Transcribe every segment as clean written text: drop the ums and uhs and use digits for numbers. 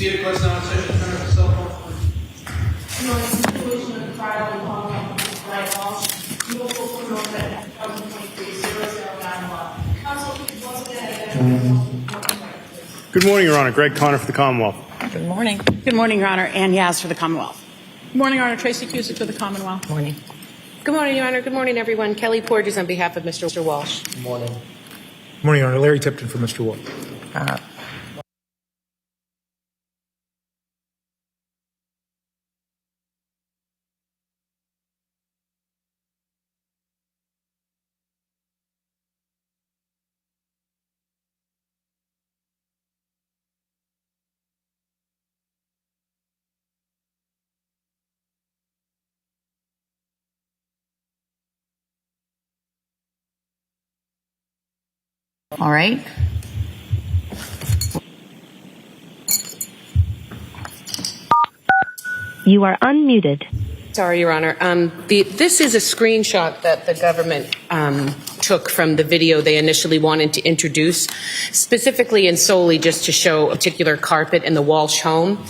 seated, question on session, turn off the cell phone. You know, in the situation of the trial involving Brian Walshe, multiple criminal defendant 2023-0091. Counsel, please once again identify. Good morning, Your Honor. Greg Conner for the Commonwealth. Good morning. Good morning, Your Honor. Ann Yaz for the Commonwealth. Good morning, Your Honor. Tracy Cusick for the Commonwealth. Morning. Good morning, Your Honor. Good morning, everyone. Kelly Porges on behalf of Mr. Walshe. Good morning. Good morning, Your Honor. Larry Tipton for Mr. Wolf. All right. You are unmuted. Sorry, Your Honor. This is a screenshot that the government took from the video they initially wanted to introduce, specifically and solely just to show a particular carpet in the Walshe home.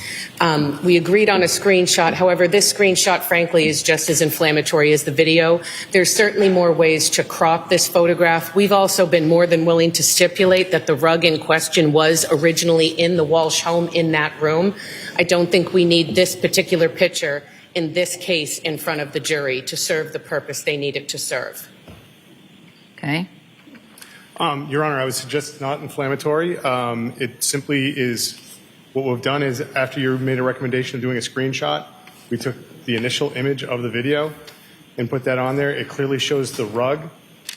We agreed on a screenshot. However, this screenshot, frankly, is just as inflammatory as the video. There's certainly more ways to crop this photograph. We've also been more than willing to stipulate that the rug in question was originally in the Walshe home in that room. I don't think we need this particular picture in this case in front of the jury to serve the purpose they need it to serve. Okay. Your Honor, I would suggest it's not inflammatory. It simply is, what we've done is after you made a recommendation of doing a screenshot, we took the initial image of the video and put that on there. It clearly shows the rug,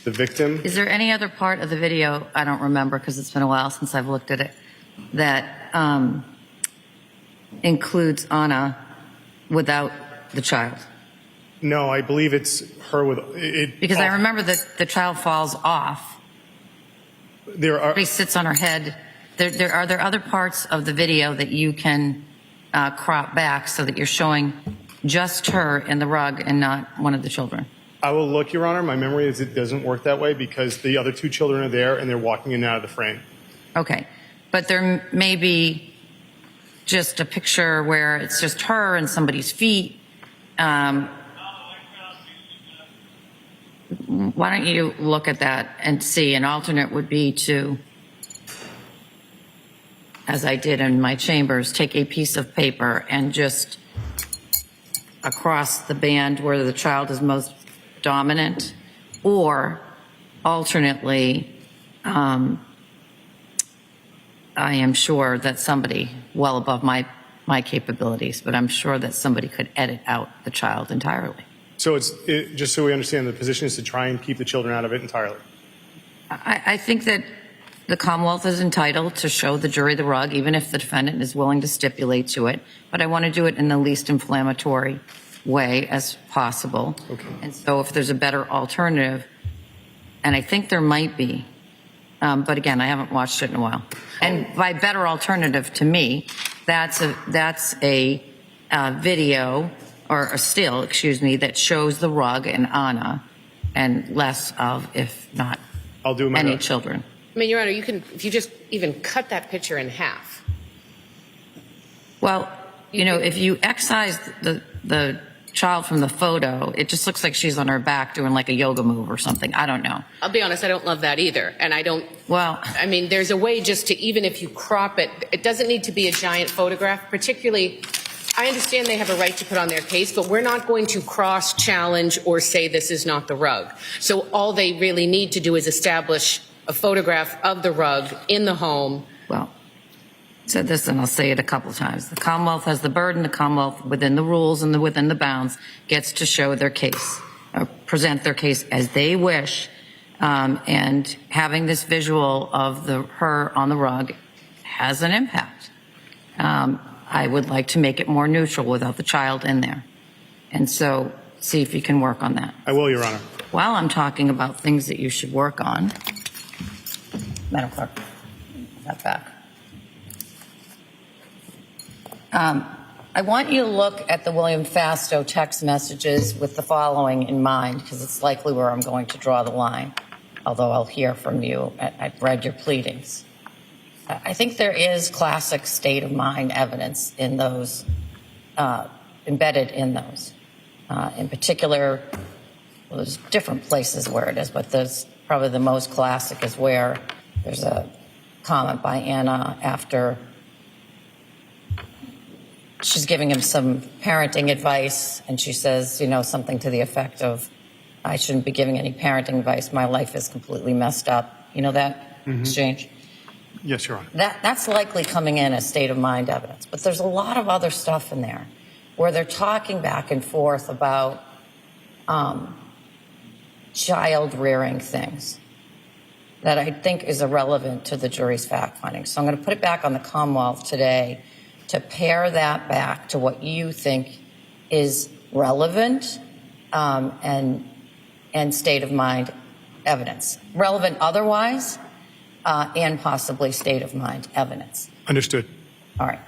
the victim. Is there any other part of the video, I don't remember because it's been a while since I've looked at it, that includes Anna without the child? No, I believe it's her with it. Because I remember that the child falls off. He sits on her head. Are there other parts of the video that you can crop back so that you're showing just her in the rug and not one of the children? I will look, Your Honor. My memory is it doesn't work that way because the other two children are there and they're walking in and out of the frame. Okay. But there may be just a picture where it's just her and somebody's feet. Why don't you look at that and see? An alternate would be to, as I did in my chambers, take a piece of paper and just across the band where the child is most dominant, or alternately, I am sure that somebody, well above my capabilities, but I'm sure that somebody could edit out the child entirely. So just so we understand, the position is to try and keep the children out of it entirely. I think that the Commonwealth is entitled to show the jury the rug, even if the defendant is willing to stipulate to it. But I want to do it in the least inflammatory way as possible. Okay. And so if there's a better alternative, and I think there might be, but again, I haven't watched it in a while. And by better alternative to me, that's a video or a still, excuse me, that shows the rug and Anna and less of, if not I'll do my any best. children. I mean, Your Honor, if you just even cut that picture in half. Well, you know, if you excise the child from the photo, it just looks like she's on her back doing like a yoga move or something. I don't know. I'll be honest, I don't love that either. And I don't, Well, I mean, there's a way just to, even if you crop it, it doesn't need to be a giant photograph, particularly, I understand they have a right to put on their case, but we're not going to cross-challenge or say this is not the rug. So all they really need to do is establish a photograph of the rug in the home. well, I said this and I'll say it a couple of times. The Commonwealth has the burden. The Commonwealth, within the rules and within the bounds, gets to show their case, or present their case as they wish. And having this visual of her on the rug has an impact. I would like to make it more neutral without the child in there. And so see if you can work on that. I will, Your Honor. While I'm talking about things that you should work on, Madam Clerk, that back. I want you to look at the William Fasto text messages with the following in mind, because it's likely where I'm going to draw the line, although I'll hear from you. I've read your pleadings. I think there is classic state of mind evidence in those, embedded in those. In particular, well, there's different places where it is, but there's probably the most classic is where there's a comment by Anna after she's giving him some parenting advice, and she says, you know, something to the effect of, I shouldn't be giving any parenting advice. My life is completely messed up. You know that exchange? Yes, Your Honor. That's likely coming in as state of mind evidence. But there's a lot of other stuff in there where they're talking back and forth about child rearing things that I think is irrelevant to the jury's fact finding. So I'm going to put it back on the Commonwealth today to pair that back to what you think is relevant and state of mind evidence. Relevant otherwise and possibly state of mind evidence. Understood. All right.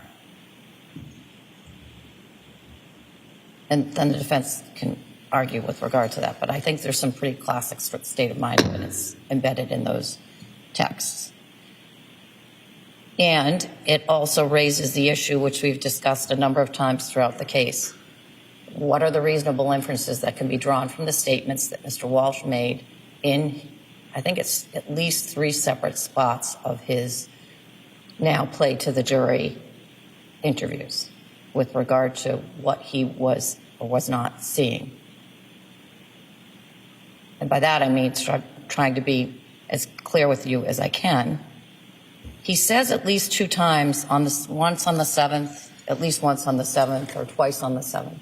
And then the defense can argue with regard to that. But I think there's some pretty classic state of mind evidence embedded in those texts. And it also raises the issue, which we've discussed a number of times throughout the case. What are the reasonable inferences that can be drawn from the statements that Mr. Walshe made in, I think it's at least 3 separate spots of his now played to the jury interviews with regard to what he was or was not seeing. And by that I mean trying to be as clear with you as I can. He says at least 2 times, once on the 7th, at least once on the 7th, or twice on the 7th,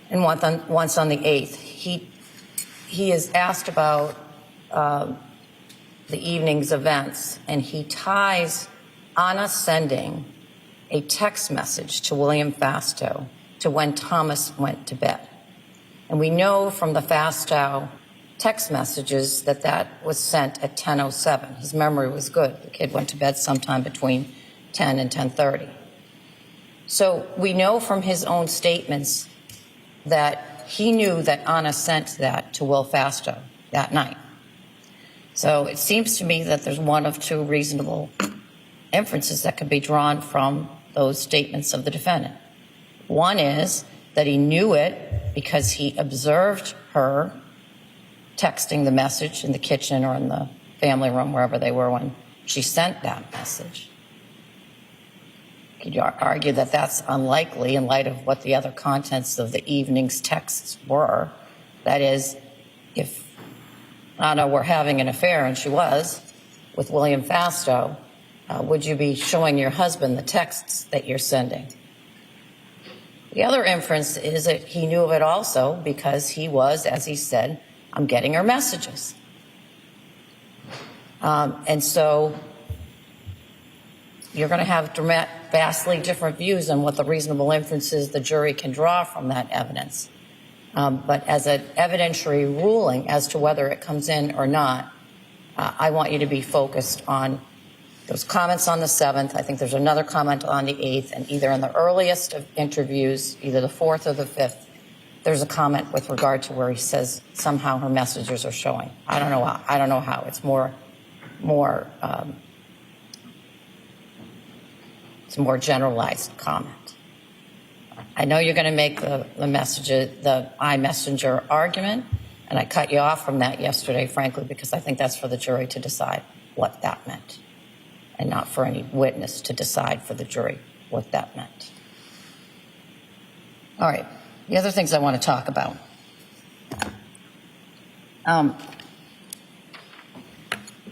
and once on the 8th. He is asked about the evening's events, and he ties Anna sending a text message to William Fastow to when Thomas went to bed. And we know from the Fastow text messages that was sent at 10:07. His memory was good. The kid went to bed sometime between 10 and 10:30. So we know from his own statements that he knew that Anna sent that to Will Fastow that night. So it seems to me that there's one of 2 reasonable inferences that could be drawn from those statements of the defendant. One is that he knew it because he observed her texting the message in the kitchen or in the family room, wherever they were when she sent that message. Could you argue that that's unlikely in light of what the other contents of the evening's texts were? That is, if Anna were having an affair, and she was, with William Fastow, would you be showing your husband the texts that you're sending? The other inference is that he knew of it also because he was, as he said, I'm getting her messages. And so you're going to have vastly different views on what the reasonable inferences the jury can draw from that evidence. But as an evidentiary ruling as to whether it comes in or not, I want you to be focused on those comments on the 7th. I think there's another comment on the 8th, and either in the earliest of interviews, either the 4th or the 5th, there's a comment with regard to where he says somehow her messages are showing. I don't know how. It's it's a more generalized comment. I know you're going to make the iMessenger argument, and I cut you off from that yesterday, frankly, because I think that's for the jury to decide what that meant, and not for any witness to decide for the jury what that meant. All right. The other things I want to talk about. I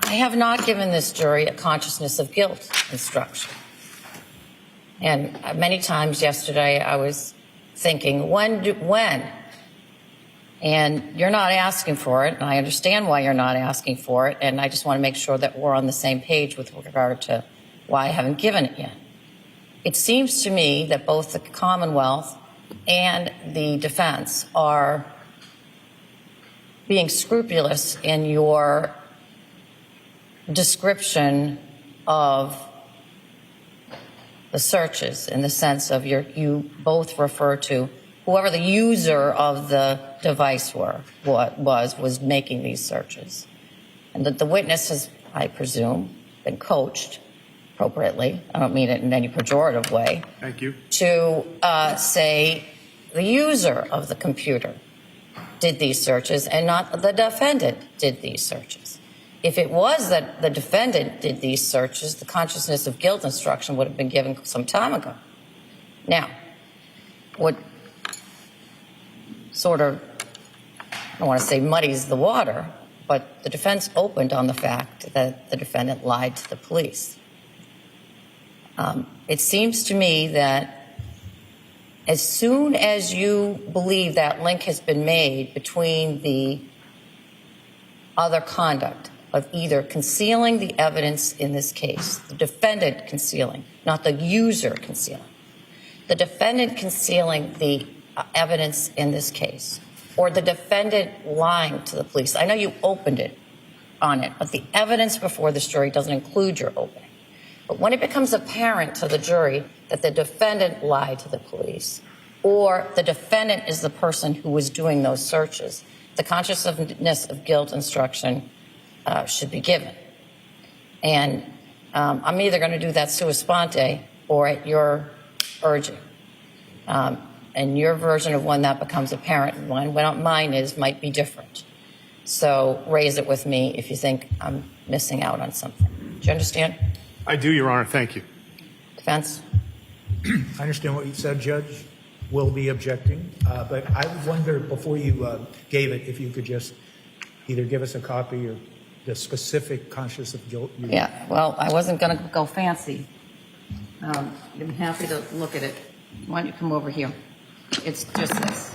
have not given this jury a consciousness of guilt instruction. And many times yesterday I was thinking, when? And you're not asking for it, and I understand why you're not asking for it, and I just want to make sure that we're on the same page with regard to why I haven't given it yet. It seems to me that both the Commonwealth and the defense are being scrupulous in your description of the searches, in the sense of you both refer to whoever the user of the device was making these searches. And that the witness has, I presume, been coached appropriately, I don't mean it in any pejorative way, Thank you. to say the user of the computer did these searches and not the defendant did these searches. If it was that the defendant did these searches, the consciousness of guilt instruction would have been given some time ago. Now, what sort of, I don't want to say muddies the water, but the defense opened on the fact that the defendant lied to the police. It seems to me that as soon as you believe that link has been made between the other conduct of either concealing the evidence in this case, the defendant concealing, not the user concealing, the defendant concealing the evidence in this case, or the defendant lying to the police. I know you opened it on it, but the evidence before this jury doesn't include your opening. But when it becomes apparent to the jury that the defendant lied to the police, or the defendant is the person who was doing those searches, the consciousness of guilt instruction should be given. And I'm either going to do that sua sponte or at your urging. And your version of when that becomes apparent and when mine might be different. So raise it with me if you think I'm missing out on something. Do you understand? I do, Your Honor. Thank you. Defense? I understand what you said, Judge. Will be objecting. But I wonder, before you gave it, if you could just either give us a copy or the specific conscious of guilt. Yeah, well, I wasn't going to go fancy. I'm happy to look at it. Why don't you come over here? It's just this.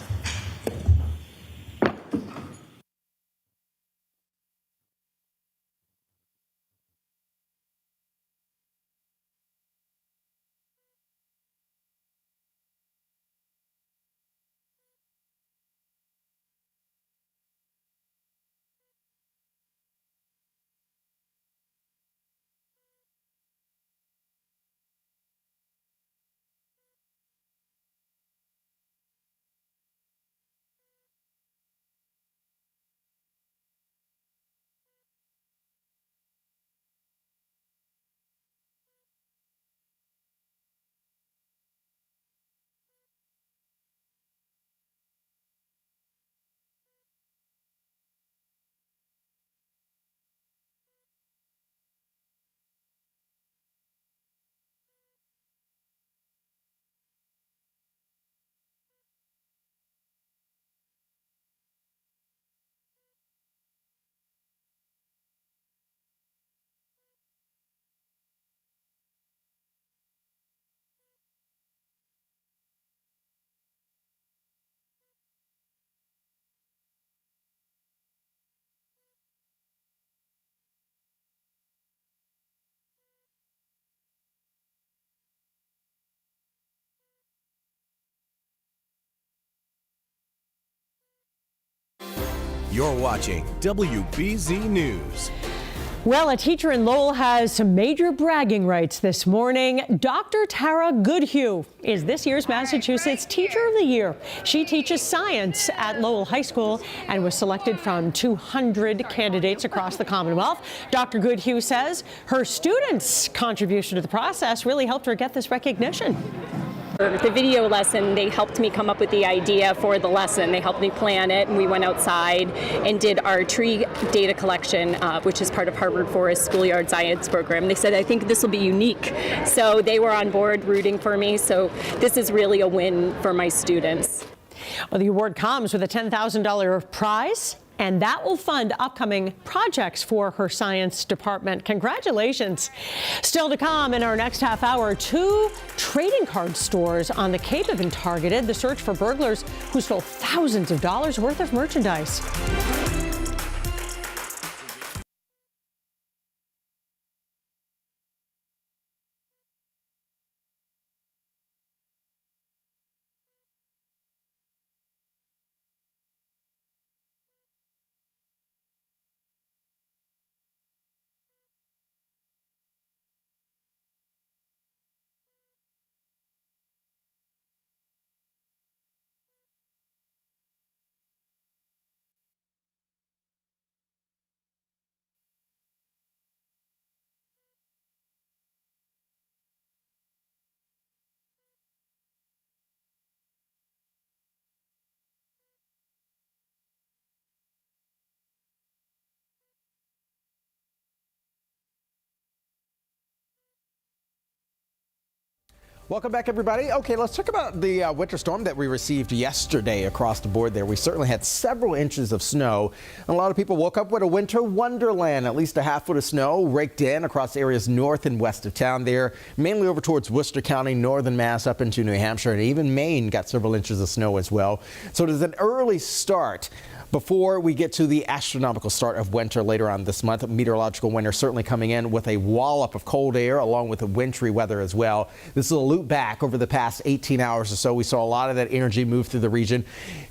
You're watching WBZ News. Well, a teacher in Lowell has some major bragging rights this morning. Dr. Tara Goodhue is this year's Massachusetts Teacher of the Year. She teaches science at Lowell High School and was selected from 200 candidates across the Commonwealth. Dr. Goodhue says her students' contribution to the process really helped her get this recognition. The video lesson, they helped me come up with the idea for the lesson. They helped me plan it, and we went outside and did our tree data collection, which is part of Harvard Forest Schoolyard Science program. They said, I think this will be unique. So they were on board rooting for me. So this is really a win for my students. Well, the award comes with a $10,000 prize, and that will fund upcoming projects for her science department. Congratulations. Still to come in our next half hour, 2 trading card stores on the Cape have been targeted. The search for burglars who stole thousands of dollars worth of merchandise. Welcome back, everybody. Okay, let's talk about the winter storm that we received yesterday across the board there. We certainly had several inches of snow. And a lot of people woke up with a winter wonderland. At least a half foot of snow raked in across areas north and west of town there, mainly over towards Worcester County, northern Mass, up into New Hampshire, and even Maine got several inches of snow as well. So it is an early start. Before we get to the astronomical start of winter later on this month, meteorological winter certainly coming in with a wallop of cold air along with the wintry weather as well. This is a loop back over the past 18 hours or so. We saw a lot of that energy move through the region.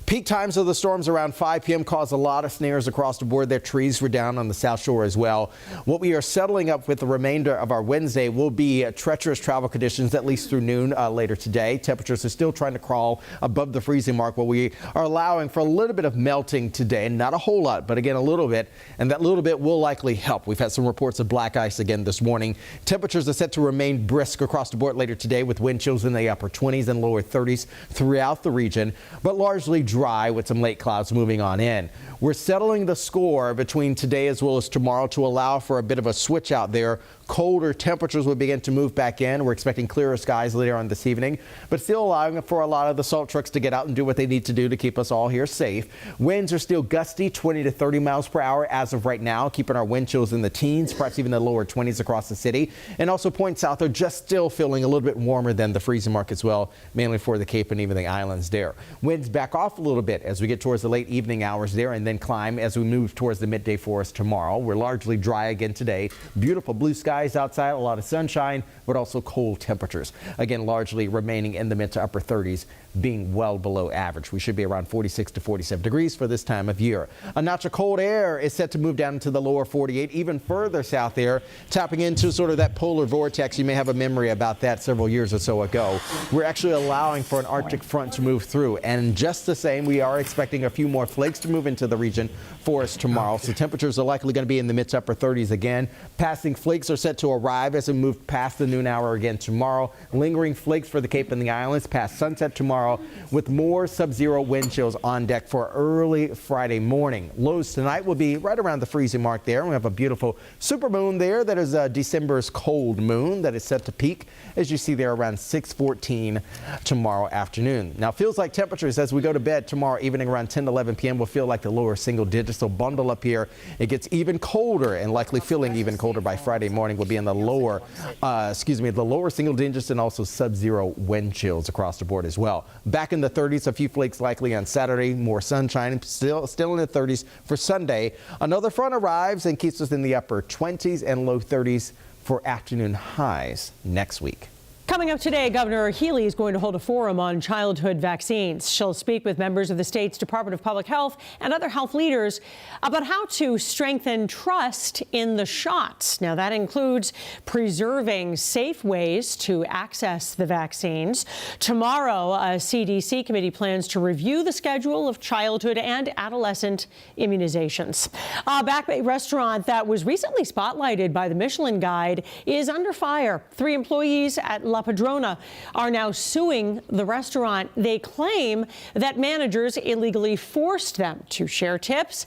Peak times of the storms around 5 p.m. caused a lot of snares across the board. Their trees were down on the South Shore as well. What we are settling up with the remainder of our Wednesday will be treacherous travel conditions at least through noon later today. Temperatures are still trying to crawl above the freezing mark, while we are allowing for a little bit of melting today. Not a whole lot, but again, a little bit, and that little bit will likely help. We've had some reports of black ice again this morning. Temperatures are set to remain brisk across the board later today with wind chills in the upper 20s and lower 30s throughout the region, but largely dry with some late clouds moving on in. We're settling the score between today as well as tomorrow to allow for a bit of a switch out there. Colder temperatures will begin to move back in. We're expecting clearer skies later on this evening, but still allowing for a lot of the salt trucks to get out and do what they need to do to keep us all here safe. Winds are still gusty, 20 to 30 miles per hour as of right now, keeping our wind chills in the teens, perhaps even the lower 20s across the city. And also points south are just still feeling a little bit warmer than the freezing mark as well, mainly for the Cape and even the islands there. Winds back off a little bit as we get towards the late evening hours there, and then climb as we move towards the midday forest tomorrow. We're largely dry again today. Beautiful blue skies outside, a lot of sunshine, but also cold temperatures. Again, largely remaining in the mid to upper 30s, being well below average. We should be around 46 to 47 degrees for this time of year. A notch of cold air is set to move down into the lower 48, even further south there, tapping into sort of that polar vortex. You may have a memory about that several years or so ago. We're actually allowing for an Arctic front to move through, and just the same, we are expecting a few more flakes to move into the region for us tomorrow. So temperatures are likely going to be in the mid to upper 30s again. Passing flakes are set to arrive as we move past the noon hour again tomorrow. Lingering flakes for the Cape and the islands past sunset tomorrow, with more sub-zero wind chills on deck for early Friday morning. Lows tonight will be right around the freezing mark there. We have a beautiful supermoon there. That is December's cold moon that is set to peak, as you see there, around 6:14 tomorrow afternoon. Now, feels like temperatures as we go to bed tomorrow evening around 10 to 11 p.m. will feel like the lower single digits. So bundle up here. It gets even colder, and likely feeling even colder by Friday morning. Will be in the lower, the lower single digits, and also sub-zero wind chills across the board as well. Back in the 30s, a few flakes likely on Saturday. More sunshine, still in the 30s for Sunday. Another front arrives and keeps us in the upper 20s and low 30s for afternoon highs next week. Coming up today, Governor Healy is going to hold a forum on childhood vaccines. She'll speak with members of the state's Department of Public Health and other health leaders about how to strengthen trust in the shots. Now, that includes preserving safe ways to access the vaccines. Tomorrow, a CDC committee plans to review the schedule of childhood and adolescent immunizations. A Back Bay restaurant that was recently spotlighted by the Michelin Guide is under fire. 3 employees at La Padrona are now suing the restaurant. They claim that managers illegally forced them to share tips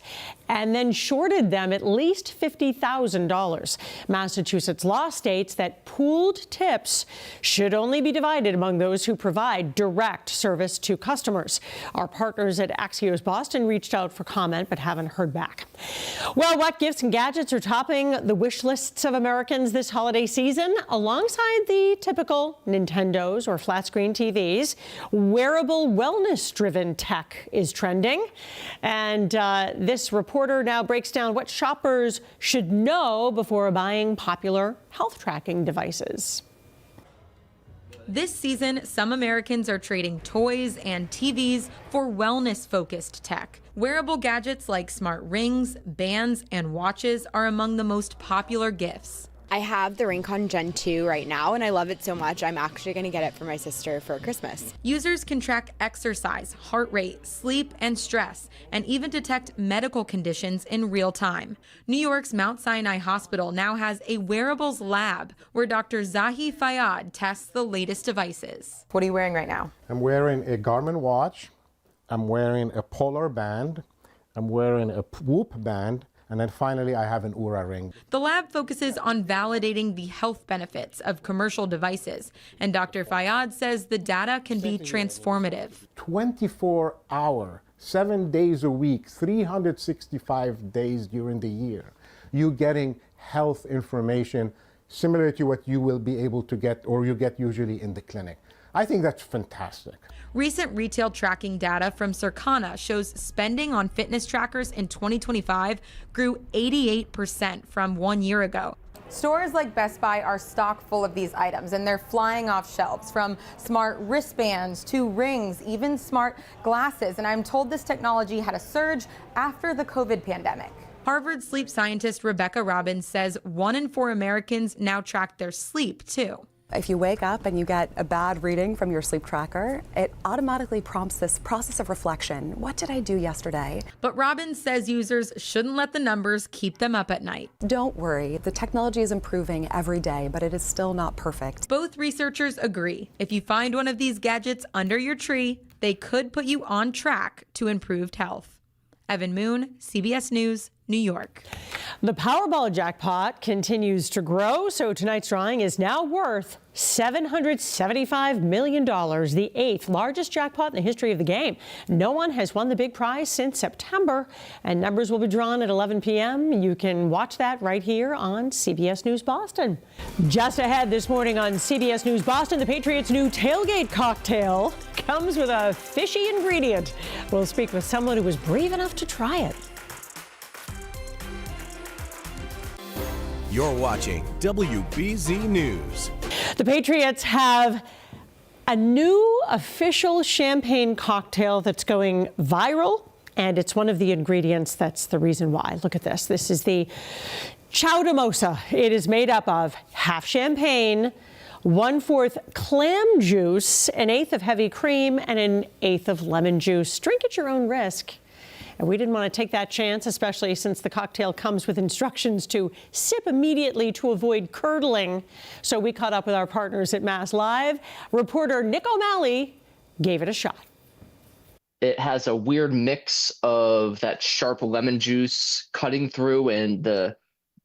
and then shorted them at least $50,000. Massachusetts law states that pooled tips should only be divided among those who provide direct service to customers. Our partners at Axios Boston reached out for comment but haven't heard back. Well, what gifts and gadgets are topping the wish lists of Americans this holiday season? Alongside the typical Nintendos or flat screen TVs, wearable wellness-driven tech is trending. And this reporter now breaks down what shoppers should know before buying popular health tracking devices. This season, some Americans are trading toys and TVs for wellness-focused tech. Wearable gadgets like smart rings, bands, and watches are among the most popular gifts. I have the Rincon Gen 2 right now, and I love it so much. I'm actually going to get it for my sister for Christmas. Users can track exercise, heart rate, sleep, and stress, and even detect medical conditions in real time. New York's Mount Sinai Hospital now has a wearables lab where Dr. Zahi Fayyad tests the latest devices. What are you wearing right now? I'm wearing a Garmin watch. I'm wearing a Polar band. I'm wearing a Whoop band. And then finally, I have an Oura ring. The lab focuses on validating the health benefits of commercial devices, and Dr. Fayyad says the data can be transformative. 24-hour, 7 days a week, 365 days during the year. You're getting health information similar to what you will be able to get or you get usually in the clinic. I think that's fantastic. Recent retail tracking data from Circana shows spending on fitness trackers in 2025 grew 88% from 1 year ago. Stores like Best Buy are stocked full of these items, and they're flying off shelves, from smart wristbands to rings, even smart glasses. And I'm told this technology had a surge after the COVID pandemic. Harvard sleep scientist Rebecca Robbins says 1 in 4 Americans now track their sleep, too. If you wake up and you get a bad reading from your sleep tracker, it automatically prompts this process of reflection. What did I do yesterday? But Robbins says users shouldn't let the numbers keep them up at night. Don't worry, the technology is improving every day, but it is still not perfect. Both researchers agree. If you find one of these gadgets under your tree, they could put you on track to improved health. Evan Moon, CBS News, New York. The Powerball jackpot continues to grow, so tonight's drawing is now worth $775 million, the 8th largest jackpot in the history of the game. No one has won the big prize since September, and numbers will be drawn at 11 p.m. You can watch that right here on CBS News Boston. Just ahead this morning on CBS News Boston, the Patriots' new tailgate cocktail comes with a fishy ingredient. We'll speak with someone who was brave enough to try it. You're watching WBZ News. The Patriots have a new official champagne cocktail that's going viral, and it's one of the ingredients that's the reason why. Look at this. This is the Chowdamosa. It is made up of half champagne, 1/4 clam juice, 1/8 of heavy cream, and 1/8 of lemon juice. Drink at your own risk. And we didn't want to take that chance, especially since the cocktail comes with instructions to sip immediately to avoid curdling. So we caught up with our partners at Mass Live. Reporter Nick O'Malley gave it a shot. It has a weird mix of that sharp lemon juice cutting through and the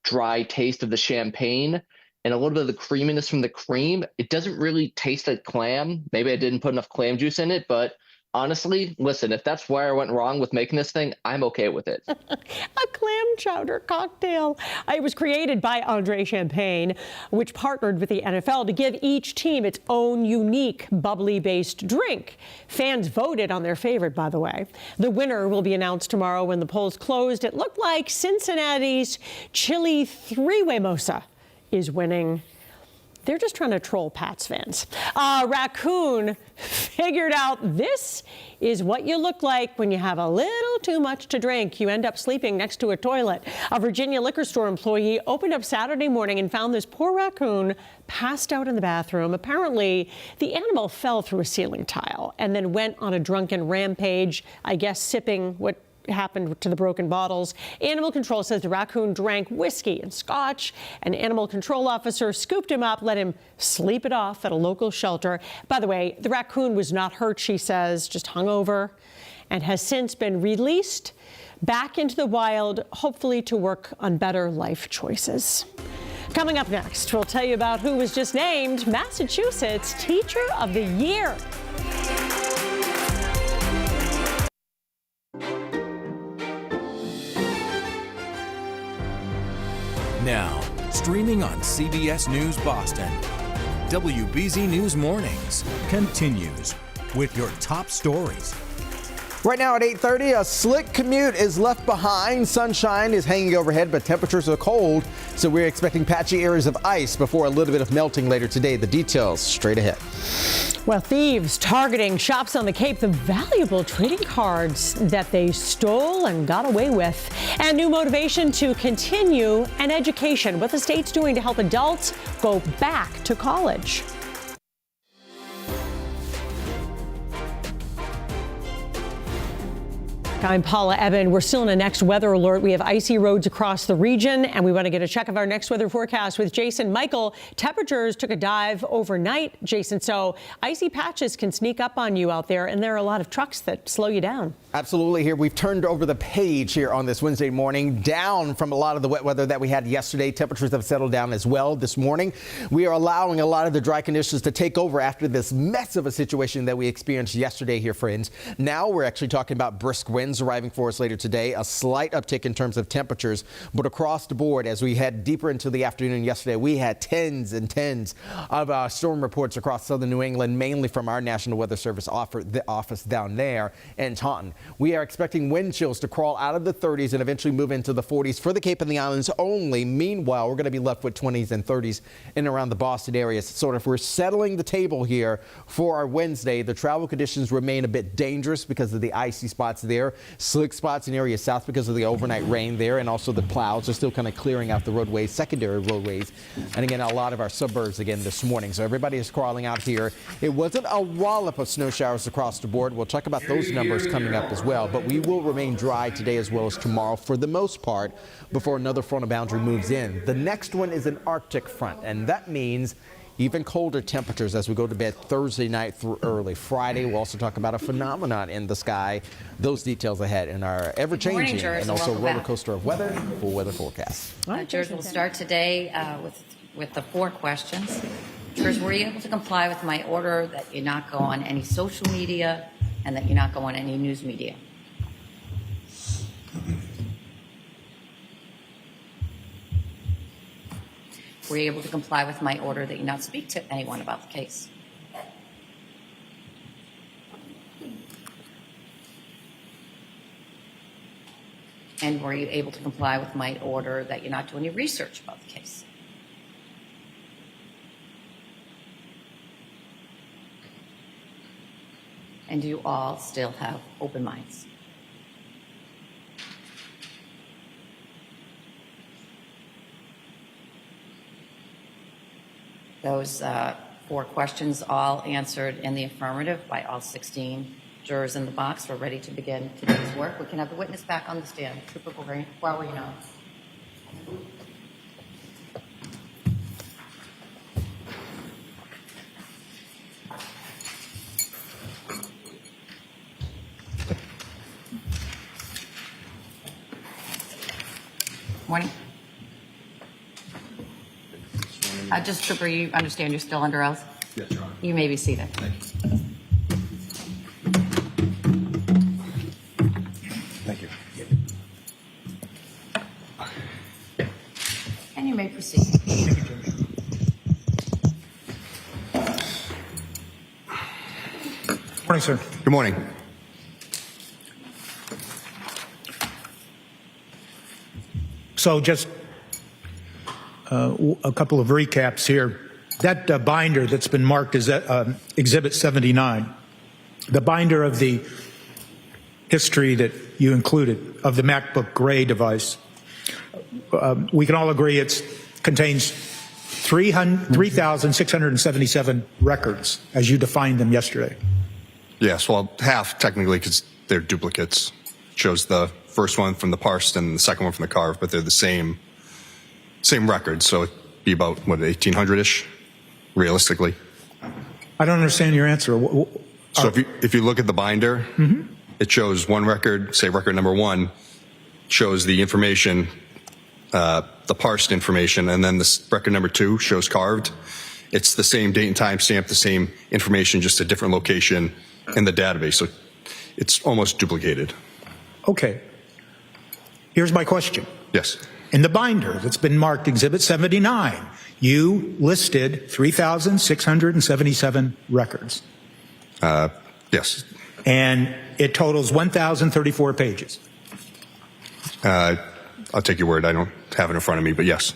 dry taste of the champagne and a little bit of the creaminess from the cream. It doesn't really taste like clam. Maybe I didn't put enough clam juice in it, but honestly, listen, if that's where I went wrong with making this thing, I'm okay with it. A clam chowder cocktail. It was created by Andre Champagne, which partnered with the NFL to give each team its own unique bubbly-based drink. Fans voted on their favorite, by the way. The winner will be announced tomorrow when the polls closed. It looked like Cincinnati's Chili Three-Way Mosa is winning. They're just trying to troll Pats fans. A raccoon figured out this is what you look like when you have a little too much to drink. You end up sleeping next to a toilet. A Virginia liquor store employee opened up Saturday morning and found this poor raccoon passed out in the bathroom. Apparently, the animal fell through a ceiling tile and then went on a drunken rampage, I guess sipping what happened to the broken bottles. Animal control says the raccoon drank whiskey and scotch. An animal control officer scooped him up, let him sleep it off at a local shelter. By the way, the raccoon was not hurt, she says, just hungover, and has since been released back into the wild, hopefully to work on better life choices. Coming up next, we'll tell you about who was just named Massachusetts Teacher of the Year. Now, streaming on CBS News Boston, WBZ News Mornings continues with your top stories. Right now at 8:30, a slick commute is left behind. Sunshine is hanging overhead, but temperatures are cold, so we're expecting patchy areas of ice before a little bit of melting later today. The details straight ahead. Well, thieves targeting shops on the Cape, the valuable trading cards that they stole and got away with. And new motivation to continue an education. What the state's doing to help adults go back to college. back. I'm Paula Eben. We're still in a next weather alert. We have icy roads across the region, and we want to get a check of our next weather forecast with Jason. Michael, temperatures took a dive overnight, Jason, so icy patches can sneak up on you out there, and there are a lot of trucks that slow you down. Absolutely. Here we've turned over the page here on this Wednesday morning, down from a lot of the wet weather that we had yesterday. Temperatures have settled down as well this morning. We are allowing a lot of the dry conditions to take over after this mess of a situation that we experienced yesterday here, friends. Now we're actually talking about brisk winds arriving for us later today, a slight uptick in terms of temperatures, but across the board as we head deeper into the afternoon yesterday, we had tens and tens of storm reports across southern New England, mainly from our National Weather Service office down there in Taunton. We are expecting wind chills to crawl out of the 30s and eventually move into the 40s for the Cape and the Islands only. Meanwhile, we're going to be left with 20s and 30s in and around the Boston area. So if we're settling the table here for our Wednesday, the travel conditions remain a bit dangerous because of the icy spots there, slick spots in areas south because of the overnight rain there, and also the plows are still kind of clearing out the roadways, secondary roadways, and again, a lot of our suburbs again this morning. So everybody is crawling out here. It wasn't a wallop of snow showers across the board. We'll talk about those numbers coming up as well, but we will remain dry today as well as tomorrow for the most part before another frontal boundary moves in. The next one is an Arctic front, and that means even colder temperatures as we go to bed Thursday night through early Friday. We'll also talk about a phenomenon in the sky. Those details ahead in our ever-changing and also roller coaster of weather, full weather forecast. George, we'll start today with the 4 questions. George, were you able to comply with my order that you not go on any social media and that you not go on any news media? Were you able to comply with my order that you not speak to anyone about the case? And were you able to comply with my order that you not do any research about the case? And do you all still have open minds? Those 4 questions all answered in the affirmative by all 16 jurors in the box. We're ready to begin today's work. We can have the witness back on the stand. Trooper Guarino. Morning. Just Trooper, you understand you're still under oath? Yes, Your Honor. You may be seated. Thank you. And you may proceed. Morning, sir. Good morning. So just a couple of recaps here. That binder that's been marked as Exhibit 79, the binder of the history that you included of the MacBook Gray device, we can all agree it contains 3,677 records as you defined them yesterday. Yes, well, half technically because they're duplicates. Shows the first one from the parsed and the second one from the carved, but they're the same record, so it'd be about, what, 1,800-ish, realistically. I don't understand your answer. So if you look at the binder, it shows one record, say record number 1, shows the information, the parsed information, and then this record number 2 shows carved. It's the same date and time stamp, the same information, just a different location in the database, so it's almost duplicated. Okay. Here's my question. Yes. In the binder that's been marked Exhibit 79, you listed 3,677 records. Yes. And it totals 1,034 pages. I'll take your word. I don't have it in front of me, but yes.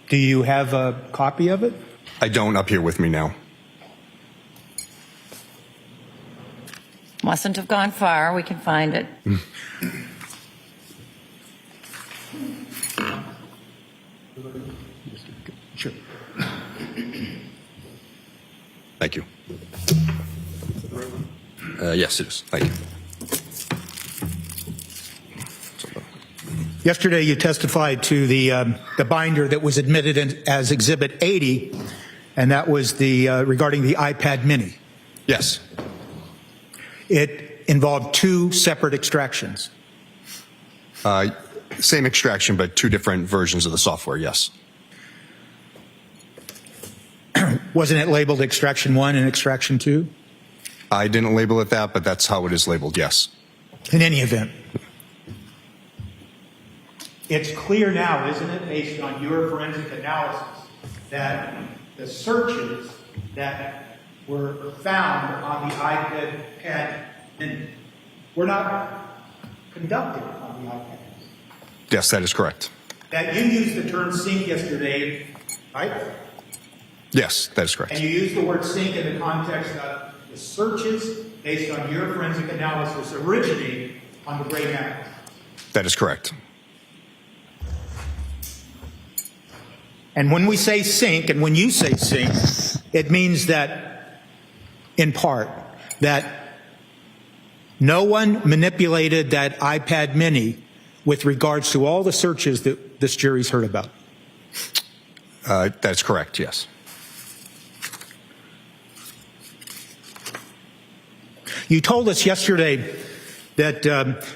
Do you have a copy of it? I don't up here with me now. Mustn't have gone far. We can find it. Sure. Thank you. Yes, it is. Thank you. Yesterday, you testified to the binder that was admitted as Exhibit 80, and that was regarding the iPad Mini. Yes. It involved 2 separate extractions. Same extraction, but 2 different versions of the software, yes. Wasn't it labeled Extraction 1 and Extraction 2? I didn't label it that, but that's how it is labeled, yes. In any event, it's clear now, isn't it, based on your forensic analysis, that the searches that were found on the iPad Mini were not conducted on the iPad. Yes, that is correct. That you used the term sync yesterday, right? Yes, that is correct. And you used the word sync in the context of the searches based on your forensic analysis originating on the gray matter. That is correct. And when we say sync, and when you say sync, it means that, in part, that no one manipulated that iPad Mini with regards to all the searches that this jury's heard about. That's correct, yes. You told us yesterday that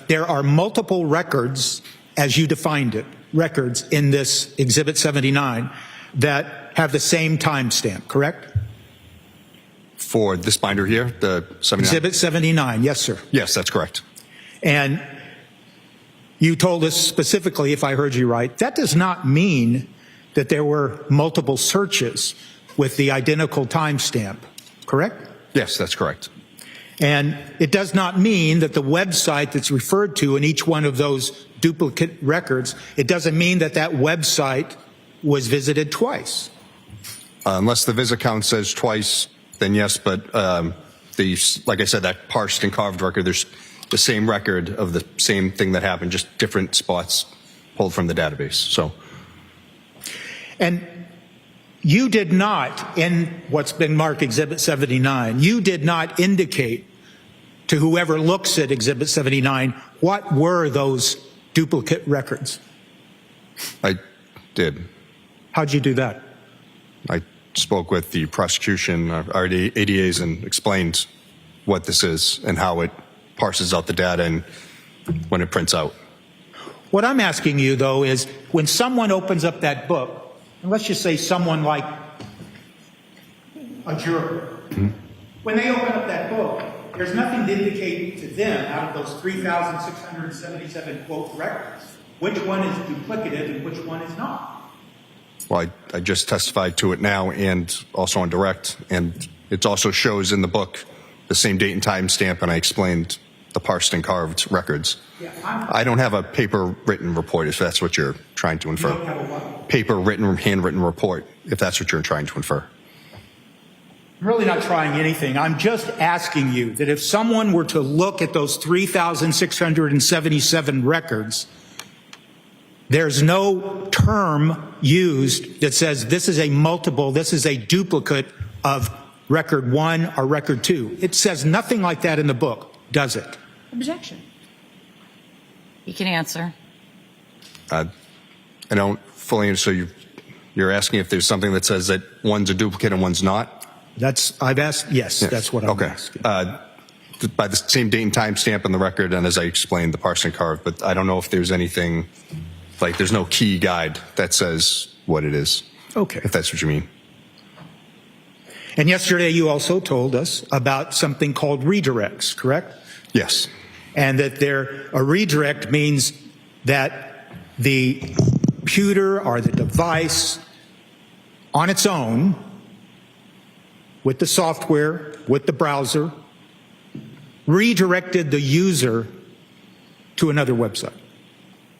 there are multiple records, as you defined it, records in this Exhibit 79 that have the same timestamp, correct? For this binder here, the 79? Exhibit 79, yes, sir. Yes, that's correct. And you told us specifically, if I heard you right, that does not mean that there were multiple searches with the identical timestamp, correct? Yes, that's correct. And it does not mean that the website that's referred to in each one of those duplicate records, it doesn't mean that that website was visited twice. Unless the visit count says twice, then yes, but like I said, that parsed and carved record, there's the same record of the same thing that happened, just different spots pulled from the database. So, and you did not, in what's been marked Exhibit 79, you did not indicate to whoever looks at Exhibit 79 what were those duplicate records. I did. How'd you do that? I spoke with the prosecution, our ADAs, and explained what this is and how it parses out the data and when it prints out. What I'm asking you, though, is when someone opens up that book, and let's just say someone like a juror, when they open up that book, there's nothing to indicate to them out of those 3,677 quote records which one is duplicative and which one is not. Well, I just testified to it now and also on direct, and it also shows in the book the same date and time stamp, and I explained the parsed and carved records. I don't have a paper written report, if that's what you're trying to infer. You don't have a what? Paper written, handwritten report, if that's what you're trying to infer. I'm really not trying anything. I'm just asking you that if someone were to look at those 3,677 records, there's no term used that says this is a multiple, this is a duplicate of record 1 or record 2. It says nothing like that in the book, does it? Objection. You can answer. I don't fully, so you're asking if there's something that says that one's a duplicate and one's not? I've asked, yes, that's what I'm asking. By the same date and time stamp on the record, and as I explained, the parsed and carved, but I don't know if there's anything, like there's no key guide that says what it is. Okay. If that's what you mean. And yesterday you also told us about something called redirects, correct? Yes. And that a redirect means that the computer or the device on its own, with the software, with the browser, redirected the user to another website.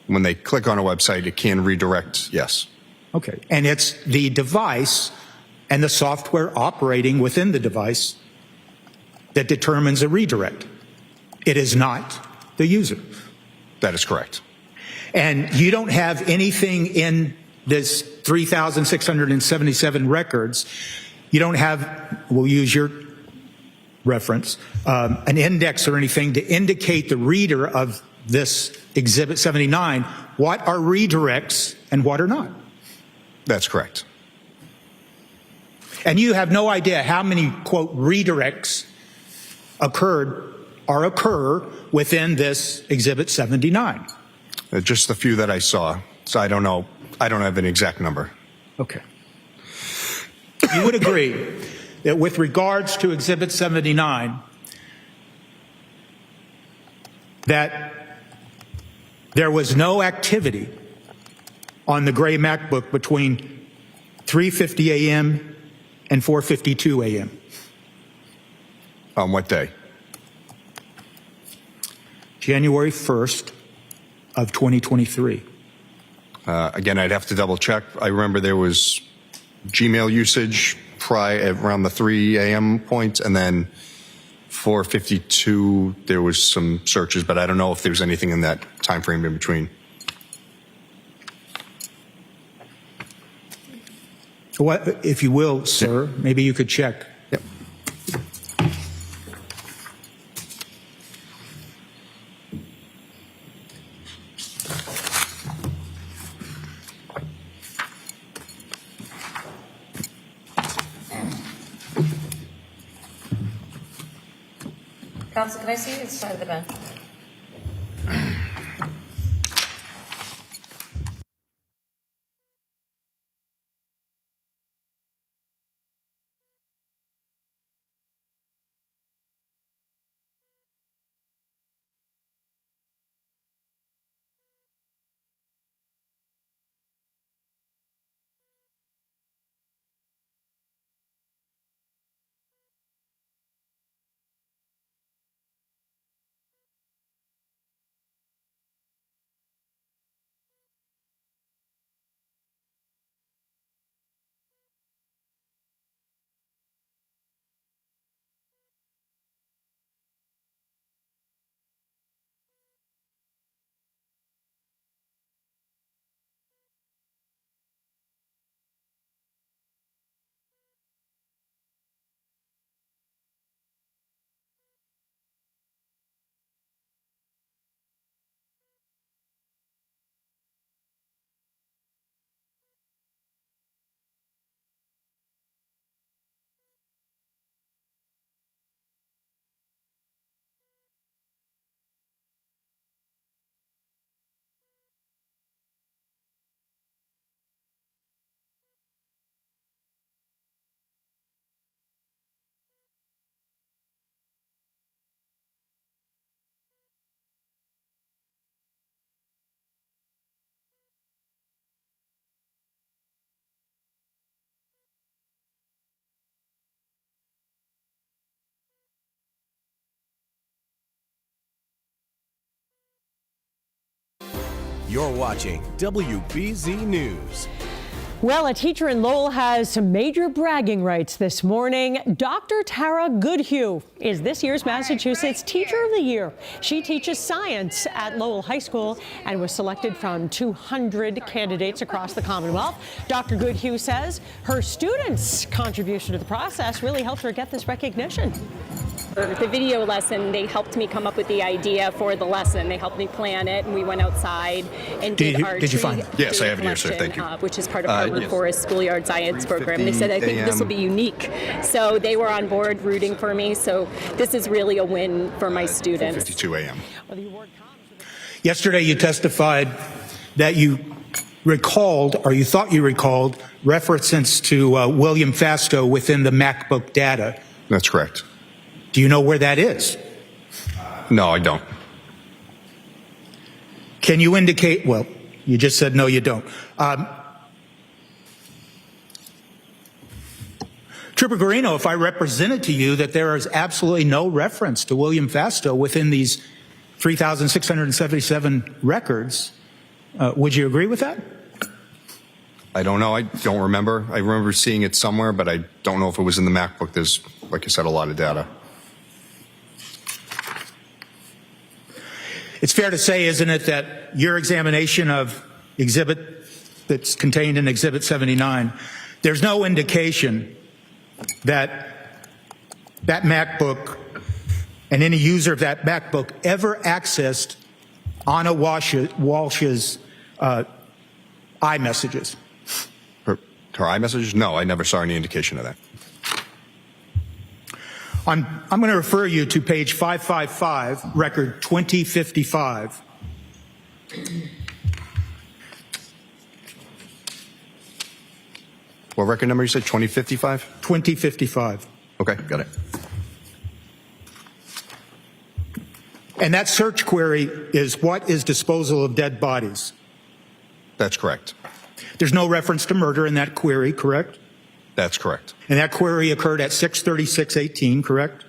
When they click on a website, it can redirect, yes. Okay. And it's the device and the software operating within the device that determines a redirect. It is not the user. That is correct. And you don't have anything in this 3,677 records. You don't have, we'll use your reference, an index or anything to indicate the reader of this Exhibit 79 what are redirects and what are not? That's correct. And you have no idea how many, quote, redirects occur within this Exhibit 79. Just the few that I saw. So I don't know. I don't have an exact number. Okay. You would agree that with regards to Exhibit 79, that there was no activity on the gray MacBook between 3:50 a.m. and 4:52 a.m. On what day? January 1st of 2023. Again, I'd have to double check. I remember there was Gmail usage around the 3 a.m. point, and then 4:52 there was some searches, but I don't know if there was anything in that time frame in between. What, if you will, sir, maybe you could check. Yep. Counsel, can I see you at the side of the bench? You're watching WBZ News. Well, a teacher in Lowell has some major bragging rights this morning. Dr. Tara Goodhue is this year's Massachusetts Teacher of the Year. She teaches science at Lowell High School and was selected from 200 candidates across the Commonwealth. Dr. Goodhue says her students' contribution to the process really helped her get this recognition. The video lesson, they helped me come up with the idea for the lesson. They helped me plan it, and we went outside and did our Did you find it? Yes, I have it here, sir. Thank you. Which is part of Harvard Forest Schoolyard Science program. They said, I think this will be unique. So they were on board rooting for me. So this is really a win for my students. 52 a.m. Yesterday you testified that you recalled, or you thought you recalled, references to William Fastow within the MacBook data. That's correct. Do you know where that is? No, I don't. Can you indicate, well, you just said no, you don't. Trooper Guarino, if I represented to you that there is absolutely no reference to William Fastow within these 3,677 records, would you agree with that? I don't know. I don't remember. I remember seeing it somewhere, but I don't know if it was in the MacBook. There's, like I said, a lot of data. It's fair to say, isn't it, that your examination of exhibit that's contained in Exhibit 79, there's no indication that that MacBook and any user of that MacBook ever accessed Anna Walshe's iMessages? Her iMessages? No, I never saw any indication of that. I'm going to refer you to page 555, record 2055. What record number you said? 2055? 2055. Okay, got it. And that search query is what is disposal of dead bodies? That's correct. There's no reference to murder in that query, correct? That's correct. And that query occurred at 6:36:18, correct?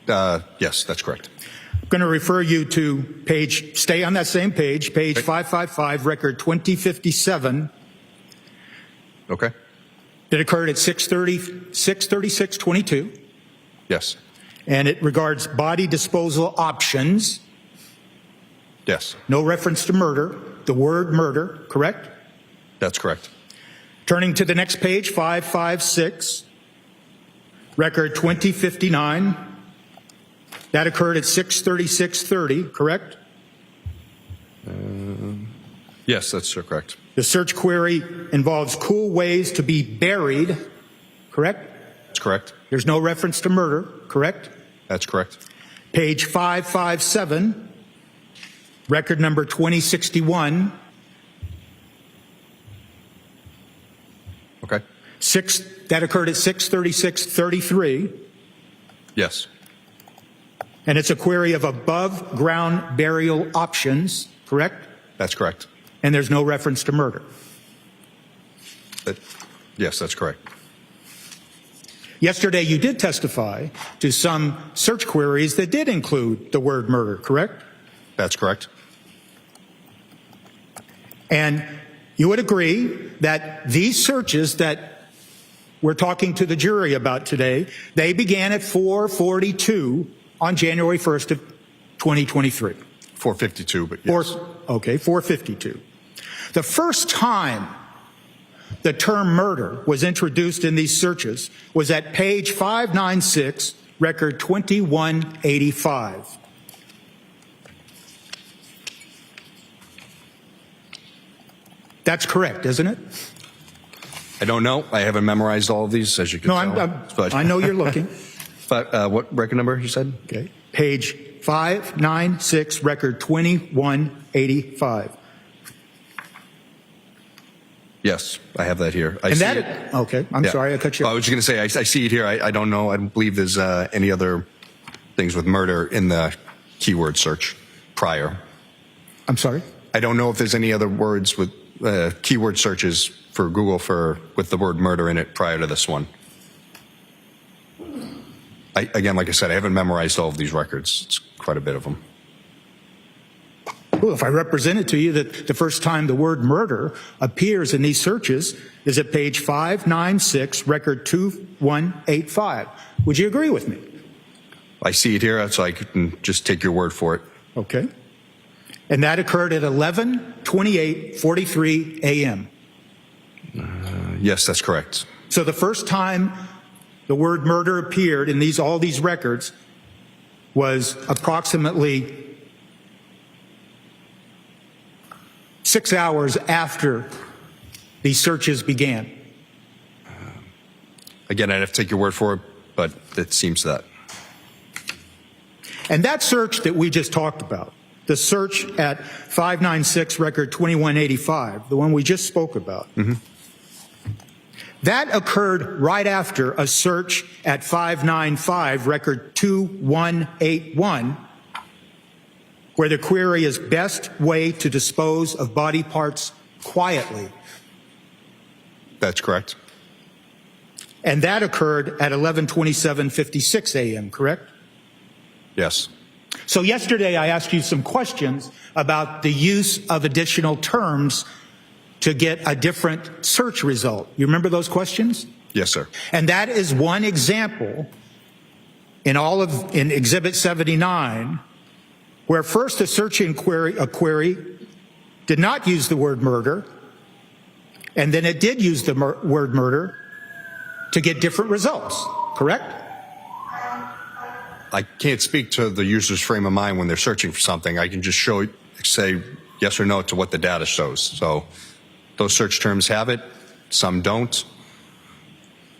Yes, that's correct. I'm going to refer you to stay on that same page, page 555, record 2057. Okay. That occurred at 6:36:22. Yes. And it regards body disposal options. Yes. No reference to murder, the word murder, correct? That's correct. Turning to the next page, 556, record 2059. That occurred at 6:36:30, correct? Yes, that's correct. The search query involves cool ways to be buried, correct? That's correct. There's no reference to murder, correct? That's correct. Page 557, record number 2061. Okay. That occurred at 6:36:33. Yes. And it's a query of above ground burial options, correct? That's correct. And there's no reference to murder. Yes, that's correct. Yesterday, you did testify to some search queries that did include the word murder, correct? That's correct. And you would agree that these searches that we're talking to the jury about today, they began at 4:42 on January 1st of 2023. 452, but yes. 452. The first time the term murder was introduced in these searches was at page 596, record 2185. That's correct, isn't it? I don't know. I haven't memorized all of these, as you can tell. I know you're looking. But what record number you said? Okay. Page 596, record 2185. Yes, I have that here. I'm sorry, I cut you off. I was just going to say, I see it here. I don't know. I don't believe there's any other things with murder in the keyword search prior. I'm sorry? I don't know if there's any other words with keyword searches for Google with the word murder in it prior to this one. Again, like I said, I haven't memorized all of these records. It's quite a bit of them. Well, if I represented to you that the first time the word murder appears in these searches is at page 596, record 2185, would you agree with me? I see it here, so I can just take your word for it. Okay. And that occurred at 11:28:43 a.m. Yes, that's correct. So the first time the word murder appeared in all these records was approximately 6 hours after these searches began. Again, I'd have to take your word for it, but it seems that. And that search that we just talked about, the search at 596 record 2185, the one we just spoke about, that occurred right after a search at 595 record 2181, where the query is best way to dispose of body parts quietly. That's correct. And that occurred at 11:27:56 a.m., correct? Yes. So yesterday I asked you some questions about the use of additional terms to get a different search result. You remember those questions? Yes, sir. And that is one example in Exhibit 79, where first a query did not use the word murder, and then it did use the word murder to get different results, correct? I can't speak to the user's frame of mind when they're searching for something. I can just say yes or no to what the data shows. So those search terms have it, some don't.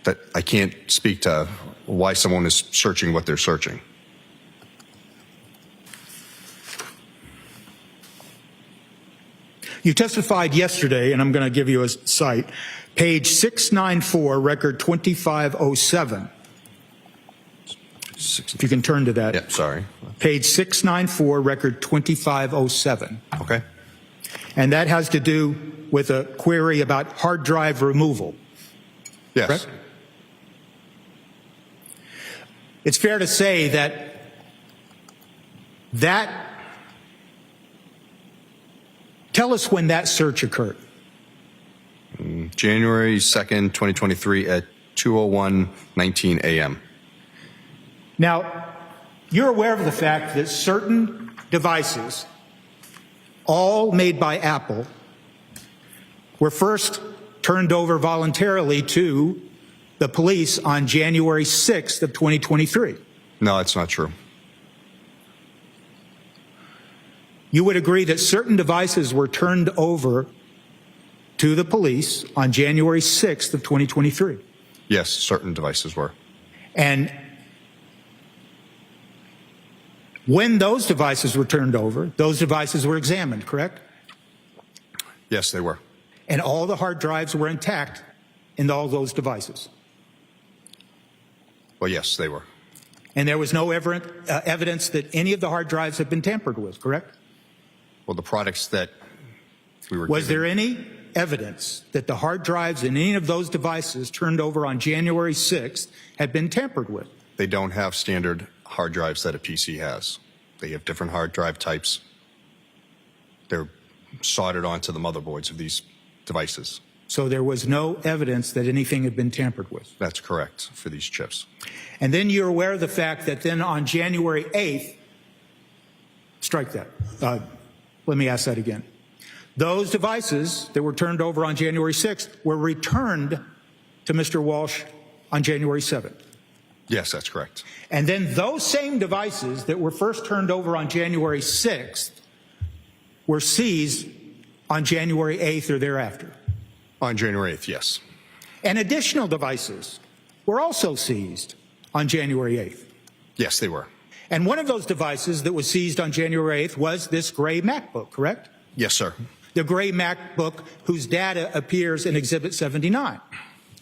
That I can't speak to why someone is searching what they're searching. You testified yesterday, and I'm going to give you a cite, page 694, record 2507. If you can turn to that. Yeah, sorry. Page 694, record 2507. Okay. And that has to do with a query about hard drive removal. Yes. Correct? It's fair to say that tell us when that search occurred. January 2nd, 2023 at 2:01:19 a.m. Now, you're aware of the fact that certain devices, all made by Apple, were first turned over voluntarily to the police on January 6th of 2023. No, that's not true. You would agree that certain devices were turned over to the police on January 6th of 2023. Yes, certain devices were. And when those devices were turned over, those devices were examined, correct? Yes, they were. And all the hard drives were intact in all those devices. Well, yes, they were. And there was no evidence that any of the hard drives had been tampered with, correct? Well, the products that we were Was there any evidence that the hard drives in any of those devices turned over on January 6th had been tampered with? They don't have standard hard drives that a PC has. They have different hard drive types. They're soldered onto the motherboards of these devices. So there was no evidence that anything had been tampered with? That's correct for these chips. And then you're aware of the fact that then on January 8th, strike that. Let me ask that again. Those devices that were turned over on January 6th were returned to Mr. Walshe on January 7th. Yes, that's correct. And then those same devices that were first turned over on January 6th were seized on January 8th or thereafter. On January 8th, yes. And additional devices were also seized on January 8th. Yes, they were. And one of those devices that was seized on January 8th was this gray MacBook, correct? Yes, sir. The gray MacBook whose data appears in Exhibit 79.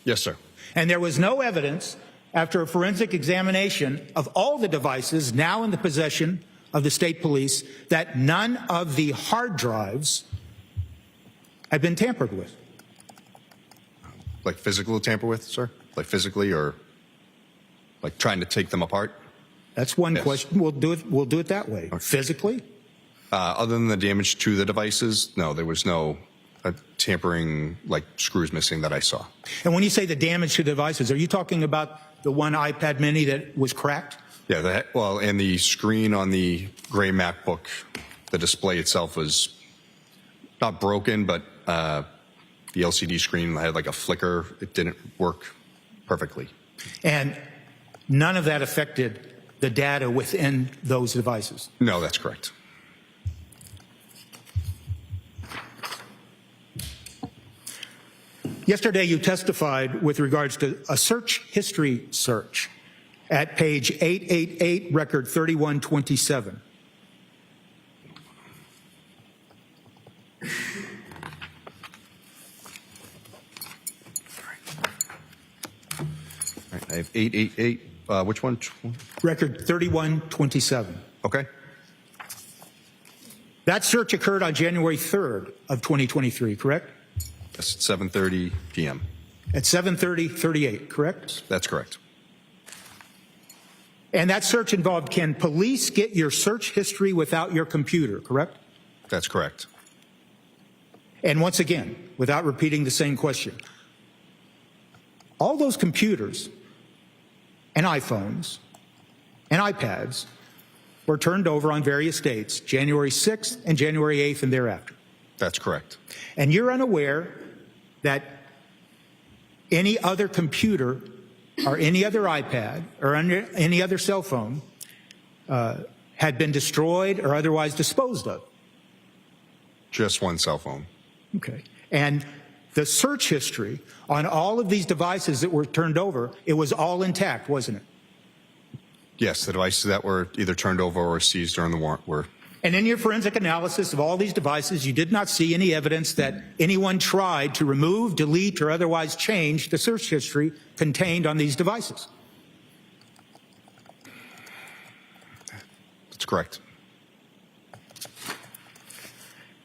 Yes, sir. And there was no evidence after a forensic examination of all the devices now in the possession of the state police that none of the hard drives had been tampered with. Like physical tamper with, sir? Like physically, or like trying to take them apart? That's one question. We'll do it that way. Okay. Physically? Other than the damage to the devices, no, there was no tampering, like screws missing that I saw. And when you say the damage to the devices, are you talking about the one iPad mini that was cracked? Yeah, well, and the screen on the gray MacBook, the display itself was not broken, but the LCD screen had like a flicker. It didn't work perfectly. And none of that affected the data within those devices? No, that's correct. Yesterday, you testified with regards to a search history search at page 888, record 3127. I have 888. Which one? Record 3127. Okay. That search occurred on January 3rd of 2023, correct? Yes, at 7:30 p.m. At 7:38, correct? That's correct. And that search involved, can police get your search history without your computer, correct? That's correct. And once again, without repeating the same question, all those computers and iPhones and iPads were turned over on various dates, January 6th and January 8th and thereafter. That's correct. And you're unaware that any other computer or any other iPad or any other cell phone had been destroyed or otherwise disposed of? Just one cell phone. Okay. And the search history on all of these devices that were turned over, it was all intact, wasn't it? Yes, the devices that were either turned over or seized during the warrant were. And in your forensic analysis of all these devices, you did not see any evidence that anyone tried to remove, delete, or otherwise change the search history contained on these devices. That's correct.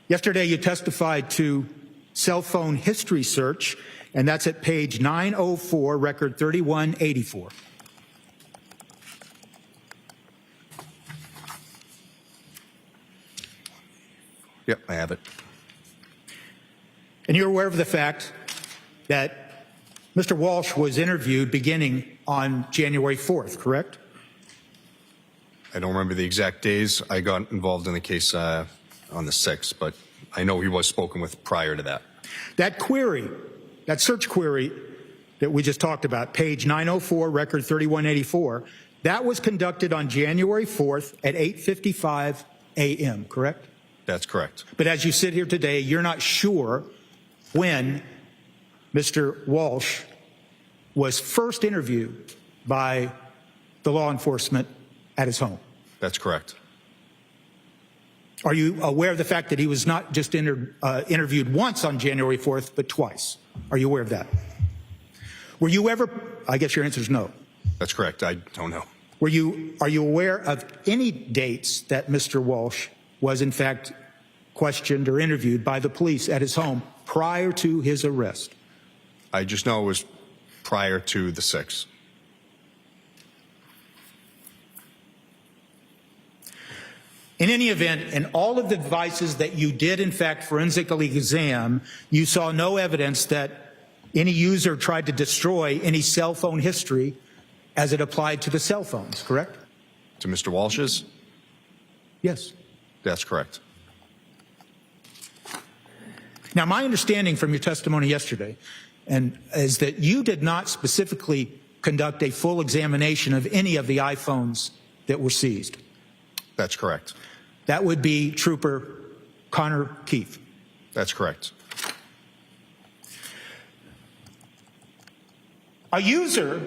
Yesterday, you testified to cell phone history search, and that's at page 904, record 3184. Yep, I have it. And you're aware of the fact that Mr. Walshe was interviewed beginning on January 4th, correct? I don't remember the exact days. I got involved in the case on the 6th, but I know he was spoken with prior to that. That query, that search query that we just talked about, page 904, record 3184, that was conducted on January 4th at 8:55 a.m., correct? That's correct. But as you sit here today, you're not sure when Mr. Walshe was first interviewed by the law enforcement at his home. That's correct. Are you aware of the fact that he was not just interviewed once on January 4th, but twice? Are you aware of that? Were you ever, I guess your answer is no. That's correct. I don't know. Are you aware of any dates that Mr. Walshe was in fact questioned or interviewed by the police at his home prior to his arrest? I just know it was prior to the 6th. In any event, in all of the devices that you did in fact forensically examine, you saw no evidence that any user tried to destroy any cell phone history as it applied to the cell phones, correct? To Mr. Walsh's? Yes. That's correct. Now, my understanding from your testimony yesterday is that you did not specifically conduct a full examination of any of the iPhones that were seized. That's correct. That would be Trooper Connor Keefe. That's correct. A user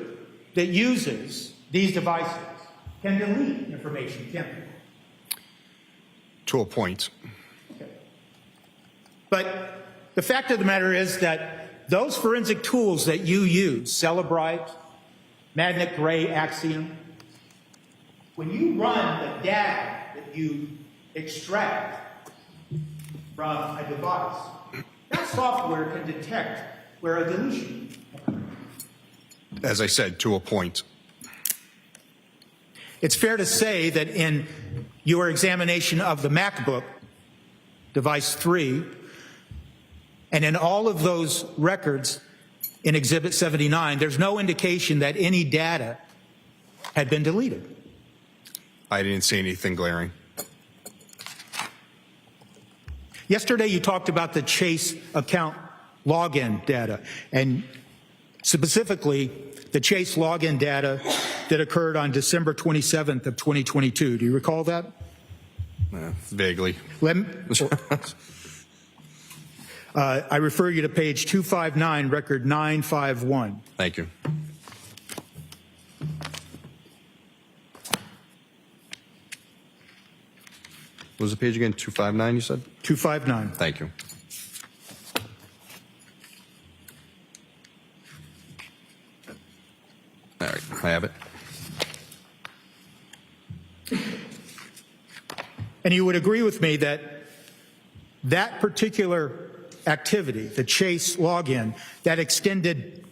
that uses these devices can delete information, can't they? To a point. Okay. But the fact of the matter is that those forensic tools that you use, Cellebrite, Magnet Gray, Axiom, when you run the data that you extract from a device, that software can detect where a deletion occurred. As I said, to a point. It's fair to say that in your examination of the MacBook, device 3, and in all of those records in Exhibit 79, there's no indication that any data had been deleted. I didn't see anything glaring. Yesterday, you talked about the Chase account login data, and specifically the Chase login data that occurred on December 27th of 2022. Do you recall that? Vaguely. I refer you to page 259, record 951. Thank you. What was the page again? 259, you said? 259. Thank you. All right, I have it. And you would agree with me that that particular activity, the Chase login, that extended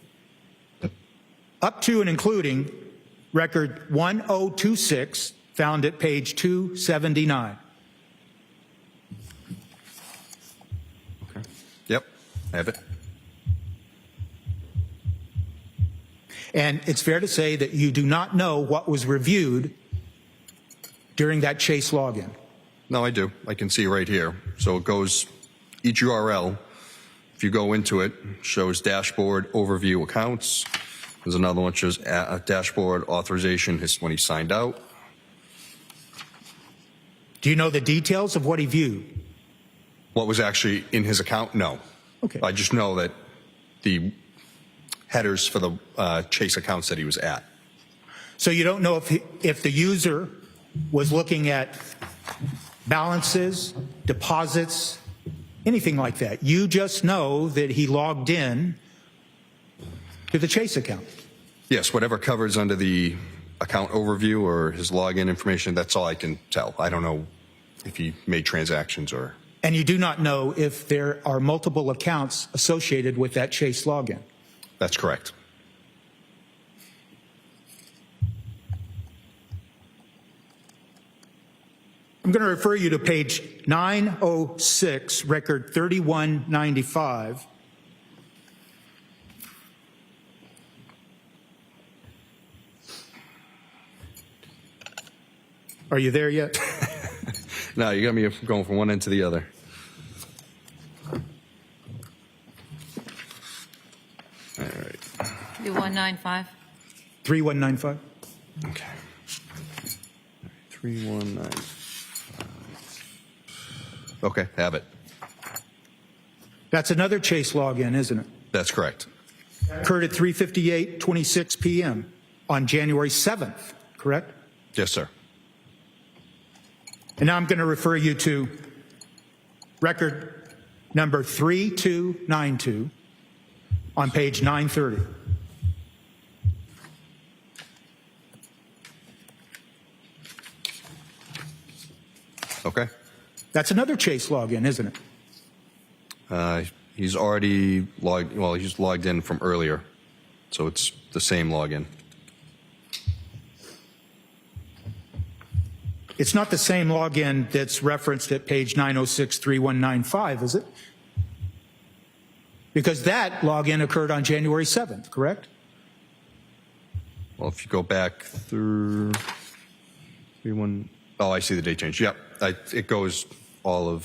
up to and including record 1026, found at page 279. Okay. Yep, I have it. And it's fair to say that you do not know what was reviewed during that Chase login. No, I do. I can see right here. So it goes, each URL, if you go into it, shows dashboard, overview, accounts. There's another one that shows a dashboard, authorization, when he signed out. Do you know the details of what he viewed? What was actually in his account? No. Okay. I just know that the headers for the Chase accounts that he was at. So you don't know if the user was looking at balances, deposits, anything like that. You just know that he logged in to the Chase account. Yes, whatever covers under the account overview or his login information, that's all I can tell. I don't know if he made transactions or... And you do not know if there are multiple accounts associated with that Chase login. That's correct. I'm going to refer you to page 906, record 3195. Are you there yet? No, you got me going from one end to the other. All right. 3195. 3195. Okay. 3195. Okay, have it. That's another Chase login, isn't it? That's correct. Occurred at 3:58:26 p.m. on January 7th, correct? Yes, sir. And now I'm going to refer you to record number 3292 on page 930. Okay. That's another Chase login, isn't it? He's already logged, well, he's logged in from earlier, so it's the same login. It's not the same login that's referenced at page 906-3195, is it? Because that login occurred on January 7th, correct? Well, if you go back through, oh, I see the date change. Yep, it goes all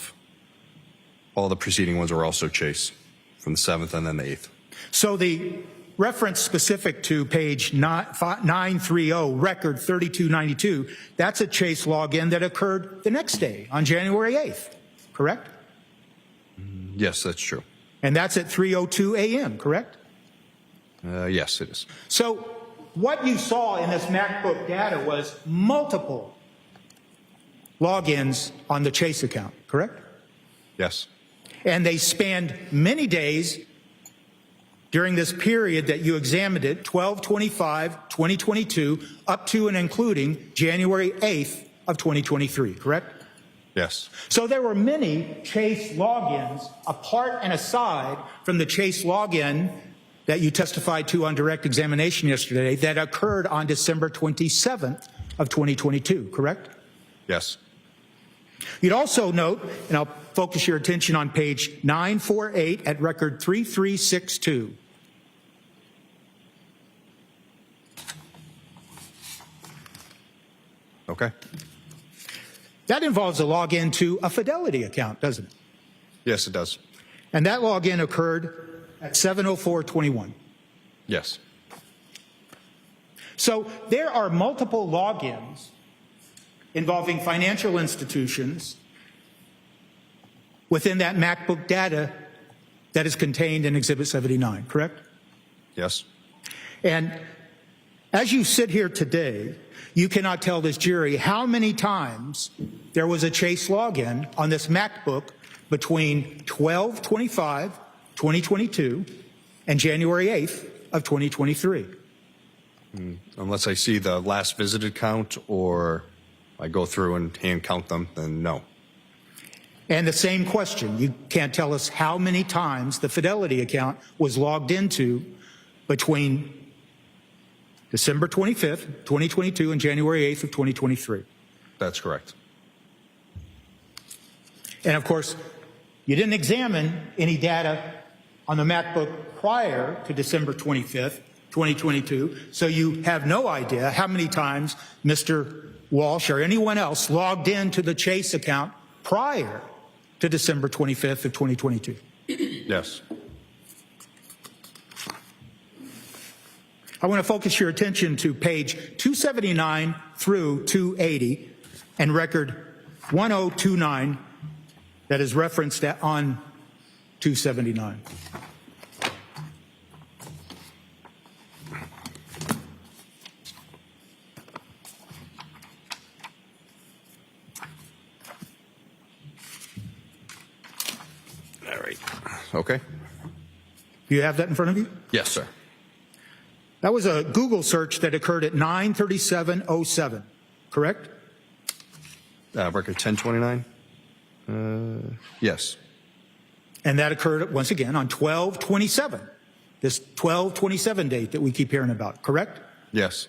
the preceding ones are also Chase from the 7th and then the 8th. So the reference specific to page 930, record 3292, that's a Chase login that occurred the next day on January 8th, correct? Yes, that's true. And that's at 3:02 a.m., correct? Yes, it is. So what you saw in this MacBook data was multiple logins on the Chase account, correct? Yes. And they spanned many days during this period that you examined it, 12/25/2022, up to and including January 8th of 2023, correct? Yes. So there were many Chase logins apart and aside from the Chase login that you testified to on direct examination yesterday that occurred on December 27th of 2022, correct? Yes. You'd also note, and I'll focus your attention on page 948 at record 3362. Okay. That involves a login to a Fidelity account, doesn't it? Yes, it does. And that login occurred at 7:04:21. Yes. So there are multiple logins involving financial institutions within that MacBook data that is contained in Exhibit 79, correct? Yes. And as you sit here today, you cannot tell this jury how many times there was a Chase login on this MacBook between 12/25/2022 and January 8th of 2023. Unless I see the last visited count or I go through and hand count them, then no. And the same question, you can't tell us how many times the Fidelity account was logged into between December 25th, 2022 and January 8th of 2023. That's correct. And of course, you didn't examine any data on the MacBook prior to December 25th, 2022, so you have no idea how many times Mr. Walsh or anyone else logged into the Chase account prior to December 25th of 2022. Yes. I want to focus your attention to page 279 through 280 and record 1029 that is referenced on 279. All right. Okay. Do you have that in front of you? Yes, sir. That was a Google search that occurred at 9:37:07, correct? Record 1029? Yes. And that occurred, once again, on 12/27, this 12/27 date that we keep hearing about, correct? Yes.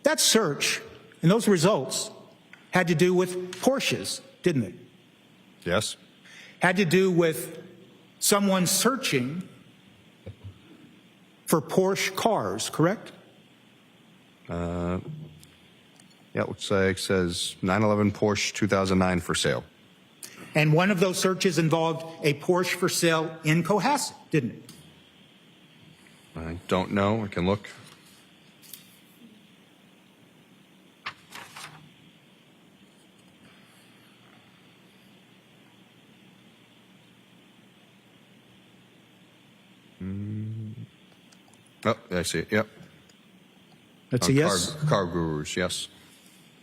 That search and those results had to do with Porsches, didn't it? Yes. Had to do with someone searching for Porsche cars, correct? Yeah, it looks like it says 911 Porsche 2009 for sale. And one of those searches involved a Porsche for sale in Cohasset, didn't it? I don't know. I can look. Oh, I see it. Yep. That's a yes? Car Gurus, yes.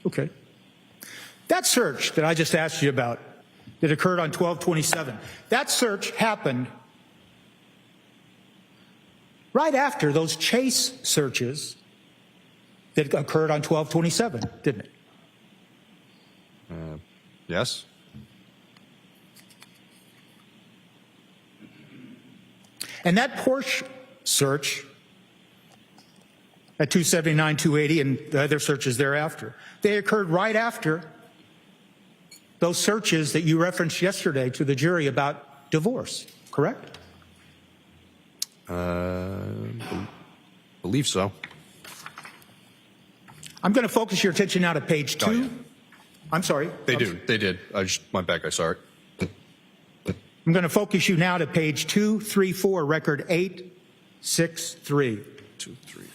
Okay. That search that I just asked you about that occurred on 12/27, that search happened right after those chase searches that occurred on 12/27, didn't it? Yes. And that Porsche search at 279, 280, and the other searches thereafter, they occurred right after those searches that you referenced yesterday to the jury about divorce, correct? Believe so. I'm going to focus your attention now to page 2. Oh, yeah. I'm sorry. They did. I just went back. I saw it. I'm going to focus you now to page 234, record 863. 2, 3, 4.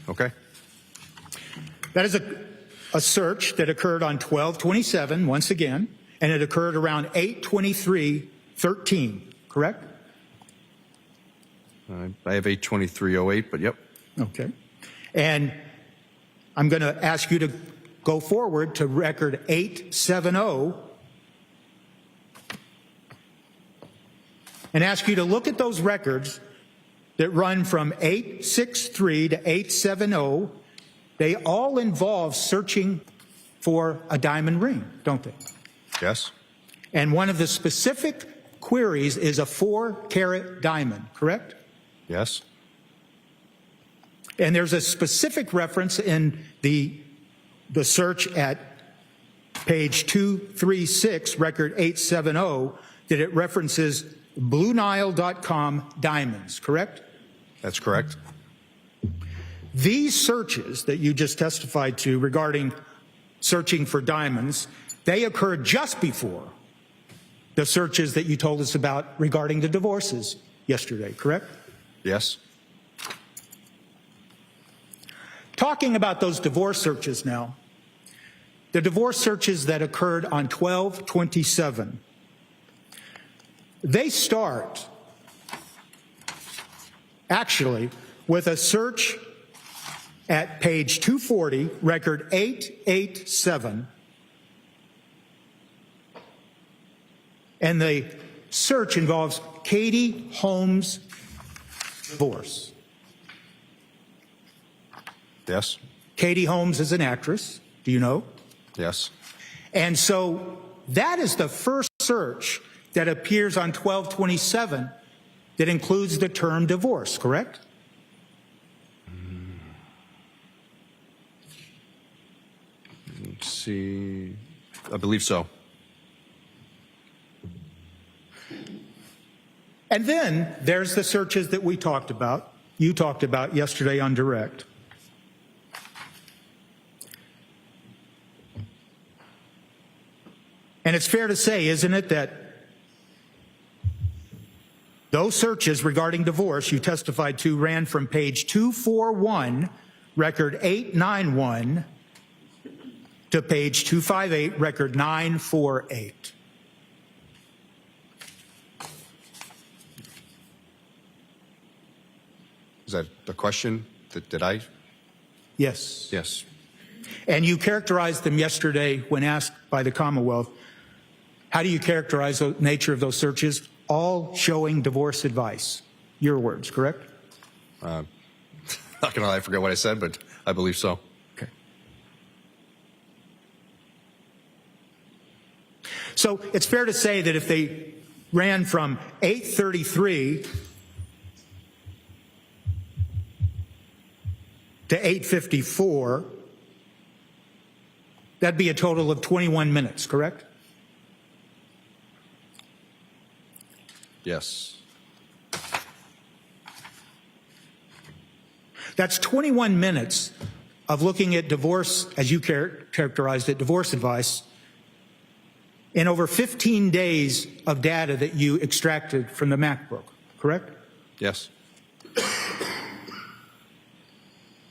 Okay. That is a search that occurred on 12/27, once again, and it occurred around 8/23/13, correct? I have 8/23/08, but yep. Okay. And I'm going to ask you to go forward to record 870 and ask you to look at those records that run from 863 to 870. They all involve searching for a diamond ring, don't they? Yes. And one of the specific queries is a 4-carat diamond, correct? Yes. And there's a specific reference in the search at page 236, record 870, that it references BlueNile.com diamonds, correct? That's correct. These searches that you just testified to regarding searching for diamonds, they occurred just before the searches that you told us about regarding the divorces yesterday, correct? Yes. Talking about those divorce searches now, the divorce searches that occurred on 12/27, they start actually with a search at page 240, record 887, and the search involves Katie Holmes' divorce. Yes. Katie Holmes is an actress. Do you know? Yes. And so that is the first search that appears on 12/27 that includes the term divorce, correct? Let's see. I believe so. And then there's the searches that we talked about, you talked about yesterday on direct. And it's fair to say, isn't it, that Those searches regarding divorce you testified to ran from page 241, record 891, to page 258, record 948. Is that the question? Did I? Yes. Yes. And you characterized them yesterday when asked by the Commonwealth. How do you characterize the nature of those searches? All showing divorce advice. Your words, correct? Not gonna lie, I forget what I said, but I believe so. Okay. So it's fair to say that if they ran from 8:33 to 8:54, that'd be a total of 21 minutes, correct? Yes. That's 21 minutes of looking at divorce, as you characterized it, divorce advice, in over 15 days of data that you extracted from the MacBook, correct? Yes.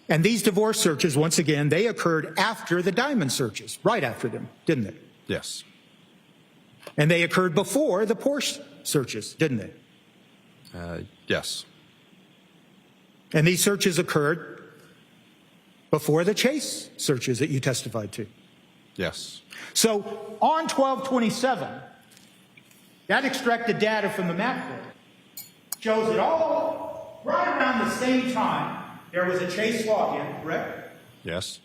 And these divorce searches, once again, they occurred after the diamond searches, right after them, didn't they? Yes. And they occurred before the Porsche searches, didn't they? Yes. And these searches occurred before the Chase searches that you testified to. Yes. So on 12/27, that extracted data from the MacBook shows that all right around the same time there was a Chase login, correct? Yes.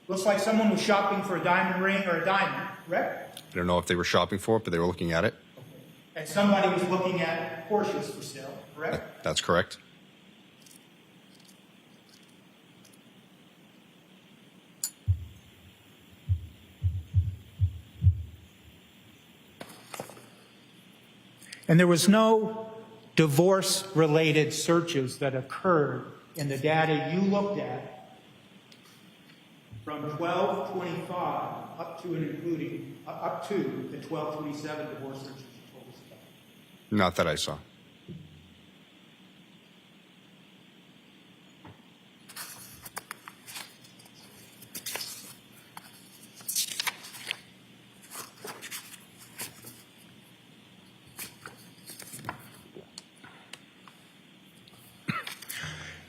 Looks like someone was shopping for a diamond ring or a diamond, correct? I don't know if they were shopping for it, but they were looking at it. And somebody was looking at Porsches for sale, correct? That's correct. And there was no divorce-related searches that occurred in the data you looked at from 12/25 up to and including up to the 12/27 divorce searches you told us about. Not that I saw.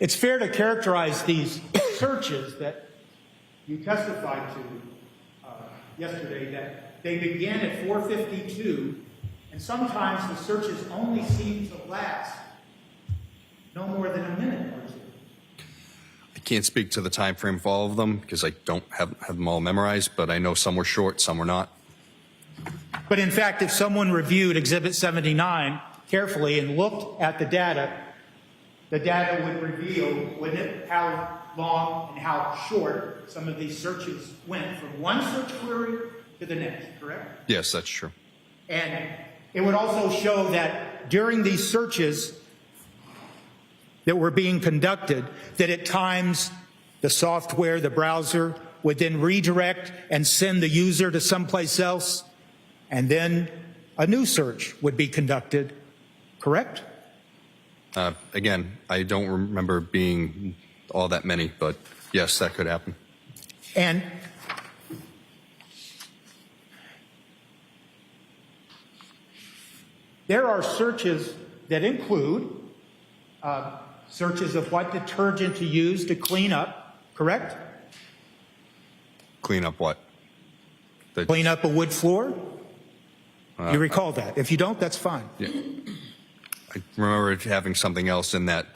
It's fair to characterize these searches that you testified to yesterday that they began at 4:52, and sometimes the searches only seem to last no more than a minute or two. I can't speak to the time frame for all of them because I don't have them all memorized, but I know some were short, some were not. But in fact, if someone reviewed Exhibit 79 carefully and looked at the data would reveal, wouldn't it, how long and how short some of these searches went from one search query to the next, correct? Yes, that's true. And it would also show that during these searches that were being conducted, that at times the software, the browser, would then redirect and send the user to someplace else, and then a new search would be conducted, correct? Again, I don't remember being all that many, but yes, that could happen. And there are searches that include searches of what detergent to use to clean up, correct? Clean up what? Clean up a wood floor? You recall that? If you don't, that's fine. Yeah. I remember having something else in that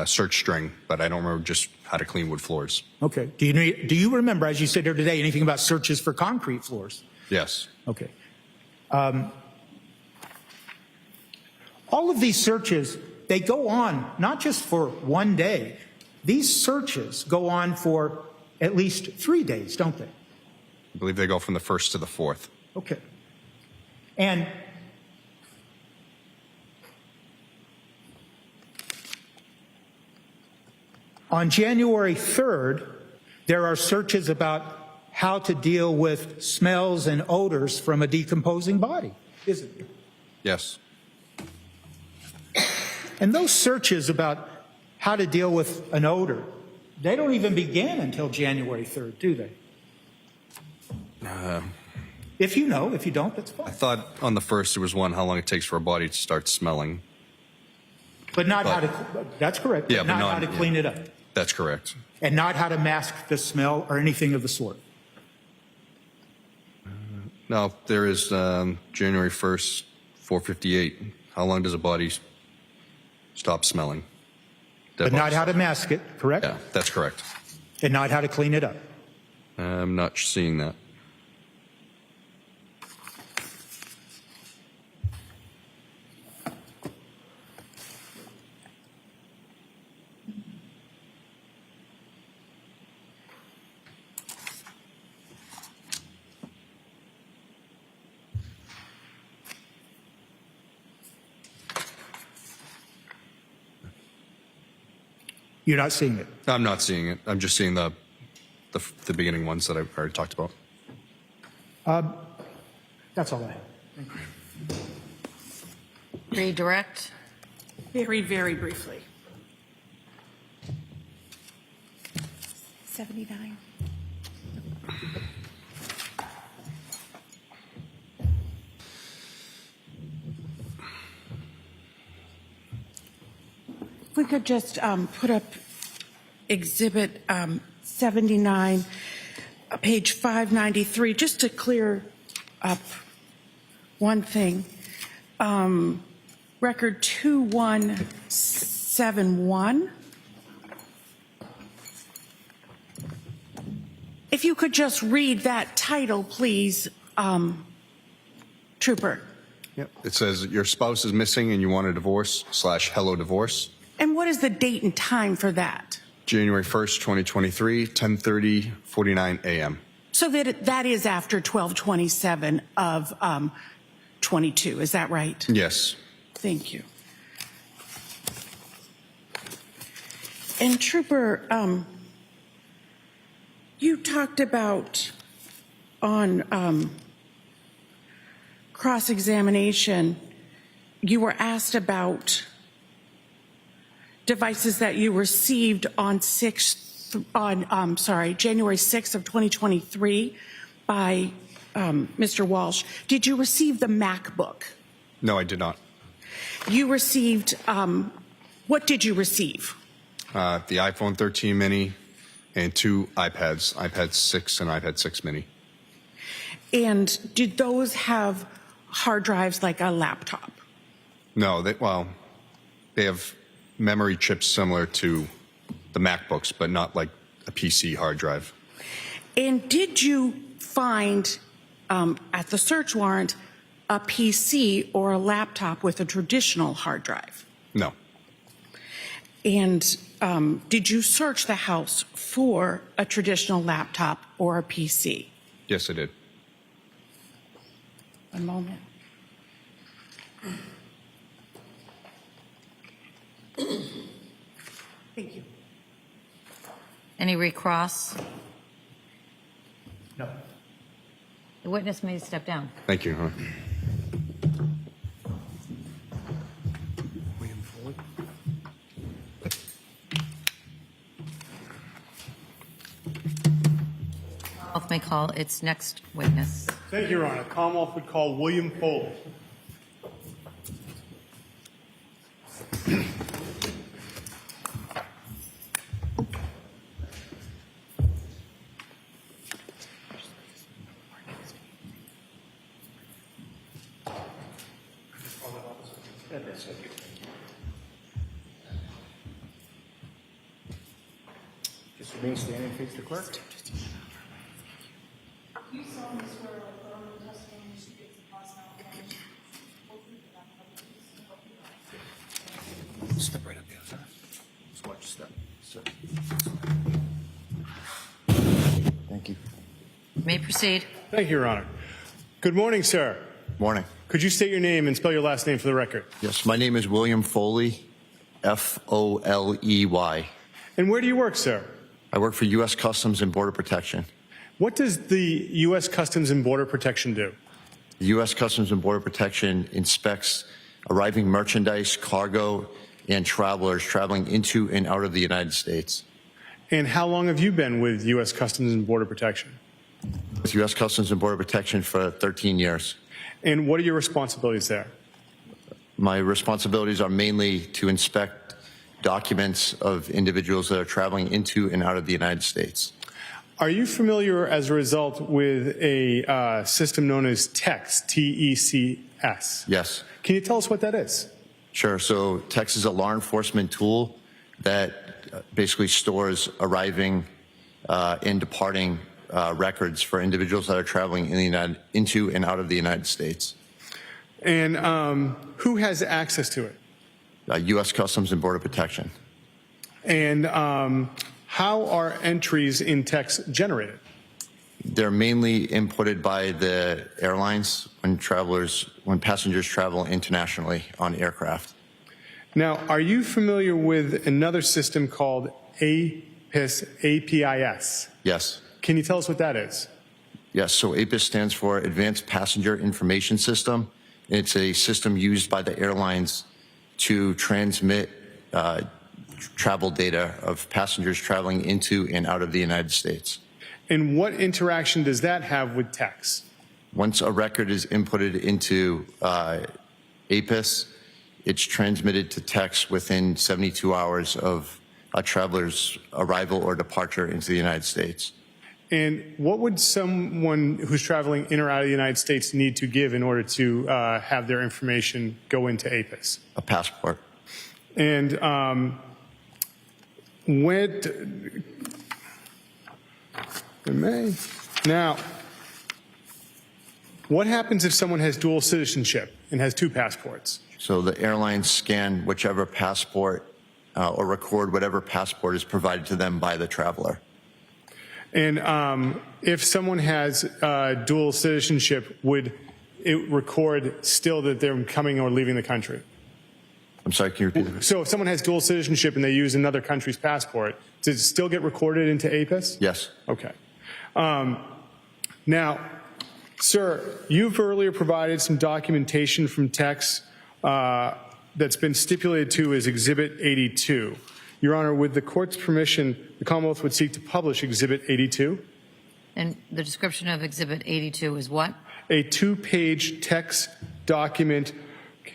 search string, but I don't remember just how to clean wood floors. Okay. Do you remember, as you said here today, anything about searches for concrete floors? Yes. Okay. All of these searches, they go on not just for one day. These searches go on for at least 3 days, don't they? I believe they go from the 1st to the 4th. Okay. And on January 3rd, there are searches about how to deal with smells and odors from a decomposing body, isn't there? Yes. And those searches about how to deal with an odor, they don't even begin until January 3rd, do they? If you know, if you don't, that's fine. I thought on the first there was one, how long it takes for a body to start smelling. But not how to, that's correct. Yeah, but but not how to clean it up. That's correct. And not how to mask the smell or anything of the sort. No, there is January 1st, 4:58. How long does a body stop smelling? But not how to mask it, correct? Yeah, that's correct. And not how to clean it up. I'm not seeing that. You're not seeing it. I'm not seeing it. I'm just seeing the beginning ones that I've already talked about. That's all I have. Thank you. Redirect. Very, very briefly. 79. If we could just put up Exhibit 79, page 593, just to clear up one thing. Record 2171. If you could just read that title, please, Trooper. Yep. It says your spouse is missing and you want a divorce / hello divorce. And what is the date and time for that? January 1st, 2023, 10:49 a.m. So that is after 12/27 of 22, is that right? Yes. Thank you. And Trooper, you talked about on cross-examination, you were asked about devices that you received on January 6th of 2023 by Mr. Walsh. Did you receive the MacBook? No, I did not. You received, what did you receive? The iPhone 13 mini and 2 iPads, iPad 6 and iPad 6 mini. And did those have hard drives like a laptop? No, they have memory chips similar to the MacBooks, but not like a PC hard drive. And did you find at the search warrant a PC or a laptop with a traditional hard drive? No. And did you search the house for a traditional laptop or a PC? Yes, I did. One moment. Thank you. Any recross? No. The witness may step down. Thank you. Commonwealth may call its next witness. Thank you, Your Honor. Commonwealth would call William Foley. Just remain standing and face the clerk. You solemnly swear or affirm the testimony you speak is the possible knowledge. Step right up there, sir. Just watch your step, sir. Thank you. May proceed. Thank you, Your Honor. Good morning, sir. Morning. Could you state your name and spell your last name for the record? Yes, my name is William Foley, Foley. And where do you work, sir? I work for U.S. Customs and Border Protection. What does the U.S. Customs and Border Protection do? The U.S. Customs and Border Protection inspects arriving merchandise, cargo, and travelers traveling into and out of the United States. And how long have you been with U.S. Customs and Border Protection? With U.S. Customs and Border Protection for 13 years. And what are your responsibilities there? My responsibilities are mainly to inspect documents of individuals that are traveling into and out of the United States. Are you familiar, as a result, with a system known as TEX, T-E-C-S? Yes. Can you tell us what that is? Sure. So TEX is a law enforcement tool that basically stores arriving and departing records for individuals that are traveling into and out of the United States. And who has access to it? U.S. Customs and Border Protection. And how are entries in TEX generated? They're mainly inputted by the airlines when passengers travel internationally on aircraft. Now, are you familiar with another system called APIS? Yes. Can you tell us what that is? Yes. So APIS stands for Advanced Passenger Information System. It's a system used by the airlines to transmit travel data of passengers traveling into and out of the United States. And what interaction does that have with TEX? Once a record is inputted into APIS, it's transmitted to TEX within 72 hours of a traveler's arrival or departure into the United States. And what would someone who's traveling in or out of the United States need to give in order to have their information go into APIS? A passport. And now, what happens if someone has dual citizenship and has two passports? So the airlines scan whichever passport or record whatever passport is provided to them by the traveler. And if someone has dual citizenship, would it record still that they're coming or leaving the country? I'm sorry, can you repeat that? So if someone has dual citizenship and they use another country's passport, does it still get recorded into APIS? Yes. Okay. Now, sir, you've earlier provided some documentation from TEX that's been stipulated to as Exhibit 82. Your Honor, with the court's permission, the Commonwealth would seek to publish Exhibit 82. And the description of Exhibit 82 is what? A two-page TEX document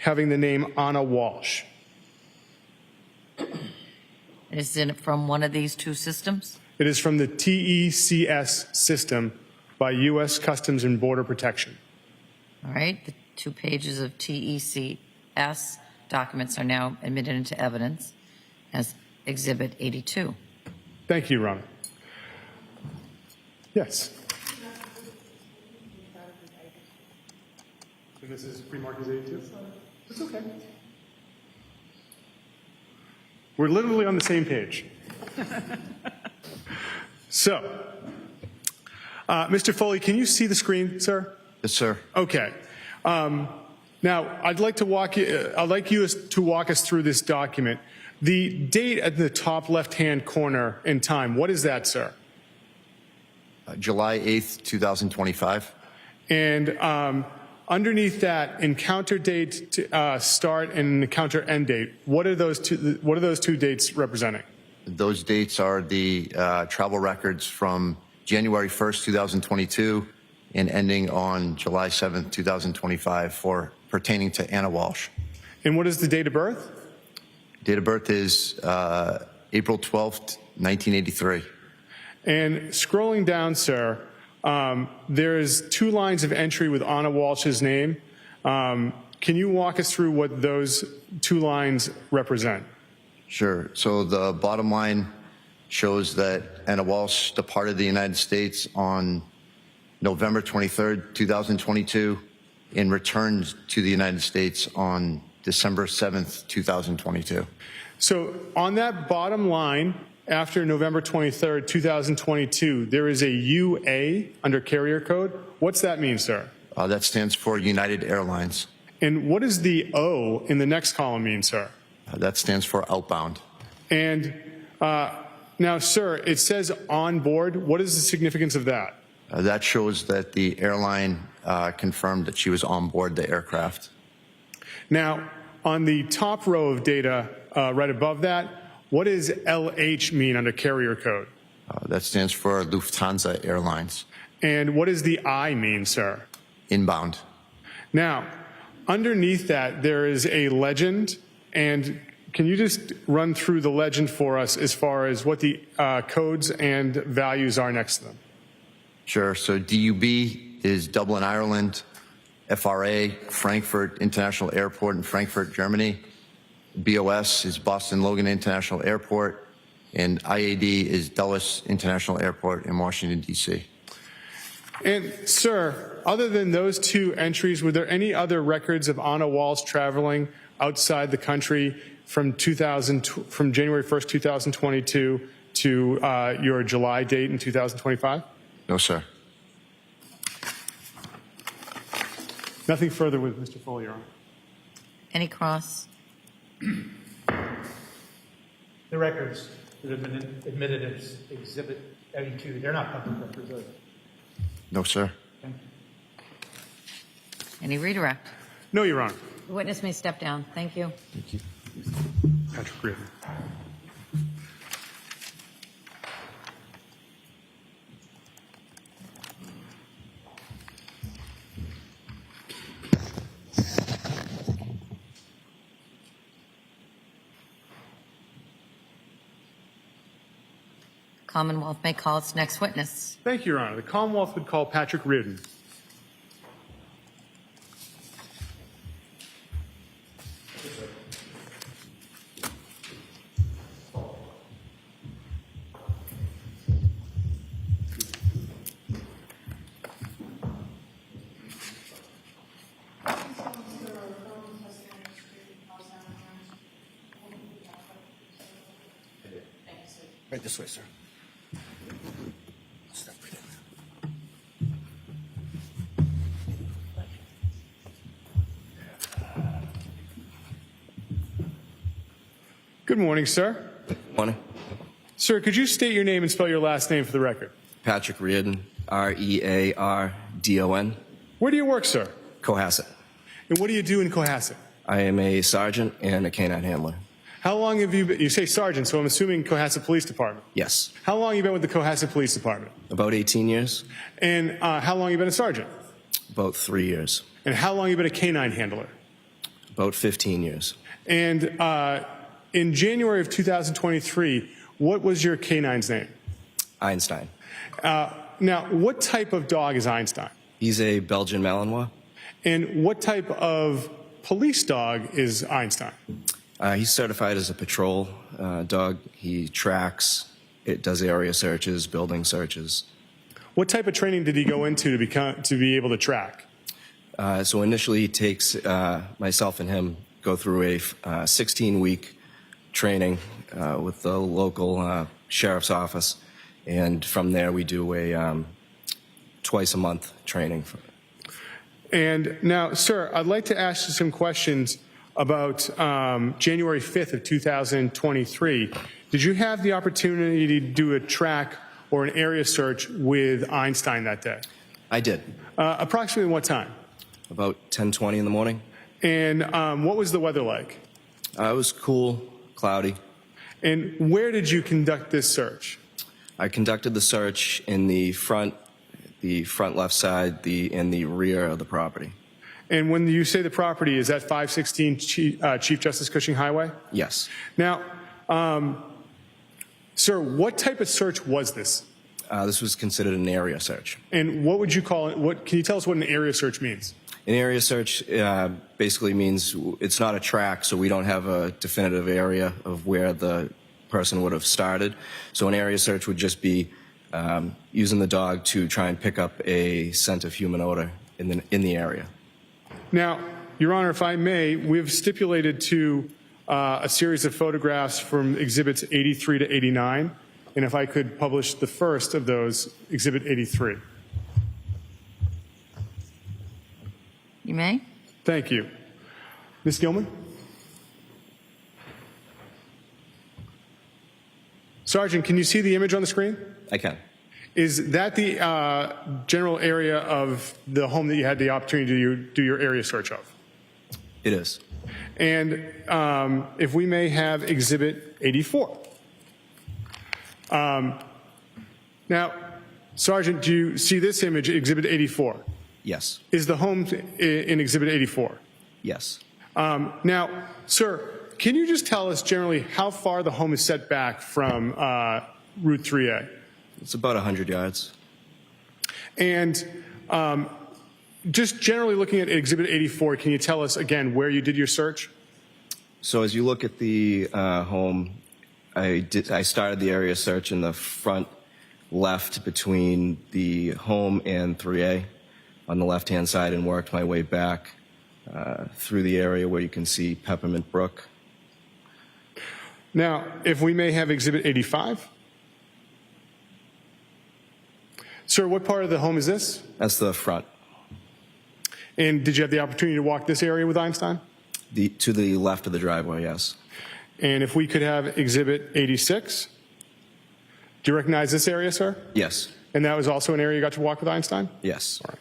having the name Anna Walshe. Is it from one of these two systems? It is from the TECS system by U.S. Customs and Border Protection. All right. The 2 pages of TECS documents are now admitted into evidence as Exhibit 82. Thank you, Your Honor. Yes. So this is pre-marked as 82? It's okay. We're literally on the same page. So, Mr. Foley, can you see the screen, sir? Yes, sir. Okay. Now, I'd like you to walk us through this document. The date at the top left-hand corner in time, what is that, sir? July 8th, 2025. And underneath that, encounter date to, start and encounter end date. What are those two dates representing? Those dates are the travel records from January 1st, 2022 and ending on July 7th, 2025 for pertaining to Anna Walshe. And what is the date of birth? Date of birth is April 12th, 1983. And scrolling down, sir, there is 2 lines of entry with Anna Walsh's name. Can you walk us through what those 2 lines represent? Sure. So the bottom line shows that Anna Walshe departed the United States on November 23rd, 2022, and returned to the United States on December 7th, 2022. So on that bottom line, after November 23rd, 2022, there is a UA under carrier code. What's that mean, sir? That stands for United Airlines. And what does the O in the next column mean, sir? That stands for outbound. And now, sir, it says on board. What is the significance of that? That shows that the airline confirmed that she was on board the aircraft. Now, on the top row of data, right above that, what does LH mean under carrier code? That stands for Lufthansa Airlines. And what does the I mean, sir? Inbound. Now, underneath that, there is a legend, and can you just run through the legend for us as far as what the codes and values are next to them? Sure. So DUB is Dublin, Ireland. FRA, Frankfurt International Airport in Frankfurt, Germany. BOS is Boston Logan International Airport. And IAD is Dulles International Airport in Washington, D.C. And, sir, other than those two entries, were there any other records of Anna Walsh traveling outside the country from January 1st, 2022 to your July date in 2025? No, sir. Nothing further with Mr. Foley, Your Honor. Any cross? The records that have been admitted as Exhibit 82, they're not public records, are they? No, sir. Thank you. Any redirect? No, Your Honor. The witness may step down. Thank you. Thank you. Patrick Reardon. Commonwealth may call its next witness. Thank you, Your Honor. The Commonwealth would call Patrick Reardon. Right this way, sir. Good morning, sir. Morning. Sir, could you state your name and spell your last name for the record? Patrick Reardon, Reardon. Where do you work, sir? Cohasset. And what do you do in Cohasset? I am a sergeant and a canine handler. How long have you been? You say sergeant, so I'm assuming Cohasset Police Department. Yes. How long have you been with the Cohasset Police Department? About 18 years. And how long have you been a sergeant? About 3 years. And how long have you been a canine handler? About 15 years. And in January of 2023, what was your canine's name? Einstein. Now, what type of dog is Einstein? He's a Belgian Malinois. And what type of police dog is Einstein? He's certified as a patrol dog. He tracks, it does area searches, building searches. What type of training did he go into to be able to track? So initially he takes myself and him go through a 16-week training with the local sheriff's office. And from there we do a twice-a-month training. And now, sir, I'd like to ask you some questions about January 5th of 2023. Did you have the opportunity to do a track or an area search with Einstein that day? I did. Approximately what time? About 10:20 in the morning. And what was the weather like? It was cool, cloudy. And where did you conduct this search? I conducted the search in the front left side, in the rear of the property. And when you say the property, is that 516 Chief Justice Cushing Highway? Yes. Now, sir, what type of search was this? This was considered an area search. And what would you call it? Can you tell us what an area search means? An area search basically means it's not a track, so we don't have a definitive area of where the person would have started. So an area search would just be using the dog to try and pick up a scent of human odor in the area. Now, Your Honor, if I may, we've stipulated to a series of photographs from Exhibits 83 to 89, and if I could publish the first of those, Exhibit 83. You may. Thank you. Ms. Gilman? Sergeant, can you see the image on the screen? I can. Is that the general area of the home that you had the opportunity to do your area search of? It is. And if we may have Exhibit 84. Now, Sergeant, do you see this image, Exhibit 84? Yes. Is the home in Exhibit 84? Yes. Now, sir, can you just tell us generally how far the home is set back from Route 3A? It's about 100 yards. And just generally looking at Exhibit 84, can you tell us again where you did your search? So as you look at the home, I started the area search in the front left between the home and 3A on the left-hand side and worked my way back through the area where you can see Peppermint Brook. Now, if we may have Exhibit 85. Sir, what part of the home is this? That's the front. And did you have the opportunity to walk this area with Einstein? To the left of the driveway, yes. And if we could have Exhibit 86. Do you recognize this area, sir? Yes. And that was also an area you got to walk with Einstein? Yes. All right.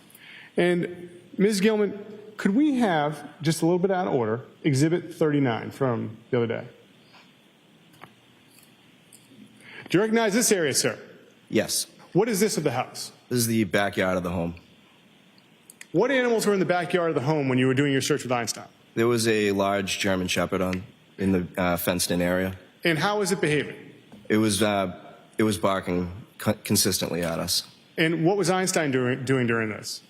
And Ms. Gilman, could we have, just a little bit out of order, Exhibit 39 from the other day? Do you recognize this area, sir? Yes. What is this of the house? This is the backyard of the home. What animals were in the backyard of the home when you were doing your search with Einstein? There was a large German Shepherd in the fenced-in area. And how was it behaving? It was barking consistently at us. And what was Einstein doing during this?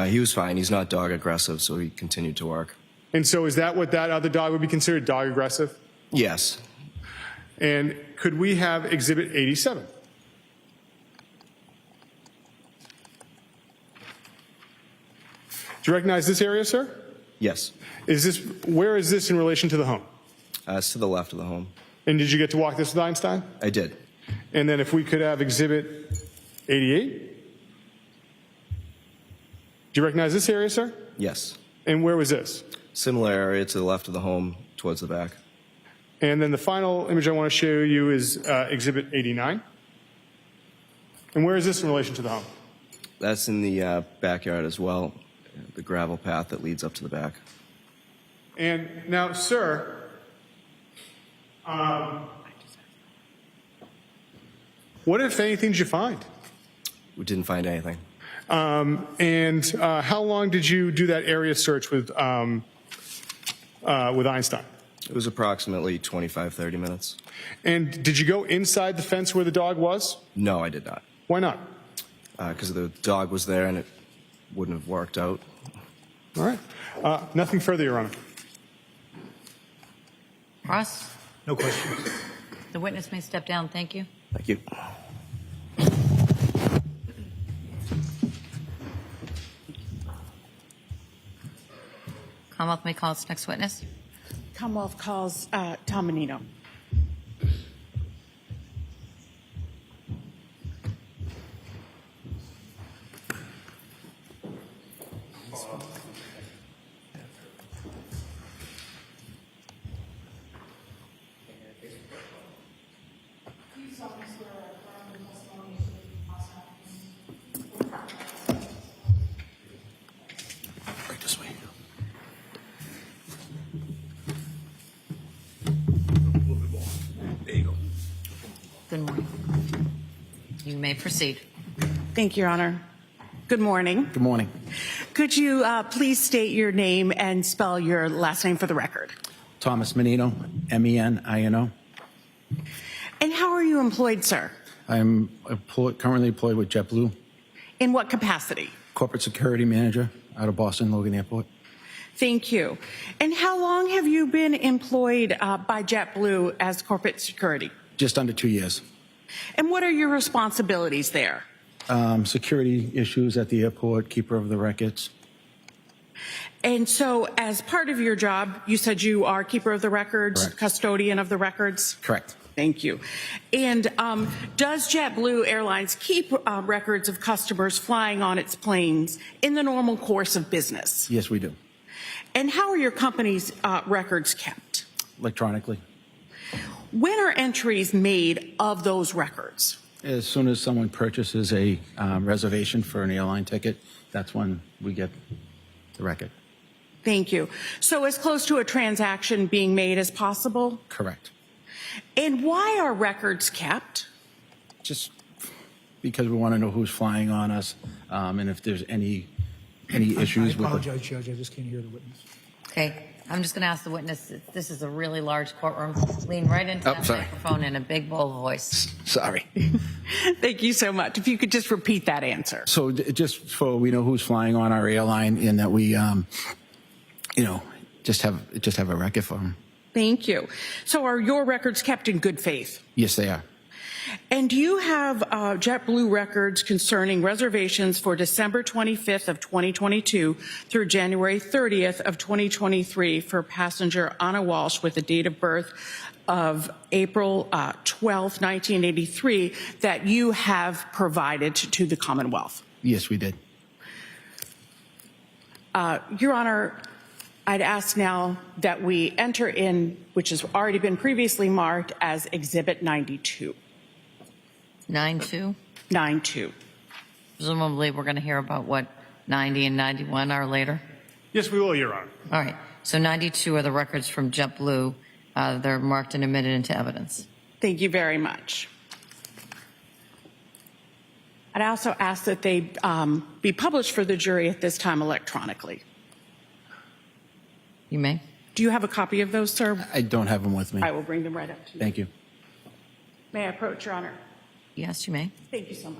He was fine. He's not dog aggressive, so he continued to work. And so is that what that other dog would be considered, dog aggressive? Yes. And could we have Exhibit 87? Do you recognize this area, sir? Yes. Where is this in relation to the home? It's to the left of the home. And did you get to walk this with Einstein? I did. And then if we could have Exhibit 88? Do you recognize this area, sir? Yes. And where was this? Similar area to the left of the home, towards the back. And then the final image I want to show you is Exhibit 89. And where is this in relation to the home? That's in the backyard as well, the gravel path that leads up to the back. And now, sir, what, if anything, did you find? We didn't find anything. And how long did you do that area search with Einstein? It was approximately 25, 30 minutes. And did you go inside the fence where the dog was? No, I did not. Why not? Because the dog was there and it wouldn't have worked out. All right. Nothing further, Your Honor. Ross? No questions. The witness may step down. Thank you. Thank you. Commonwealth may call its next witness. Commonwealth calls Tom Menino. Right this way. There you go. Good morning. You may proceed. Thank you, Your Honor. Good morning. Good morning. Could you please state your name and spell your last name for the record? Thomas Menino, M-E-N-I-N-O. And how are you employed, sir? I'm currently employed with JetBlue, In what capacity? corporate security manager out of Boston Logan Airport. Thank you. And how long have you been employed by JetBlue as corporate security? Just under 2 years. And what are your responsibilities there? Security issues at the airport, keeper of the records. And so as part of your job, you said you are keeper of the records, Correct. custodian of the records? Correct. Thank you. And does JetBlue Airlines keep records of customers flying on its planes in the normal course of business? Yes, we do. And how are your company's records kept? Electronically. When are entries made of those records? As soon as someone purchases a reservation for an airline ticket, that's when we get the record. Thank you. So as close to a transaction being made as possible? Correct. And why are records kept? Just because we want to know who's flying on us, and if there's any issues with I it. apologize, Judge. I just can't hear the witness. Okay, I'm just going to ask the witness. This is a really large courtroom. Lean right into that microphone in a big, bold voice. Sorry. Thank you so much. If you could just repeat that answer. So just so we know who's flying on our airline, and that we, just have a record for them. Thank you. So are your records kept in good faith? Yes, they are. And do you have JetBlue records concerning reservations for December 25th of 2022 through January 30th of 2023 for passenger Anna Walshe with a date of birth of April 12th, 1983, that you have provided to the Commonwealth? Yes, we did. Your Honor, I'd ask now that we enter in, which has already been previously marked as Exhibit 92. 9-2? 9-2. Presumably, we're going to hear about what 90 and 91 are later? Yes, we will, Your Honor. All right. So 92 are the records from JetBlue. They're marked and admitted into evidence. Thank you very much. I'd also ask that they be published for the jury at this time electronically. You may. Do you have a copy of those, sir? I don't have them with me. I will bring them right up to you. Thank you. May I approach, Your Honor? Yes, you may. Thank you so much.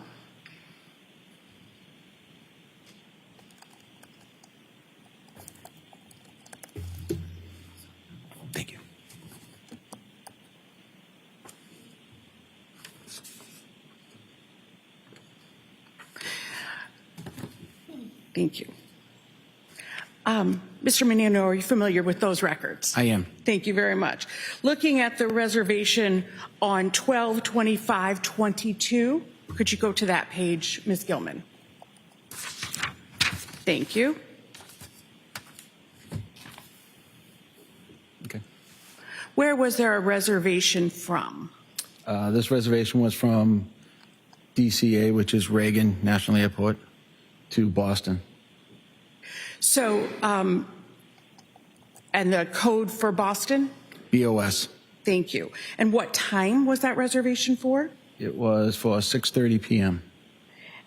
Thank you. Thank you. Mr. Menino, are you familiar with those records? I am. Thank you very much. Looking at the reservation on 12/25/22, could you go to that page, Ms. Gilman? Thank you. Okay. Where was there a reservation from? This reservation was from DCA, which is Reagan National Airport, to Boston. So, and the code for Boston? BOS. Thank you. And what time was that reservation for? It was for 6:30 p.m.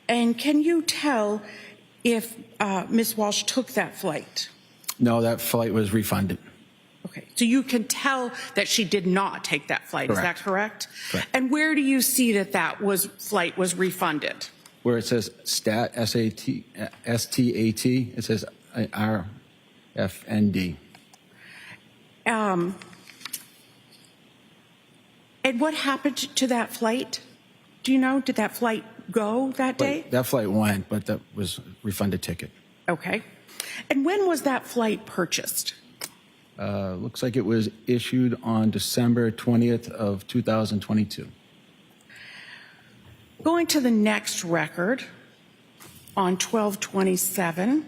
And can you tell if Ms. Walsh took that flight? No, that flight was refunded. Okay. So you can tell that she did not take that flight. Correct. Is that correct? Correct. And where do you see that flight was refunded? Where it says STAT, S-T-A-T, it says RFND. And what happened to that flight? Do you know? Did that flight go that day? That flight went, but that was a refunded ticket. Okay. And when was that flight purchased? Looks like it was issued on December 20th of 2022. Going to the next record on 12/27.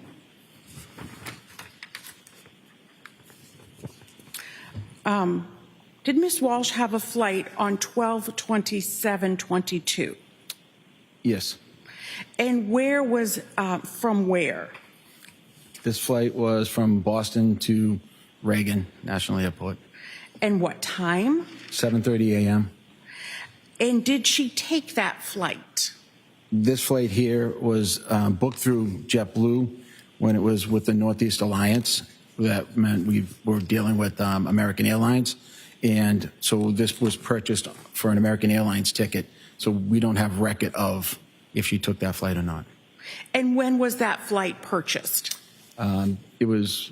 Did Ms. Walsh have a flight on 12/27/22? Yes. And where was from where? This flight was from Boston to Reagan National Airport. And what time? 7:30 a.m. And did she take that flight? This flight here was booked through JetBlue when it was with the Northeast Alliance. That meant we were dealing with American Airlines. And so this was purchased for an American Airlines ticket. So we don't have record of if she took that flight or not. And when was that flight purchased? It was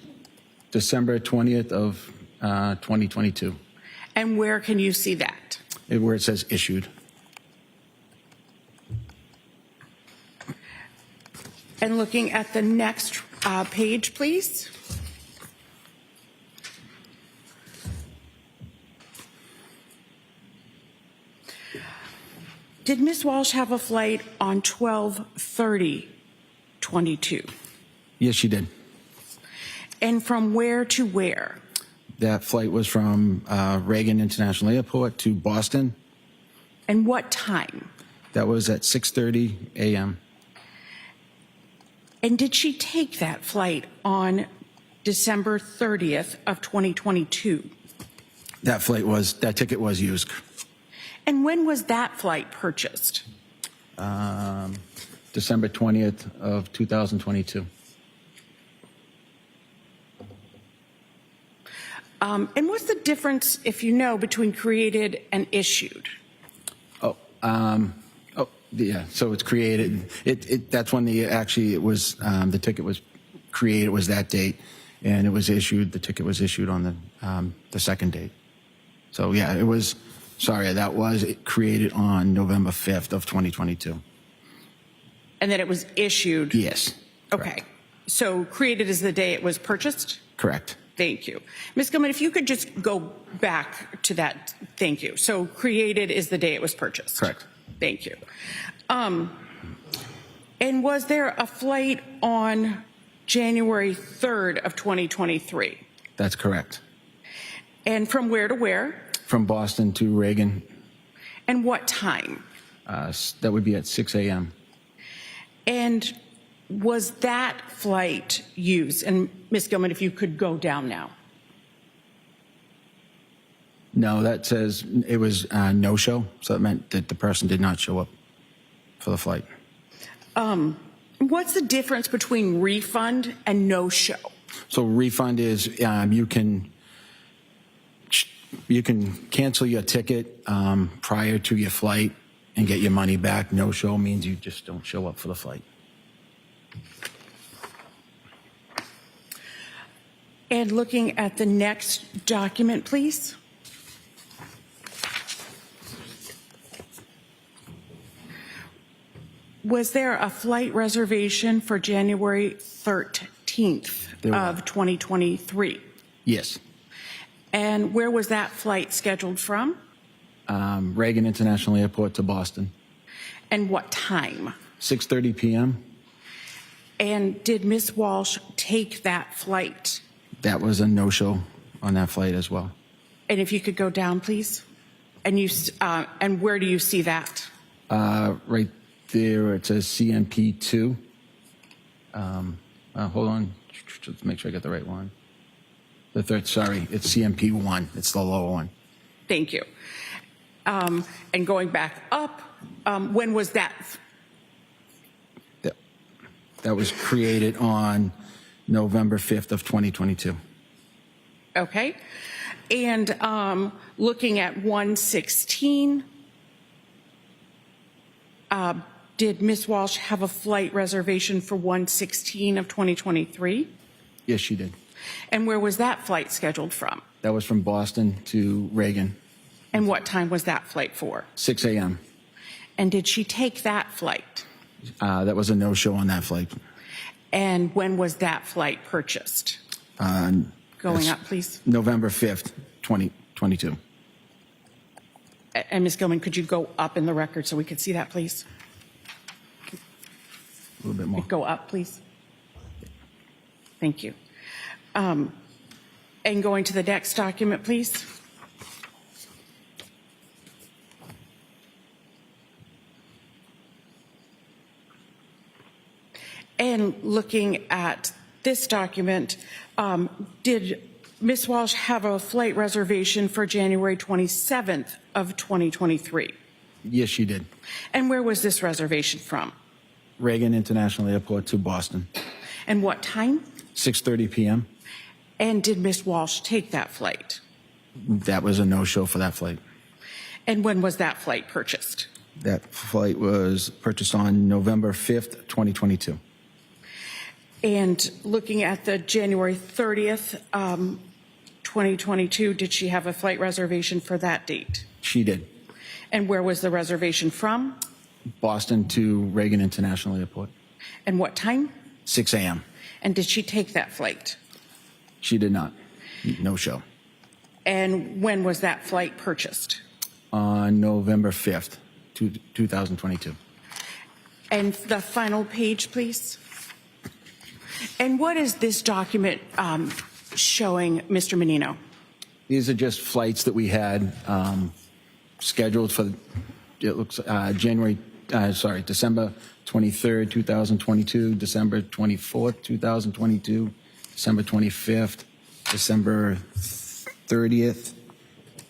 December 20th of 2022. And where can you see that? Where it says issued. And looking at the next page, please. Did Ms. Walsh have a flight on 12/30/22? Yes, she did. And from where to where? That flight was from Reagan International Airport to Boston. And what time? That was at 6:30 a.m. And did she take that flight on December 30th of 2022. That ticket was used. And when was that flight purchased? December 20th of 2022. And what's the difference, if you know, between created and issued? Yeah. So it's created. That's when the ticket was created. Was that date, and it was issued. The ticket was issued on the second date. So yeah, it was. Sorry, that was created on November 5th of 2022. And then it was issued? Yes. Okay. Correct. So created is the day it was purchased? Correct. Thank you. Ms. Gilman, if you could just go back to that. Thank you. So created is the day it was purchased? Correct. Thank you. And was there a flight on January 3rd of 2023? That's correct. And from where to where? From Boston to Reagan. And what time? That would be at 6 a.m. And was that flight used? And Ms. Gilman, if you could go down now. No, that says it was no-show, so it meant that the person did not show up for the flight. What's the difference between refund and no-show? So refund is you can cancel your ticket prior to your flight and get your money back. No-show means you just don't show up for the flight. And looking at the next document, please. Was there a flight reservation for January 13th of 2023? Yes. And where was that flight scheduled from? Reagan International Airport to Boston. And what time? 6:30 p.m. And did Ms. Walshe take that flight? That was a no-show on that flight as well. And if you could go down, please. And where do you see that? Right there, it says CMP 2. Hold on, let's make sure I get the right one. The third, sorry, it's CMP 1. It's the lower one. Thank you. And going back up, when was that? That was created on November 5th of 2022. Okay. And looking at 116, did Ms. Walshe have a flight reservation for 116 of 2023? Yes, she did. And where was that flight scheduled from? That was from Boston to Reagan. And what time was that flight for? 6 a.m. And did she take that flight? That was a no-show on that flight. And when was that flight purchased? Going up, please. November 5th, 2022. And Ms. Gilman, could you go up in the record so we could see that, please? A little bit more. Go up, please. Thank you. And going to the next document, please. And looking at this document, did Ms. Walshe have a flight reservation for January 27th of 2023? Yes, she did. And where was this reservation from? Reagan International Airport to Boston. And what time? 6:30 p.m. And did Ms. Walshe take that flight? That was a no-show for that flight. And when was that flight purchased? That flight was purchased on November 5th, 2022. And looking at the January 30th, 2022, did she have a flight reservation for that date? She did. And where was the reservation from? Boston to Reagan International Airport. And what time? 6 a.m. And did she take that flight? She did not. No show. And when was that flight purchased? On November 5th, 2022. And the final page, please. And what is this document showing, Mr. Menino? These are just flights that we had scheduled for, it looks, December 23rd, 2022, December 24th, 2022, December 25th, December 30th,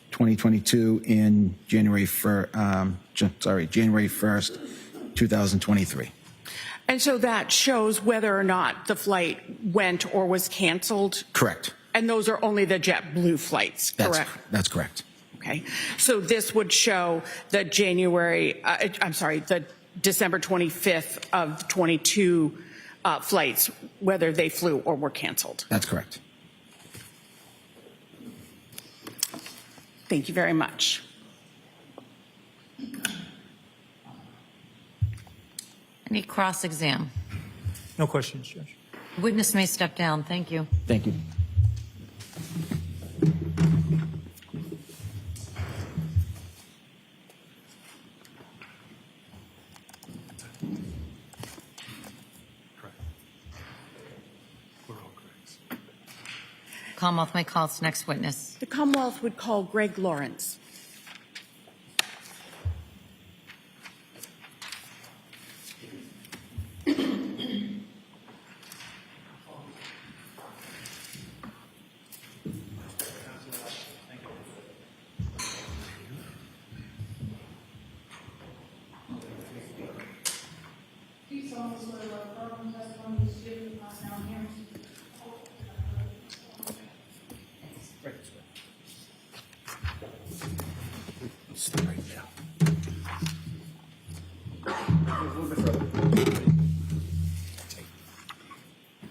2022, and January 1st, 2023. And so that shows whether or not the flight went or was canceled? Correct. And those are only the JetBlue flights, correct? That's correct. Okay. So this would show the the December 25th of 22 flights, whether they flew or were canceled. That's correct. Thank you very much. Any cross-exam? No questions, Judge. Witness may step down. Thank you. Thank you. Commonwealth may call its next witness. The Commonwealth would call Greg Lawrence.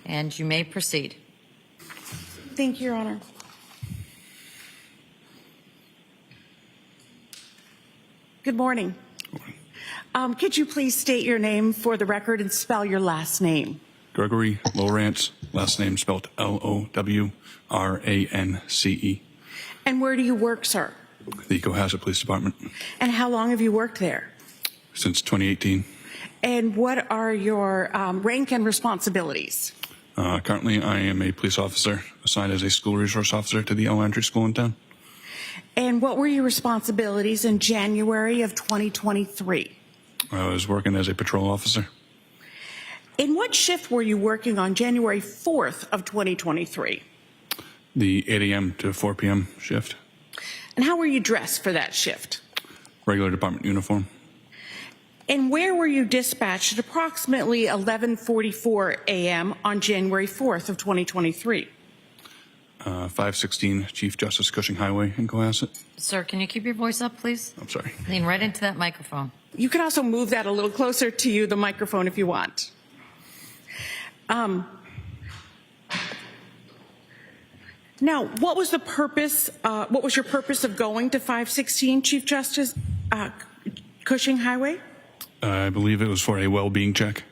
And you may proceed. Thank you, Your Honor. Good morning. Could you please state your name for the record and spell your last name? Gregory Lowrance, last name spelled Lowrance. And where do you work, sir? The Cohasset Police Department. And how long have you worked there? Since 2018. And what are your rank and responsibilities? Currently, I am a police officer assigned as a school resource officer to the elementary school in town. And what were your responsibilities in January of 2023? I was working as a patrol officer. In what shift were you working on January 4th of 2023? The 8 a.m. to 4 p.m. shift. And how were you dressed for that shift? Regular department uniform. And where were you dispatched at approximately 11:44 a.m. on January 4th of 2023? 516 Chief Justice Cushing Highway in Cohasset. Sir, can you keep your voice up, please? I'm sorry. Lean right into that microphone. You can also move that a little closer to you, the microphone, if you want. Now, what was the purpose? What was your purpose of going to 516 Chief Justice Cushing Highway? I believe it was for a well-being check.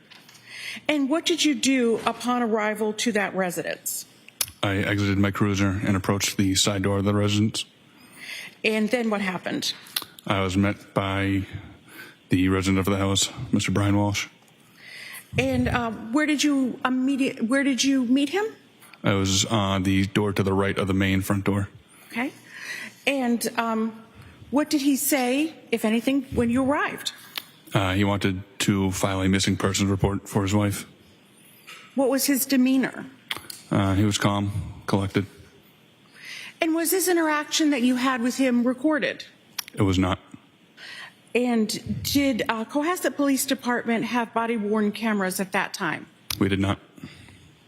And what did you do upon arrival to that residence? I exited my cruiser and approached the side door of the residence. And then what happened? I was met by the resident of the house, Mr. Brian Walshe. And where did you meet him? I was on the door to the right of the main front door. Okay. And what did he say, if anything, when you arrived? He wanted to file a missing persons report for his wife. What was his demeanor? He was calm, collected. And was this interaction that you had with him recorded? It was not. And did Cohasset Police Department have body-worn cameras at that time? We did not.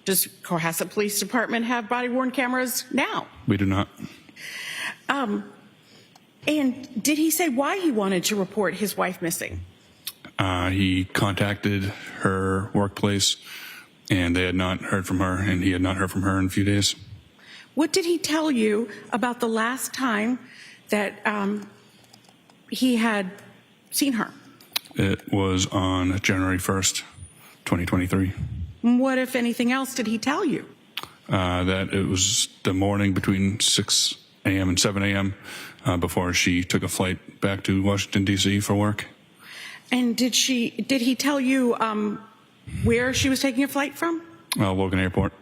Does Cohasset Police Department have body-worn cameras now? We do not. And did he say why he wanted to report his wife missing? He contacted her workplace, and they had not heard from her, and he had not heard from her in a few days. What did he tell you about the last time that he had seen her? It was on January 1st, 2023. What, if anything else, did he tell you? That it was the morning between 6 a.m. and 7 a.m. Before she took a flight back to Washington, D.C. for work. And did he tell you where she was taking a flight from? Logan Airport.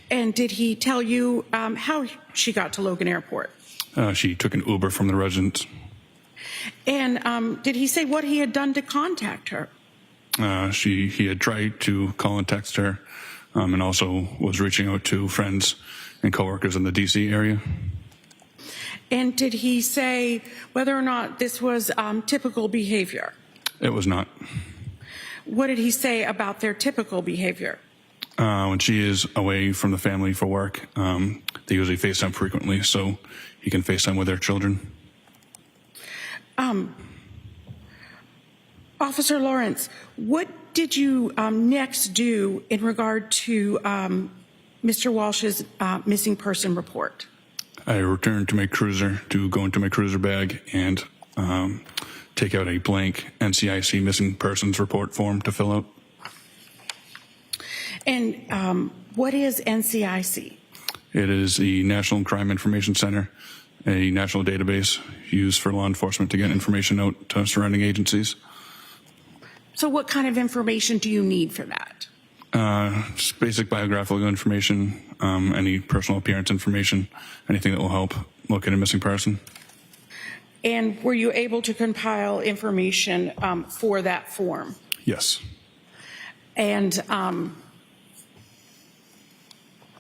And did he tell you how she got to Logan Airport? She took an Uber from the residence. And did he say what he had done to contact her? He had tried to call and text her and also was reaching out to friends and coworkers in the D.C. area. And did he say whether or not this was typical behavior? It was not. What did he say about their typical behavior? When she is away from the family for work, they usually FaceTime frequently, so he can FaceTime with their children. Officer Lawrence, what did you next do in regard to Mr. Walsh's missing person report? I returned to my cruiser to go into my cruiser bag and take out a blank NCIC missing persons report form to fill out. And what is NCIC? It is the National Crime Information Center, a national database used for law enforcement to get information out to surrounding agencies. So what kind of information do you need for that? Just basic biographical information, any personal appearance information, anything that will help locate a missing person. And were you able to compile information for that form? Yes. And at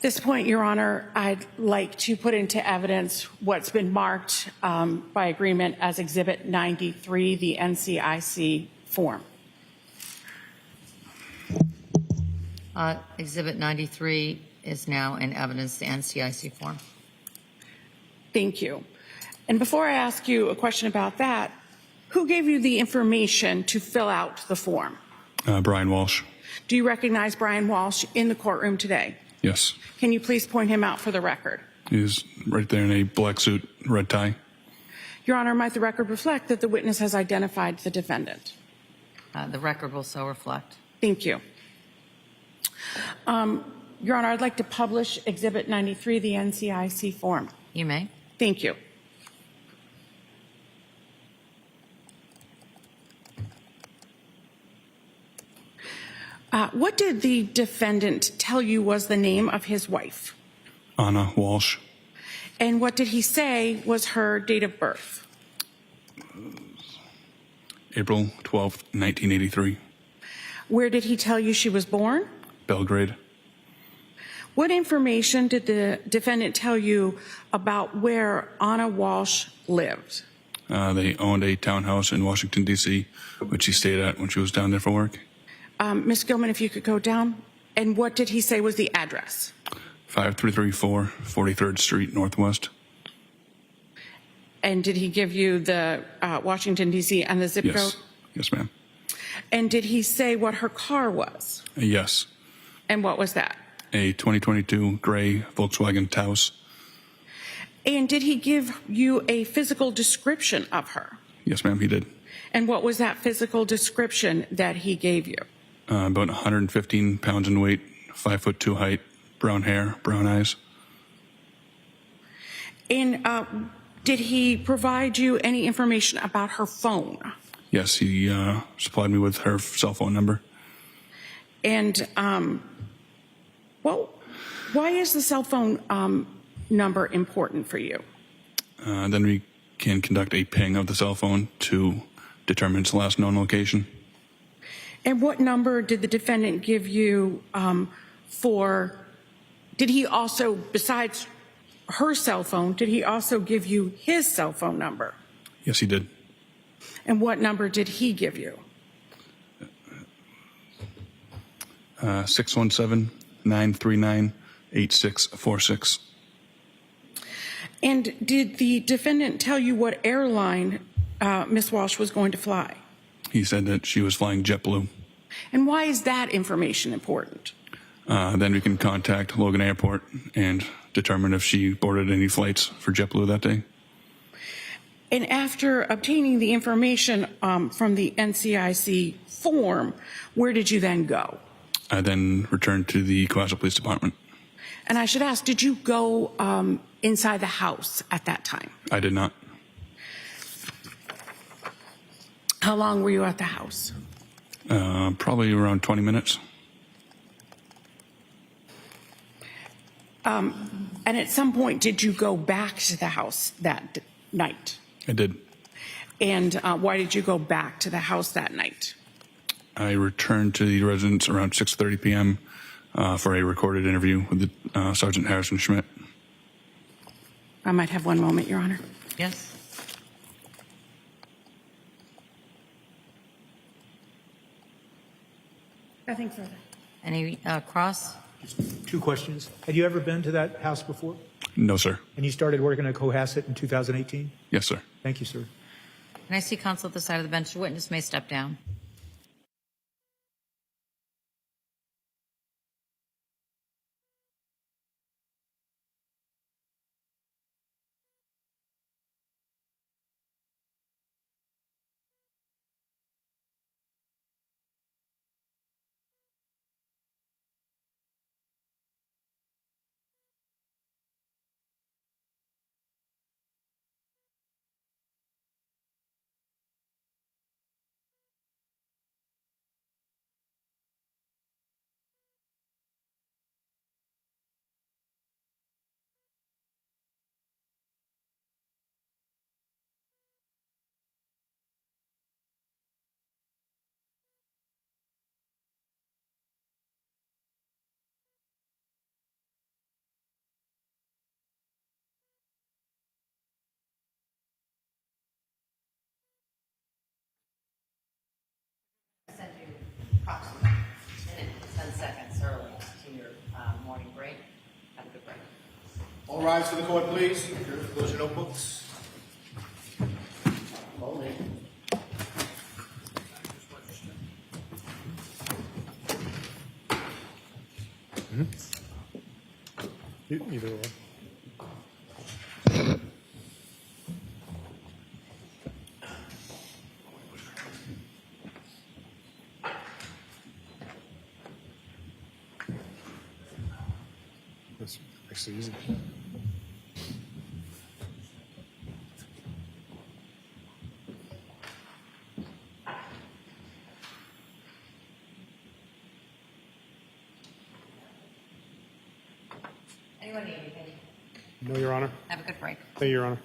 this point, Your Honor, I'd like to put into evidence what's been marked by agreement as Exhibit 93, the NCIC form. Exhibit 93 is now in evidence, the NCIC form. Thank you. And before I ask you a question about that, who gave you the information to fill out the form? Brian Walshe. Do you recognize Brian Walshe in the courtroom today? Yes. Can you please point him out for the record? He's right there in a black suit, red tie. Your Honor, might the record reflect that the witness has identified the defendant? The record will so reflect. Thank you. Your Honor, I'd like to publish Exhibit 93, the NCIC form. You may. Thank you. What did the defendant tell you was the name of his wife? Anna Walshe. And what did he say was her date of birth? April 12th, 1983. Where did he tell you she was born? Belgrade. What information did the defendant tell you about where Anna Walshe lived? They owned a townhouse in Washington, D.C., which she stayed at when she was down there for work. Ms. Gilman, if you could go down. And what did he say was the address? 5334 43rd Street, Northwest. And did he give you the Washington, D.C. and the zip Yes. code? Yes, ma'am. And did he say what her car was? Yes. And what was that? A 2022 gray Volkswagen Taos. And did he give you a physical description of her? Yes, ma'am, he did. And what was that physical description that he gave you? About 115 pounds in weight, 5'2" height, brown hair, brown eyes. And did he provide you any information about her phone? Yes, he supplied me with her cell phone number. And well, why is the cell phone number important for you? Then we can conduct a ping of the cell phone to determine its last known location. And what number did the defendant give you did he also, besides her cell phone, did he also give you his cell phone number? Yes, he did. And what number did he give you? 617-939-8646. And did the defendant tell you what airline Ms. Walshe was going to fly? He said that she was flying JetBlue. And why is that information important? Then we can contact Logan Airport and determine if she boarded any flights for JetBlue that day. And after obtaining the information from the NCIC form, where did you then go? I then returned to the Cohasset Police Department. And I should ask, did you go inside the house at that time? I did not. How long were you at the house? Probably around 20 minutes. And at some point, did you go back to the house that night? I did. And why did you go back to the house that night? I returned to the residence around 6:30 p.m. for a recorded interview with Sergeant Harrison Schmidt. I might have one moment, Your Honor. Yes. Nothing further. Any cross? Two questions. Had you ever been to that house before? No, sir. And you started working at Cohasset in 2018? Yes, sir. Thank you, sir. Can I see counsel at the side of the bench? The witness may step down. Send you approximately 10 seconds early to your morning break. Have a good break. All rise for the court, please. Close your notebooks. Either way. That's actually easy. Anyone need anything? No, Your Honor. Have a good break. Thank you, Your Honor.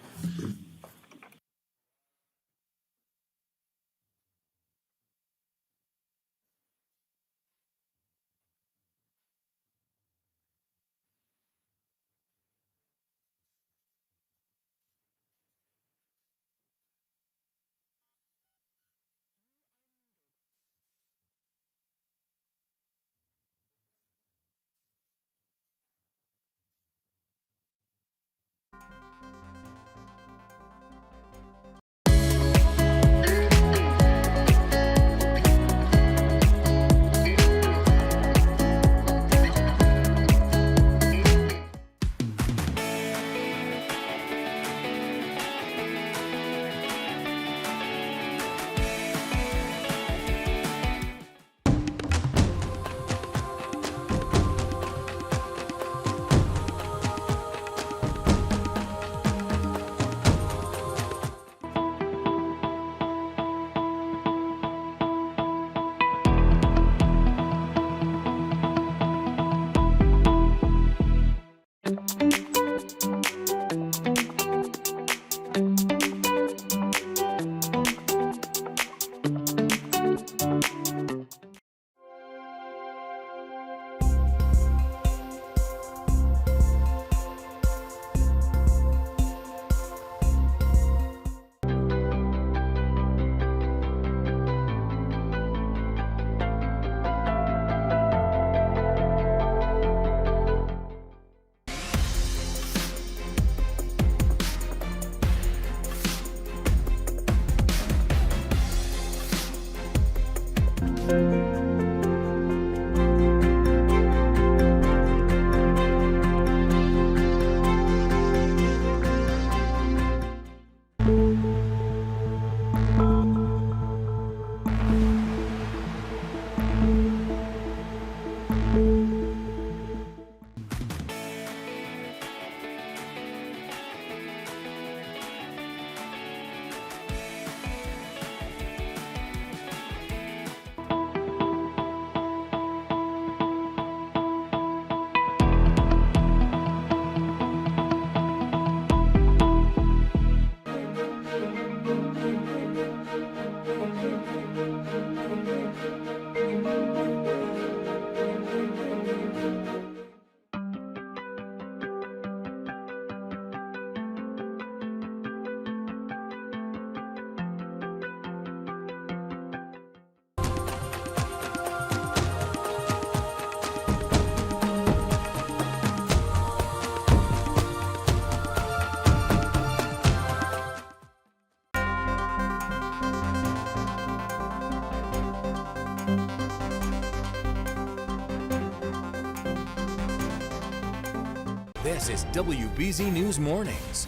This is WBZ News Mornings.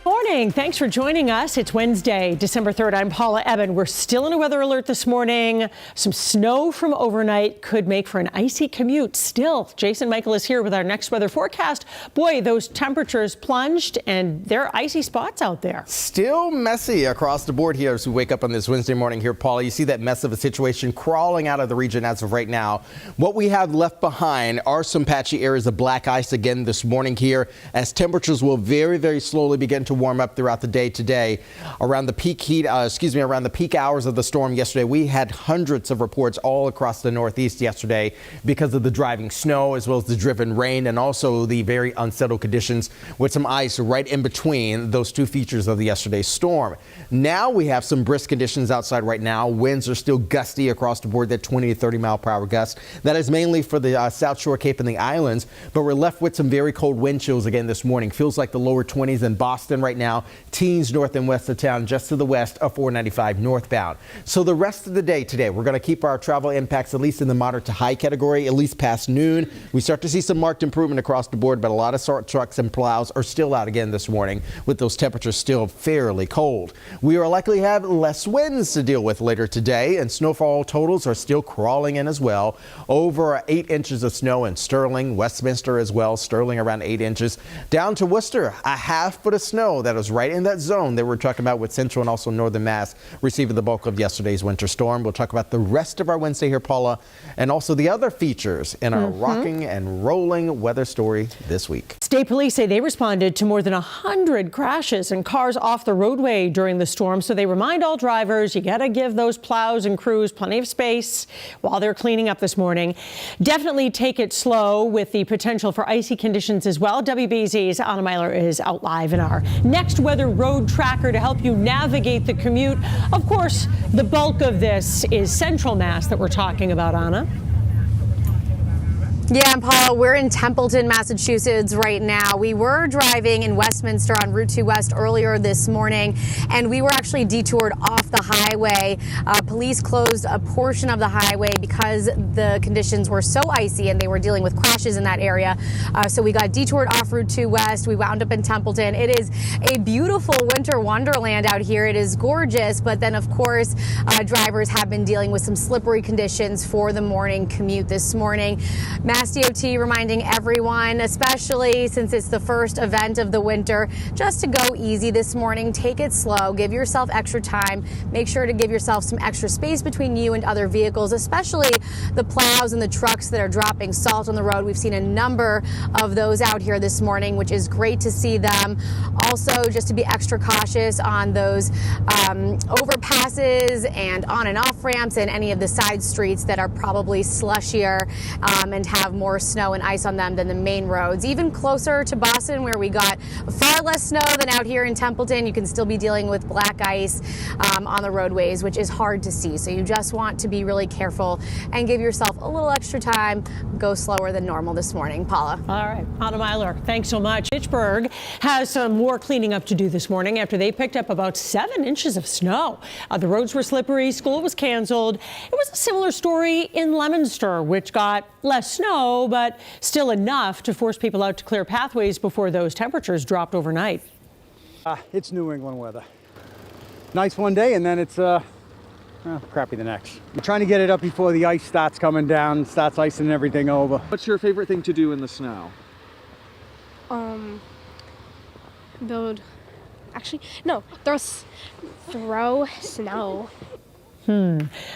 Morning. Thanks for joining us. It's Wednesday, December 3rd. I'm Paula Eben. We're still in a weather alert this morning. Some snow from overnight could make for an icy commute. Still, Jason Michael is here with our next weather forecast. Boy, those temperatures plunged and there are icy spots out there. Still messy across the board here as we wake up on this Wednesday morning here, Paula. You see that mess of a situation crawling out of the region as of right now. What we have left behind are some patchy areas of black ice again this morning here as temperatures will very, very slowly begin to warm up throughout the day today. Around the peak around the peak hours of the storm yesterday, we had hundreds of reports all across the Northeast yesterday because of the driving snow as well as the driven rain and also the very unsettled conditions with some ice right in between those two features of the yesterday's storm. Now we have some brisk conditions outside right now. Winds are still gusty across the board, that 20 to 30 mile per hour gusts. That is mainly for the South Shore, Cape and the islands, but we're left with some very cold wind chills again this morning. Feels like the lower 20s in Boston right now. Teens north and west of town, just to the west of 495 northbound. So the rest of the day today, we're going to keep our travel impacts at least in the moderate to high category, at least past noon. We start to see some marked improvement across the board, but a lot of sort trucks and plows are still out again this morning with those temperatures still fairly cold. We are likely to have less winds to deal with later today, and snowfall totals are still crawling in as well. Over 8 inches of snow in Sterling, Westminster as well. Sterling around 8 inches. Down to Worcester, a half foot of snow that is right in that zone that we're talking about with central and also northern Mass receiving the bulk of yesterday's winter storm. We'll talk about the rest of our Wednesday here, Paula, and also the other features in our rocking and rolling weather story this week. State police say they responded to more than 100 crashes and cars off the roadway during the storm. So they remind all drivers, you got to give those plows and crews plenty of space while they're cleaning up this morning. Definitely take it slow with the potential for icy conditions as well. WBZ's Anna Myler is out live in our next weather road tracker to help you navigate the commute. Of course, the bulk of this is Central Mass that we're talking about, Anna. Yeah, and Paula, we're in Templeton, Massachusetts right now. We were driving in Westminster on Route 2 West earlier this morning, and we were actually detoured off the highway. Police closed a portion of the highway because the conditions were so icy and they were dealing with crashes in that area. So we got detoured off Route 2 West. We wound up in Templeton. It is a beautiful winter wonderland out here. It is gorgeous, but then of course, drivers have been dealing with some slippery conditions for the morning commute this morning. Mass DOT reminding everyone, especially since it's the first event of the winter, just to go easy this morning. Take it slow. Give yourself extra time. Make sure to give yourself some extra space between you and other vehicles, especially the plows and the trucks that are dropping salt on the road. We've seen a number of those out here this morning, which is great to see them. Also, just to be extra cautious on those overpasses and on and off ramps and any of the side streets that are probably slushier and have more snow and ice on them than the main roads. Even closer to Boston, where we got far less snow than out here in Templeton, you can still be dealing with black ice on the roadways, which is hard to see. So you just want to be really careful and give yourself a little extra time. Go slower than normal this morning. Paula. All right, Anna Myler, thanks so much. Fitchburg has some more cleaning up to do this morning after they picked up about 7 inches of snow. The roads were slippery, school was canceled. It was a similar story in Leominster, which got less snow, but still enough to force people out to clear pathways before those temperatures dropped overnight. It's New England weather. Nice one day, and then it's crappy the next. We're trying to get it up before the ice starts coming down, starts icing everything over. What's your favorite thing to do in the snow? Throw snow.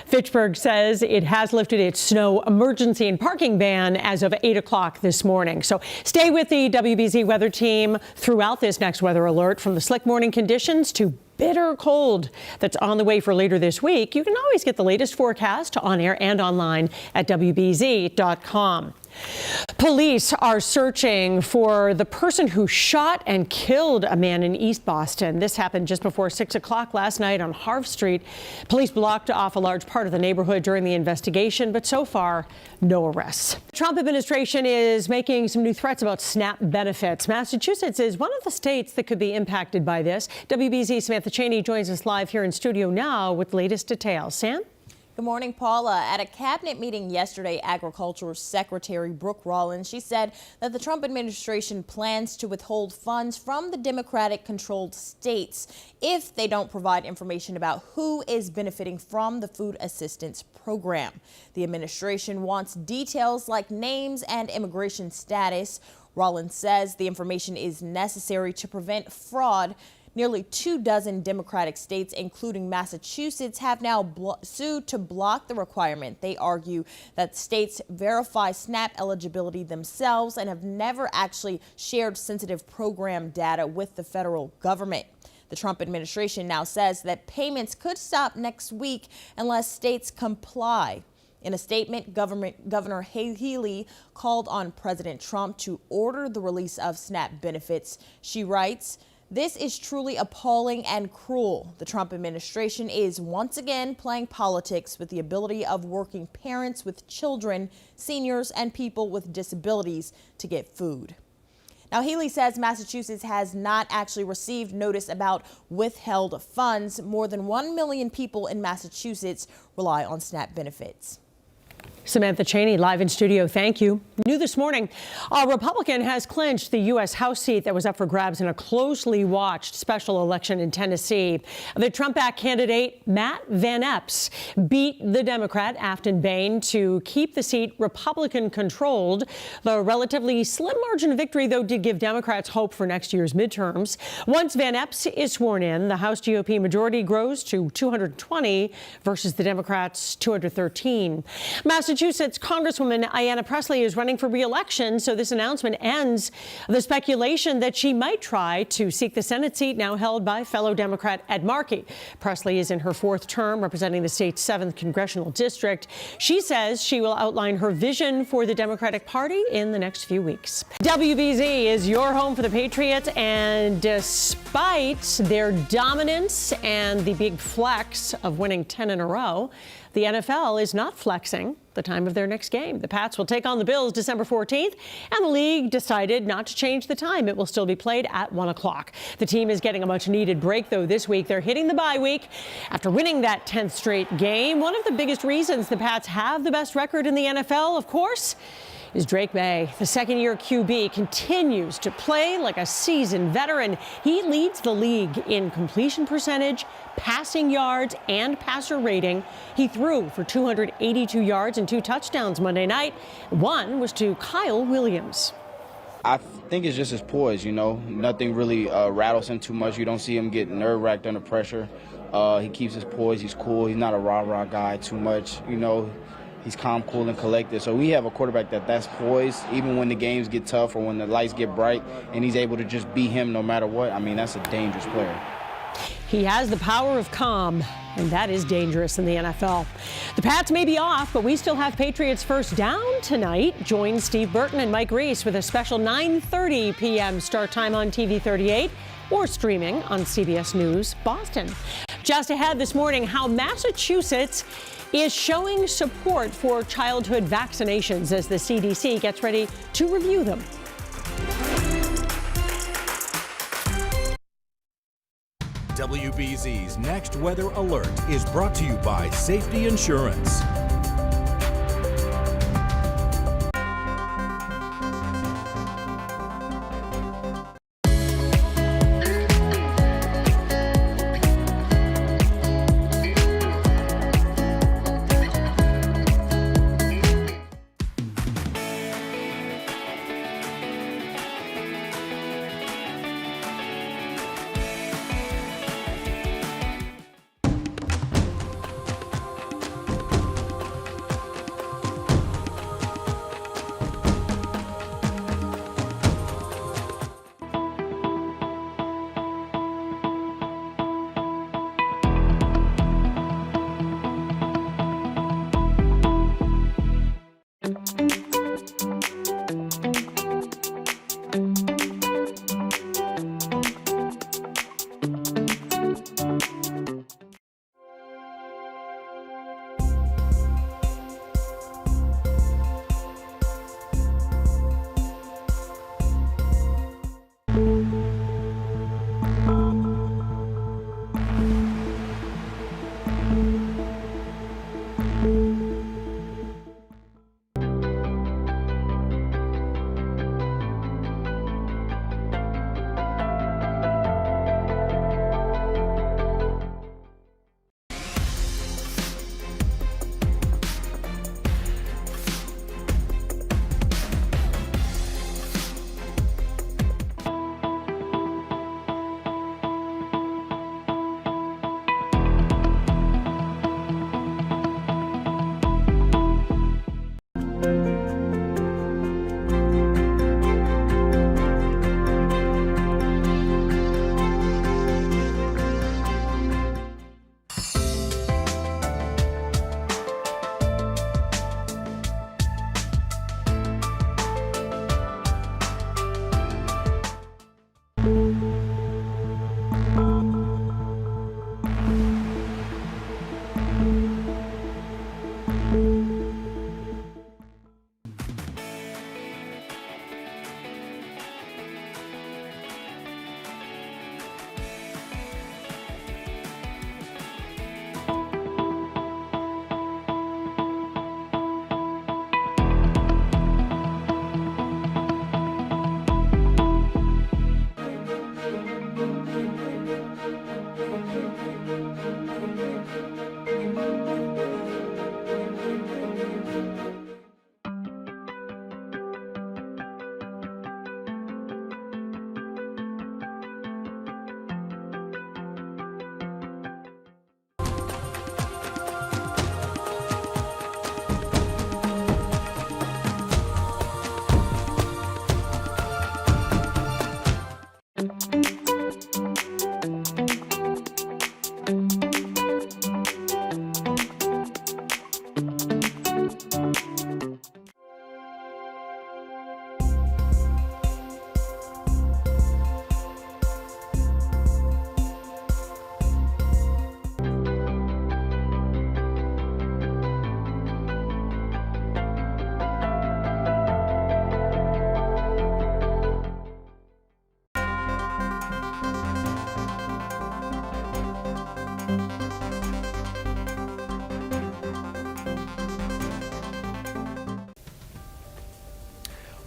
Fitchburg says it has lifted its snow emergency and parking ban as of 8 o'clock this morning. So stay with the WBZ weather team throughout this next weather alert, from the slick morning conditions to bitter cold that's on the way for later this week. You can always get the latest forecast on air and online at WBZ.com. Police are searching for the person who shot and killed a man in East Boston. This happened just before 6 o'clock last night on Harv Street. Police blocked off a large part of the neighborhood during the investigation, but so far, no arrests. The Trump administration is making some new threats about SNAP benefits. Massachusetts is one of the states that could be impacted by this. WBZ's Samantha Cheney joins us live here in studio now with the latest details. Sam? Good morning, Paula. At a cabinet meeting yesterday, Agriculture Secretary Brooke Rollins, she said that the Trump administration plans to withhold funds from the Democratic-controlled states if they don't provide information about who is benefiting from the food assistance program. The administration wants details like names and immigration status. Rollins says the information is necessary to prevent fraud. Nearly 24 Democratic states, including Massachusetts, have now sued to block the requirement. They argue that states verify SNAP eligibility themselves and have never actually shared sensitive program data with the federal government. The Trump administration now says that payments could stop next week unless states comply. In a statement, Governor Haley called on President Trump to order the release of SNAP benefits. She writes, "This is truly appalling and cruel. The Trump administration is once again playing politics with the ability of working parents with children, seniors, and people with disabilities to get food." Now, Healy says Massachusetts has not actually received notice about withheld funds. More than 1 million people in Massachusetts rely on SNAP benefits. Samantha Cheney live in studio. Thank you. New this morning, a Republican has clinched the U.S. House seat that was up for grabs in a closely watched special election in Tennessee. The Trump-backed candidate Matt Van Epps beat the Democrat Afton Bain to keep the seat Republican-controlled. The relatively slim margin of victory, though, did give Democrats hope for next year's midterms. Once Van Epps is sworn in, the House GOP majority grows to 220 versus the Democrats' 213. Massachusetts Congresswoman Ayanna Pressley is running for re-election, so this announcement ends the speculation that she might try to seek the Senate seat now held by fellow Democrat Ed Markey. Pressley is in her 4th term representing the state's 7th congressional district. She says she will outline her vision for the Democratic Party in the next few weeks. WBZ is your home for the Patriots, and despite their dominance and the big flex of winning 10 in a row, the NFL is not flexing the time of their next game. The Pats will take on the Bills December 14th, and the league decided not to change the time. It will still be played at 1 o'clock. The team is getting a much-needed break, though, this week. They're hitting the bye week after winning that 10th straight game. One of the biggest reasons the Pats have the best record in the NFL, of course, is Drake May. The second-year QB continues to play like a seasoned veteran. He leads the league in completion percentage, passing yards, and passer rating. He threw for 282 yards and 2 touchdowns Monday night. One was to Kyle Williams. I think it's just his poise, Nothing really rattles him too much. You don't see him get nerve-wracked under pressure. He keeps his poise. He's cool. He's not a rah-rah guy too much, He's calm, cool, and collected. So we have a quarterback that's poised, even when the games get tough or when the lights get bright, and he's able to just be him no matter what. I mean, that's a dangerous player. He has the power of calm, and that is dangerous in the NFL. The Pats may be off, but we still have Patriots First Down tonight. Join Steve Burton and Mike Reese with a special 9:30 p.m. start time on TV 38 or streaming on CBS News Boston. Just ahead this morning, how Massachusetts is showing support for childhood vaccinations as the CDC gets ready to review them. WBZ's Next Weather Alert is brought to you by Safety Insurance.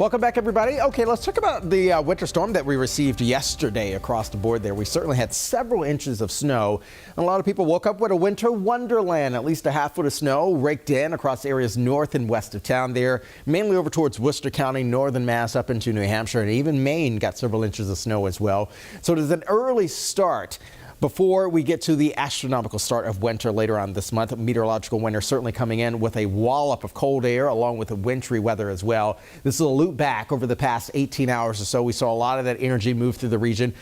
Welcome back, everybody. Okay, let's talk about the winter storm that we received yesterday across the board there. We certainly had several inches of snow. And a lot of people woke up with a winter wonderland. At least a half foot of snow raked in across areas north and west of town there, mainly over towards Worcester County, northern Mass, up into New Hampshire, and even Maine got several inches of snow as well. So it is an early start. Before we get to the astronomical start of winter later on this month, meteorological winter certainly coming in with a wallop of cold air along with the wintry weather as well. This is a loop back over the past 18 hours or so. We saw a lot of that energy move through the region.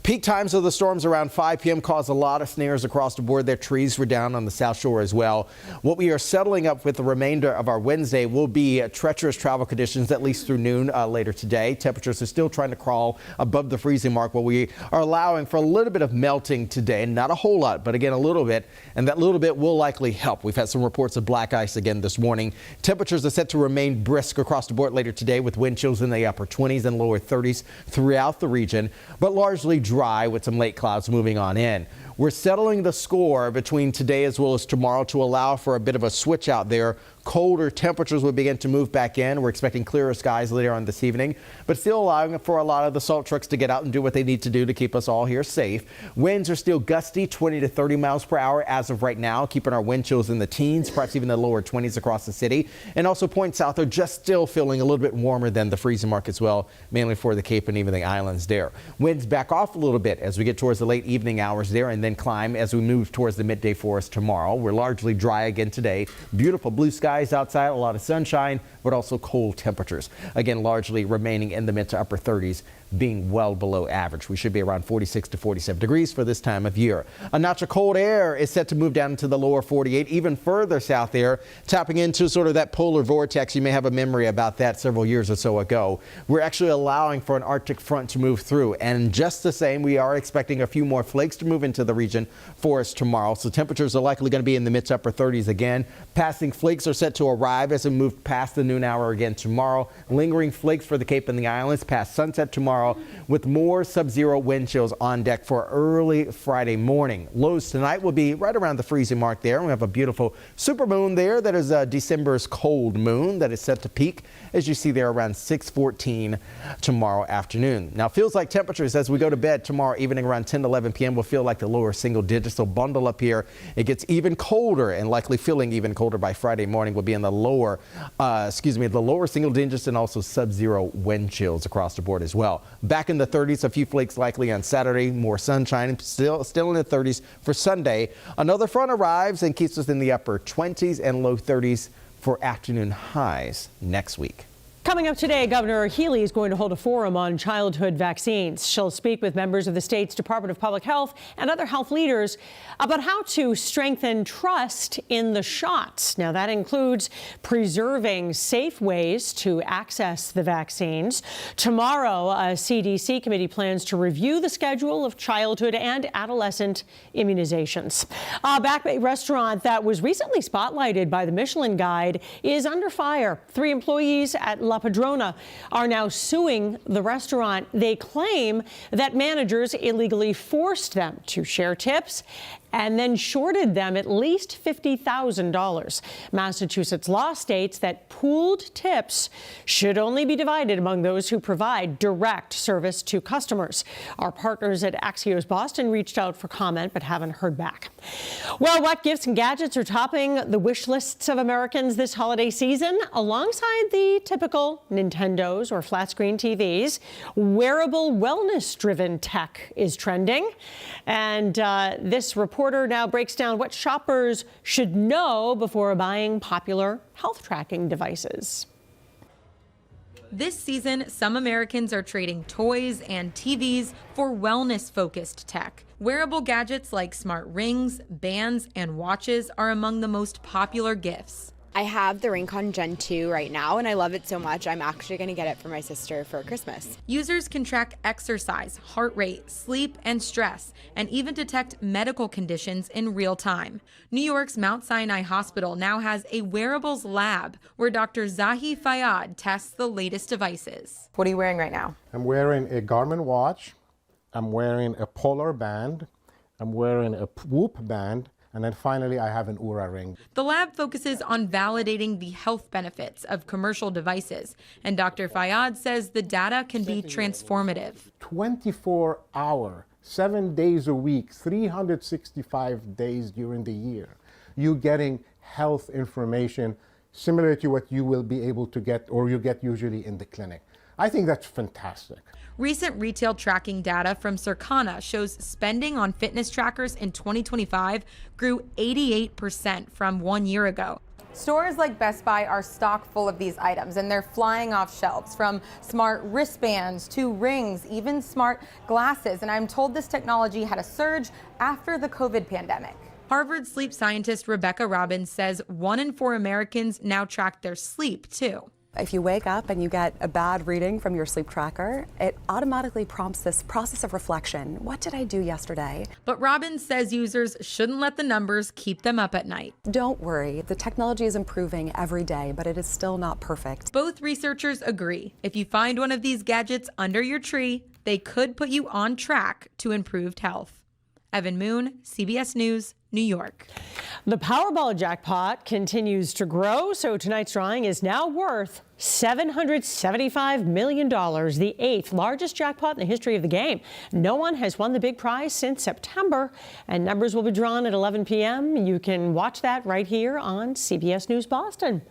Peak times of the storms around 5 p.m. caused a lot of snares across the board. Their trees were down on the South Shore as well. What we are settling up with the remainder of our Wednesday will be treacherous travel conditions at least through noon later today. Temperatures are still trying to crawl above the freezing mark, while we are allowing for a little bit of melting today. Not a whole lot, but again, a little bit. And that little bit will likely help. We've had some reports of black ice again this morning. Temperatures are set to remain brisk across the board later today with wind chills in the upper 20s and lower 30s throughout the region, but largely dry with some late clouds moving on in. We're settling the score between today as well as tomorrow to allow for a bit of a switch out there. Colder temperatures will begin to move back in. We're expecting clearer skies later on this evening, but still allowing for a lot of the salt trucks to get out and do what they need to do to keep us all here safe. Winds are still gusty, 20 to 30 miles per hour as of right now, keeping our wind chills in the teens, perhaps even the lower 20s across the city. And also points south are just still feeling a little bit warmer than the freezing mark as well, mainly for the Cape and even the islands there. Winds back off a little bit as we get towards the late evening hours there, and then climb as we move towards the midday forest tomorrow. We're largely dry again today. Beautiful blue skies outside, a lot of sunshine, but also cold temperatures. Again, largely remaining in the mid to upper 30s, being well below average. We should be around 46 to 47 degrees for this time of year. A notch of cold air is set to move down into the lower 48, even further south there, tapping into sort of that polar vortex. You may have a memory about that several years or so ago. We're actually allowing for an Arctic front to move through. And just the same, we are expecting a few more flakes to move into the region for us tomorrow. So temperatures are likely going to be in the mid to upper 30s again. Passing flakes are set to arrive as we move past the noon hour again tomorrow. Lingering flakes for the Cape and the islands past sunset tomorrow, with more sub-zero wind chills on deck for early Friday morning. Lows tonight will be right around the freezing mark there. We have a beautiful supermoon there. That is December's cold moon that is set to peak, as you see there, around 6:14 tomorrow afternoon. Now, feels like temperatures as we go to bed tomorrow evening around 10 to 11 p.m. will feel like the lower single digits. So bundle up here. It gets even colder, and likely feeling even colder by Friday morning. Will be in the lower, the lower single digits, and also sub-zero wind chills across the board as well. Back in the 30s, a few flakes likely on Saturday, more sunshine, still in the 30s for Sunday. Another front arrives and keeps us in the upper 20s and low 30s for afternoon highs next week. Coming up today, Governor Healy is going to hold a forum on childhood vaccines. She'll speak with members of the state's Department of Public Health and other health leaders about how to strengthen trust in the shots. Now, that includes preserving safe ways to access the vaccines. Tomorrow, a CDC committee plans to review the schedule of childhood and adolescent immunizations. A Back Bay restaurant that was recently spotlighted by the Michelin Guide is under fire. 3 employees at La Padrona are now suing the restaurant. They claim that managers illegally forced them to share tips and then shorted them at least $50,000. Massachusetts law states that pooled tips should only be divided among those who provide direct service to customers. Our partners at Axios Boston reached out for comment but haven't heard back. Well, what gifts and gadgets are topping the wish lists of Americans this holiday season? Alongside the typical Nintendos or flat screen TVs, wearable wellness-driven tech is trending. And this reporter now breaks down what shoppers should know before buying popular health tracking devices. This season, some Americans are trading toys and TVs for wellness-focused tech. Wearable gadgets like smart rings, bands, and watches are among the most popular gifts. I have the Rincon Gen 2 right now, and I love it so much. I'm actually going to get it for my sister for Christmas. Users can track exercise, heart rate, sleep, and stress, and even detect medical conditions in real time. New York's Mount Sinai Hospital now has a wearables lab where Dr. Zahi Fayyad tests the latest devices. What are you wearing right now? I'm wearing a Garmin watch. I'm wearing a Polar band. I'm wearing a Whoop band. And then finally, I have an Oura ring. The lab focuses on validating the health benefits of commercial devices, and Dr. Fayyad says the data can be transformative. 24-hour, 7 days a week, 365 days during the year. You're getting health information similar to what you will be able to get or you get usually in the clinic. I think that's fantastic. Recent retail tracking data from Circana shows spending on fitness trackers in 2025 grew 88% from 1 year ago. Stores like Best Buy are stocked full of these items, and they're flying off shelves, from smart wristbands to rings, even smart glasses. And I'm told this technology had a surge after the COVID pandemic. Harvard sleep scientist Rebecca Robbins says 1 in 4 Americans now track their sleep, too. If you wake up and you get a bad reading from your sleep tracker, it automatically prompts this process of reflection. What did I do yesterday? But Robbins says users shouldn't let the numbers keep them up at night. Don't worry, the technology is improving every day, but it is still not perfect. Both researchers agree. If you find one of these gadgets under your tree, they could put you on track to improved health. Evan Moon, CBS News, New York. The Powerball jackpot continues to grow, so tonight's drawing is now worth $775 million, the 8th largest jackpot in the history of the game. No one has won the big prize since September, and numbers will be drawn at 11 p.m. You can watch that right here on CBS News Boston.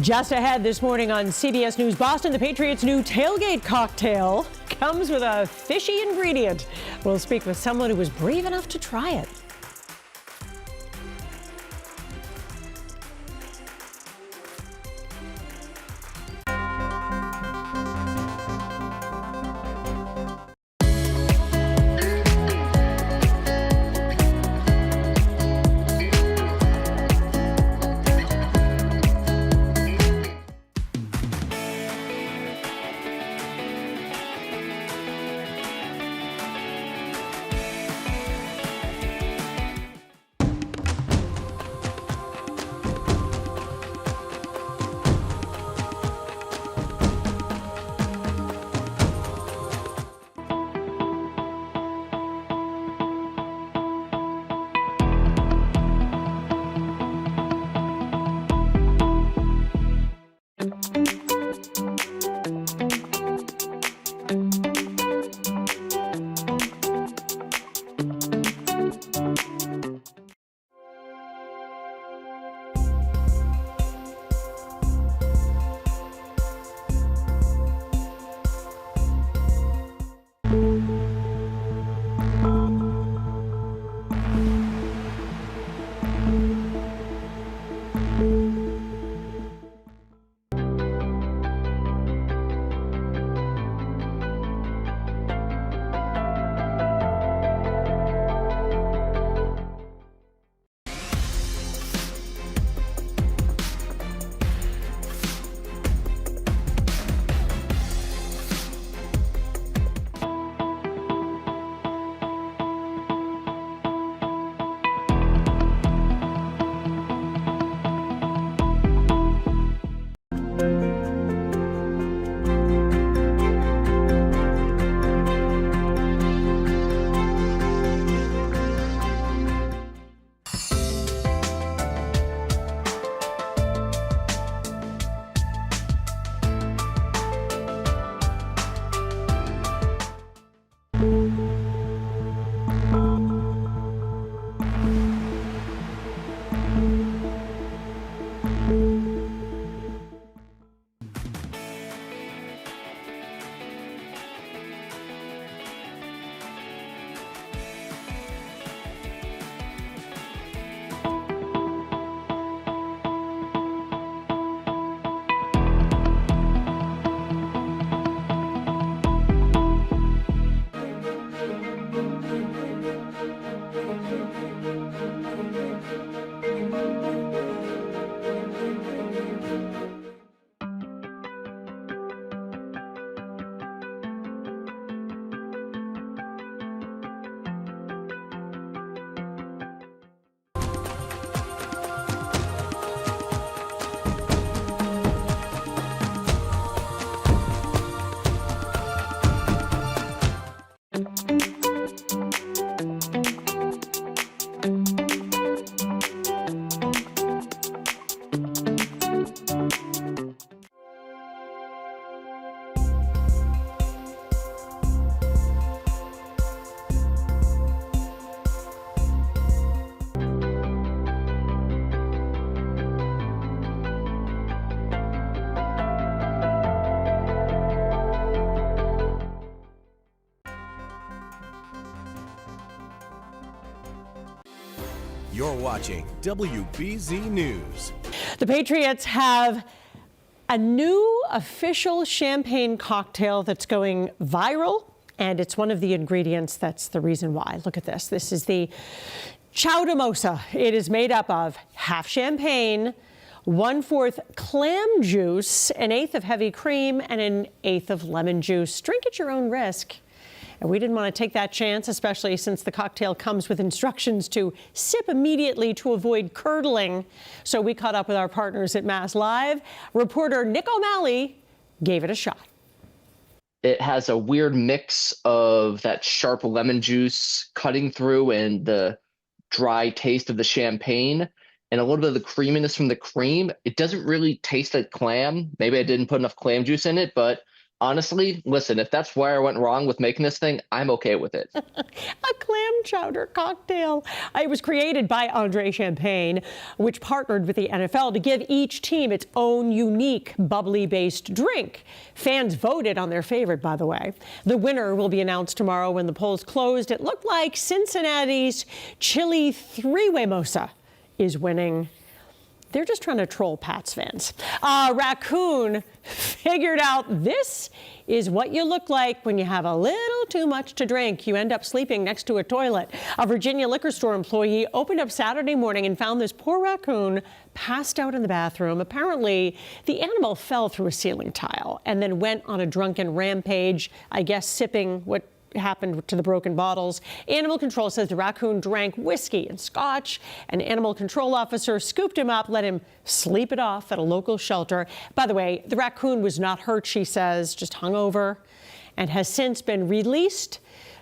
Just ahead this morning on CBS News Boston, the Patriots' new tailgate cocktail comes with a fishy ingredient. We'll speak with someone who was brave enough to try it. You're watching WBZ News. The Patriots have a new official champagne cocktail that's going viral, and it's one of the ingredients that's the reason why. Look at this. This is the Chowdamosa. It is made up of half champagne, 1/4 clam juice, 1/8 of heavy cream, and 1/8 of lemon juice. Drink at your own risk. And we didn't want to take that chance, especially since the cocktail comes with instructions to sip immediately to avoid curdling. So we caught up with our partners at Mass Live. Reporter Nick O'Malley gave it a shot. It has a weird mix of that sharp lemon juice cutting through and the dry taste of the champagne and a little bit of the creaminess from the cream. It doesn't really taste like clam. Maybe I didn't put enough clam juice in it, but honestly, listen, if that's where I went wrong with making this thing, I'm okay with it. A clam chowder cocktail. It was created by Andre Champagne, which partnered with the NFL to give each team its own unique bubbly-based drink. Fans voted on their favorite, by the way. The winner will be announced tomorrow when the polls closed. It looked like Cincinnati's Chili Three-Way Mosa is winning. They're just trying to troll Pats fans. A raccoon figured out this is what you look like when you have a little too much to drink. You end up sleeping next to a toilet. A Virginia liquor store employee opened up Saturday morning and found this poor raccoon passed out in the bathroom. Apparently, the animal fell through a ceiling tile and then went on a drunken rampage, I guess sipping what happened to the broken bottles. Animal control says the raccoon drank whiskey and scotch. An animal control officer scooped him up, let him sleep it off at a local shelter. By the way, the raccoon was not hurt, she says, just hungover, and has since been released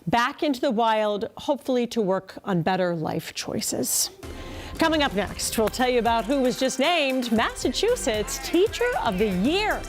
back into the wild, hopefully to work on better life choices. Coming up next, we'll tell you about who was just named Massachusetts Teacher of the Year.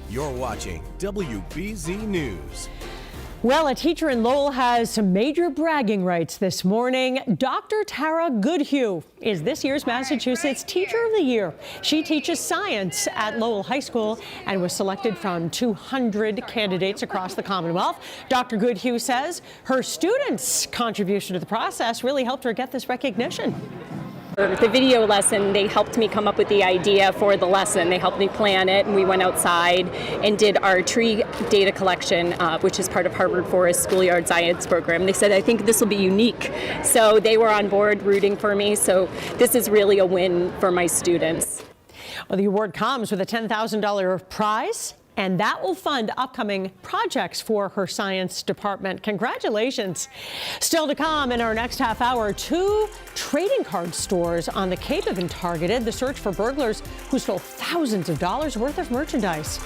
You're watching WBZ News. Well, a teacher in Lowell has some major bragging rights this morning. Dr. Tara Goodhue is this year's Massachusetts Teacher of the Year. She teaches science at Lowell High School and was selected from 200 candidates across the Commonwealth. Dr. Goodhue says her students' contribution to the process really helped her get this recognition. The video lesson, they helped me come up with the idea for the lesson. They helped me plan it, and we went outside and did our tree data collection, which is part of Harvard Forest Schoolyard Science program. They said, I think this will be unique. So they were on board rooting for me. So this is really a win for my students. Well, the award comes with a $10,000 prize, and that will fund upcoming projects for her science department. Congratulations. Still to come in our next half hour, 2 trading card stores on the Cape have been targeted. The search for burglars who stole thousands of dollars worth of merchandise.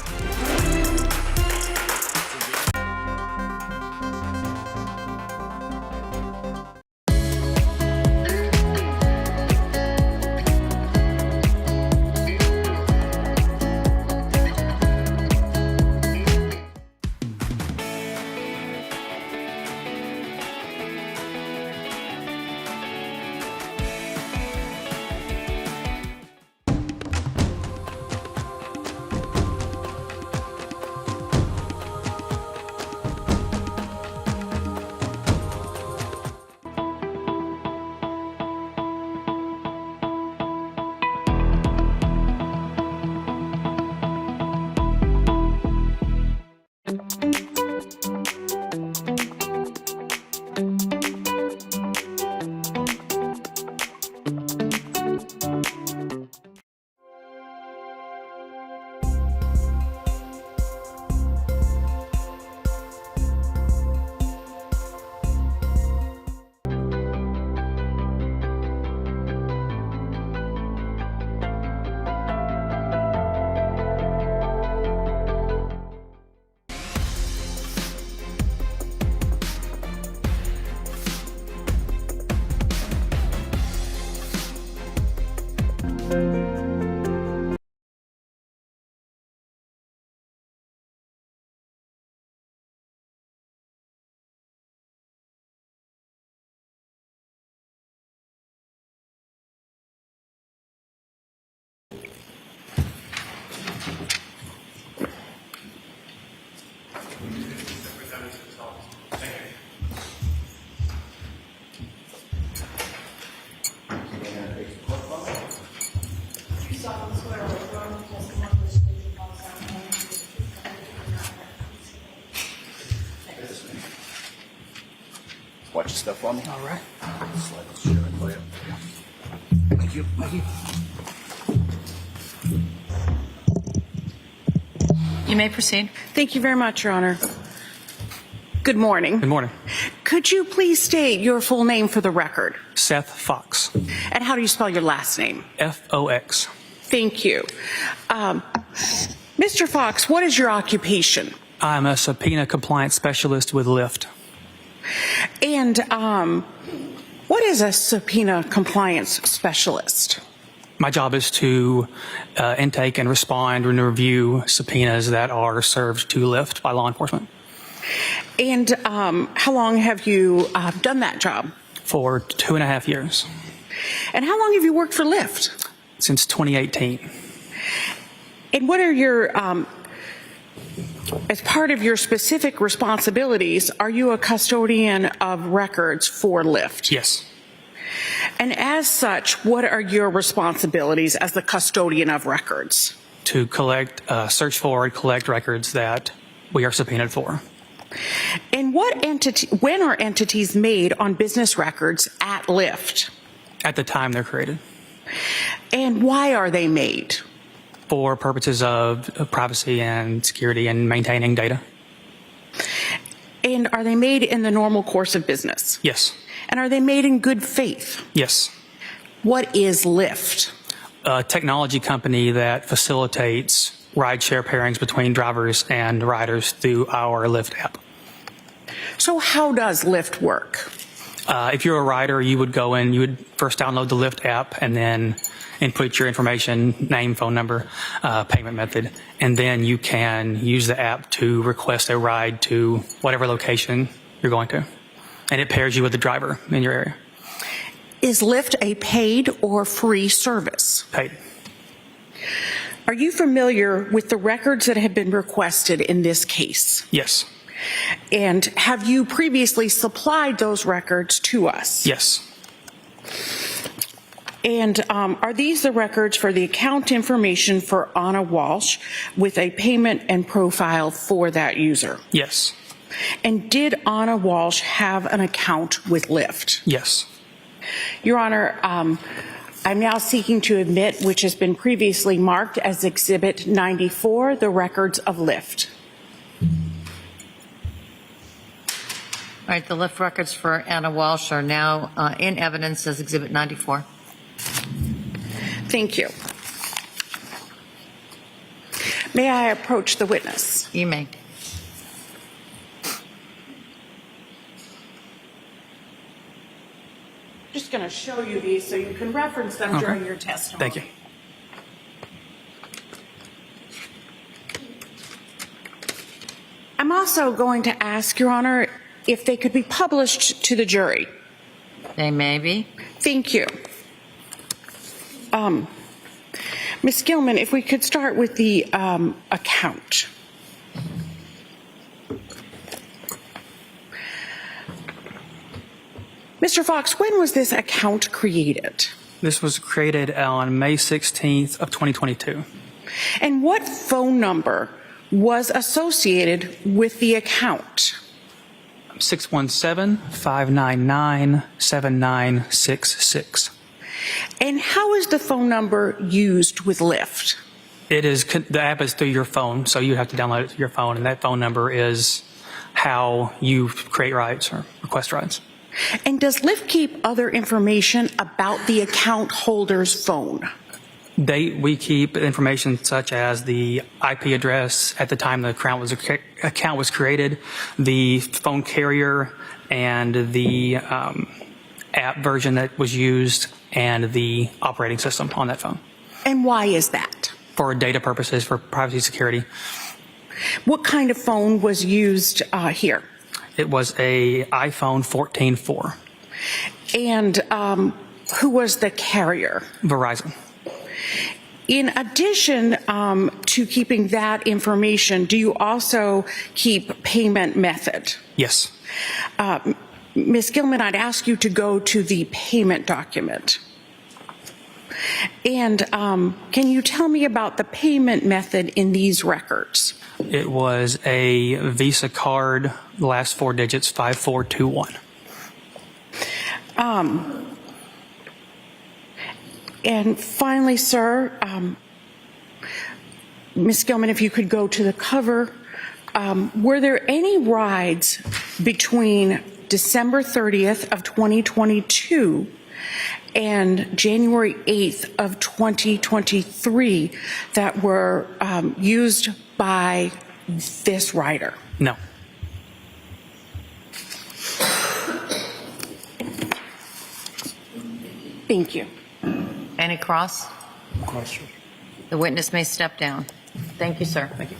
Watch your stuff on me. All right. Thank you. Thank you. You may proceed. Thank you very much, Your Honor. Good morning. Good morning. Could you please state your full name for the record? Seth Fox. And how do you spell your last name? F-O-X. Thank you. Mr. Fox, what is your occupation? I'm a subpoena compliance specialist with Lyft. And what is a subpoena compliance specialist? My job is to intake and respond and review subpoenas that are served to Lyft by law enforcement. And how long have you done that job? For 2.5 years. And how long have you worked for Lyft? Since 2018. And what are your, as part of your specific responsibilities, are you a custodian of records for Lyft? Yes. And as such, what are your responsibilities as the custodian of records? To collect, search for and collect records that we are subpoenaed for. And when are entities made on business records at Lyft? At the time they're created. And why are they made? For purposes of privacy and security and maintaining data. And are they made in the normal course of business? Yes. And are they made in good faith? Yes. What is Lyft? A technology company that facilitates rideshare pairings between drivers and riders through our Lyft app. So how does Lyft work? If you're a rider, you would go in, you would first download the Lyft app and then input your information, name, phone number, payment method, and then you can use the app to request a ride to whatever location you're going to. And it pairs you with the driver in your area. Is Lyft a paid or free service? Paid. Are you familiar with the records that have been requested in this case? Yes. And have you previously supplied those records to us? Yes. And are these the records for the account information for Anna Walshe with a payment and profile for that user? Yes. And did Anna Walshe have an account with Lyft? Yes. Your Honor, I'm now seeking to admit, which has been previously marked as Exhibit 94, the records of Lyft. All right, the Lyft records for Anna Walshe are now in evidence as Exhibit 94. Thank you. May I approach the witness? You may. Just going to show you these so you can reference them during your testimony. Thank you. I'm also going to ask, Your Honor, if they could be published to the jury. They may be. Thank you. Ms. Gilman, if we could start with the account. Mr. Fox, when was this account created? This was created on May 16th of 2022. And what phone number was associated with the account? 617-599-7966. And how is the phone number used with Lyft? It is, the app is through your phone, so you have to download it to your phone, and that phone number is how you create rides or request rides. And does Lyft keep other information about the account holder's phone? We keep information such as the IP address at the time the account was created, the phone carrier, and the app version that was used, and the operating system on that phone. And why is that? For data purposes, for privacy security. What kind of phone was used here? It was a iPhone 14-4. And who was the carrier? Verizon. In addition to keeping that information, do you also keep payment method? Yes. Ms. Gilman, I'd ask you to go to the payment document. And can you tell me about the payment method in these records? It was a Visa card, the last four digits, 5421. And finally, sir, Ms. Gilman, if you could go to the cover, were there any rides between December 30th of 2022 and January 8th of 2023 that were used by this rider? No. Thank you. Any cross? Question. The witness may step down. Thank you, sir. Thank you.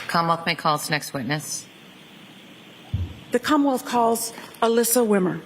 Commonwealth may call its next witness. The Commonwealth calls Alyssa Wimmer.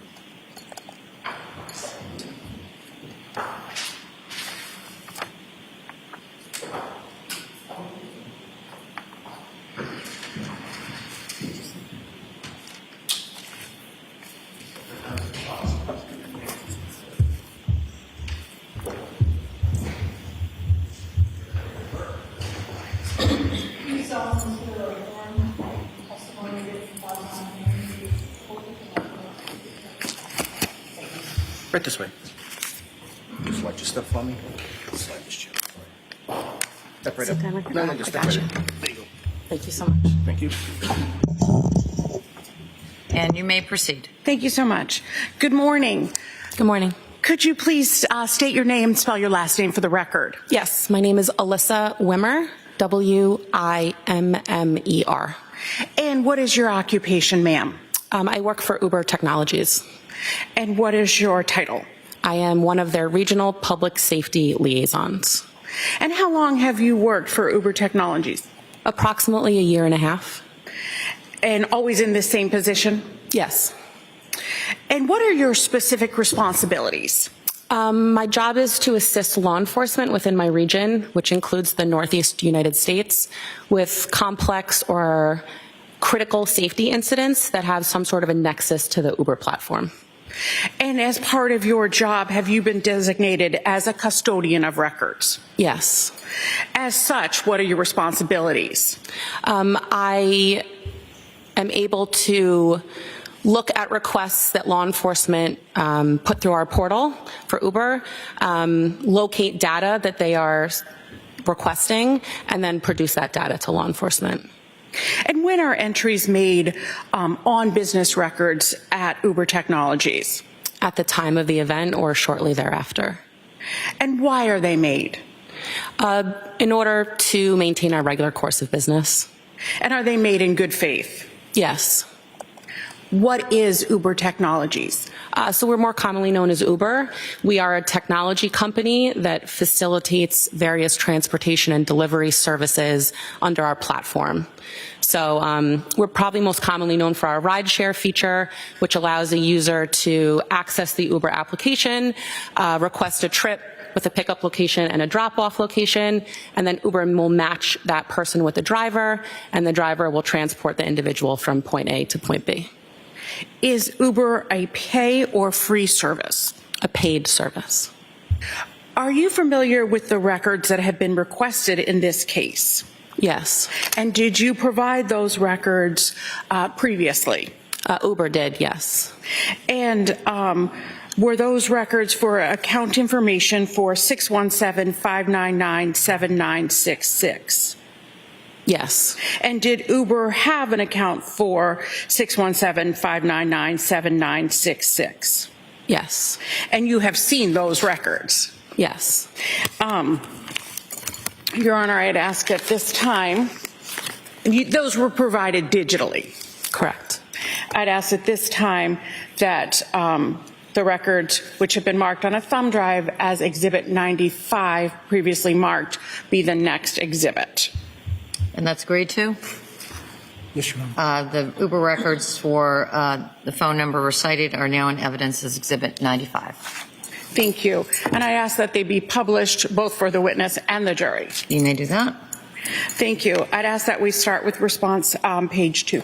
Right this way. Just watch your stuff for me. Slide this chair. Step right up. No, just step right up. There you go. Thank you so much. Thank you. And you may proceed. Thank you so much. Good morning. Good morning. Could you please state your name and spell your last name for the record? Yes, my name is Alyssa Wimmer, W-I-M-M-E-R. And what is your occupation, ma'am? I work for Uber Technologies. And what is your title? I am one of their regional public safety liaisons. And how long have you worked for Uber Technologies? Approximately a year and a half. And always in the same position? Yes. And what are your specific responsibilities? My job is to assist law enforcement within my region, which includes the Northeast United States, with complex or critical safety incidents that have some sort of a nexus to the Uber platform. And as part of your job, have you been designated as a custodian of records? Yes. As such, what are your responsibilities? I am able to look at requests that law enforcement put through our portal for Uber, locate data that they are requesting, and then produce that data to law enforcement. And when are entries made on business records at Uber Technologies? At the time of the event or shortly thereafter. And why are they made? In order to maintain our regular course of business. And are they made in good faith? Yes. What is Uber Technologies? So we're more commonly known as Uber. We are a technology company that facilitates various transportation and delivery services under our platform. So we're probably most commonly known for our rideshare feature, which allows a user to access the Uber application, request a trip with a pickup location and a drop-off location, and then Uber will match that person with the driver, and the driver will transport the individual from point A to point B. Is Uber a pay or free service? A paid service. Are you familiar with the records that have been requested in this case? Yes. And did you provide those records previously? Uber did, yes. And were those records for account information for 617-599-7966? Yes. And did Uber have an account for 617-599-7966? Yes. And you have seen those records? Yes. Your Honor, I'd ask at this time, those were provided digitally. Correct. I'd ask at this time that the records, which have been marked on a thumb drive as Exhibit 95, previously marked, be the next exhibit. And that's agreed to? Yes, Your Honor. The Uber records for the phone number recited are now in evidence as Exhibit 95. Thank you. And I ask that they be published both for the witness and the jury. You may do that. Thank you. I'd ask that we start with response page 2.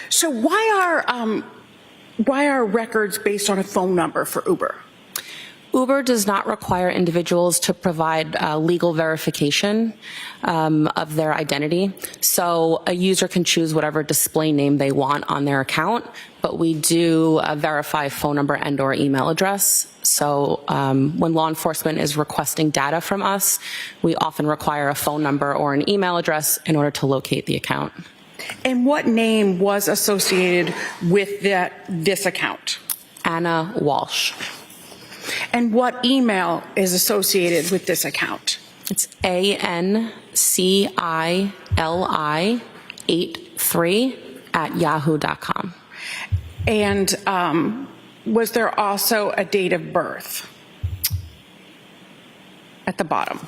So why are records based on a phone number for Uber? Uber does not require individuals to provide legal verification of their identity. So a user can choose whatever display name they want on their account, but we do verify phone number and or email address. So when law enforcement is requesting data from us, we often require a phone number or an email address in order to locate the account. And what name was associated with this account? Anna Walshe. And what email is associated with this account? It's ANCILI83@yahoo.com. And was there also a date of birth at the bottom?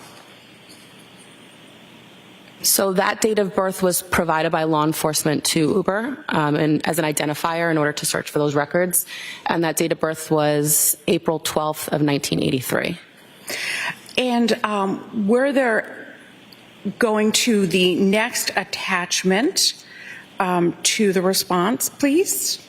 So that date of birth was provided by law enforcement to Uber and as an identifier in order to search for those records. And that date of birth was April 12th of 1983. And were there, going to the next attachment to the response, please?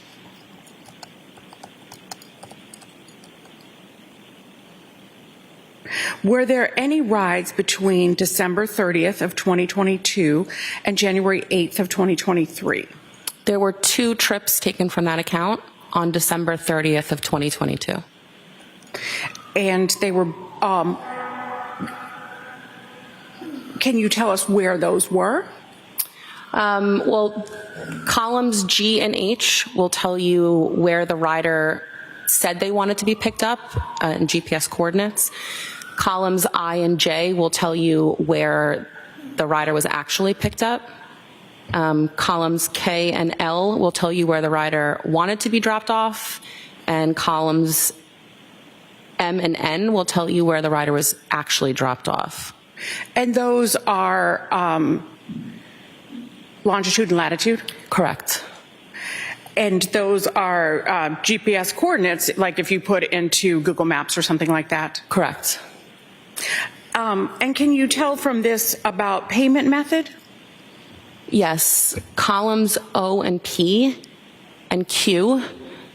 Were there any rides between December 30th of 2022 and January 8th of 2023? There were 2 trips taken from that account on December 30th of 2022. And they were, can you tell us where those were? Well, columns G and H will tell you where the rider said they wanted to be picked up in GPS coordinates. Columns I and J will tell you where the rider was actually picked up. Columns K and L will tell you where the rider wanted to be dropped off, and columns M and N will tell you where the rider was actually dropped off. And those are longitude and latitude? Correct. And those are GPS coordinates, like if you put into Google Maps or something like that? Correct. And can you tell from this about payment method? Yes. Columns O and P and Q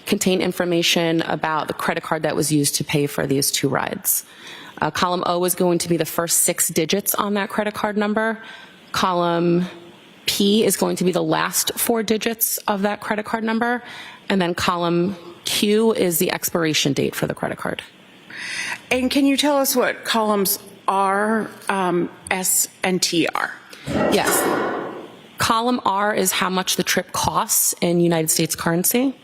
contain information about the credit card that was used to pay for these two rides. Column O is going to be the first 6 digits on that credit card number. Column P is going to be the last 4 digits of that credit card number. And then column Q is the expiration date for the credit card. And can you tell us what columns R, S, and T are? Yes. Column R is how much the trip costs in United States currency.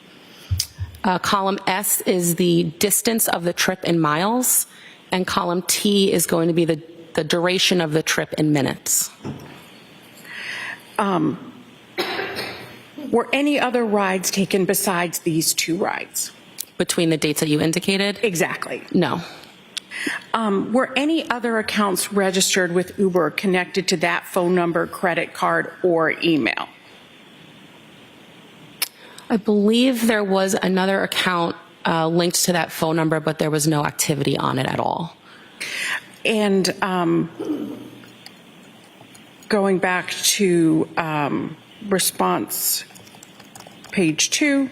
Column S is the distance of the trip in miles. And column T is going to be the duration of the trip in minutes. Were any other rides taken besides these 2 rides? Between the dates that you indicated? Exactly. No. Were any other accounts registered with Uber connected to that phone number, credit card, or email? I believe there was another account linked to that phone number, but there was no activity on it at all. And going back to response page 2,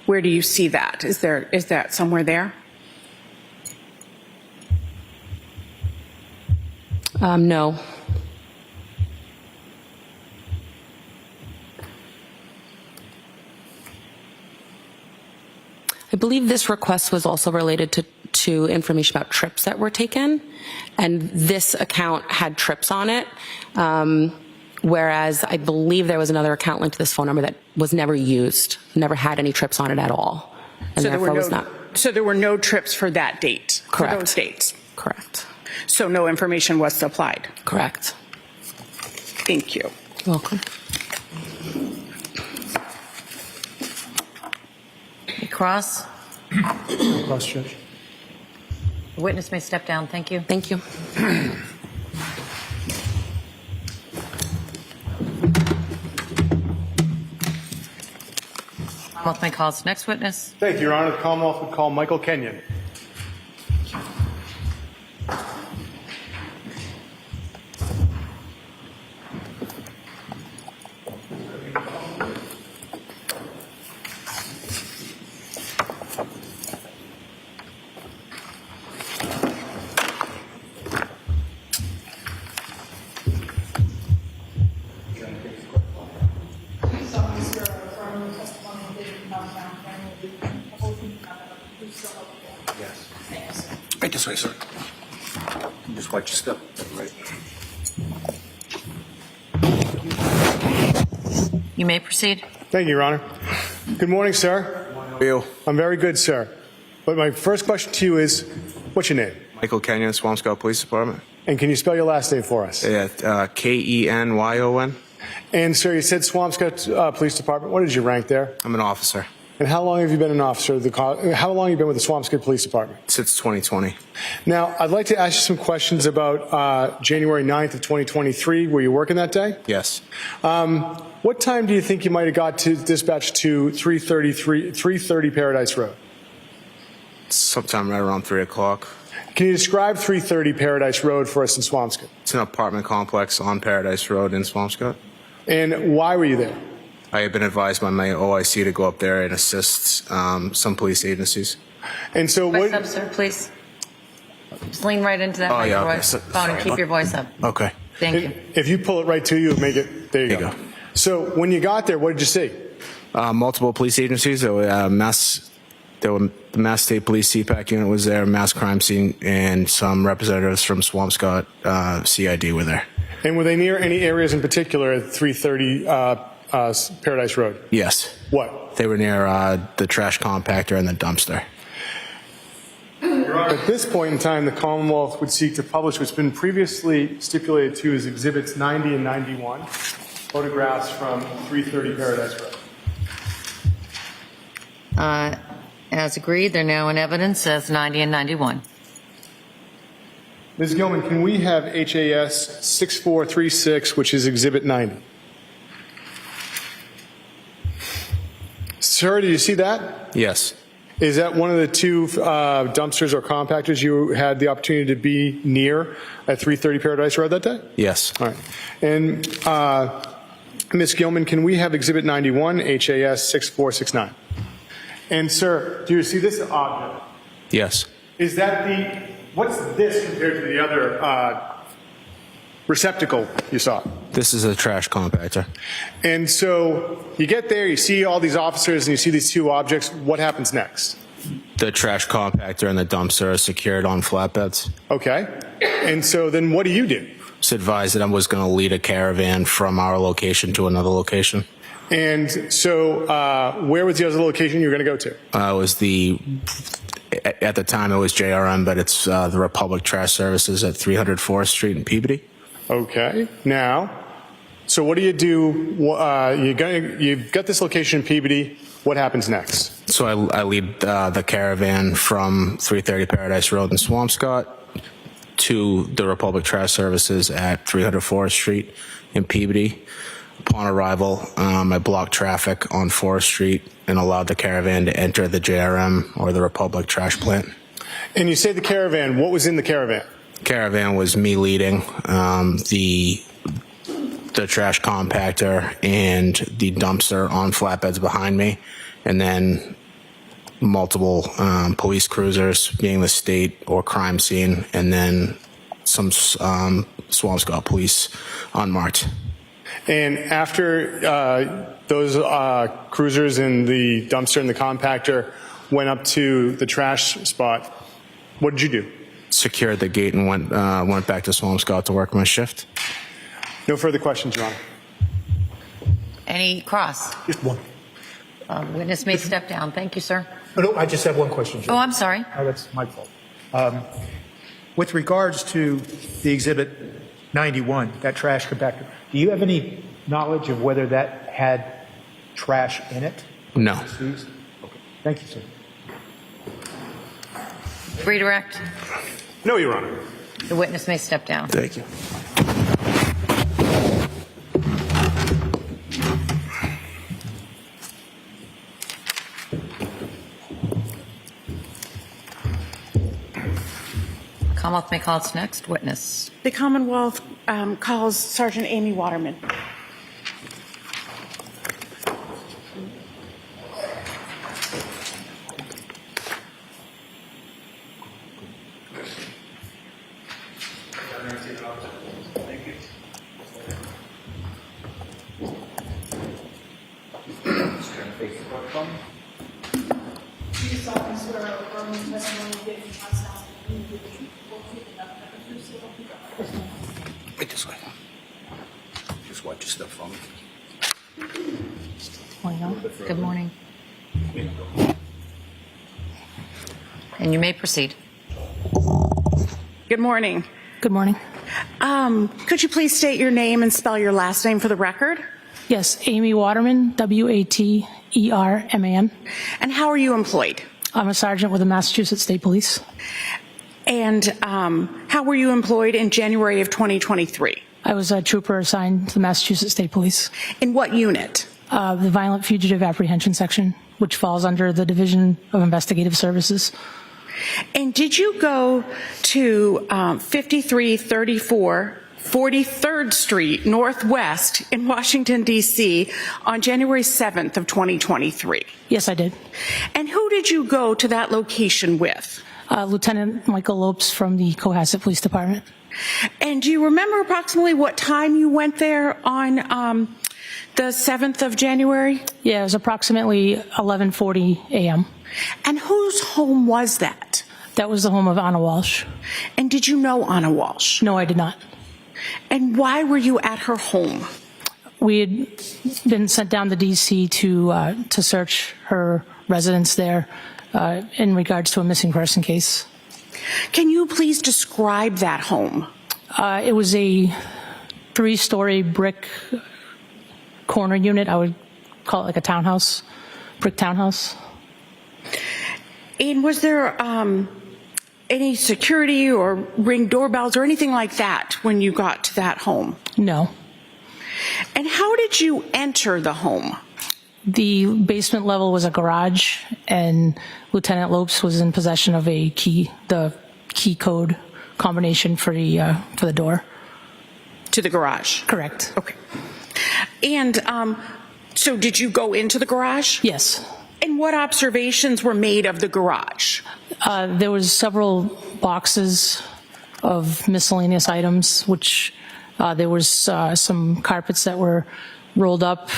where do you see that? Is that somewhere there? No. I believe this request was also related to information about trips that were taken, and this account had trips on it, whereas I believe there was another account linked to this phone number that was never used, never had any trips on it at all, and therefore was not. So there were no trips for that date? Correct. For those dates? Correct. So no information was supplied? Correct. Thank you. Welcome. Cross. Cross, Judge. The witness may step down. Thank you. Thank you. Commonwealth may call its next witness. Thank you, Your Honor. The Commonwealth would call Michael Kenyon. Right this way, sir. Just watch your step. Right. You may proceed. Thank you, Your Honor. Good morning, sir. How are you? I'm very good, sir. But my first question to you is, what's your name? Michael Kenyon, Swampscott Police Department. And can you spell your last name for us? Yeah, Kenyon. And, sir, you said Swampscott Police Department. What is your rank there? I'm an officer. And how long have you been an officer? How long have you been with the Swampscott Police Department? Since 2020. Now, I'd like to ask you some questions about January 9th of 2023. Were you working that day? Yes. What time do you think you might have got to dispatch to 330 Paradise Road? Sometime right around 3 o'clock. Can you describe 330 Paradise Road for us in Swampscott? It's an apartment complex on Paradise Road in Swampscott. And why were you there? I have been advised by my OIC to go up there and assist some police agencies. And so Voice up, sir, please. Just lean right into that microphone and keep your voice up. Okay. Thank you. If you pull it right to you, make it. There you go. So when you got there, what did you see? Multiple police agencies. There were The Mass State Police CPAC unit was there, Mass Crime Scene, and some representatives from Swampscott CID were there. And were they near any areas in particular at 330 Paradise Road? Yes. What? They were near the trash compactor and the dumpster. At this point in time, the Commonwealth would seek to publish what's been previously stipulated to as Exhibits 90 and 91, photographs from 330 Paradise Road. As agreed, they're now in evidence as 90 and 91. Ms. Gilman, can we have HAS 6436, which is Exhibit 90? Sir, do you see that? Yes. Is that one of the two dumpsters or compactors you had the opportunity to be near at 330 Paradise Road that day? Yes. All right. And Ms. Gilman, can we have Exhibit 91, HAS 6469? And sir, do you see this object? Yes. Is that what's this compared to the other receptacle you saw? This is a trash compactor. And so you get there, you see all these officers, and you see these two objects. What happens next? The trash compactor and the dumpster are secured on flatbeds. Okay. And so then what do you do? Just advised that I was going to lead a caravan from our location to another location. And so where was the other location you were going to go to? It was at the time it was JRM, but it's the Republic Trash Services at 300 Forest Street in Peabody. Okay. Now, so what do? You've got this location in Peabody. What happens next? So I lead the caravan from 330 Paradise Road in Swampscott to the Republic Trash Services at 300 Forest Street in Peabody. Upon arrival, I blocked traffic on Forest Street and allowed the caravan to enter the JRM or the Republic Trash Plant. And you say the caravan. What was in the caravan? Caravan was me leading the trash compactor and the dumpster on flatbeds behind me, and then multiple police cruisers, being the state or crime scene, and then some Swampscott police unmarked. And after those cruisers and the dumpster and the compactor went up to the trash spot, what did you do? Secured the gate and went back to Swampscott to work my shift. No further questions, Your Honor. Any cross? Just one. Witness may step down. Thank you, sir. Oh, no, I just have one question, Judge. Oh, I'm sorry. Oh, that's my fault. With regards to the Exhibit 91, that trash compactor, do you have any knowledge of whether that had trash in it? No. Okay. Thank you, sir. Redirect. No, Your Honor. The witness may step down. Thank you. Commonwealth may call its next witness. The Commonwealth calls Sergeant Amy Waterman. Wait this way. Just watch your stuff for me. Good morning. And you may proceed. Good morning. Good morning. Could you please state your name and spell your last name for the record? Yes, Amy Waterman, Waterman. And how are you employed? I'm a sergeant with the Massachusetts State Police. And how were you employed in January of 2023? I was a trooper assigned to the Massachusetts State Police. In what unit? The Violent Fugitive Apprehension Section, which falls under the Division of Investigative Services. And did you go to 5334 43rd Street Northwest in Washington, D.C. on January 7th of 2023? Yes, I did. And who did you go to that location with? Lieutenant Michael Lopes from the Cohasset Police Department. And do you remember approximately what time you went there on The 7th of January? Yeah, it was approximately 11:40 a.m. And whose home was that? That was the home of Anna Walshe. And did you know Anna Walshe? No, I did not. And why were you at her home? We had been sent down to D.C. to search her residence there in regards to a missing person case. Can you please describe that home? It was a 3-story brick corner unit. I would call it like a townhouse, brick townhouse. And was there any security or ring doorbells or anything like that when you got to that home? No. And how did you enter the home? The basement level was a garage, and Lieutenant Lopes was in possession of a key, the key code combination for the door. To the garage? Correct. Okay. And so did you go into the garage? Yes. And what observations were made of the garage? There was several boxes of miscellaneous items, which there was some carpets that were rolled up.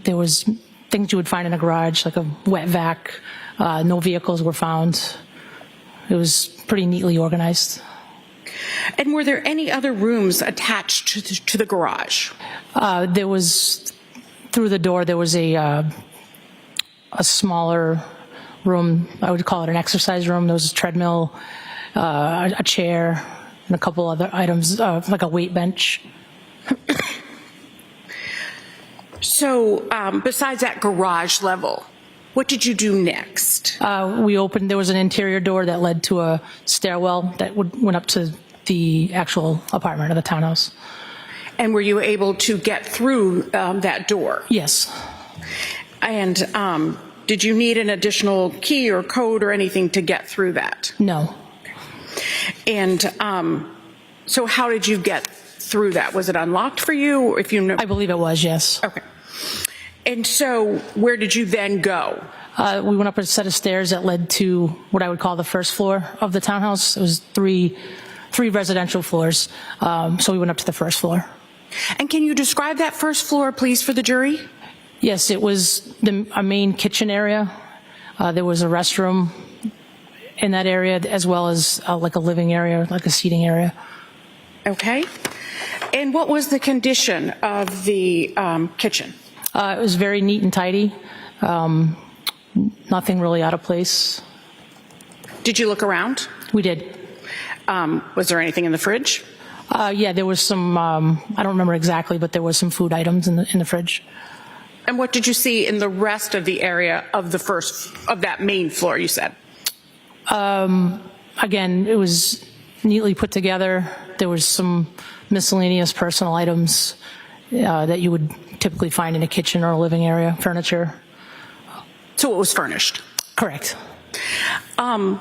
There was things you would find in a garage, like a wet vac. No vehicles were found. It was pretty neatly organized. And were there any other rooms attached to the garage? There was, through the door, there was a smaller room. I would call it an exercise room. There was a treadmill, a chair, and a couple other items, like a weight bench. So besides that garage level, what did you do next? We opened, there was an interior door that led to a stairwell that went up to the actual apartment of the townhouse. And were you able to get through that door? Yes. And did you need an additional key or code or anything to get through that? No. And so how did you get through that? Was it unlocked for you? If you know? I believe it was, yes. Okay. And so where did you then go? We went up a set of stairs that led to what I would call the first floor of the townhouse. It was three residential floors, so we went up to the first floor. And can you describe that first floor, please, for the jury? Yes, it was a main kitchen area. There was a restroom in that area, as well as like a living area, like a seating area. Okay. And what was the condition of the kitchen? It was very neat and tidy. Nothing really out of place. Did you look around? We did. Was there anything in the fridge? Yeah, there was some, I don't remember exactly, but there was some food items in the fridge. And what did you see in the rest of the area of that main floor, you said? Again, it was neatly put together. There was some miscellaneous personal items that you would typically find in a kitchen or a living area, furniture. So it was furnished? Correct. And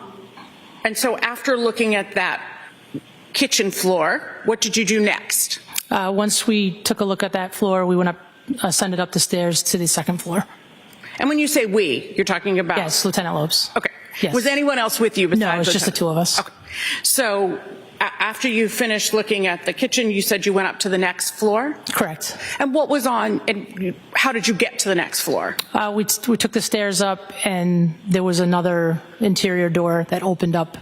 so after looking at that kitchen floor, what did you do next? Once we took a look at that floor, we went up, ascended up the stairs to the second floor. And when you say we, you're talking about? Yes, Lieutenant Lopes. Okay. Yes. Was anyone else with you besides No, it was just the two of us. Okay. So after you finished looking at the kitchen, you said you went up to the next floor? Correct. And what was on, and how did you get to the next floor? We took the stairs up, and there was another interior door that opened up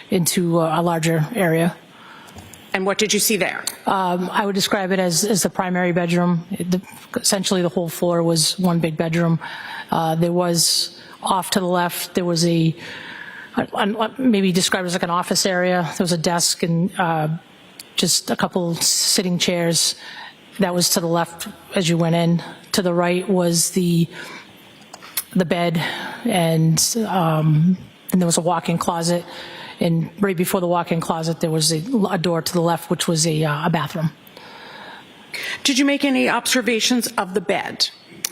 into a larger area. And what did you see there? I would describe it as the primary bedroom. Essentially, the whole floor was one big bedroom. There was, off to the left, there was maybe described as like an office area. There was a desk and just a couple sitting chairs. That was to the left as you went in. To the right was the bed, and there was a walk-in closet. And right before the walk-in closet, there was a door to the left, which was a bathroom. Did you make any observations of the bed?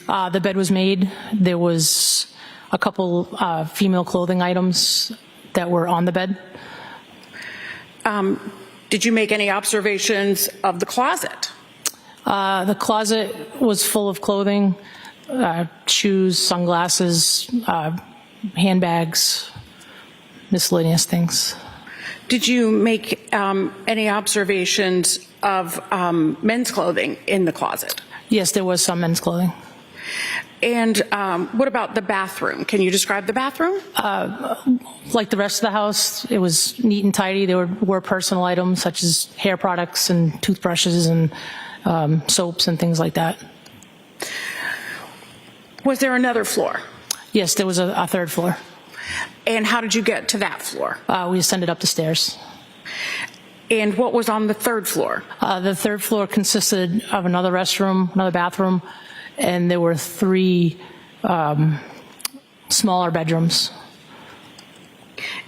The bed was made. There was a couple female clothing items that were on the bed. Did you make any observations of the closet? The closet was full of clothing, shoes, sunglasses, handbags, miscellaneous things. Did you make any observations of men's clothing in the closet? Yes, there was some men's clothing. And what about the bathroom? Can you describe the bathroom? Like the rest of the house, it was neat and tidy. There were personal items such as hair products and toothbrushes and soaps and things like that. Was there another floor? Yes, there was a third floor. And how did you get to that floor? We ascended up the stairs. And what was on the third floor? The third floor consisted of another restroom, another bathroom, and there were 3 smaller bedrooms.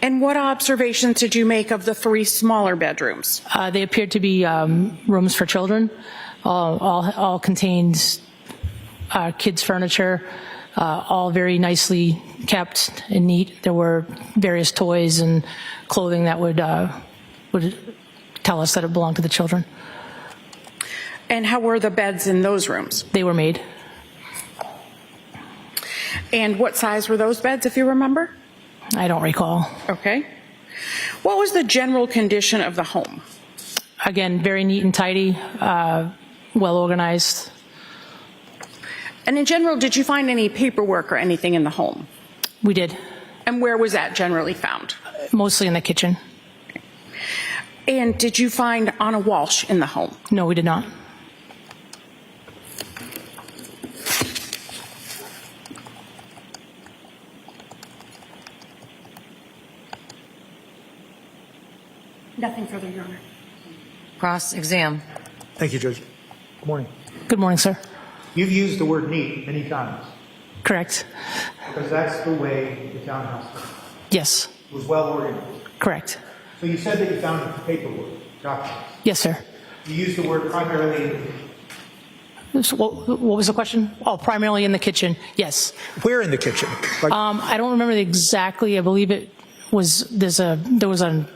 And what observations did you make of the 3 smaller bedrooms? They appeared to be rooms for children, all contained kids' furniture, all very nicely kept and neat. There were various toys and clothing that would tell us that it belonged to the children. And how were the beds in those rooms? They were made. And what size were those beds, if you remember? I don't recall. Okay. What was the general condition of the home? Again, very neat and tidy, well organized. And in general, did you find any paperwork or anything in the home? We did. And where was that generally found? Mostly in the kitchen. And did you find Anna Walshe in the home? No, we did not. Nothing further, Your Honor. Cross-exam. Thank you, Judge. Good morning. Good morning, sir. You've used the word neat many times. Correct. Because that's the way the townhouse Yes. was well organized. Correct. So you said that you found paperwork, documents. Yes, sir. You used the word primarily. So what was the question? Oh, primarily in the kitchen. Yes. Where in the kitchen? Like, I don't remember exactly. I believe it was there was a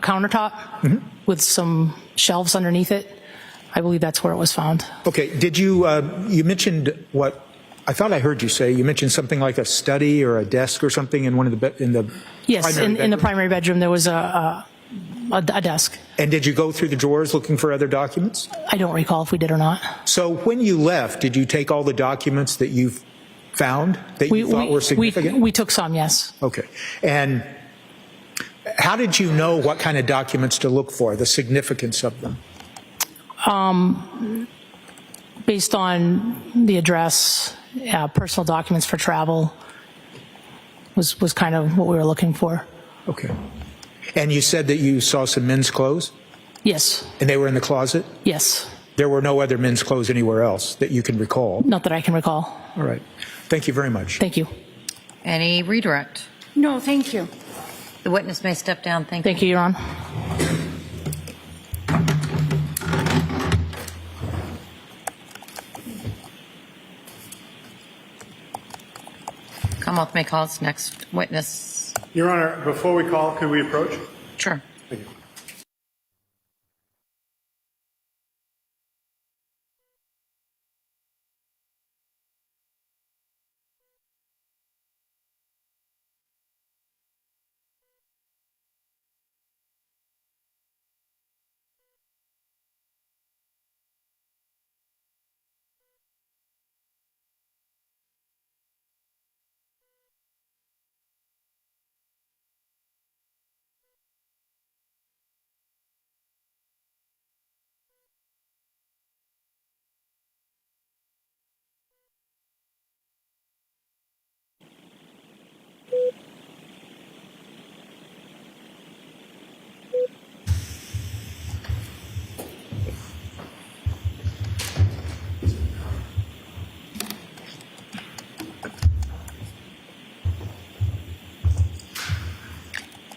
countertop with some shelves underneath it. I believe that's where it was found. okay. Did you? You mentioned what? I thought I heard you say. You mentioned something like a study or a desk or something in one of the in the. Yes, in the primary bedroom there was a desk. And did you go through the drawers looking for other documents? I don't recall if we did or not. So when you left, did you take all the documents that you found that you thought were significant? We took some, yes. Okay. And how did you know what kind of documents to look for, the significance of them? Based on the address, personal documents for travel was kind of what we were looking for. Okay. And you said that you saw some men's clothes? Yes. And they were in the closet? Yes. There were no other men's clothes anywhere else that you can recall? Not that I can recall. All right. Thank you very much. Thank you. Any redirect? No, thank you. The witness may step down. Thank you. Thank you, Your Honor. Commonwealth may call its next witness. Your Honor, before we call, could we approach? Sure. Thank you.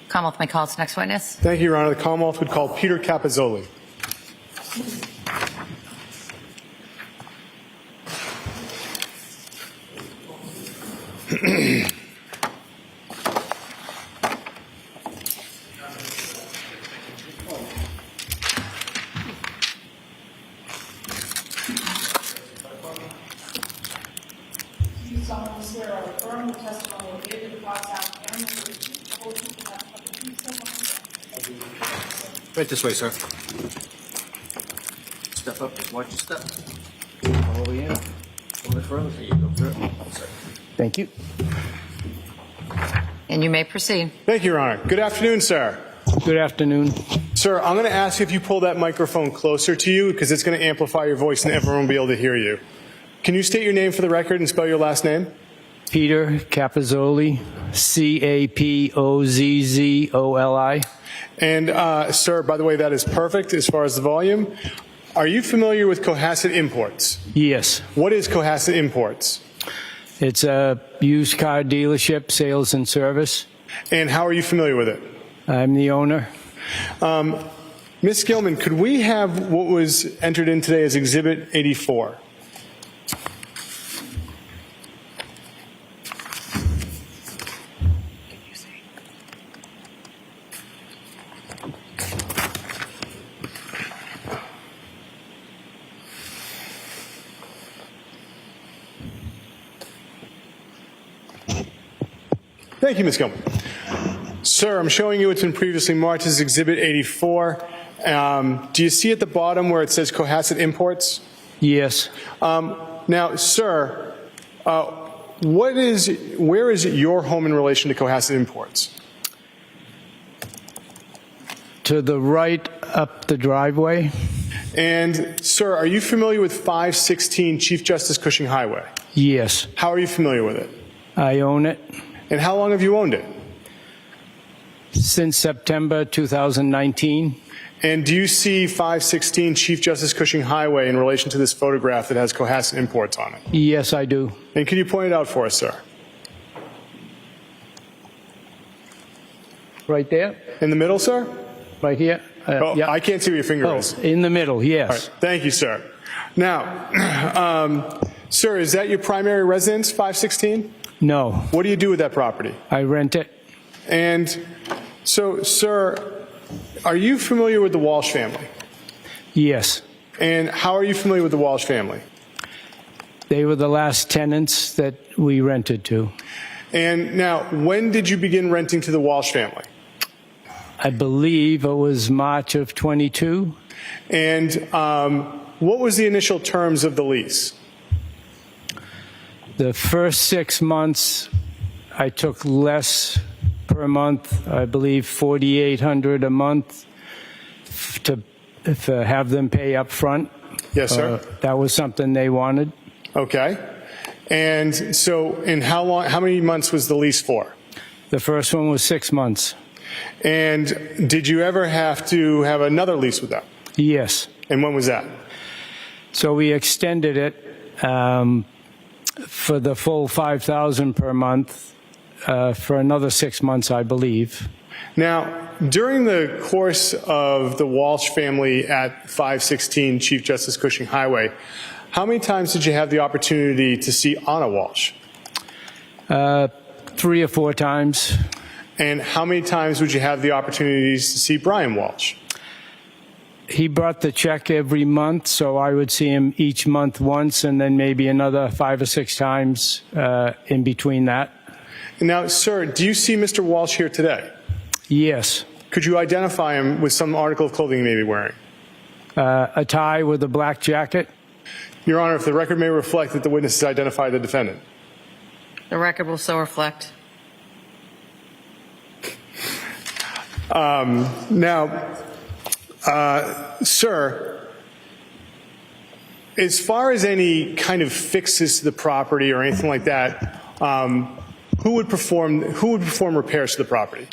Commonwealth may call its next witness. Thank you, Your Honor. The Commonwealth would call Peter Capozzoli. Right this way, sir. Step careful. Watch your step. Come over here. A little further. There you go, sir. Thank you. And you may proceed. Thank you, Your Honor. Good afternoon, sir. Good afternoon. Sir, I'm going to ask you if you pull that microphone closer to you because it's going to amplify your voice and everyone will be able to hear you. Can you state your name for the record and spell your last name? Peter Capozzoli, Capozzoli. And, sir, by the way, that is perfect as far as the volume. Are you familiar with Cohasset Imports? Yes. What is Cohasset Imports? It's a used car dealership, sales and service. And how are you familiar with it? I'm the owner. Ms. Gilman, could we have what was entered in today as Exhibit 84? Thank you, Ms. Gilman. Sir, I'm showing you what's been previously marked as Exhibit 84. Do you see at the bottom where it says Cohasset Imports? Yes. Now, sir, where is your home in relation to Cohasset Imports? To the right up the driveway. And, sir, are you familiar with 516 Chief Justice Cushing Highway? Yes. How are you familiar with it? I own it. And how long have you owned it? Since September 2019. And do you see 516 Chief Justice Cushing Highway in relation to this photograph that has Cohasset Imports on it? Yes, I do. And can you point it out for us, sir? Right there? In the middle, sir? Right here? Yeah. I can't see where your finger is. In the middle, yes. All right. Thank you, sir. Now, sir, is that your primary residence, 516? No. What do you do with that property? I rent it. And so, sir, are you familiar with the Walshe family? Yes. And how are you familiar with the Walshe family? They were the last tenants that we rented to. And now, when did you begin renting to the Walshe family? I believe it was March of 22. And what was the initial terms of the lease? The first 6 months, I took less per month, I believe $4,800 a month to have them pay up front. Yes, sir. That was something they wanted. Okay. And so, how many months was the lease for? The first one was 6 months. And did you ever have to have another lease with them? Yes. And when was that? So we extended it for the full $5,000 per month for another 6 months, I believe. Now, during the course of the Walshe family at 516 Chief Justice Cushing Highway, how many times did you have the opportunity to see Anna Walshe? 3 or 4 times. And how many times would you have the opportunities to see Brian Walshe? He brought the check every month, so I would see him each month once and then maybe another 5 or 6 times in between that. Now, sir, do you see Mr. Walshe here today? Yes. Could you identify him with some article of clothing he may be wearing? A tie with a black jacket. Your Honor, if the record may reflect that the witnesses identify the defendant. The record will so reflect. Sir, as far as any kind of fixes to the property or anything like that, who would perform repairs to the property?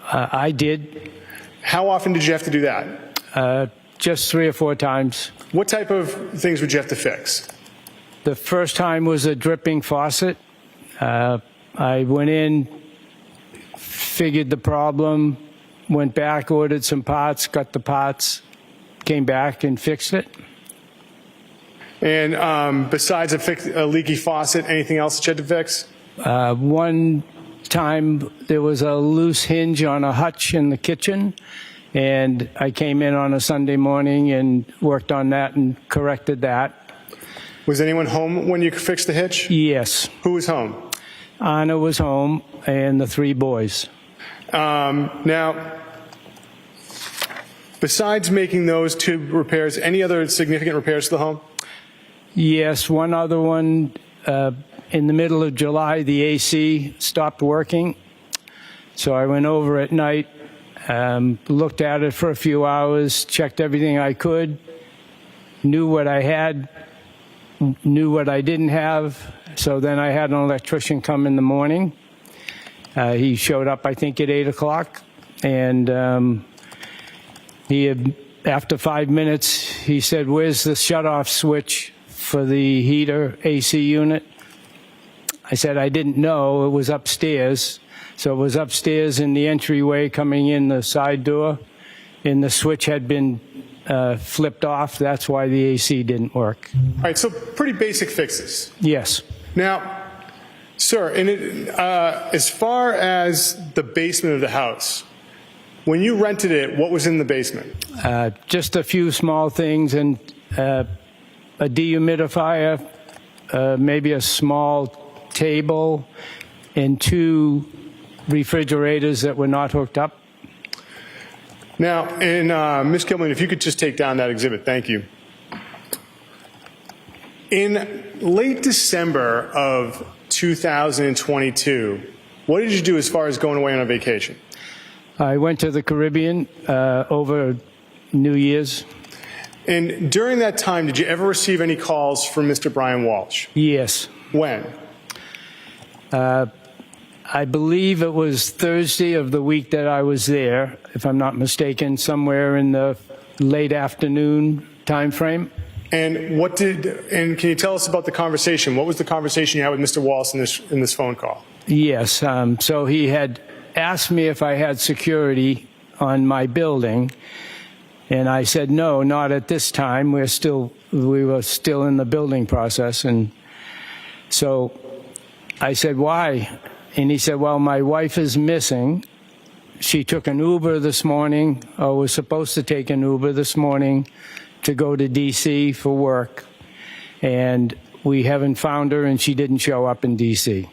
I did. How often did you have to do that? Just 3 or 4 times. What type of things would you have to fix? The first time was a dripping faucet. I went in, figured the problem, went back, ordered some parts, got the parts, came back and fixed it. And besides a leaky faucet, anything else that you had to fix? One time there was a loose hinge on a hutch in the kitchen, and I came in on a Sunday morning and worked on that and corrected that. Was anyone home when you fixed the hitch? Yes. Who was home? Anna was home and the 3 boys. Now, Besides making those 2 repairs, any other significant repairs to the home? Yes, one other one. In the middle of July, the AC stopped working. So I went over at night, looked at it for a few hours, checked everything I could, knew what I had, knew what I didn't have. So then I had an electrician come in the morning. He showed up, I think, at 8 o'clock. And he had, after 5 minutes, he said, "Where's the shutoff switch for the heater AC unit?" I said, "I didn't know. It was upstairs." So it was upstairs in the entryway coming in the side door, and the switch had been flipped off. That's why the AC didn't work. All right, so pretty basic fixes. Yes. Now, sir, as far as the basement of the house, when you rented it, what was in the basement? Just a few small things, and a dehumidifier, maybe a small table, and 2 refrigerators that were not hooked up. Now, and Ms. Kilman, if you could just take down that exhibit, thank you. In late December of 2022, what did you do as far as going away on a vacation? I went to the Caribbean over New Year's. And during that time, did you ever receive any calls from Mr. Brian Walshe? Yes. When? I believe it was Thursday of the week that I was there, if I'm not mistaken, somewhere in the late afternoon time frame. And can you tell us about the conversation? What was the conversation you had with Mr. Walshe in this phone call? Yes. So he had asked me if I had security on my building, and I said, no, not at this time. We were still in the building process. And so I said, why? And he said, well, my wife is missing. She took an Uber this morning, or was supposed to take an Uber this morning to go to D.C. for work. And we haven't found her, and she didn't show up in D.C.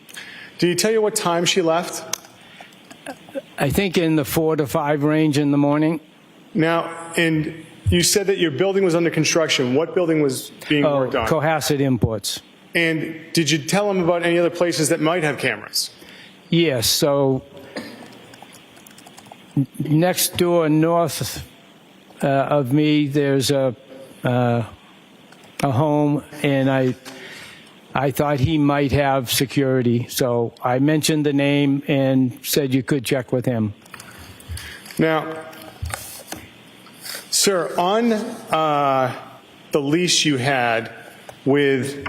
Did he tell you what time she left? I think in the 4 to 5 range in the morning. Now, and you said that your building was under construction. What building was being worked on? Cohasset Imports. And did you tell him about any other places that might have cameras? Yes. So next door, north of me, there's a home, and I thought he might have security. So I mentioned the name and said you could check with him. Now, sir, on the lease you had with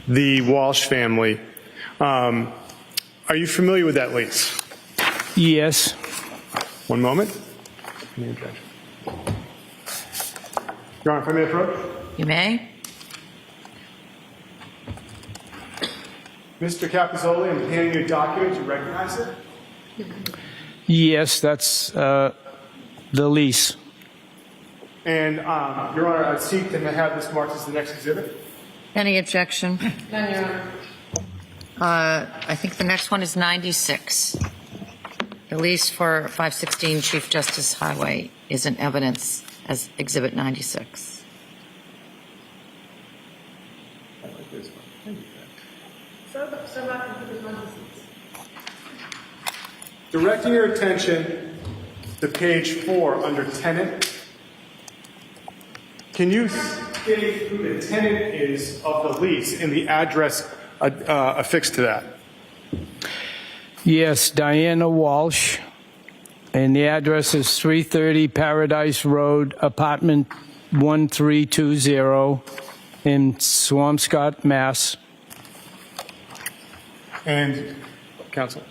the Walshe family, are you familiar with that lease? Yes. One moment. Your Honor, if I may approach? You may. Mr. Capizzoli, I'm handing you a document. You recognize it? Yes, that's the lease. And, Your Honor, I seek to have this marked as the next exhibit. Any objection? None, Your Honor. I think the next one is 96. The lease for 516 Chief Justice Highway is in evidence as Exhibit 96. I like this one. Thank you. Directing your attention to page 4 under tenant. Can you state who the tenant is of the lease and the address affixed to that? Yes, Diana Walshe, and the address is 330 Paradise Road, apartment 1320 in Swampscott, Mass. And, counsel,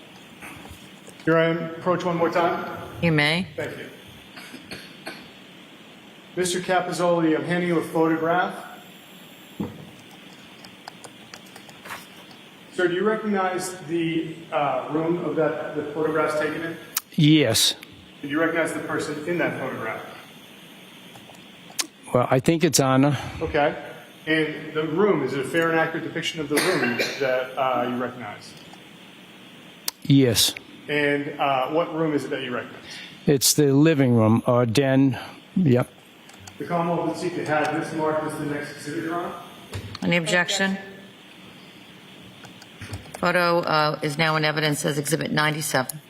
your Honor, approach one more time. You may. Thank you. Mr. Capizzoli, I'm handing you a photograph. Sir, do you recognize the room of the photograph's taken in? Yes. Do you recognize the person in that photograph? Well, I think it's Anna. Okay. And the room, is it a fair and accurate depiction of the room that you recognize? Yes. And what room is it that you recognize? It's the living room or den Yep. The Commonwealth would seek to have this marked as the next exhibit, Your Honor. Any objection? Photo is now in evidence as Exhibit 97.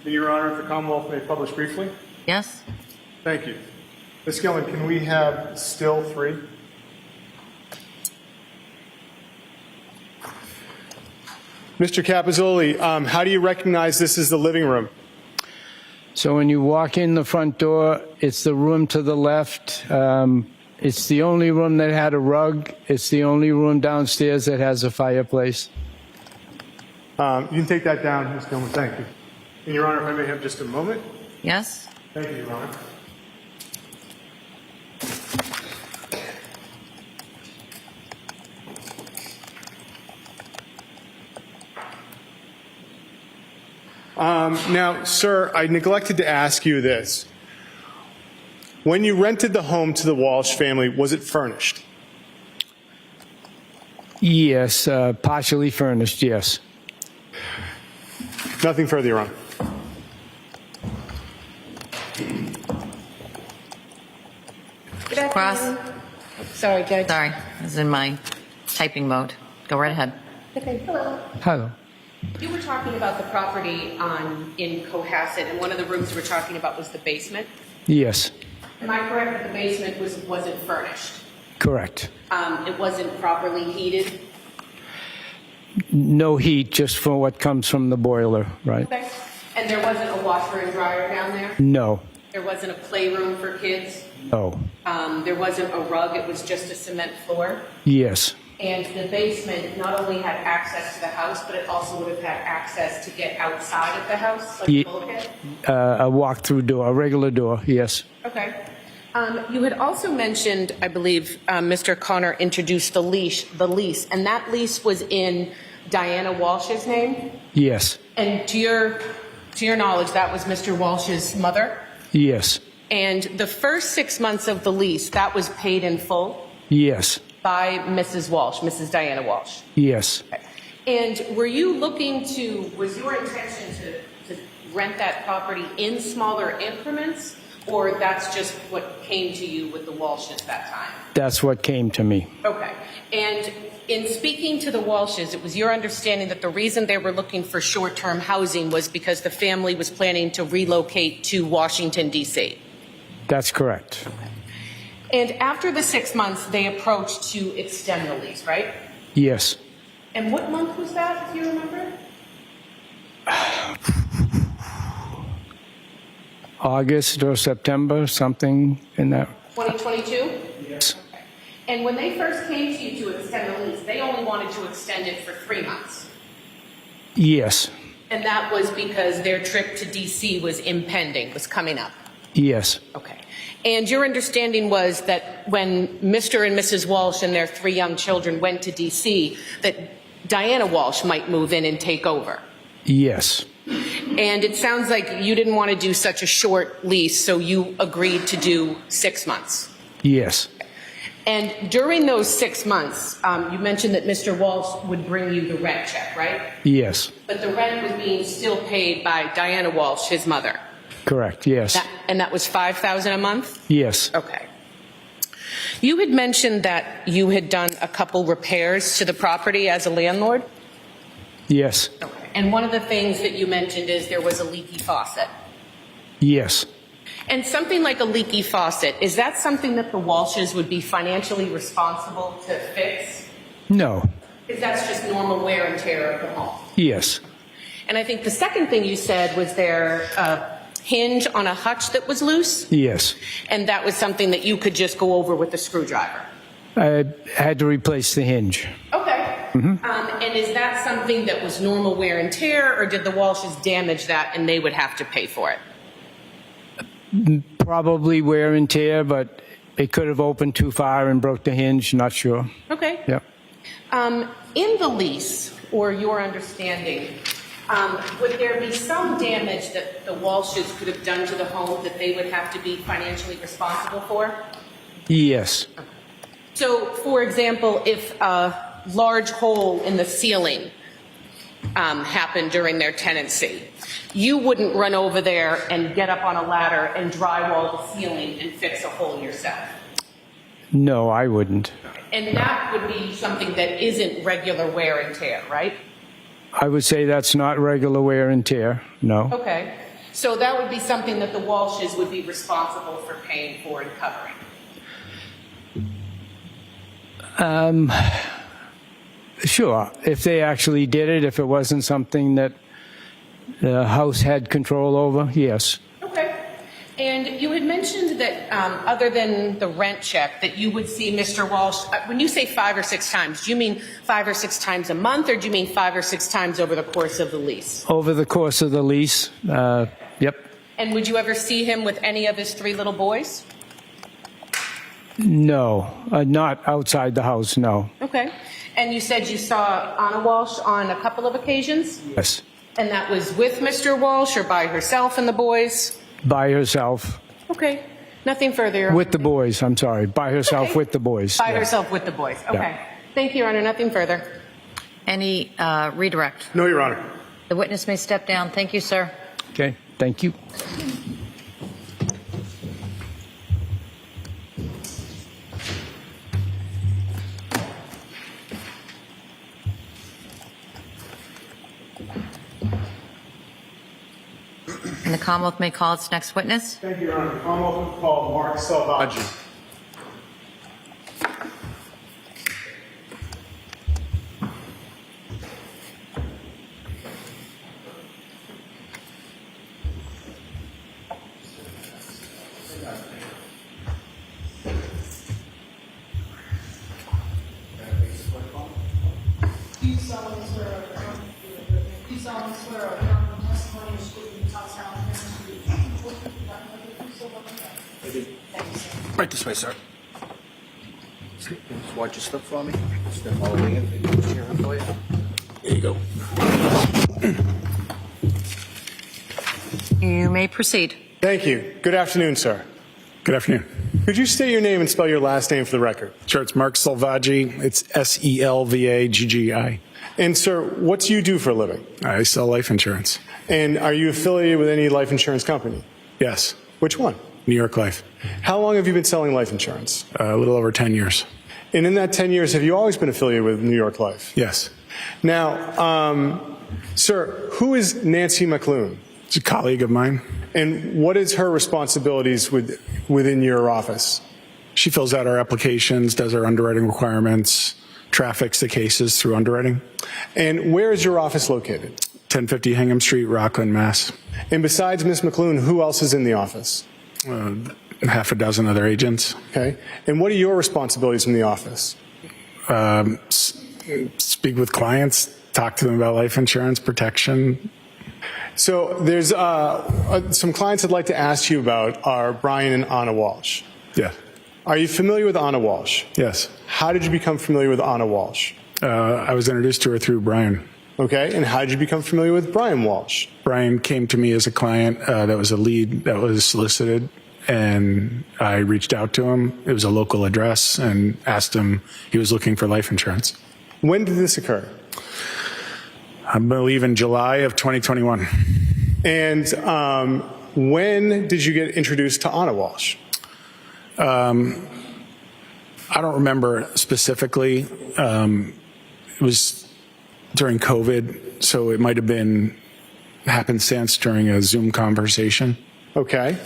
Your Honor, if the Commonwealth may publish briefly. Yes? Thank you. Ms. Gillen, can we have still 3? Mr. Capizzoli, how do you recognize this as the living room? So when you walk in the front door, it's the room to the left. It's the only room that had a rug. It's the only room downstairs that has a fireplace. You can take that down, Ms. Gilman. Thank you. And Your Honor, if I may have just a moment. Yes? Thank you, Your Honor. Now, sir, I neglected to ask you this. When you rented the home to the Walshe family, was it furnished? Yes, partially furnished, yes. Nothing further, Your Honor. Cross? Sorry, Judge. Sorry, I was in my typing mode. Go right ahead. Okay, hello. Hello. You were talking about the property in Cohasset, and one of the rooms we're talking about was the basement. Yes, Am I correct that the basement wasn't furnished? correct. It wasn't properly heated? No heat, just for what comes from the boiler, right? Okay. And there wasn't a washer and dryer down there? No, There wasn't a playroom for kids? no, There wasn't a rug, it was just a cement floor? yes, And the basement not only had access to the house, but it also would have had access to get outside of the house, like Ye- a bulkhead? a walk-through door, a regular door, yes. Okay. You had also mentioned, I believe, Mr. Connor introduced the lease, and that lease was in Diana Walsh's name? Yes, And to your knowledge, that was Mr. Walsh's mother? yes, And the first 6 months of the lease, that was paid in full yes, by Mrs. Walsh, Mrs. Diana Walsh? yes. And was your intention to rent that property in smaller increments, or that's just what came to you with the Walshes that time? That's what came to me. Okay. And in speaking to the Walshes, it was your understanding that the reason they were looking for short-term housing was because the family was planning to relocate to Washington, D.C.? That's correct. And after the 6 months, they approached to extend the lease, right? Yes. And what month was that, if you remember? August or September, something in that. 2022? Yes. Okay. And when they first came to you to extend the lease, they only wanted to extend it for 3 months. Yes, And that was because their trip to D.C. was impending, was coming up. yes, Okay. And your understanding was that when Mr. and Mrs. Walsh and their 3 young children went to D.C., that Diana Walsh might move in and take over. yes, And it sounds like you didn't want to do such a short lease, so you agreed to do 6 months. yes, And during those 6 months, you mentioned that Mr. Walsh would bring you the rent check, right? yes, But the rent was being still paid by Diana Walsh, his mother. correct, yes, And that was $5,000 a month? yes, Okay. You had mentioned that you had done a couple repairs to the property as a landlord? yes, And one of the things that you mentioned is there was a leaky faucet. yes. And something like a leaky faucet, is that something that the Walshes would be financially responsible to fix? No, Because that's just normal wear and tear of the home. yes, And I think the second thing you said was there a hinge on a hutch that was loose? yes. And that was something that you could just go over with a screwdriver? I had to replace the hinge. Okay. Mhm. And is that something that was normal wear and tear, or did the Walshes damage that and they would have to pay for it? Probably wear and tear, but it could have opened too far and broke the hinge, not sure. Okay. Yep. In the lease, or your understanding, would there be some damage that the Walshes could have done to the home that they would have to be financially responsible for? Yes, So, for example, if a large hole in the ceiling happen during their tenancy. You wouldn't run over there and get up on a ladder and drywall the ceiling and fix a hole yourself. No, I wouldn't. And that would be something that isn't regular wear and tear, right? I would say that's not regular wear and tear, no. Okay. So that would be something that the Walshes would be responsible for paying for and covering. Sure, if they actually did it, if it wasn't something that the house had control over, yes. Okay. And you had mentioned that other than the rent check, that you would see Mr. Walshe, when you say 5 or 6 times, do you mean 5 or 6 times a month, or do you mean 5 or 6 times over the course of the lease? Over the course of the lease, yep. And would you ever see him with any of his 3 little boys? No, not outside the house, no. Okay. And you said you saw Anna Walshe on a couple of occasions? Yes. And that was with Mr. Walshe or by herself and the boys? By herself. Okay. Nothing further. With the boys, I'm sorry. By herself Okay. with the boys. By yeah. herself with the boys. Okay. Yeah. Thank you, Your Honor. Nothing further. Any redirect? No, Your Honor. The witness may step down. Thank you, sir. Okay, thank you. And the Commonwealth may call its next witness. Thank you, Your Honor. Commonwealth will call Mark Salvaggi. Right this way, sir. Just watch your step for me. Step all the way in. Maybe put your hand for you. There you go. You may proceed. Thank you. Good afternoon, sir. Good afternoon. Could you state your name and spell your last name for the record? Sure, it's Mark Salvaggi. It's Selvaggi. And, sir, what do you do for a living? I sell life insurance. And are you affiliated with any life insurance company? Yes. Which one? New York Life. How long have you been selling life insurance? A little over 10 years. And in that 10 years, have you always been affiliated with New York Life? Yes. Now, sir, who is Nancy McClune? It's a colleague of mine. And what is her responsibilities within your office? She fills out our applications, does our underwriting requirements, traffics the cases through underwriting. And where is your office located? 1050 Hingham Street, Rockland, Mass. And besides Ms. McClune, who else is in the office? Half a dozen other agents. Okay. And what are your responsibilities in the office? Speak with clients, talk to them about life insurance, protection. So there's some clients I'd like to ask you about are Brian and Anna Walshe. Yeah. Are you familiar with Anna Walshe? Yes. How did you become familiar with Anna Walshe? I was introduced to her through Brian. Okay. And how did you become familiar with Brian Walshe? Brian came to me as a client that was a lead that was solicited, and I reached out to him. It was a local address, and asked him, he was looking for life insurance. When did this occur? I believe in July of 2021. And when did you get introduced to Anna Walshe? I don't remember specifically. It was during COVID, so it might have been happenstance during a Zoom conversation. Okay.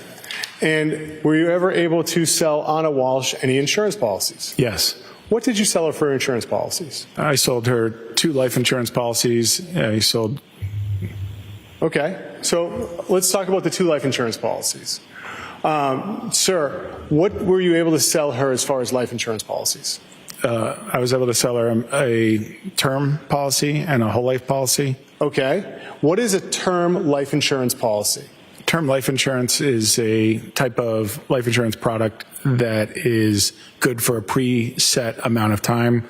And were you ever able to sell Anna Walshe any insurance policies? Yes. What did you sell her for insurance policies? I sold her 2 life insurance policies. I sold. Okay. So let's talk about the 2 life insurance policies. Sir, what were you able to sell her as far as life insurance policies? I was able to sell her a term policy and a whole life policy. Okay. What is a term life insurance policy? Term life insurance is a type of life insurance product that is good for a preset amount of time.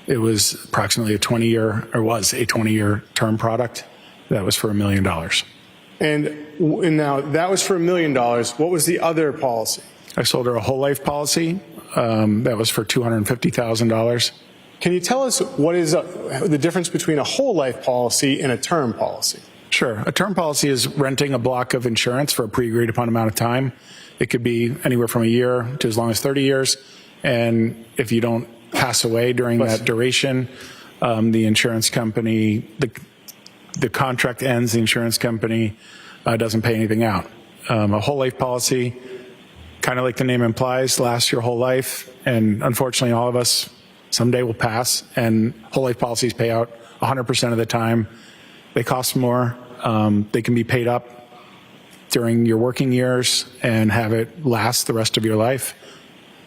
It was approximately a 20-year term product that was for $1 million. And now that was for $1 million. What was the other policy? I sold her a whole life policy that was for $250,000. Can you tell us what is the difference between a whole life policy and a term policy? Sure. A term policy is renting a block of insurance for a pre-agreed upon amount of time. It could be anywhere from a year to as long as 30 years. And if you don't pass away during that duration, the insurance company, the contract ends, the insurance company doesn't pay anything out. A whole life policy, kind of like the name implies, lasts your whole life. And unfortunately, all of us someday will pass, and whole life policies pay out 100% of the time. They cost more. They can be paid up during your working years and have it last the rest of your life.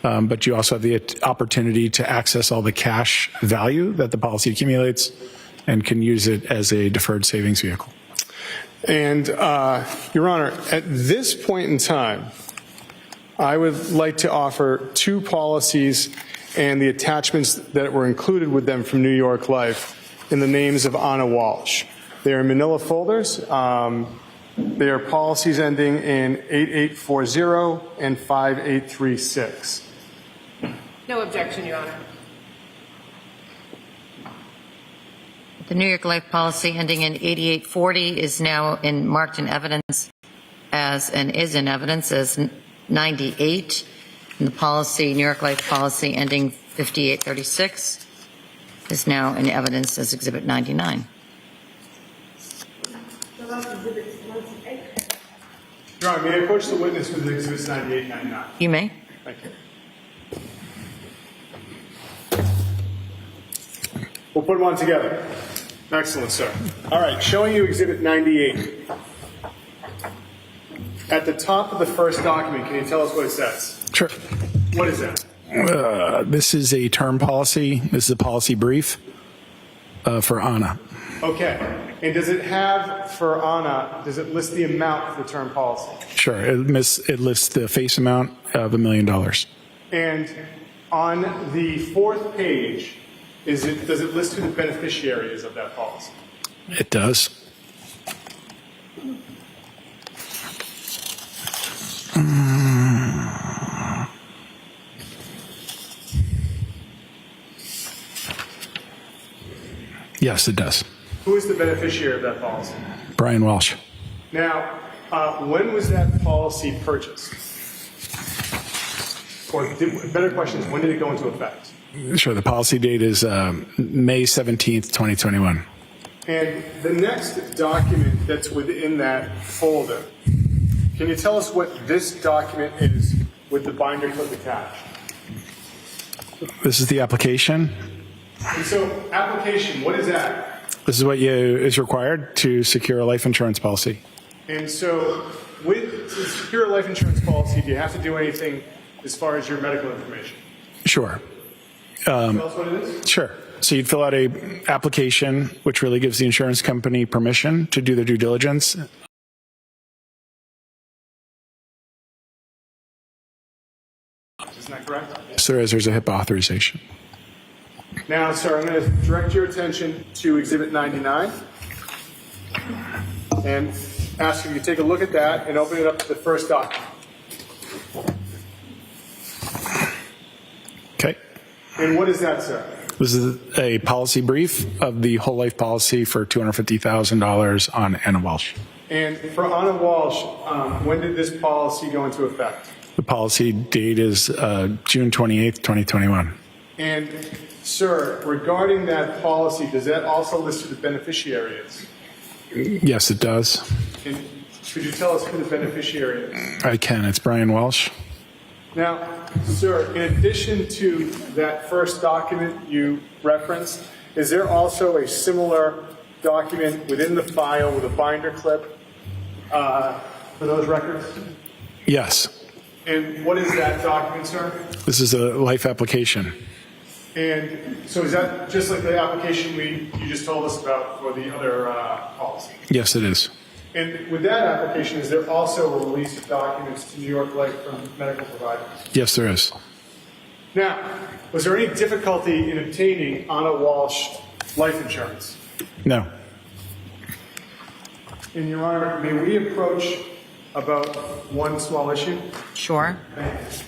But you also have the opportunity to access all the cash value that the policy accumulates and can use it as a deferred savings vehicle. And, Your Honor, at this point in time, I would like to offer two policies and the attachments that were included with them from New York Life in the names of Anna Walshe. They are manila folders. They are policies ending in 8840 and 5836. No objection, Your Honor. The New York Life policy ending in 8840 is now marked in evidence as, and is in evidence as 98. And the policy, New York Life policy ending 5836 is now in evidence as Exhibit 99. Your Honor, may I approach the witness with Exhibits 98 and 99? You may. Thank you. We'll put them on together. Excellent, sir. All right, showing you Exhibit 98. At the top of the first document, can you tell us what it says? Sure. What is that? This is a term policy. This is a policy brief for Anna. Okay. And does it have, for Anna, does it list the amount for the term policy? Sure. It lists the face amount of $1 million. And on the fourth page, does it list who the beneficiary is of that policy? It does. Yes, it does. Who is the beneficiary of that policy? Brian Walshe. Now, when was that policy purchased? Or better question is, when did it go into effect? Sure. The policy date is May 17th, 2021. And the next document that's within that folder, can you tell us what this document is with the binder clip attached? This is the application. And so, application, what is that? This is what is required to secure a life insurance policy. And so, to secure a life insurance policy, do you have to do anything as far as your medical information? Sure. Tell us what it is? Sure. So you'd fill out a application, which really gives the insurance company permission to do their due diligence. Isn't that correct? Yes, there is. There's a HIPAA authorization. Now, sir, I'm going to direct your attention to Exhibit 99 and ask you to take a look at that and open it up to the first document. Okay. And what is that, sir? This is a policy brief of the whole life policy for $250,000 on Anna Walshe. And for Anna Walshe, when did this policy go into effect? The policy date is June 28th, 2021. And, sir, regarding that policy, does that also list who the beneficiary is? Yes, it does. And could you tell us who the beneficiary is? I can. It's Brian Walshe. Now, sir, in addition to that first document you referenced, is there also a similar document within the file with a binder clip for those records? Yes. And what is that document, sir? This is a life application. And so is that just like the application you just told us about for the other policy? Yes, it is. And with that application, is there also a release of documents to New York Life from medical providers? Yes, there is. Now, was there any difficulty in obtaining Anna Walshe life insurance? No. And Your Honor, may we approach about one small issue? Sure. Thank you.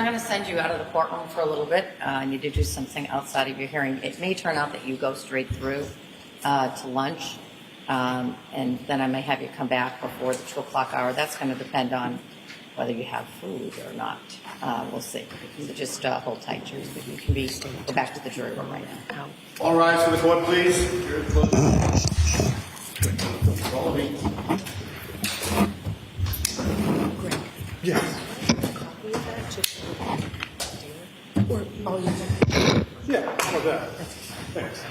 I'm going to send you out of the courtroom for a little bit. I need to do something outside of your hearing. It may turn out that you go straight through to lunch, and then I may have you come back before the 2 o'clock hour. That's going to depend on whether you have food or not. We'll see. You can just hold tight, jury, but you can go back to the jury room right now. All rise for the court, please. Follow me. Yes. Yeah, how about that? Thanks.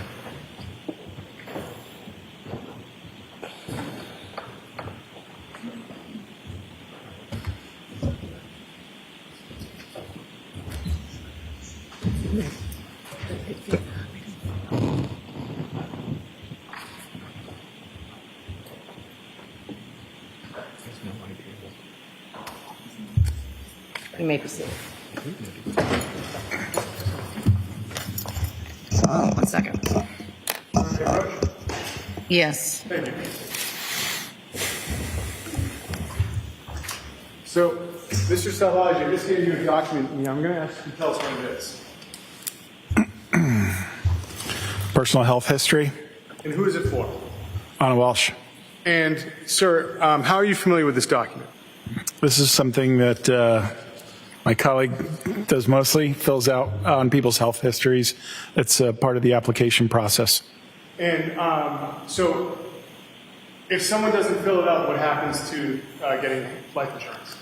You may proceed. 1 second. Yes. Thank you. So, Mr. Salvage, I just gave you a document. I'm going to ask you to tell us what it is. Personal health history. And who is it for? Anna Walshe. And, sir, how are you familiar with this document? This is something that my colleague does mostly, fills out on people's health histories. It's part of the application process. And so, if someone doesn't fill it out, what happens to getting life insurance?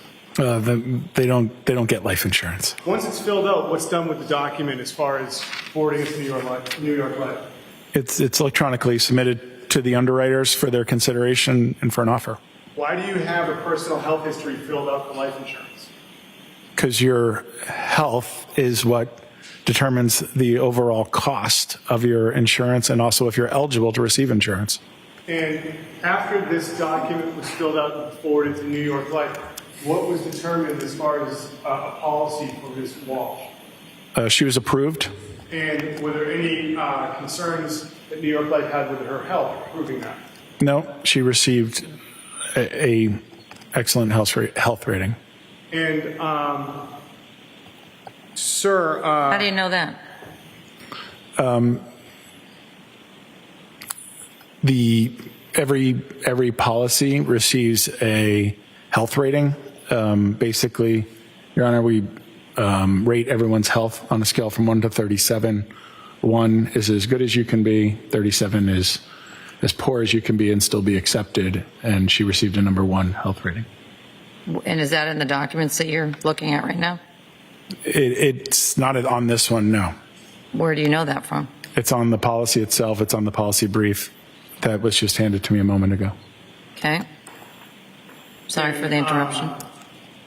They don't get life insurance. Once it's filled out, what's done with the document as far as forwarding it to New York Life? It's electronically submitted to the underwriters for their consideration and for an offer. Why do you have a personal health history filled out for life insurance? Because your health is what determines the overall cost of your insurance and also if you're eligible to receive insurance. And after this document was filled out and forwarded to New York Life, what was determined as far as a policy for Ms. Walsh? She was approved. And were there any concerns that New York Life had with her health proving that? No, she received a excellent health rating. And, sir... How do you know that? Every policy receives a health rating. Basically, Your Honor, we rate everyone's health on a scale from 1 to 37. 1 is as good as you can be. 37 is as poor as you can be and still be accepted. And she received a number 1 health rating. And is that in the documents that you're looking at right now? It's not on this one, no. Where do you know that from? It's on the policy itself. It's on the policy brief that was just handed to me a moment ago. Okay. Sorry for the interruption.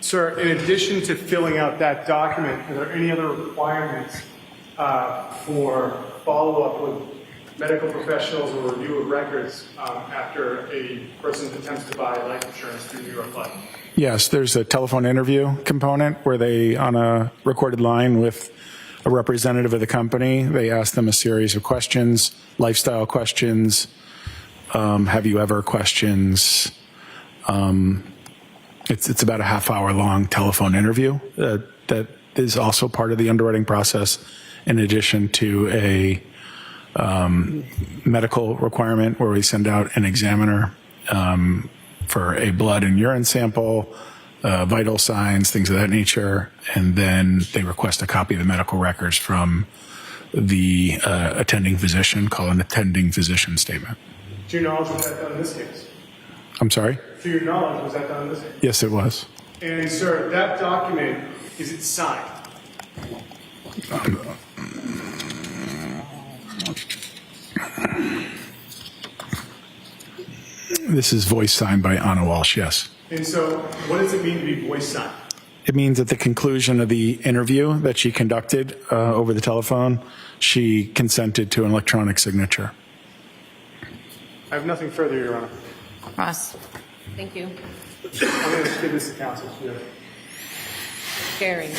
Sir, in addition to filling out that document, are there any other requirements for follow-up with medical professionals or review of records after a person attempts to buy life insurance through New York Life? Yes, there's a telephone interview component where they, on a recorded line with a representative of the company, they ask them a series of questions, lifestyle questions, have you ever questions. It's about a half-hour long telephone interview that is also part of the underwriting process, in addition to a medical requirement where we send out an examiner for a blood and urine sample, vital signs, things of that nature, and then they request a copy of the medical records from the attending physician, called an attending physician statement. To your knowledge, was that done in this case? I'm sorry? To your knowledge, was that done in this case? Yes, it was. And, sir, that document, is it signed? This is voice signed by Anna Walshe, yes. And so, what does it mean to be voice signed? It means at the conclusion of the interview that she conducted over the telephone, she consented to an electronic signature. I have nothing further, Your Honor. Ross. Thank you. I'm going to give this to counsel. Sharing.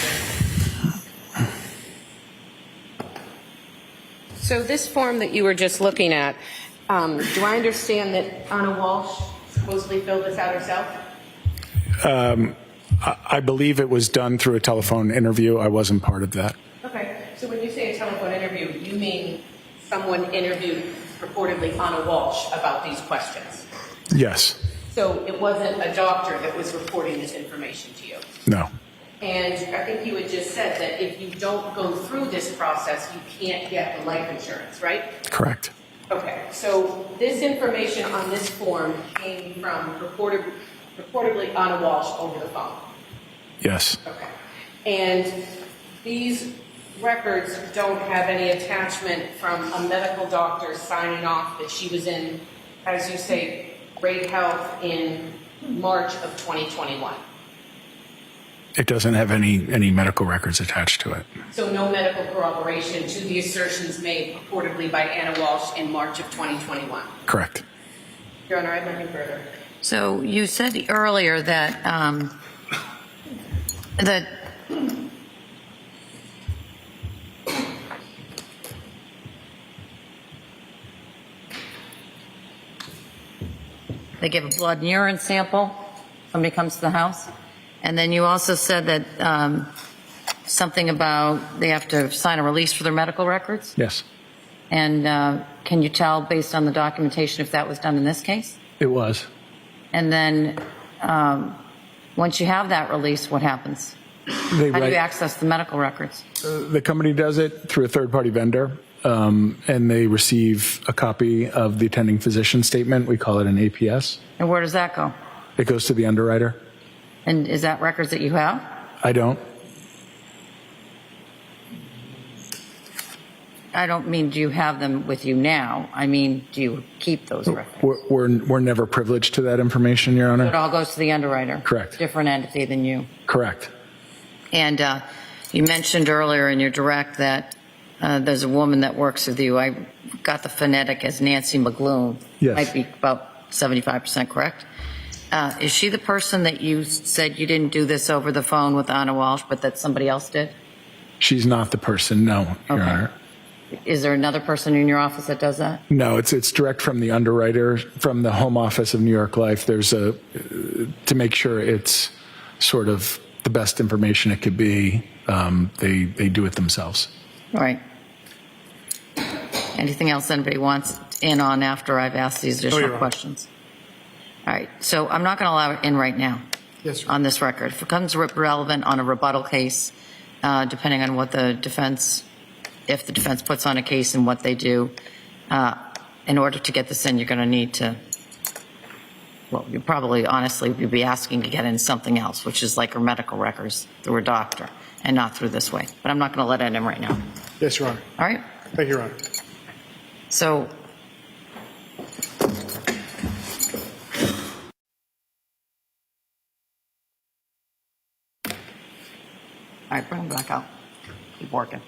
So this form that you were just looking at, do I understand that Anna Walshe supposedly filled this out herself? I believe it was done through a telephone interview. I wasn't part of that. Okay, so when you say a telephone interview, you mean someone interviewed purportedly Anna Walsh about these questions? Yes. So it wasn't a doctor that was reporting this information to you? No. And I think you had just said that if you don't go through this process, you can't get the life insurance, right? Correct. Okay, so this information on this form came from reportedly Anna Walsh over the phone? Yes. Okay. And these records don't have any attachment from a medical doctor signing off that she was in, as you say, great health in March of 2021? It doesn't have any medical records attached to it. So no medical corroboration to the assertions made purportedly by Anna Walsh in March of 2021? Correct. Your Honor, I have nothing further. So you said earlier that they give a blood and urine sample. Somebody comes to the house. And then you also said that something about they have to sign a release for their medical records? Yes. And can you tell based on the documentation if that was done in this case? It was. And then once you have that release, what happens? How do you access the medical records? The company does it through a third-party vendor, and they receive a copy of the attending physician statement. We call it an APS. And where does that go? It goes to the underwriter. And is that records that you have? I don't. I don't mean do you have them with you now. I mean, do you keep those records? We're never privileged to that information, Your Honor. It all goes to the underwriter? Correct. Different entity than you? Correct. And you mentioned earlier in your direct that there's a woman that works with you. I got the phonetic as Nancy McGloon. Yes. Might be about 75% correct. Is she the person that you said you didn't do this over the phone with Anna Walsh, but that somebody else did? She's not the person, no, Your Honor. Is there another person in your office that does that? No, it's direct from the underwriter, from the home office of New York Life. There's to make sure it's sort of the best information it could be, they do it themselves. All right. Anything else anybody wants in on after I've asked these additional questions? All right, so I'm not going to allow it in right now. Yes, sir. On this record. If it becomes relevant on a rebuttal case, depending on what the defense, if the defense puts on a case and what they do, in order to get this in, you're going to need to, well, you probably honestly would be asking to get in something else, which is like her medical records through a doctor and not through this way. But I'm not going to let it in right now. Yes, Your Honor. All right? Thank you, Your Honor. So, all right, bring them back out. Keep working.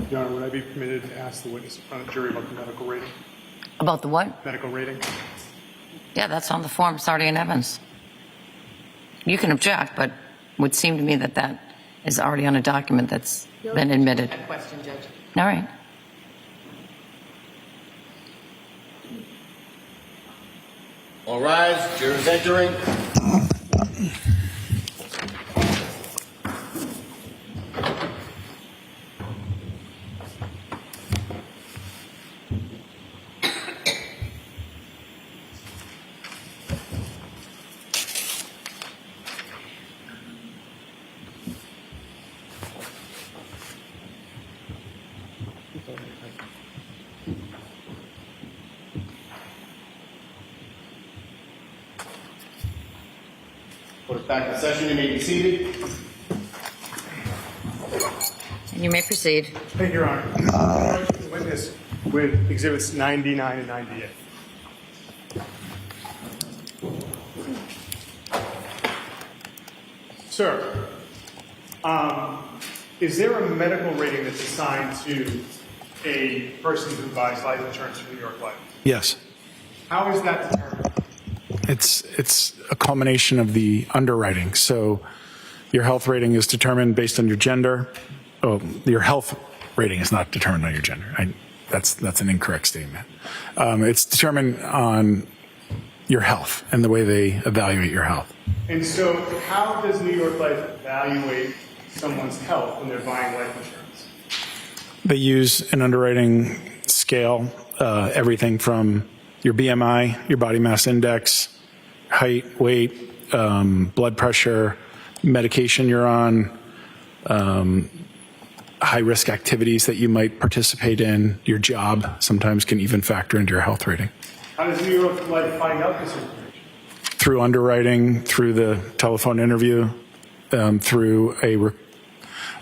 Your Honor, would I be permitted to ask the witness in front of the jury about the medical rating? About the what? Medical rating? Yeah, that's on the form. It's already in evidence. You can object, but it would seem to me that that is already on a document that's been admitted. Question, Judge. All right. All rise. Jurors entering. Court is back in session. You may be seated. You may proceed. Thank you, Your Honor. Witness with exhibits 99 and 98. Sir, is there a medical rating that's assigned to a person who buys life insurance from New York Life? Yes. How is that determined? It's a culmination of the underwriting. So your health rating is determined based on your gender. Oh, your health rating is not determined on your gender. That's an incorrect statement. It's determined on your health and the way they evaluate your health. And so how does New York Life evaluate someone's health when they're buying life insurance? They use an underwriting scale, everything from your BMI, your body mass index, height, weight, blood pressure, medication you're on, high-risk activities that you might participate in, your job sometimes can even factor into your health rating. How does New York Life find out this information? Through underwriting, through the telephone interview, through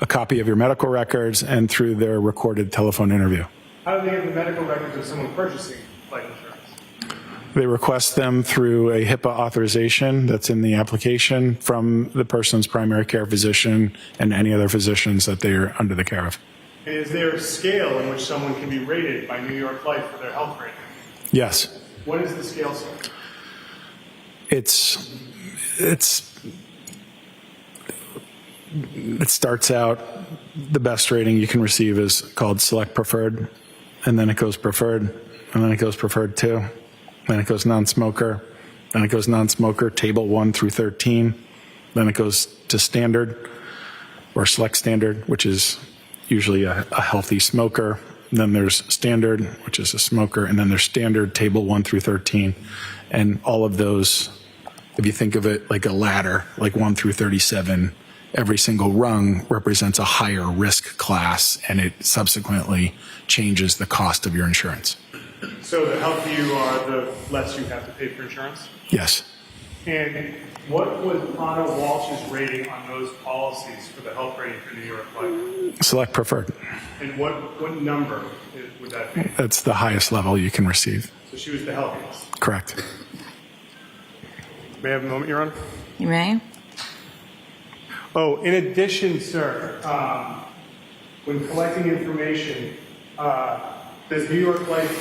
a copy of your medical records, and through their recorded telephone interview. How do they get the medical records of someone purchasing life insurance? They request them through a HIPAA authorization that's in the application from the person's primary care physician and any other physicians that they are under the care of. And is there a scale in which someone can be rated by New York Life for their health rating? Yes. What is the scale, sir? It starts out, the best rating you can receive is called Select Preferred, and then it goes Preferred, and then it goes Preferred 2, then it goes Non-Smoker, then it goes Non-Smoker, Table 1 through 13, then it goes to Standard, or Select Standard, which is usually a healthy smoker. Then there's Standard, which is a smoker, and then there's Standard, Table 1 through 13. And all of those, if you think of it like a ladder, like 1 through 37, every single rung represents a higher risk class, and it subsequently changes the cost of your insurance. So the healthier you are, the less you have to pay for insurance? Yes. And what was Brian Walshe's rating on those policies for the health rating for New York Life? Select Preferred. And what number would that be? That's the highest level you can receive. So she was the healthiest? Correct. May I have a moment, Your Honor? You may. Oh, in addition, sir, when collecting information, does New York Life,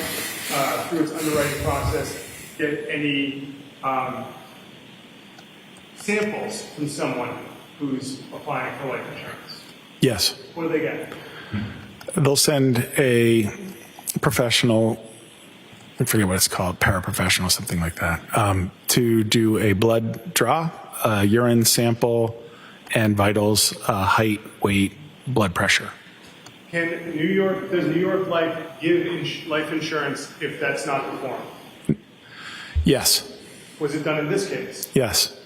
through its underwriting process, get any samples from someone who's applying for life insurance? Yes. What do they get? They'll send a professional, I forget what it's called, paraprofessional, something like that, to do a blood draw, a urine sample, and vitals, height, weight, blood pressure. Does New York Life give life insurance if that's not performed? Yes. Was it done in this case? Yes.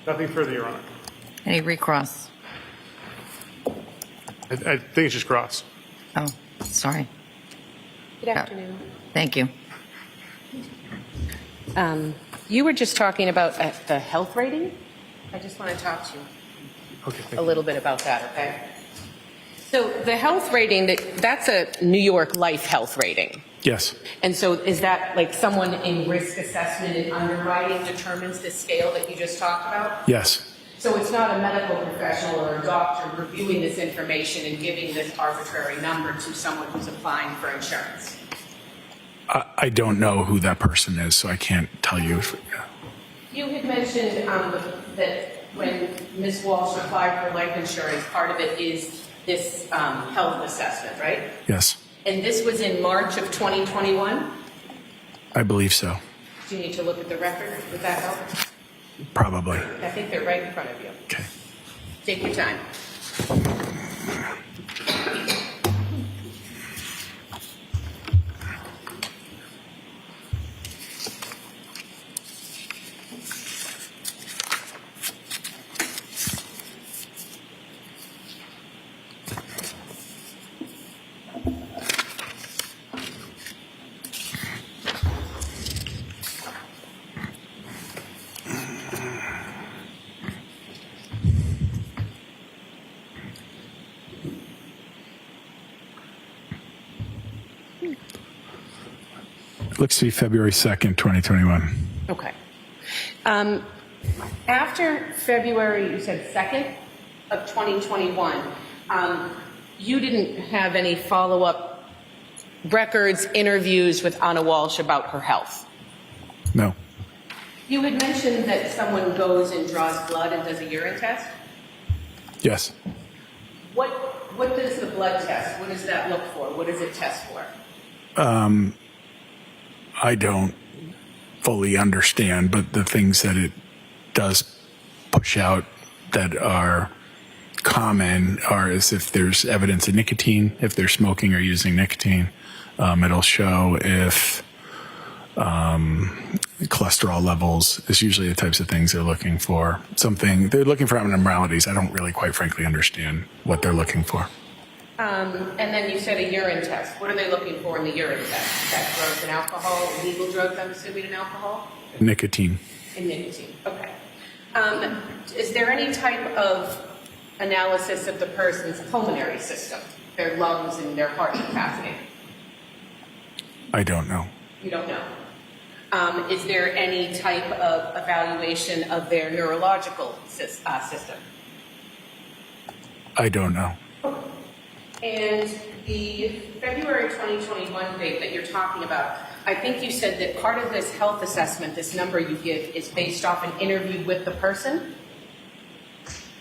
Nothing further, Your Honor. Any recross? I think it's just cross. Oh, sorry. Good afternoon. Thank you. You were just talking about the health rating. I just want to talk to you a little bit about that, okay? So the health rating, that's a New York Life health rating. Yes. And so is that like someone in risk assessment and underwriting determines the scale that you just talked about? Yes. So it's not a medical professional or a doctor reviewing this information and giving this arbitrary number to someone who's applying for insurance? I don't know who that person is, so I can't tell you. You had mentioned that when Ms. Walsh applied for life insurance, part of it is this health assessment, right? Yes. And this was in March of 2021? I believe so. Do you need to look at the record? Would that help? Probably. I think they're right in front of you. Okay. Take your time. Looks to be February 2nd, 2021. Okay. After February, you said 2nd of 2021, you didn't have any follow-up records, interviews with Anna Walshe about her health? No. You had mentioned that someone goes and draws blood and does a urine test. Yes. What does the blood test, what does that look for? What does it test for? I don't fully understand, but the things that it does push out that are common are as if there's evidence of nicotine, if they're smoking or using nicotine. It'll show if cholesterol levels is usually the types of things they're looking for. They're looking for abnormalities. I don't really quite frankly understand what they're looking for. And then you said a urine test. What are they looking for in the urine test? Is that drugs and alcohol, illegal drugs, I'm assuming, and alcohol? Nicotine. And nicotine, okay. Is there any type of analysis of the person's pulmonary system, their lungs and their heart capacity? I don't know. You don't know. Is there any type of evaluation of their neurological system? I don't know. And the February 2021 date that you're talking about, I think you said that part of this health assessment, this number you give, is based off an interview with the person?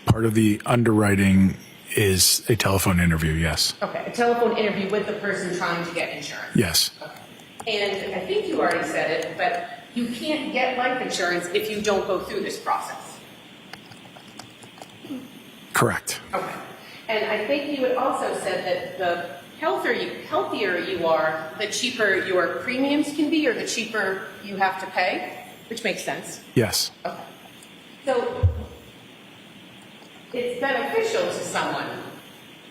Part of the underwriting is a telephone interview, yes. Okay, a telephone interview with the person trying to get insurance? Yes. Okay. And I think you already said it, but you can't get life insurance if you don't go through this process. Correct. Okay. And I think you had also said that the healthier you are, the cheaper your premiums can be, or the cheaper you have to pay, which makes sense. Yes. Okay. So it's beneficial to someone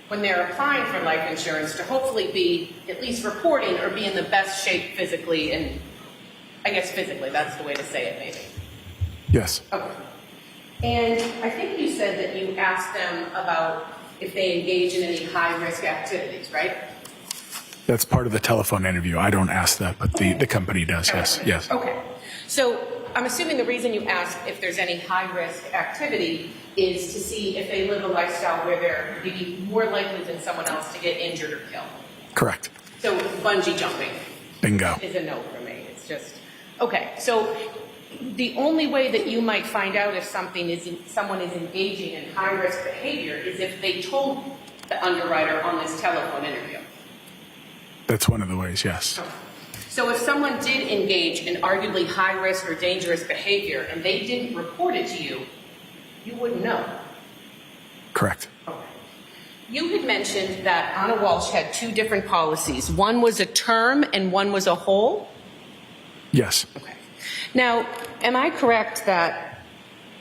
when they're applying for life insurance to hopefully be at least reporting or be in the best shape physically, and I guess physically, that's the way to say it maybe. Yes. Okay. And I think you said that you asked them about if they engage in any high-risk activities, right? That's part of the telephone interview. I don't ask that, but the company does, yes. Yes. Okay. So I'm assuming the reason you ask if there's any high-risk activity is to see if they live a lifestyle where they're maybe more likely than someone else to get injured or killed. Correct. So bungee jumping. Bingo. Is a no for me. It's just, okay. So the only way that you might find out if someone is engaging in high-risk behavior is if they told the underwriter on this telephone interview. That's one of the ways, yes. Okay. So if someone did engage in arguably high-risk or dangerous behavior and they didn't report it to you, you wouldn't know. Correct. Okay. You had mentioned that Anna Walshe had two different policies. One was a term and one was a whole? Yes. Okay. Now, am I correct that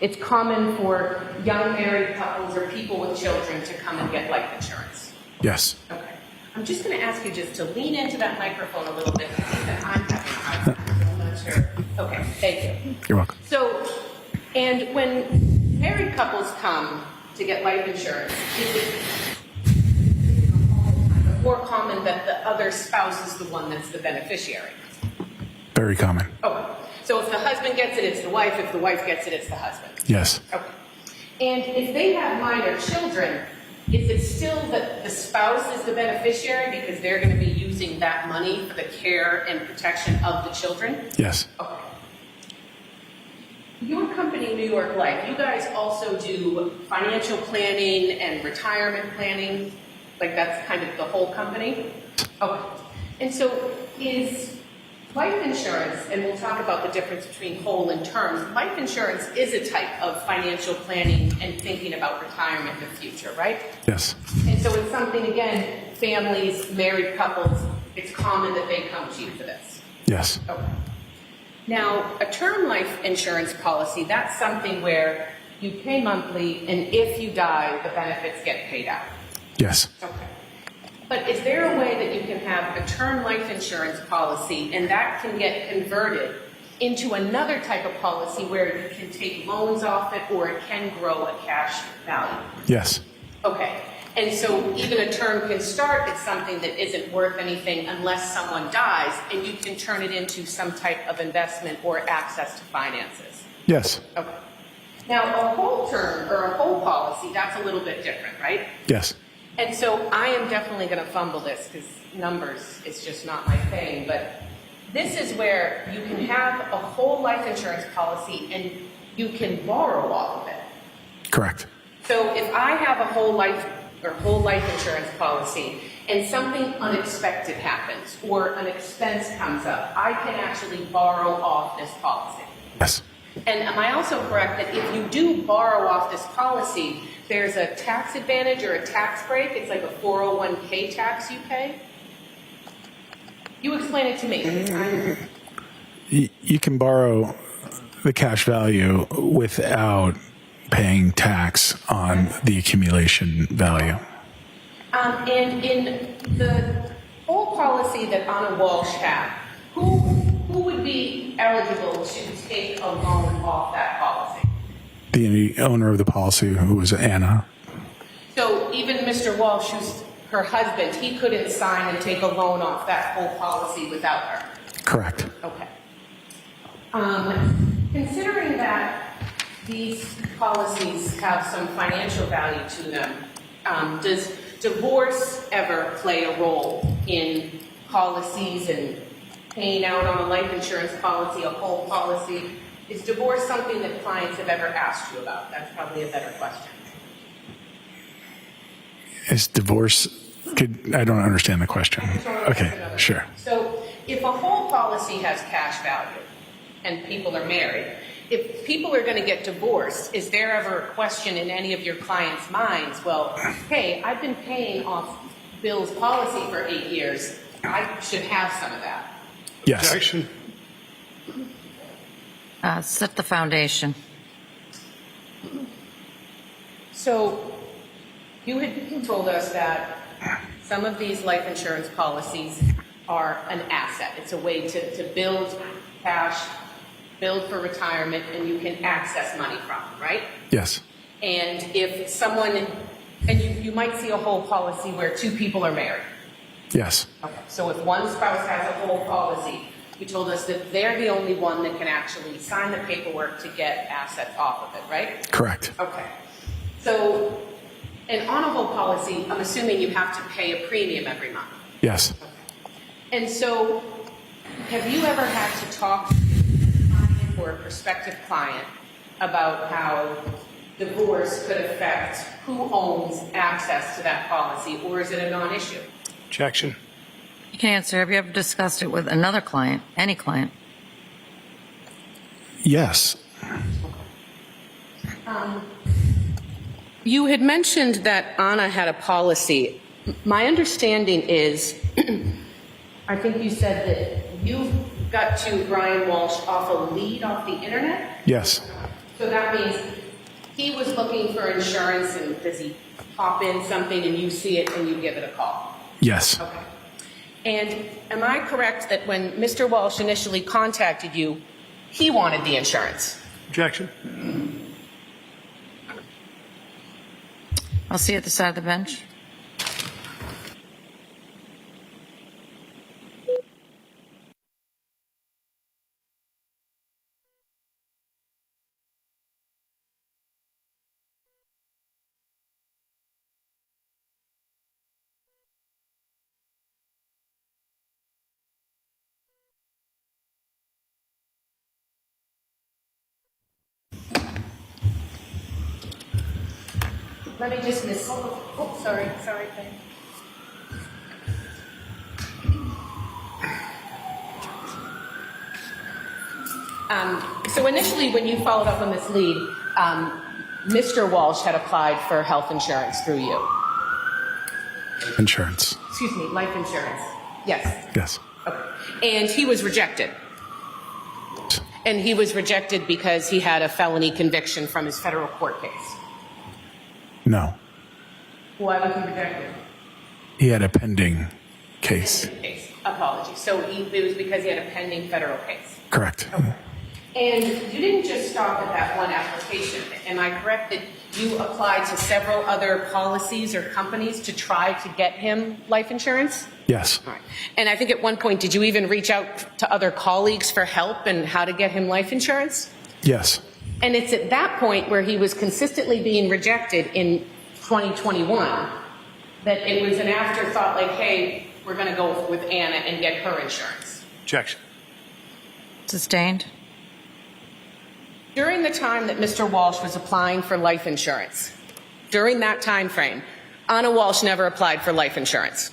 it's common for young married couples or people with children to come and get life insurance? Yes. Okay. I'm just going to ask you just to lean into that microphone a little bit. I think that I'm having a hard time, so I'm not sure. Okay, thank you. You're welcome. So, and when married couples come to get life insurance, is it more common that the other spouse is the one that's the beneficiary? Very common. Okay. So if the husband gets it, it's the wife. If the wife gets it, it's the husband. Yes. Okay. And if they have minor children, is it still that the spouse is the beneficiary because they're going to be using that money for the care and protection of the children? Yes. Okay. Your company, New York Life, you guys also do financial planning and retirement planning? Like that's kind of the whole company? Okay. And so is life insurance, and we'll talk about the difference between whole and terms, life insurance is a type of financial planning and thinking about retirement in the future, right? Yes. And so it's something, again, families, married couples, it's common that they come to you for this. Yes. Okay. Now, a term life insurance policy, that's something where you pay monthly, and if you die, the benefits get paid out. Yes. Okay. But is there a way that you can have a term life insurance policy and that can get converted into another type of policy where you can take loans off it or it can grow a cash value? Yes. Okay. And so even a term can start at something that isn't worth anything unless someone dies, and you can turn it into some type of investment or access to finances. Yes. Okay. Now, a whole term or a whole policy, that's a little bit different, right? Yes. And so I am definitely going to fumble this because numbers is just not my thing, but this is where you can have a whole life insurance policy and you can borrow off of it. Correct. So if I have a whole life insurance policy and something unexpected happens or an expense comes up, I can actually borrow off this policy. Yes. And am I also correct that if you do borrow off this policy, there's a tax advantage or a tax break? It's like a 401k tax you pay? You explain it to me. You can borrow the cash value without paying tax on the accumulation value. And in the whole policy that Anna Walshe had, who would be eligible to take a loan off that policy? The owner of the policy, who was Anna. So even Mr. Walsh, who's her husband, he couldn't sign and take a loan off that whole policy without her? Correct. Okay. Considering that these policies have some financial value to them, does divorce ever play a role in policies and paying out on a life insurance policy, a whole policy? Is divorce something that clients have ever asked you about? That's probably a better question. Is divorce, I don't understand the question. Okay, sure. So if a whole policy has cash value and people are married, if people are going to get divorced, is there ever a question in any of your clients' minds, well, hey, I've been paying off Bill's policy for 8 years. I should have some of that. Yes. Objection. Set the foundation. So you had told us that some of these life insurance policies are an asset. It's a way to build cash, build for retirement, and you can access money from, right? Yes. And if someone, and you might see a whole policy where two people are married. Yes. Okay. So if one spouse has a whole policy, you told us that they're the only one that can actually sign the paperwork to get assets off of it, right? Correct. Okay. So, and on a whole policy, I'm assuming you have to pay a premium every month. Yes. And so, have you ever had to talk to a client or a prospective client about how divorce could affect who owns access to that policy, or is it a non-issue? Objection. You can answer. Have you ever discussed it with another client, any client? Yes. You had mentioned that Anna had a policy. My understanding is, I think you said that you got to Brian Walshe off a lead off the internet? Yes. So that means he was looking for insurance, and does he pop in something and you see it and you give it a call? Yes. Okay. And am I correct that when Mr. Walsh initially contacted you, he wanted the insurance? Objection. I'll see you at the side of the bench. Let me just miss. Oh, sorry. Ben. So initially, when you followed up on this lead, Mr. Walsh had applied for health insurance through you. Insurance. Excuse me, life insurance. Yes. Yes. Okay. And he was rejected. And he was rejected because he had a felony conviction from his federal court case. No. Why was he rejected? He had a pending case. Apologies. So it was because he had a pending federal case. Correct. And you didn't just stop at that one application. am I correct that you applied to several other policies or companies to try to get him life insurance? Yes. All right. And I think at one point, did you even reach out to other colleagues for help and how to get him life insurance? Yes. And it's at that point where he was consistently being rejected in 2021 that it was an afterthought like, hey, we're going to go with Anna and get her insurance. Objection. Sustained. During the time that Mr. Walsh was applying for life insurance, during that time frame, Anna Walsh never applied for life insurance.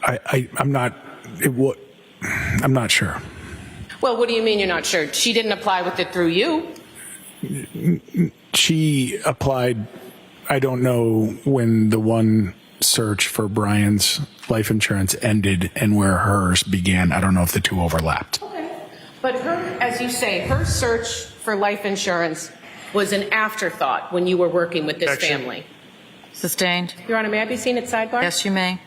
I'm not sure. Well, what do you mean you're not sure? She didn't apply with it through you. She applied, I don't know when the one search for Brian's life insurance ended and where hers began. I don't know if the two overlapped. Okay. But her, as you say, her search for life insurance was an afterthought when you were working with this family. Sustained. Your Honor, may I be seen at sidebar? Yes, you may.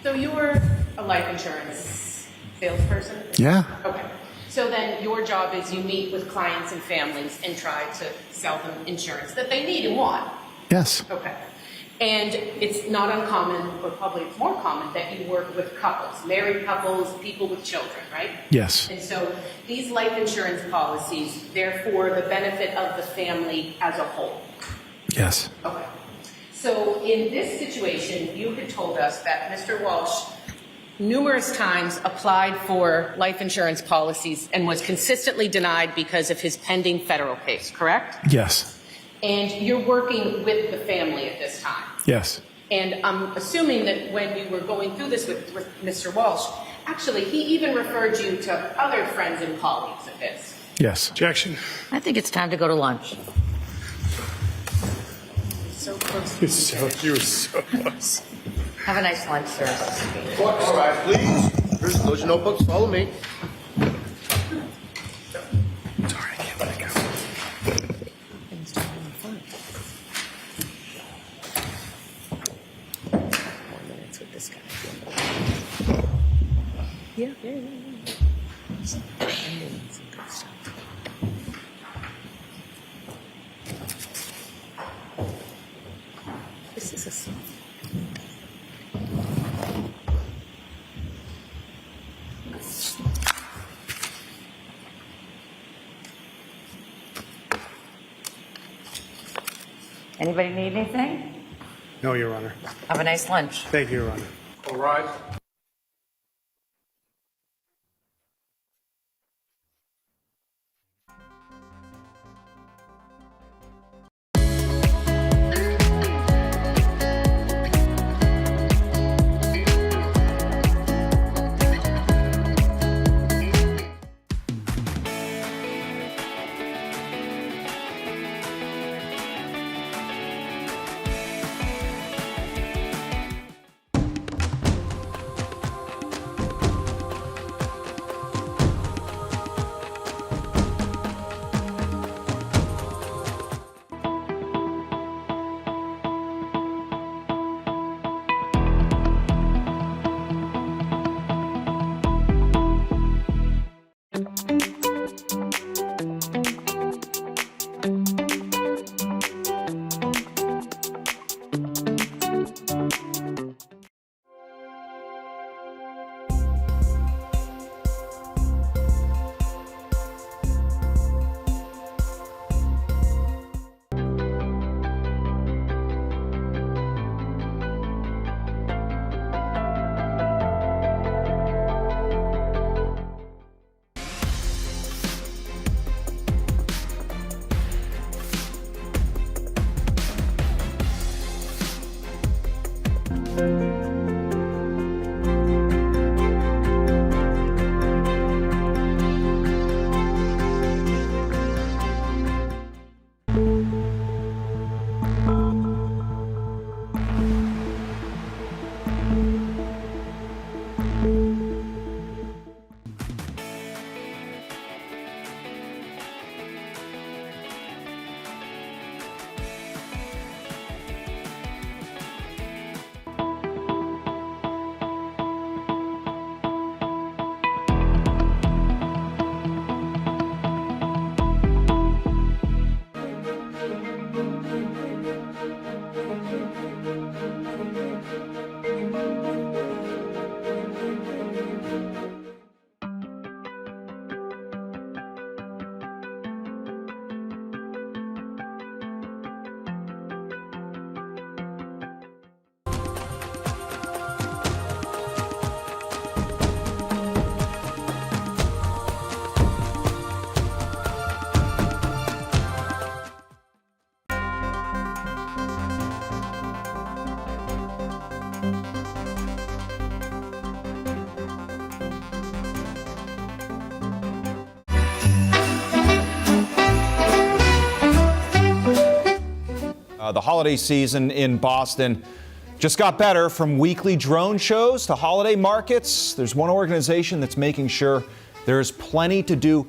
So you were a life insurance salesperson? Yeah. Okay. So then your job is you meet with clients and families and try to sell them insurance that they need and want. Yes. Okay. And it's not uncommon, or probably it's more common, that you work with couples, married couples, people with children, right? Yes. And so these life insurance policies, they're for the benefit of the family as a whole. Yes. Okay. So in this situation, you had told us that Mr. Walsh numerous times applied for life insurance policies and was consistently denied because of his pending federal case, correct? Yes. And you're working with the family at this time. Yes. And I'm assuming that when you were going through this with Mr. Walsh, actually, he even referred you to other friends and colleagues of his. Yes. Objection. I think it's time to go to lunch. So close. You were so close. Have a nice lunch, sir. All right, please. Here's those your notebooks. Follow me. Sorry, I can't let it go. Yeah. This is a song. Anybody need anything? No, Your Honor. Have a nice lunch. Thank you, Your Honor. All rise. The holiday season in Boston just got better, from weekly drone shows to holiday markets. There's one organization that's making sure there's plenty to do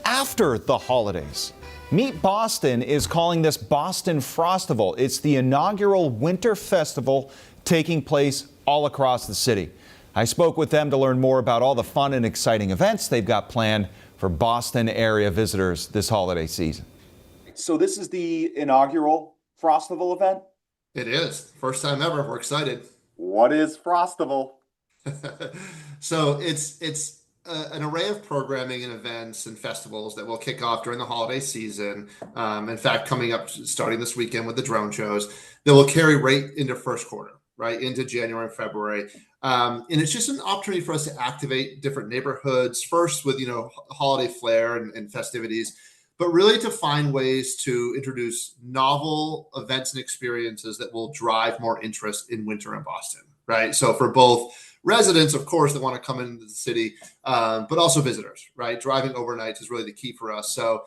after the holidays. Meet Boston is calling this Boston Frostival. It's the inaugural winter festival taking place all across the city. I spoke with them to learn more about all the fun and exciting events they've got planned for Boston area visitors this holiday season. So this is the inaugural Frostival event? It is. First time ever. We're excited. What is Frostival? So it's an array of programming and events and festivals that will kick off during the holiday season. In fact, coming up starting this weekend with the drone shows that will carry right into first quarter, right into January and February. And it's just an opportunity for us to activate different neighborhoods, first with, holiday flair and festivities, but really to find ways to introduce novel events and experiences that will drive more interest in winter in Boston, right? So for both residents, of course, that want to come into the city, but also visitors, right? Driving overnights is really the key for us. So,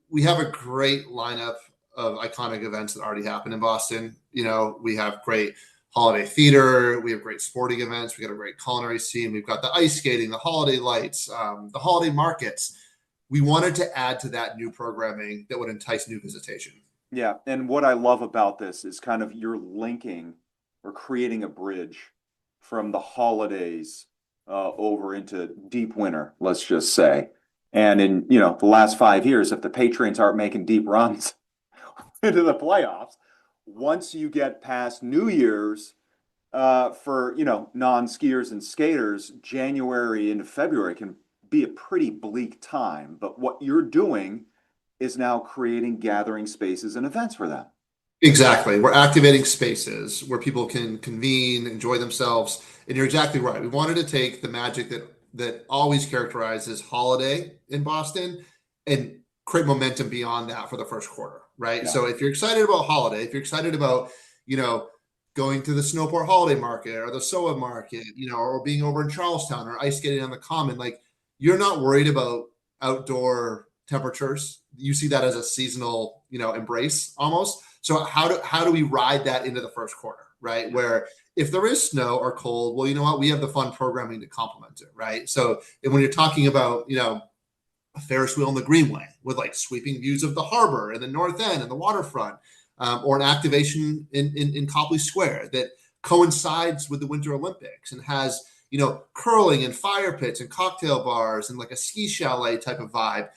we have a great lineup of iconic events that already happen in Boston. We have great holiday theater, we have great sporting events, we got a great culinary scene, we've got the ice skating, the holiday lights, the holiday markets. We wanted to add to that new programming that would entice new visitation. Yeah, and what I love about this is kind of you're linking or creating a bridge from the holidays over into deep winter, let's just say. And in, the last 5 years, if the Patriots aren't making deep runs into the playoffs, once you get past New Year's, for, non-skiers and skaters, January into February can be a pretty bleak time, but what you're doing is now creating gathering spaces and events for them. Exactly. We're activating spaces where people can convene, enjoy themselves. And you're exactly right. We wanted to take the magic that always characterizes holiday in Boston and create momentum beyond that for the first quarter, right? Yeah. So if you're excited about holiday, if you're excited about, going to the Snowport Holiday Market or the SOA Market, or being over in Charlestown or ice skating on the Common, you're not worried about outdoor temperatures. You see that as a seasonal, embrace almost. So how do we ride that into the first quarter, right? Yeah. Where if there is snow or cold, well, you know what? We have the fun programming to complement it, right? So and when you're talking about, a Ferris wheel in the Greenway with sweeping views of the harbor and the North End and the waterfront, or an activation in Copley Square that coincides with the Winter Olympics and has curling and fire pits and cocktail bars and a ski chalet type of vibe.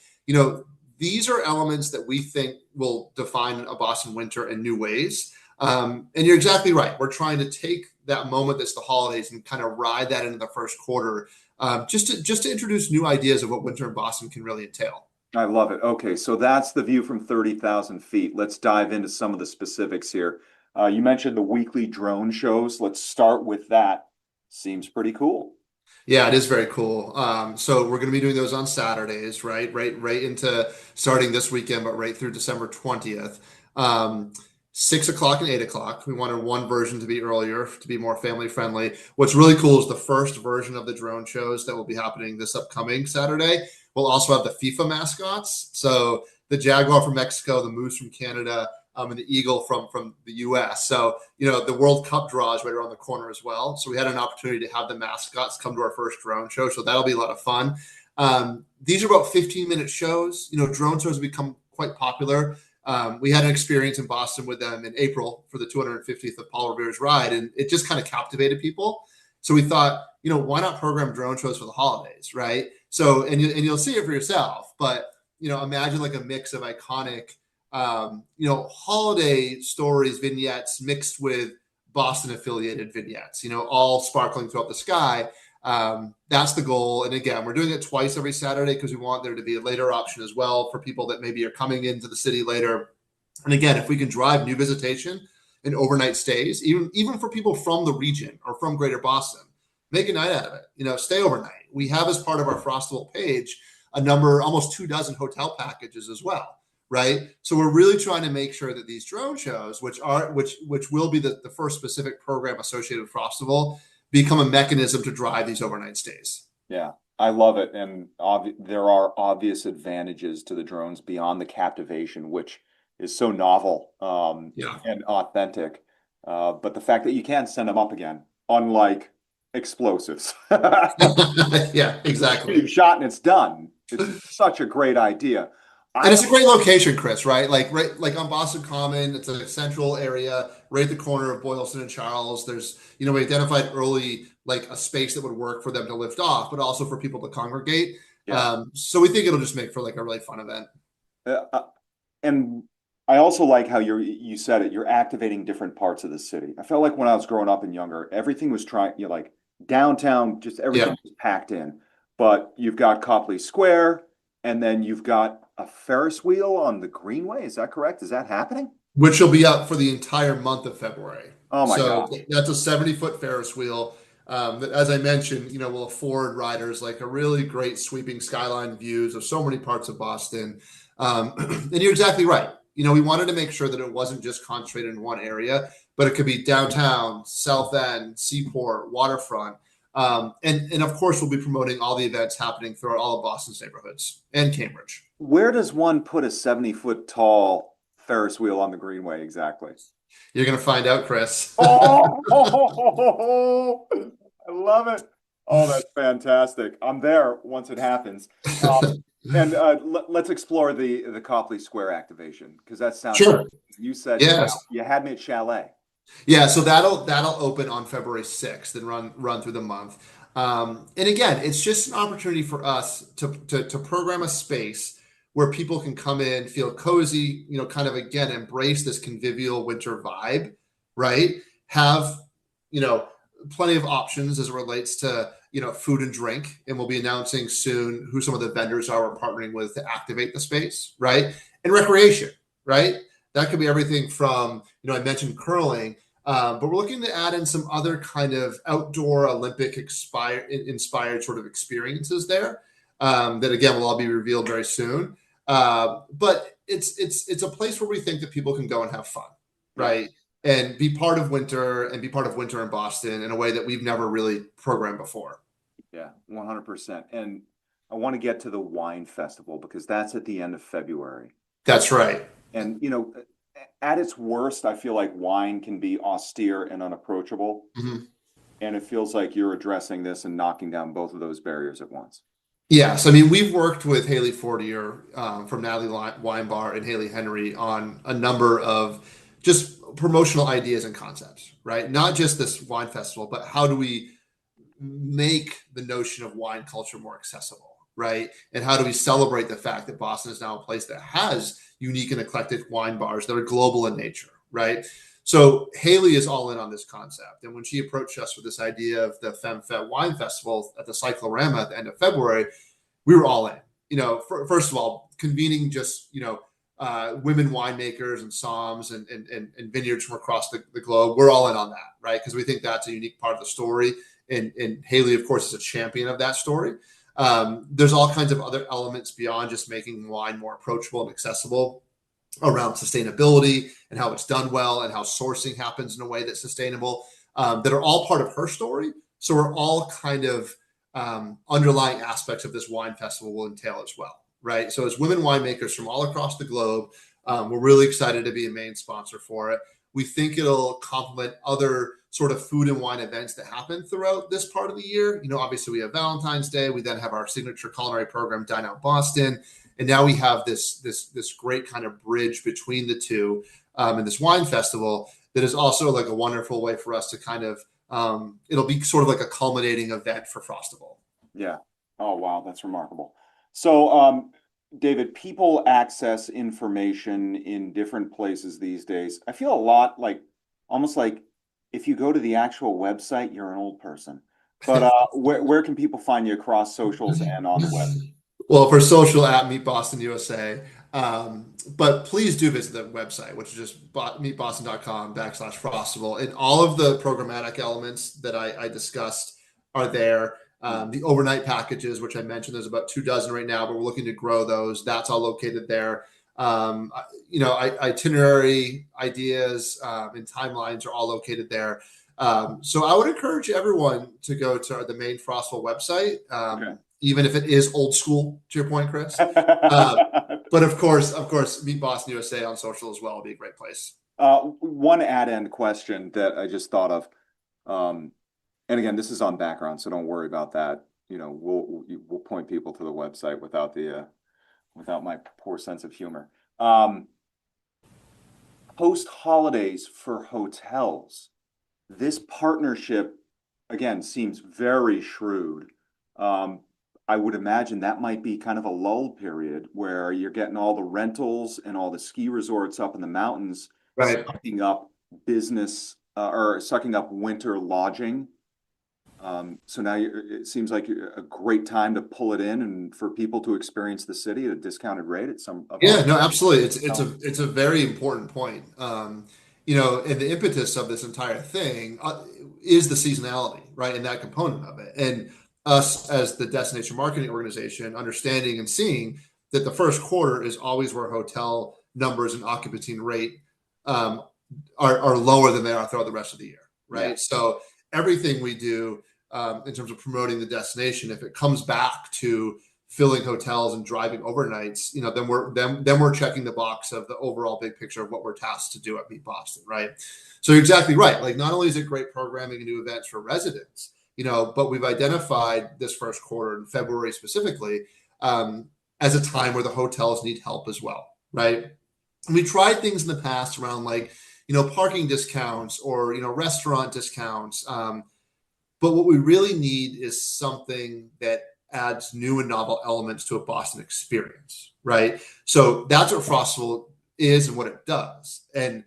These are elements that we think will define a Boston winter in new ways. And you're exactly right. We're trying to take that moment that's the holidays and kind of ride that into the first quarter, just to introduce new ideas of what winter in Boston can really entail. I love it. Okay, so that's the view from 30,000 feet. Let's dive into some of the specifics here. You mentioned the weekly drone shows. Let's start with that. Seems pretty cool. Yeah, it is very cool. So we're going to be doing those on Saturdays, right into starting this weekend, but right through December 20th. 6 o'clock and 8 o'clock. We wanted one version to be earlier to be more family friendly. What's really cool is the first version of the drone shows that will be happening this upcoming Saturday will also have the FIFA mascots. So the Jaguar from Mexico, the Moose from Canada, and the Eagle from the US. So, the World Cup draw is right around the corner as well. So we had an opportunity to have the mascots come to our first drone show. So that'll be a lot of fun. These are about 15-minute shows. Drone shows have become quite popular. We had an experience in Boston with them in April for the 250th of Paul Revere's ride, and it just kind of captivated people. So we thought, why not program drone shows for the holidays, right? So, and you'll see it for yourself, but, imagine like a mix of iconic, holiday stories, vignettes mixed with Boston affiliated vignettes, all sparkling throughout the sky. That's the goal. And again, we're doing it twice every Saturday because we want there to be a later option as well for people that maybe are coming into the city later. And again, if we can drive new visitation and overnight stays, even for people from the region or from Greater Boston, make a night out of it, stay overnight. We have as part of our Frostable page, almost 24 hotel packages as well. Right. So we're really trying to make sure that these drone shows, which will be the first specific program associated with Frostable, become a mechanism to drive these overnight stays. Yeah, I love it. And there are obvious advantages to the drones beyond the captivation, which is so novel and authentic. But the fact that you can send them up again, unlike explosives. Yeah, exactly. You've shot and it's done. It's such a great idea. And it's a great location, Chris, right? Like on Boston Common, it's a central area, right at the corner of Boylston and Charles. There's, we identified early, like a space that would work for them to lift off, but also for people to congregate. Yeah. So we think it'll just make for like a really fun event. And I also like how you said it, you're activating different parts of the city. I felt like when I was growing up and younger, everything was like downtown, just everything was packed in. But you've got Copley Square, and then you've got a Ferris wheel on the Greenway. Is that correct? Is that happening? Which will be up for the entire month of February. Oh my God. That's a 70-foot Ferris wheel that, as I mentioned, will afford riders like a really great sweeping skyline views of so many parts of Boston. And you're exactly right. We wanted to make sure that it wasn't just concentrated in one area, but it could be downtown, South End, Seaport, waterfront. And of course, we'll be promoting all the events happening throughout all of Boston's neighborhoods and Cambridge. Where does one put a 70-foot tall Ferris wheel on the Greenway exactly? You're going to find out, Chris. I love it. Oh, that's fantastic. I'm there once it happens. And let's explore the Copley Square activation, because that sounds sure. You said you had me at Chalet. Yeah, so that'll open on February 6th and run through the month. And again, it's just an opportunity for us to program a space where people can come in, feel cozy, kind of again embrace this convivial winter vibe, right? Have plenty of options as it relates to food and drink, and we'll be announcing soon who some of the vendors are we're partnering with to activate the space, right? And recreation, right? That could be everything from, I mentioned curling, but we're looking to add in some other kind of outdoor Olympic inspired sort of experiences there that, again, will all be revealed very soon. But it's a place where we think that people can go and have fun, right? And be part of winter in Boston in a way that we've never really programmed before. Yeah, 100%. And I want to get to the wine festival because that's at the end of February. That's right. And, at its worst, I feel like wine can be austere and unapproachable. Mm-hmm. And it feels like you're addressing this and knocking down both of those barriers at once. Yes. I mean, we've worked with Haley Fortier from Natalie Wine Bar and Haley Henry on a number of just promotional ideas and concepts, right? Not just this wine festival, but how do we make the notion of wine culture more accessible, right? And how do we celebrate the fact that Boston is now a place that has unique and eclectic wine bars that are global in nature, right? So Haley is all in on this concept. And when she approached us with this idea of the FemFet Wine Festival at the Cyclorama at the end of February, we were all in. First of all, convening just, women winemakers and somms and vineyards from across the globe. We're all in on that, right? Because we think that's a unique part of the story. And Haley, of course, is a champion of that story. There's all kinds of other elements beyond just making wine more approachable and accessible. around sustainability and how it's done well and how sourcing happens in a way that's sustainable, that are all part of her story. So we're all kind of underlying aspects of this wine festival will entail as well, right? So as women winemakers from all across the globe, we're really excited to be a main sponsor for it. We think it'll complement other sort of food and wine events that happen throughout this part of the year. You know, obviously we have Valentine's Day. We then have our signature culinary program, Dine Out Boston. And now we have this great kind of bridge between the two in this wine festival that is also like a wonderful way for us to kind of, it'll be sort of like a culminating event for Frostival. Yeah. Oh, wow. That's remarkable. So, David, people access information in different places these days. I feel a lot like, almost like if you go to the actual website, you're an old person. But where can people find you across socials and on the web? Well, for social at Meet Boston USA. But please do visit the website, which is just meetboston.com/Frostival. And all of the programmatic elements that I discussed are there. The overnight packages, which I mentioned, there's about 24 right now, but we're looking to grow those. That's all located there. Itinerary ideas and timelines are all located there. So I would encourage everyone to go to the main Frostival website, even if it is old school, to your point, Chris. But of course, Meet Boston USA on social as well would be a great place. One add-in question that I just thought of. And again, this is on background, so don't worry about that. You know, we'll point people to the website without my poor sense of humor. Post holidays for hotels, this partnership again seems very shrewd. I would imagine that might be kind of a lull period where you're getting all the rentals and all the ski resorts up in the mountains, right, sucking up business or sucking up winter lodging. So now it seems like a great time to pull it in and for people to experience the city at a discounted rate at some. Yeah, no, absolutely. It's a very important point. And the impetus of this entire thing is the seasonality, right? And that component of it. And us as the destination marketing organization, understanding and seeing that the first quarter is always where hotel numbers and occupancy rate are lower than they are throughout the rest of the year, right? Yeah. So everything we do in terms of promoting the destination, if it comes back to filling hotels and driving overnights, then we're checking the box of the overall big picture of what we're tasked to do at Meet Boston, right? So you're exactly right. Like, not only is it great programming and new events for residents, but we've identified this first quarter in February specifically as a time where the hotels need help as well, right? And we tried things in the past around parking discounts or restaurant discounts, but what we really need is something that adds new and novel elements to a Boston experience, right? So that's what Frostival is and what it does. And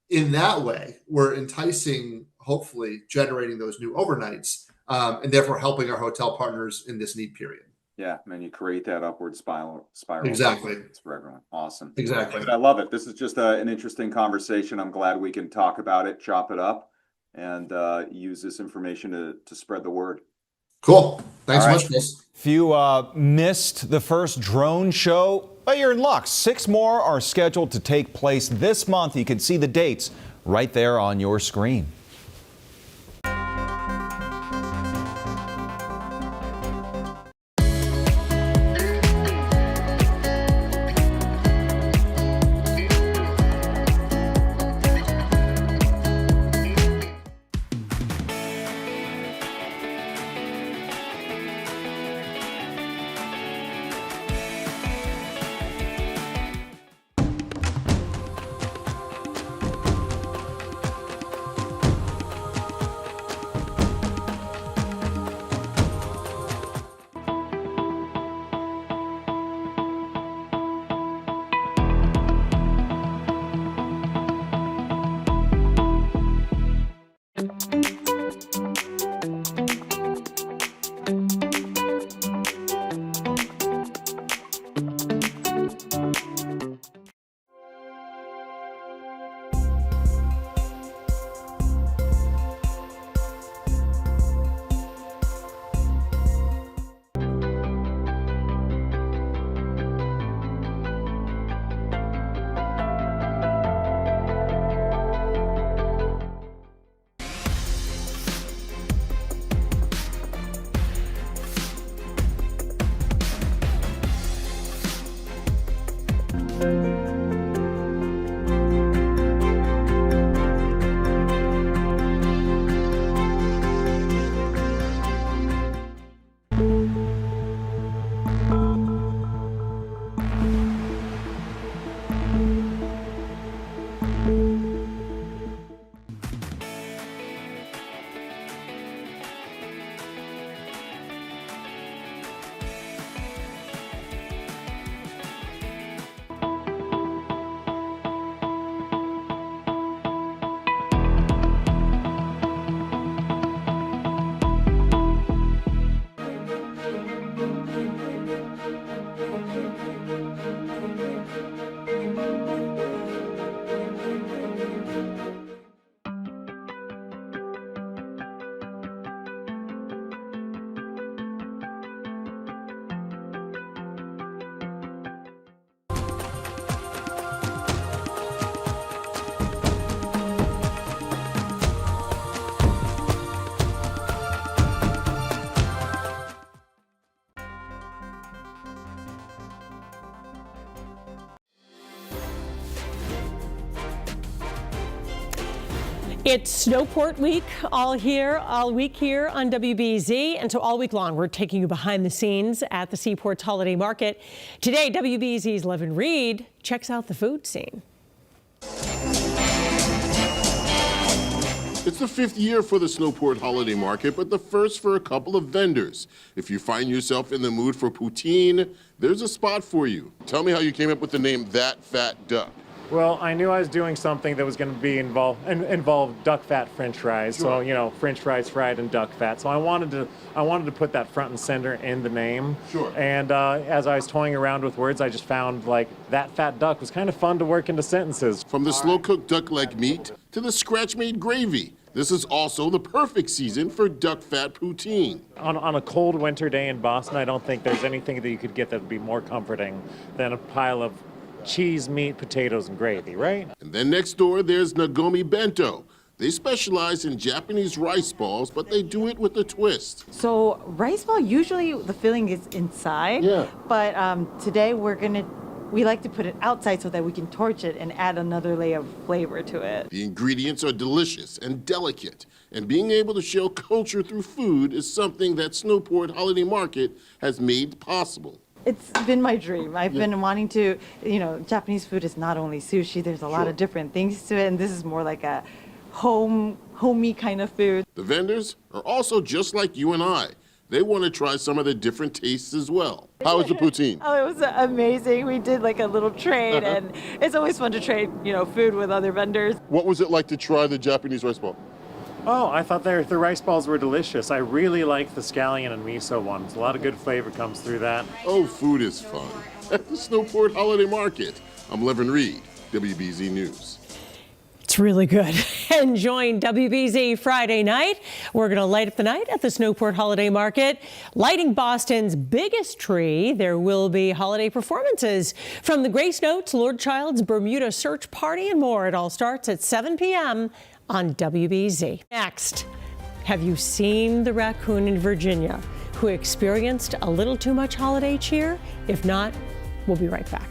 in that way, we're enticing, hopefully generating those new overnights, and therefore helping our hotel partners in this need period. Yeah, and you create that upward spiral. Exactly. It's for everyone. Awesome. Exactly. David, I love it. This is just an interesting conversation. I'm glad we can talk about it, chop it up, and use this information to spread the word. Cool. Thanks so much, Chris. If you missed the first drone show, well, you're in luck. 6 more are scheduled to take place this month. You can see the dates right there on your screen. It's Snowport Week all week here on WBZ. And so all week long, we're taking you behind the scenes at the Seaport's Holiday Market. Today, WBZ's Levin Reed checks out the food scene. It's the 5th year for the Snowport Holiday Market, but the first for a couple of vendors. If you find yourself in the mood for poutine, there's a spot for you. Tell me how you came up with the name That Fat Duck. Well, I knew I was doing something that was going to be involve duck fat French fries. Sure. So French fries fried in duck fat. So I wanted to put that front and center in the name. Sure. And as I was toying around with words, I just found that fat duck was kind of fun to work into sentences. From the slow-cooked duck leg meat to the scratch-made gravy, this is also the perfect season for duck fat poutine. On a cold winter day in Boston, I don't think there's anything that you could get that would be more comforting than a pile of cheese, meat, potatoes, and gravy, right? And then next door, there's Nagomi Bento. They specialize in Japanese rice balls, but they do it with a twist. So rice ball, usually the filling is inside. Yeah. But today we like to put it outside so that we can torch it and add another layer of flavor to it. The ingredients are delicious and delicate, and being able to show culture through food is something that Snowport Holiday Market has made possible. It's been my dream. I've been wanting to, Japanese food is not only sushi, there's a lot of different things to it, and this is more like a homey kind of food. The vendors are also just like you and I. They want to try some of the different tastes as well. How was the poutine? Oh, it was amazing. We did a little trade, and it's always fun to trade, food with other vendors. What was it like to try the Japanese rice ball? Oh, I thought the rice balls were delicious. I really like the scallion and miso ones. A lot of good flavor comes through that. Oh, food is fun. At the Snowport Holiday Market, I'm Levin Reed, WBZ News. It's really good. And join WBZ Friday night. We're going to light up the night at the Snowport Holiday Market. Lighting Boston's biggest tree, there will be holiday performances from the Grace Notes, Lord Child's Bermuda Search Party, and more. It all starts at 7 p.m. on WBZ. Next, have you seen the raccoon in Virginia who experienced a little too much holiday cheer? If not, we'll be right back.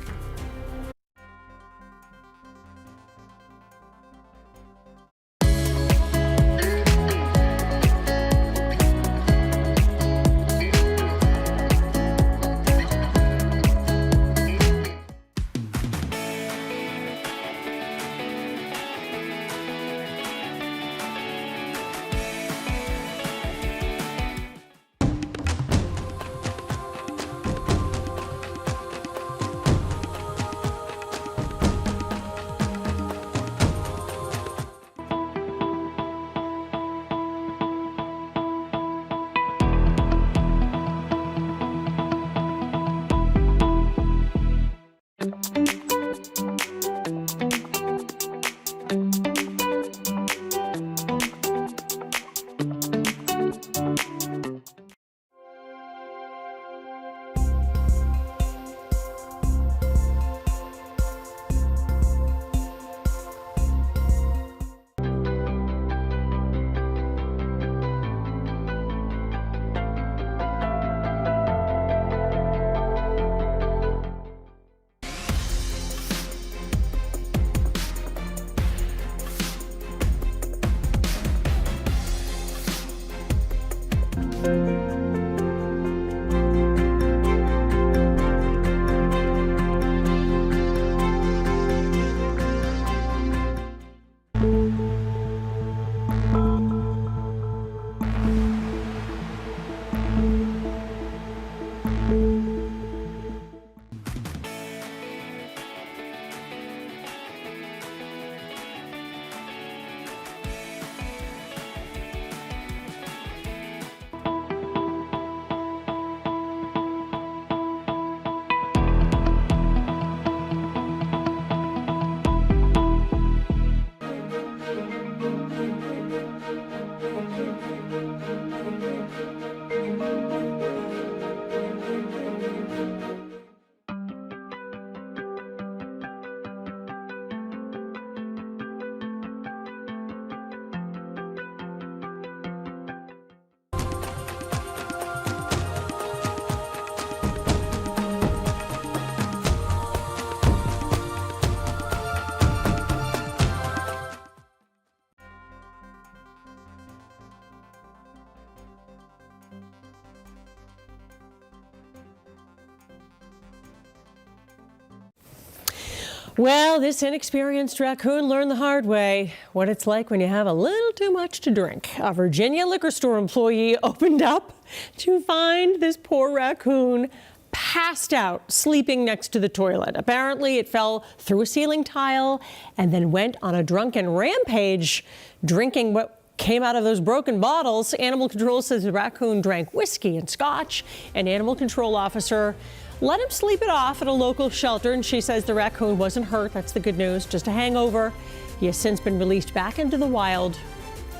Well, this inexperienced raccoon learned the hard way what it's like when you have a little too much to drink. A Virginia liquor store employee opened up to find this poor raccoon passed out, sleeping next to the toilet. Apparently, it fell through a ceiling tile and then went on a drunken rampage, drinking what came out of those broken bottles. Animal control says the raccoon drank whiskey and scotch. An animal control officer let him sleep it off at a local shelter, and she says the raccoon wasn't hurt. That's the good news, just a hangover. He has since been released back into the wild,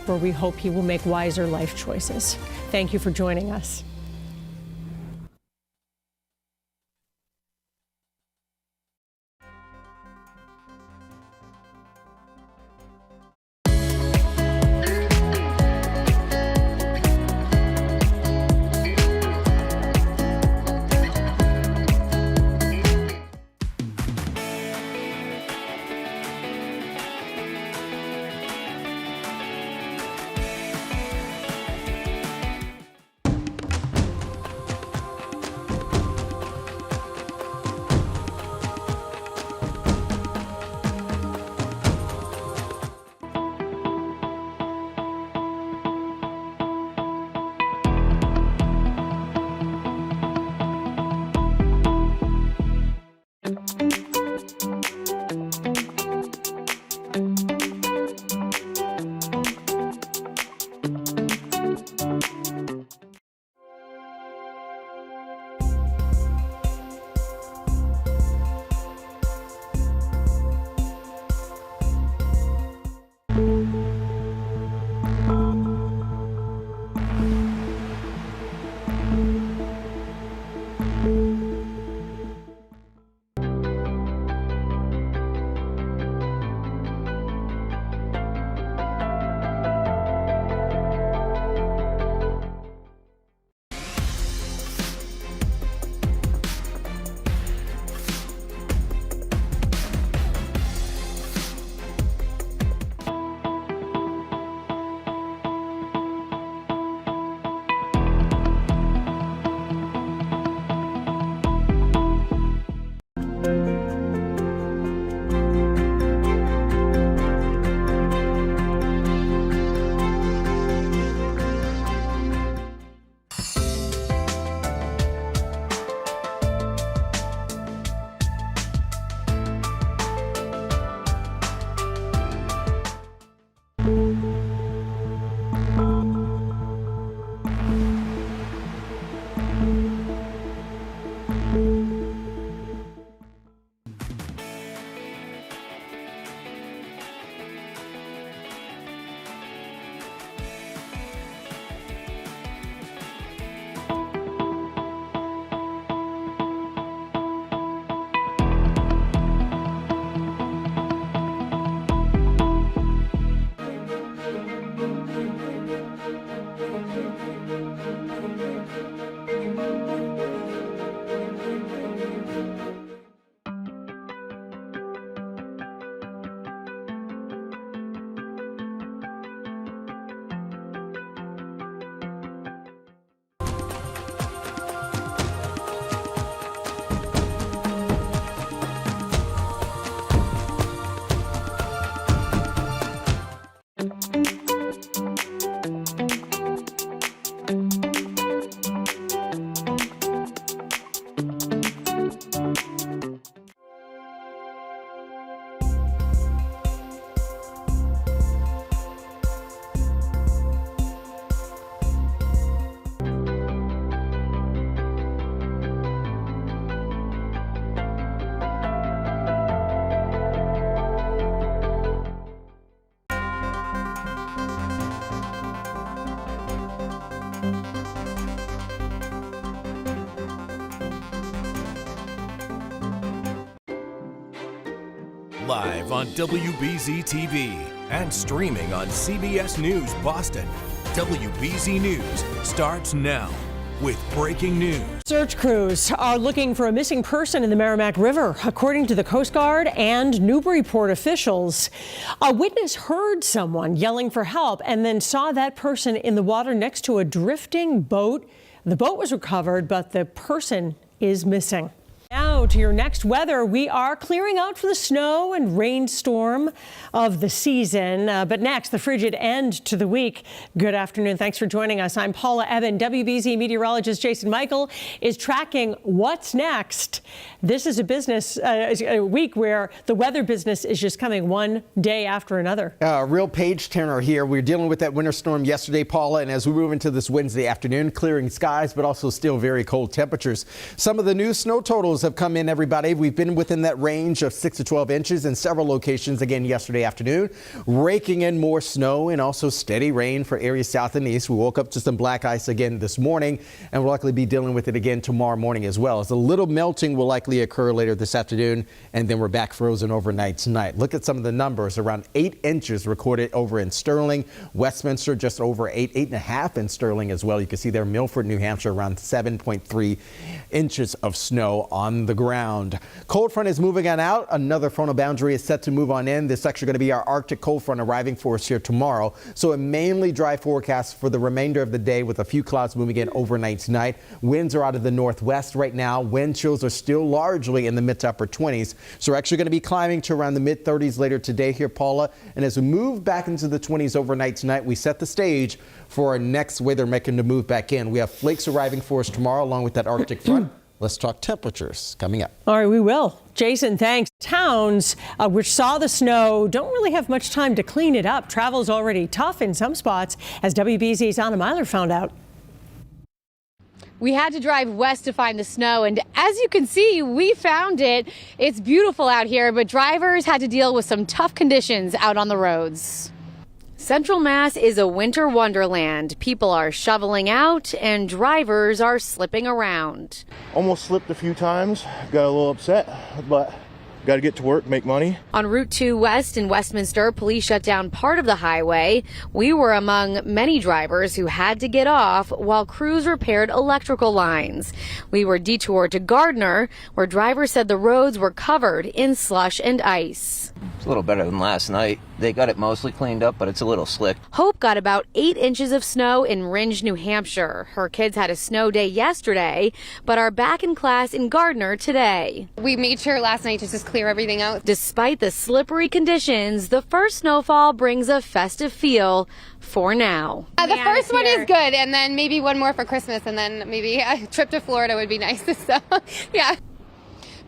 where we hope he will make wiser life choices. Thank you for joining us. Live on WBZ TV and streaming on CBS News Boston. WBZ News starts now with breaking news. Search crews are looking for a missing person in the Merrimack River. According to the Coast Guard and Newburyport officials, a witness heard someone yelling for help and then saw that person in the water next to a drifting boat. The boat was recovered, but the person is missing. Now Now to your next weather. We are clearing out for the snow and rainstorm of the season. But next, the frigid end to the week. Good afternoon. Thanks for joining us. I'm Paula Evan. WBZ meteorologist Jason Michael is tracking what's next. This is a week where the weather business is just coming one day after another. Real page turner here. We're dealing with that winter storm yesterday, Paula, and as we move into this Wednesday afternoon, clearing skies, but also still very cold temperatures. Some of the new snow totals have come in, everybody. We've been within that range of 6 to 12 inches in several locations again yesterday afternoon, raking in more snow and also steady rain for areas south and east. We woke up to some black ice again this morning, and we'll likely be dealing with it again tomorrow morning as well, as a little melting will likely occur later this afternoon, and then we're back frozen overnight tonight. Look at some of the numbers. Around 8 inches recorded over in Sterling. Westminster just over 8.5 in Sterling as well. You can see there Milford, New Hampshire, around 7.3 inches of snow on the ground. Cold front is moving on out. Another frontal boundary is set to move on in. This is actually going to be our Arctic cold front arriving for us here tomorrow. So a mainly dry forecast for the remainder of the day with a few clouds moving in overnight tonight. Winds are out of the northwest right now. Wind chills are still largely in the mid to upper 20s. So we're actually going to be climbing to around the mid 30s later today here, Paula. And as we move back into the 20s overnight tonight, we set the stage for our next weather making to move back in. We have flakes arriving for us tomorrow along with that Arctic front. Let's talk temperatures coming up. All right, we will. Jason, thanks. Towns which saw the snow don't really have much time to clean it up. Travel's already tough in some spots, as WBZ's Anna Myler found out. We had to drive west to find the snow, and as you can see, we found it. It's beautiful out here, but drivers had to deal with some tough conditions out on the roads. Central Mass is a winter wonderland. People are shoveling out and drivers are slipping around. Almost slipped a few times, got a little upset, but got to get to work, make money. On Route 2 West in Westminster, police shut down part of the highway. We were among many drivers who had to get off while crews repaired electrical lines. We were detoured to Gardner, where drivers said the roads were covered in slush and ice. It's a little better than last night. They got it mostly cleaned up, but it's a little slick. Hope got about 8 inches of snow in Ringe, New Hampshire. Her kids had a snow day yesterday, but are back in class in Gardner today. We made sure last night to just clear everything out. Despite the slippery conditions, the first snowfall brings a festive feel for now. The first one is good, and then maybe one more for Christmas, and then maybe a trip to Florida would be nice. So, yeah.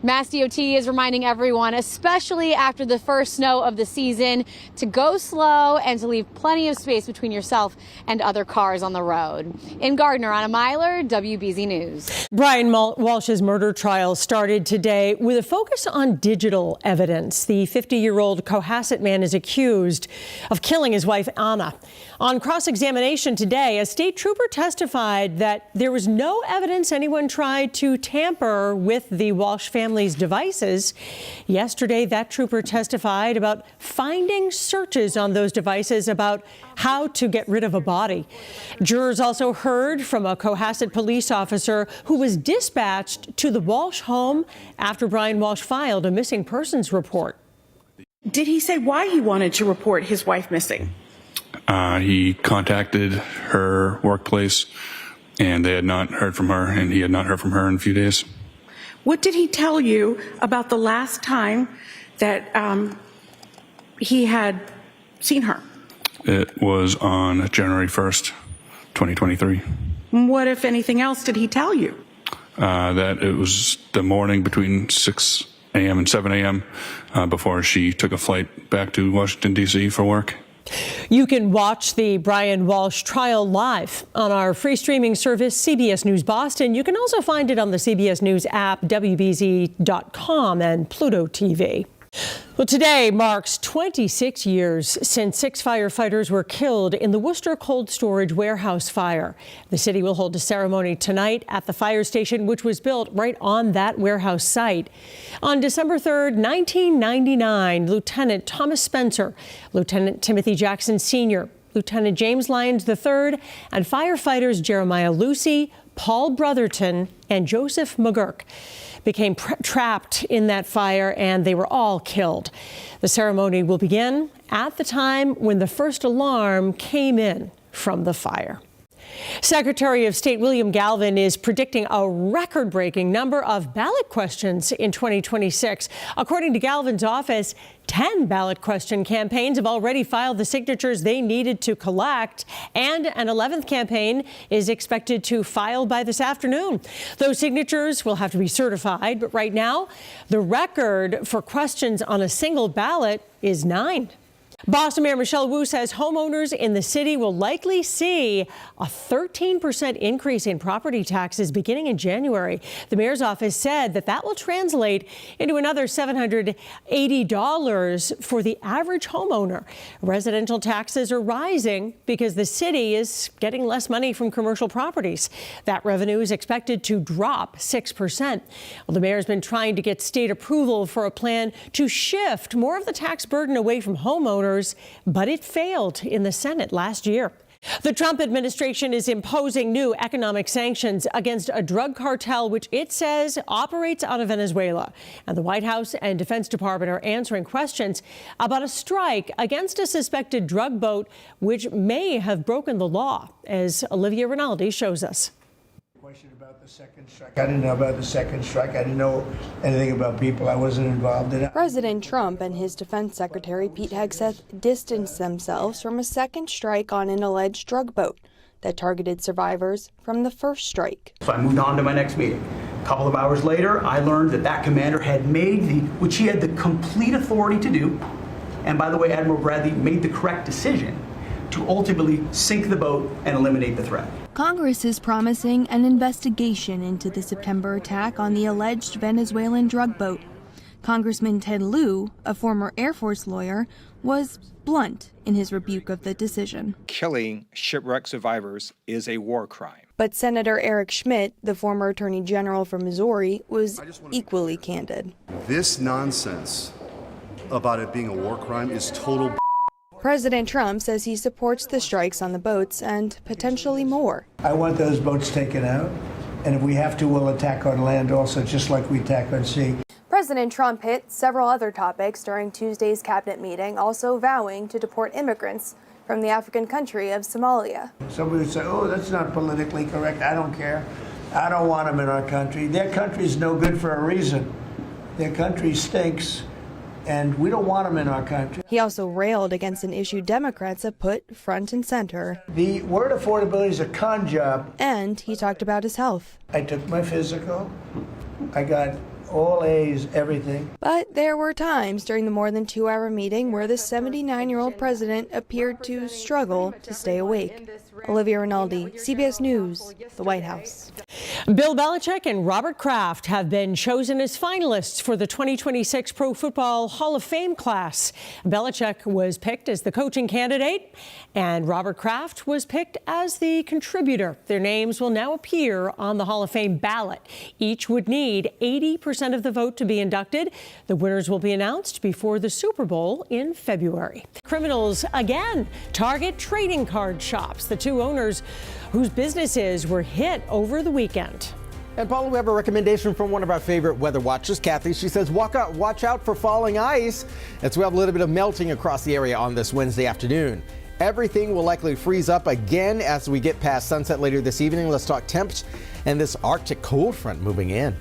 Mass DOT is reminding everyone, especially after the first snow of the season, to go slow and to leave plenty of space between yourself and other cars on the road. In Gardner, Anna Myler, WBZ News. Brian Walshe's murder trial started today with a focus on digital evidence. The 50-year-old Cohasset man is accused of killing his wife, Anna. On cross-examination today, a state trooper testified that there was no evidence anyone tried to tamper with the Walshe family's devices. Yesterday, that trooper testified about finding searches on those devices about how to get rid of a body. Jurors also heard from a Cohasset police officer who was dispatched to the Walshe home after Brian Walshe filed a missing persons report. Did he say why he wanted to report his wife missing? He contacted her workplace, and they had not heard from her, and he had not heard from her in a few days. What did he tell you about the last time that he had seen her? It was on January 1st, 2023. What, if anything else, did he tell you? That it was the morning between 6 a.m. and 7 a.m. Before she took a flight back to Washington, D.C. for work. You can watch the Brian Walshe trial live on our free streaming service, CBS News Boston. You can also find it on the CBS News app, WBZ.com, and Pluto TV. Well, today marks 26 years since 6 firefighters were killed in the Worcester cold storage warehouse fire. The city will hold a ceremony tonight at the fire station, which was built right on that warehouse site. On December 3rd, 1999, Lieutenant Thomas Spencer, Lieutenant Timothy Jackson Sr., Lieutenant James Lyons III, and firefighters Jeremiah Lucy, Paul Brotherton, and Joseph McGurk became trapped in that fire, and they were all killed. The ceremony will begin at the time when the first alarm came in from the fire. Secretary of State William Galvin is predicting a record-breaking number of ballot questions in 2026. According to Galvin's office, 10 ballot question campaigns have already filed the signatures they needed to collect, and an 11th campaign is expected to file by this afternoon. Those signatures will have to be certified, but right now, the record for questions on a single ballot is 9. Boston Mayor Michelle Wu says homeowners in the city will likely see a 13% increase in property taxes beginning in January. The mayor's office said that will translate into another $780 for the average homeowner. Residential taxes are rising because the city is getting less money from commercial properties. That revenue is expected to drop 6%. Well, the mayor's been trying to get state approval for a plan to shift more of the tax burden away from homeowners, but it failed in the Senate last year. The Trump administration is imposing new economic sanctions against a drug cartel which it says operates out of Venezuela. And the White House and Defense Department are answering questions about a strike against a suspected drug boat which may have broken the law, as Olivia Rinaldi shows us. Question about the second strike. I didn't know about the second strike. I didn't know anything about people. I wasn't involved in it. President Trump and his defense secretary Pete Hegseth distanced themselves from a second strike on an alleged drug boat that targeted survivors from the first strike. So I moved on to my next meeting. A couple of hours later, I learned that commander had made which he had the complete authority to do, and by the way, Admiral Bradley made the correct decision to ultimately sink the boat and eliminate the threat. Congress is promising an investigation into the September attack on the alleged Venezuelan drug boat. Congressman Ted Lieu, a former Air Force lawyer, was blunt in his rebuke of the decision. Killing shipwreck survivors is a war crime. But Senator Eric Schmidt, the former Attorney General from Missouri, was equally candid. This nonsense about it being a war crime is total. President Trump says he supports the strikes on the boats and potentially more. I want those boats taken out, and if we have to, we'll attack on land also, just like we attack on sea. President Trump hit several other topics during Tuesday's cabinet meeting, also vowing to deport immigrants from the African country of Somalia. Somebody would say, oh, that's not politically correct. I don't care. I don't want them in our country. Their country's no good for a reason. Their country stinks, and we don't want them in our country. He also railed against an issue Democrats have put front and center. The word affordability is a con job. And he talked about his health. I took my physical. I got all A's, everything. But there were times during the more than 2-hour meeting where the 79-year-old president appeared to struggle to stay awake. Olivia Rinaldi, CBS News, the White House. Bill Belichick and Robert Kraft have been chosen as finalists for the 2026 Pro Football Hall of Fame class. Belichick was picked as the coaching candidate, and Robert Kraft was picked as the contributor. Their names will now appear on the Hall of Fame ballot. Each would need 80% of the vote to be inducted. The winners will be announced before the Super Bowl in February. Criminals again target trading card shops. The two owners whose businesses were hit over the weekend. And Paula, we have a recommendation from one of our favorite weather watchers, Kathy. She says, watch out for falling ice, as we have a little bit of melting across the area on this Wednesday afternoon. Everything will likely freeze up again as we get past sunset later this evening. Let's talk temps and this Arctic cold front moving in.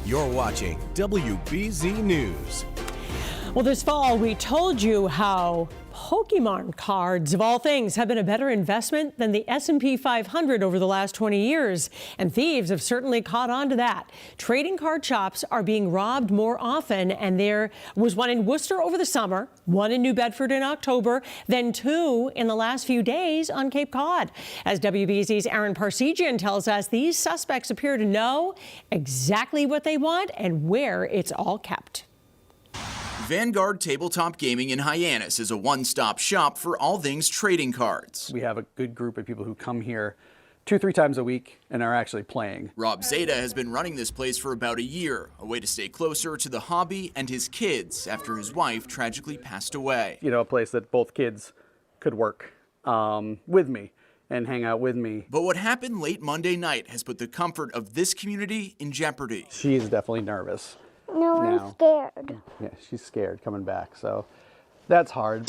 You're watching WBZ News. Well, this fall, we told you how Pokemon cards, of all things, have been a better investment than the S&P 500 over the last 20 years. And thieves have certainly caught on to that. Trading card shops are being robbed more often, and there was one in Worcester over the summer, one in New Bedford in October, then two in the last few days on Cape Cod. As WBZ's Aaron Parsegian tells us, these suspects appear to know exactly what they want and where it's all kept. Vanguard Tabletop Gaming in Hyannis is a one-stop shop for all things trading cards. We have a good group of people who come here 2-3 times a week and are actually playing. Rob Zeta has been running this place for about a year, a way to stay closer to the hobby and his kids after his wife tragically passed away. You know, a place that both kids could work with me and hang out with me. But what happened late Monday night has put the comfort of this community in jeopardy. She is definitely nervous. No, I'm scared. Yeah, she's scared coming back, so that's hard.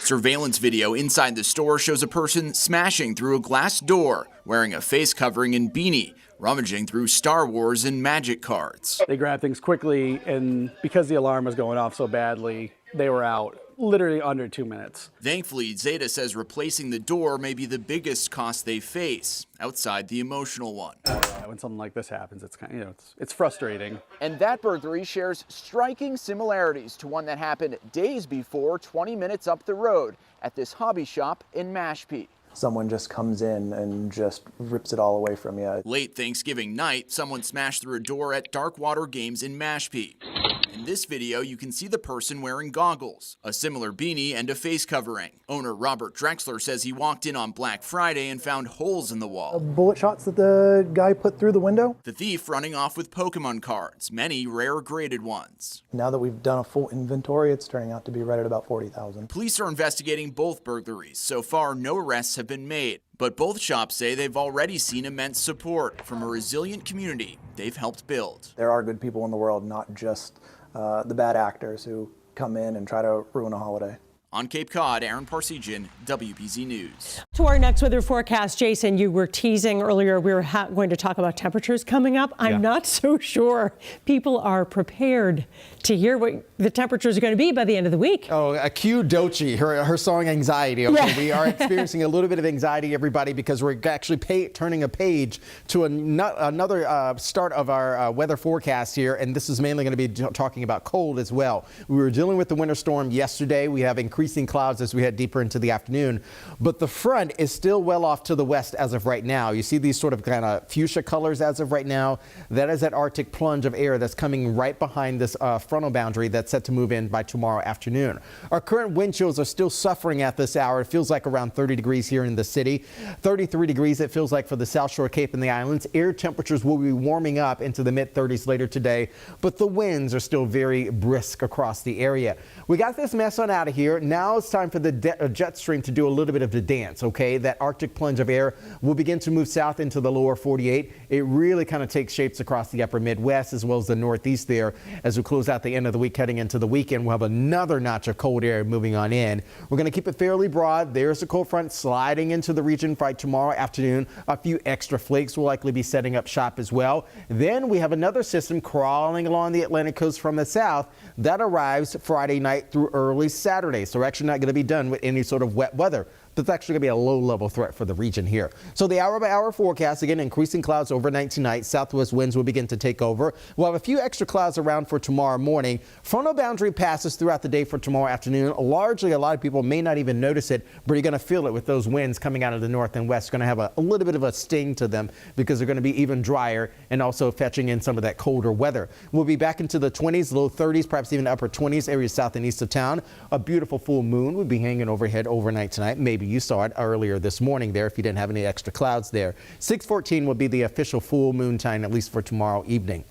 Surveillance video inside the store shows a person smashing through a glass door, wearing a face covering and beanie, rummaging through Star Wars and Magic cards. They grabbed things quickly, and because the alarm was going off so badly, they were out literally under 2 minutes. Thankfully, Zeta says replacing the door may be the biggest cost they face, outside the emotional one. When something like this happens, it's kind of, it's frustrating. And that burglary shares striking similarities to one that happened days before, 20 minutes up the road at this hobby shop in Mashpee. Someone just comes in and just rips it all away from you. Late Thanksgiving night, someone smashed through a door at Darkwater Games in Mashpee. In this video, you can see the person wearing goggles, a similar beanie, and a face covering. Owner Robert Drexler says he walked in on Black Friday and found holes in the wall. Bullet shots that the guy put through the window. The thief running off with Pokemon cards, many rare graded ones. Now that we've done a full inventory, it's turning out to be right at about 40,000. Police are investigating both burglaries. So far, no arrests have been made. But both shops say they've already seen immense support from a resilient community they've helped build. There are good people in the world, not just the bad actors who come in and try to ruin a holiday. On Cape Cod, Aaron Parsegian, WBZ News. To our next weather forecast, Jason, you were teasing earlier we were going to talk about temperatures coming up. I'm not so sure people are prepared to hear what the temperatures are going to be by the end of the week. Oh, cue Doechii, her song Anxiety. Okay, yeah. We are experiencing a little bit of anxiety, everybody, because we're actually turning a page to another start of our weather forecast here, and this is mainly going to be talking about cold as well. We were dealing with the winter storm yesterday. We have increasing clouds as we head deeper into the afternoon, but the front is still well off to the west as of right now. You see these sort of kind of fuchsia colors as of right now. That is that Arctic plunge of air that's coming right behind this frontal boundary that's set to move in by tomorrow afternoon. Our current wind chills are still suffering at this hour. It feels like around 30 degrees here in the city. 33 degrees it feels like for the South Shore, Cape, and the islands. Air temperatures will be warming up into the mid-30s later today, but the winds are still very brisk across the area. We got this mess on out of here. Now it's time for the jet stream to do a little bit of the dance, okay? okay? That Arctic plunge of air will begin to move south into the lower 48. It really kind of takes shapes across the upper Midwest as well as the Northeast there. As we close out the end of the week, heading into the weekend, we'll have another notch of cold air moving on in. We're going to keep it fairly broad. There's a cold front sliding into the region by tomorrow afternoon. A few extra flakes will likely be setting up shop as well. Then we have another system crawling along the Atlantic coast from the south that arrives Friday night through early Saturday. So we're actually not going to be done with any sort of wet weather. That's actually going to be a low-level threat for the region here. So the hour-by-hour forecast, again, increasing clouds overnight tonight. Southwest winds will begin to take over. We'll have a few extra clouds around for tomorrow morning. Frontal boundary passes throughout the day for tomorrow afternoon. Largely, a lot of people may not even notice it, but you're going to feel it with those winds coming out of the north and west. Going to have a little bit of a sting to them because they're going to be even drier and also fetching in some of that colder weather. We'll be back into the 20s, low 30s, perhaps even upper 20s areas south and east of town. A beautiful full moon will be hanging overhead overnight tonight. Maybe you saw it earlier this morning there if you didn't have any extra clouds there. 6:14 will be the official full moon time, at least for tomorrow evening.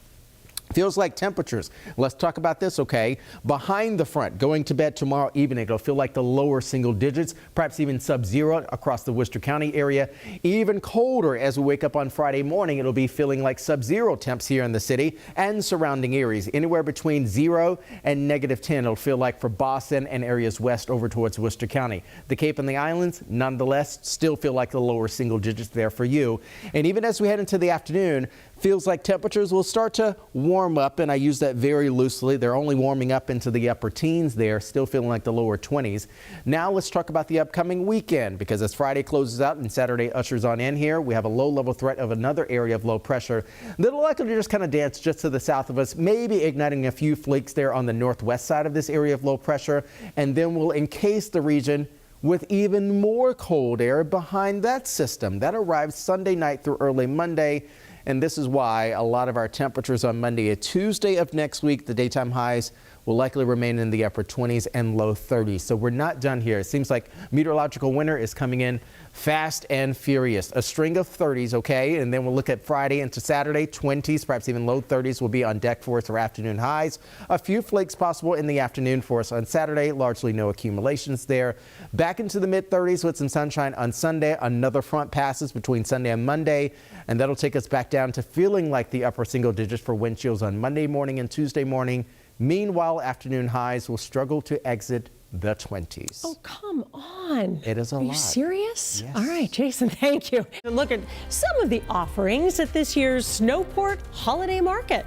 Feels like temperatures. Let's talk about this, okay? Behind the front, going to bed tomorrow evening, it'll feel like the lower single digits, perhaps even sub-zero across the Worcester County area. Even colder as we wake up on Friday morning, it'll be feeling like sub-zero temps here in the city and surrounding areas. Anywhere between 0 and -10, it'll feel like for Boston and areas west over towards Worcester County. The Cape and the Islands, nonetheless, still feel like the lower single digits there for you. And even as we head into the afternoon, feels like temperatures will start to warm up, and I use that very loosely. They're only warming up into the upper teens there, still feeling like the lower 20s. Now let's talk about the upcoming weekend, because as Friday closes out and Saturday ushers on in here, we have a low-level threat of another area of low pressure that'll likely just kind of dance just to the south of us, maybe igniting a few flakes there on the northwest side of this area of low pressure, and then we'll encase the region with even more cold air behind that system. That arrives Sunday night through early Monday. And this is why a lot of our temperatures on Monday and Tuesday of next week, the daytime highs will likely remain in the upper 20s and low 30s. So we're not done here. It seems like meteorological winter is coming in fast and furious. A string of 30s, okay? And then we'll look at Friday into Saturday, 20s, perhaps even low 30s will be on deck for us for afternoon highs. A few flakes possible in the afternoon for us on Saturday, largely no accumulations there. Back into the mid-30s with some sunshine on Sunday. Another front passes between Sunday and Monday, and that'll take us back down to feeling like the upper single digits for wind chills on Monday morning and Tuesday morning. Meanwhile, afternoon highs will struggle to exit the 20s. Oh, come on. It is a lot. Are you serious? Yes. All right, Jason, thank you. And look at some of the offerings at this year's Snowport Holiday Market.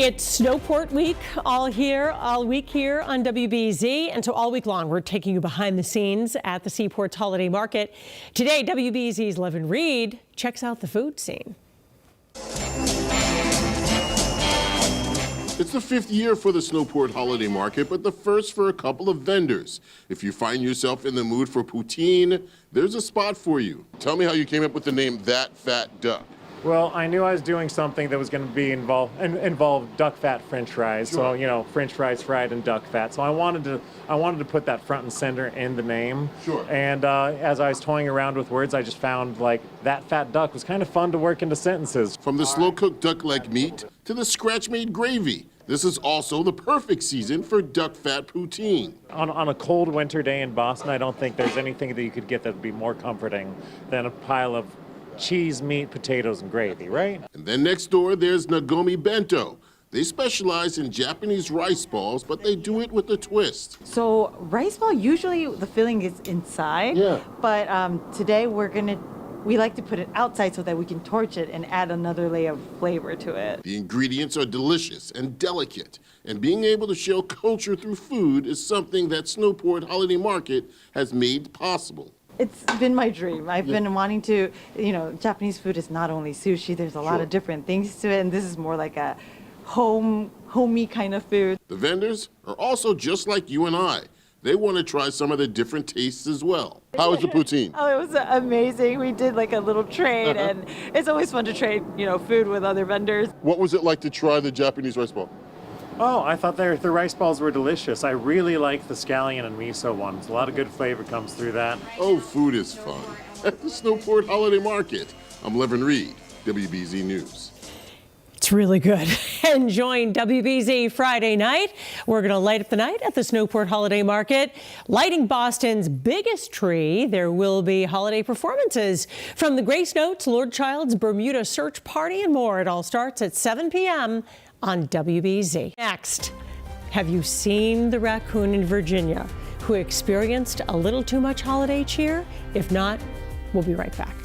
It's Snowport Week all week here on WBZ. And so all week long, we're taking you behind the scenes at the Seaport's Holiday Market. Today, WBZ's Levin Reed checks out the food scene. It's the 5th year for the Snowport Holiday Market, but the first for a couple of vendors. If you find yourself in the mood for poutine, there's a spot for you. Tell me how you came up with the name That Fat Duck. Well, I knew I was doing something that was going to be involve duck fat French fries. Sure. So French fries fried in duck fat. So I wanted to put that front and center in the name. Sure. And as I was toying around with words, I just found like That Fat Duck was kind of fun to work into sentences. From the slow-cooked duck leg meat to the scratch-made gravy, this is also the perfect season for duck fat poutine. On a cold winter day in Boston, I don't think there's anything that you could get that would be more comforting than a pile of cheese, meat, potatoes, and gravy, right? And then next door, there's Nagomi Bento. They specialize in Japanese rice balls, but they do it with a twist. So rice ball, usually the filling is inside. Yeah. But today we like to put it outside so that we can torch it and add another layer of flavor to it. The ingredients are delicious and delicate, and being able to show culture through food is something that Snowport Holiday Market has made possible. It's been my dream. I've been wanting to, Japanese food is not only sushi, there's a lot of different things to it, and this is more like a homey kind of food. The vendors are also just like you and I. They want to try some of the different tastes as well. How was the poutine? Oh, it was amazing. We did like a little trade, and it's always fun to trade, food with other vendors. What was it like to try the Japanese rice ball? Oh, I thought the rice balls were delicious. I really liked the scallion and miso ones. A lot of good flavor comes through that. Oh, food is fun. At the Snowport Holiday Market, I'm Levin Reed, WBZ News. It's really good. And join WBZ Friday night. We're going to light up the night at the Snowport Holiday Market. Lighting Boston's biggest tree, there will be holiday performances from the Grace Notes, Lord Child's Bermuda Search Party, and more. It all starts at 7 p.m. on WBZ. Next, have you seen the raccoon in Virginia who experienced a little too much holiday cheer? If not, we'll be right back.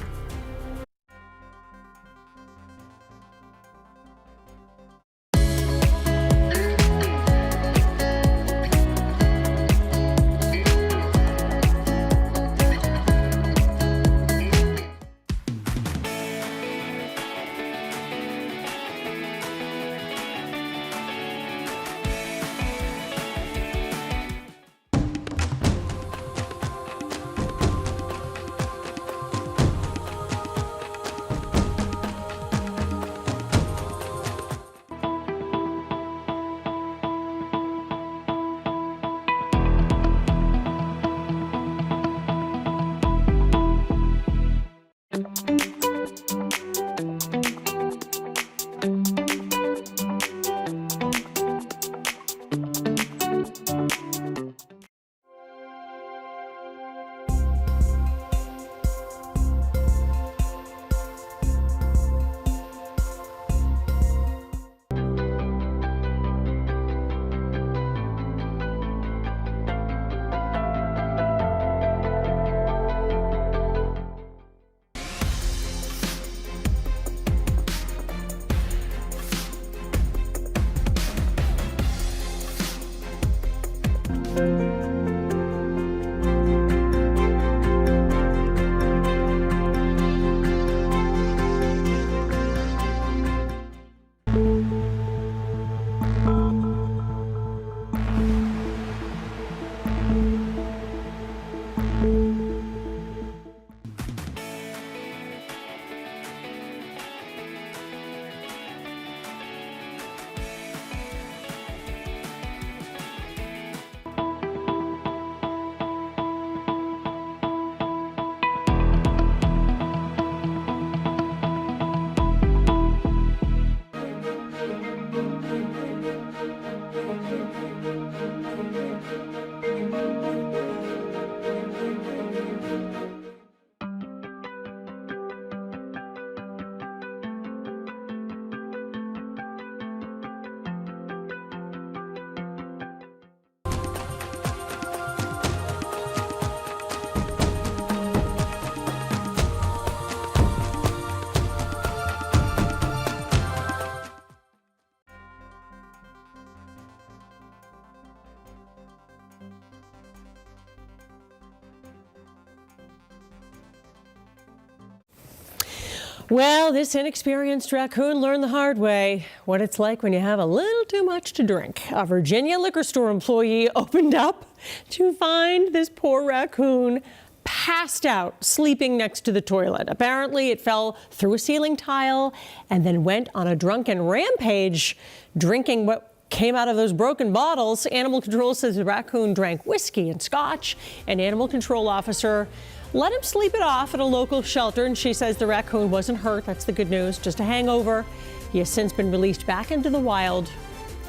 Well, this inexperienced raccoon learned the hard way what it's like when you have a little too much to drink. A Virginia liquor store employee opened up to find this poor raccoon passed out, sleeping next to the toilet. Apparently, it fell through a ceiling tile and then went on a drunken rampage, drinking what came out of those broken bottles. Animal control says the raccoon drank whiskey and scotch. An animal control officer let him sleep it off at a local shelter, and she says the raccoon wasn't hurt. That's the good news, just a hangover. He has since been released back into the wild,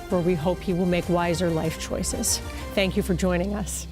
where we hope he will make wiser life choices. Thank you for joining us.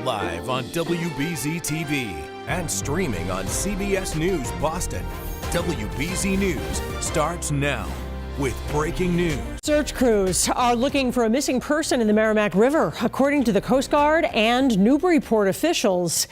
Live on WBZ TV and streaming on CBS News Boston. WBZ News starts now with breaking news. Search crews are looking for a missing person in the Merrimack River. According to the Coast Guard and Newburyport officials,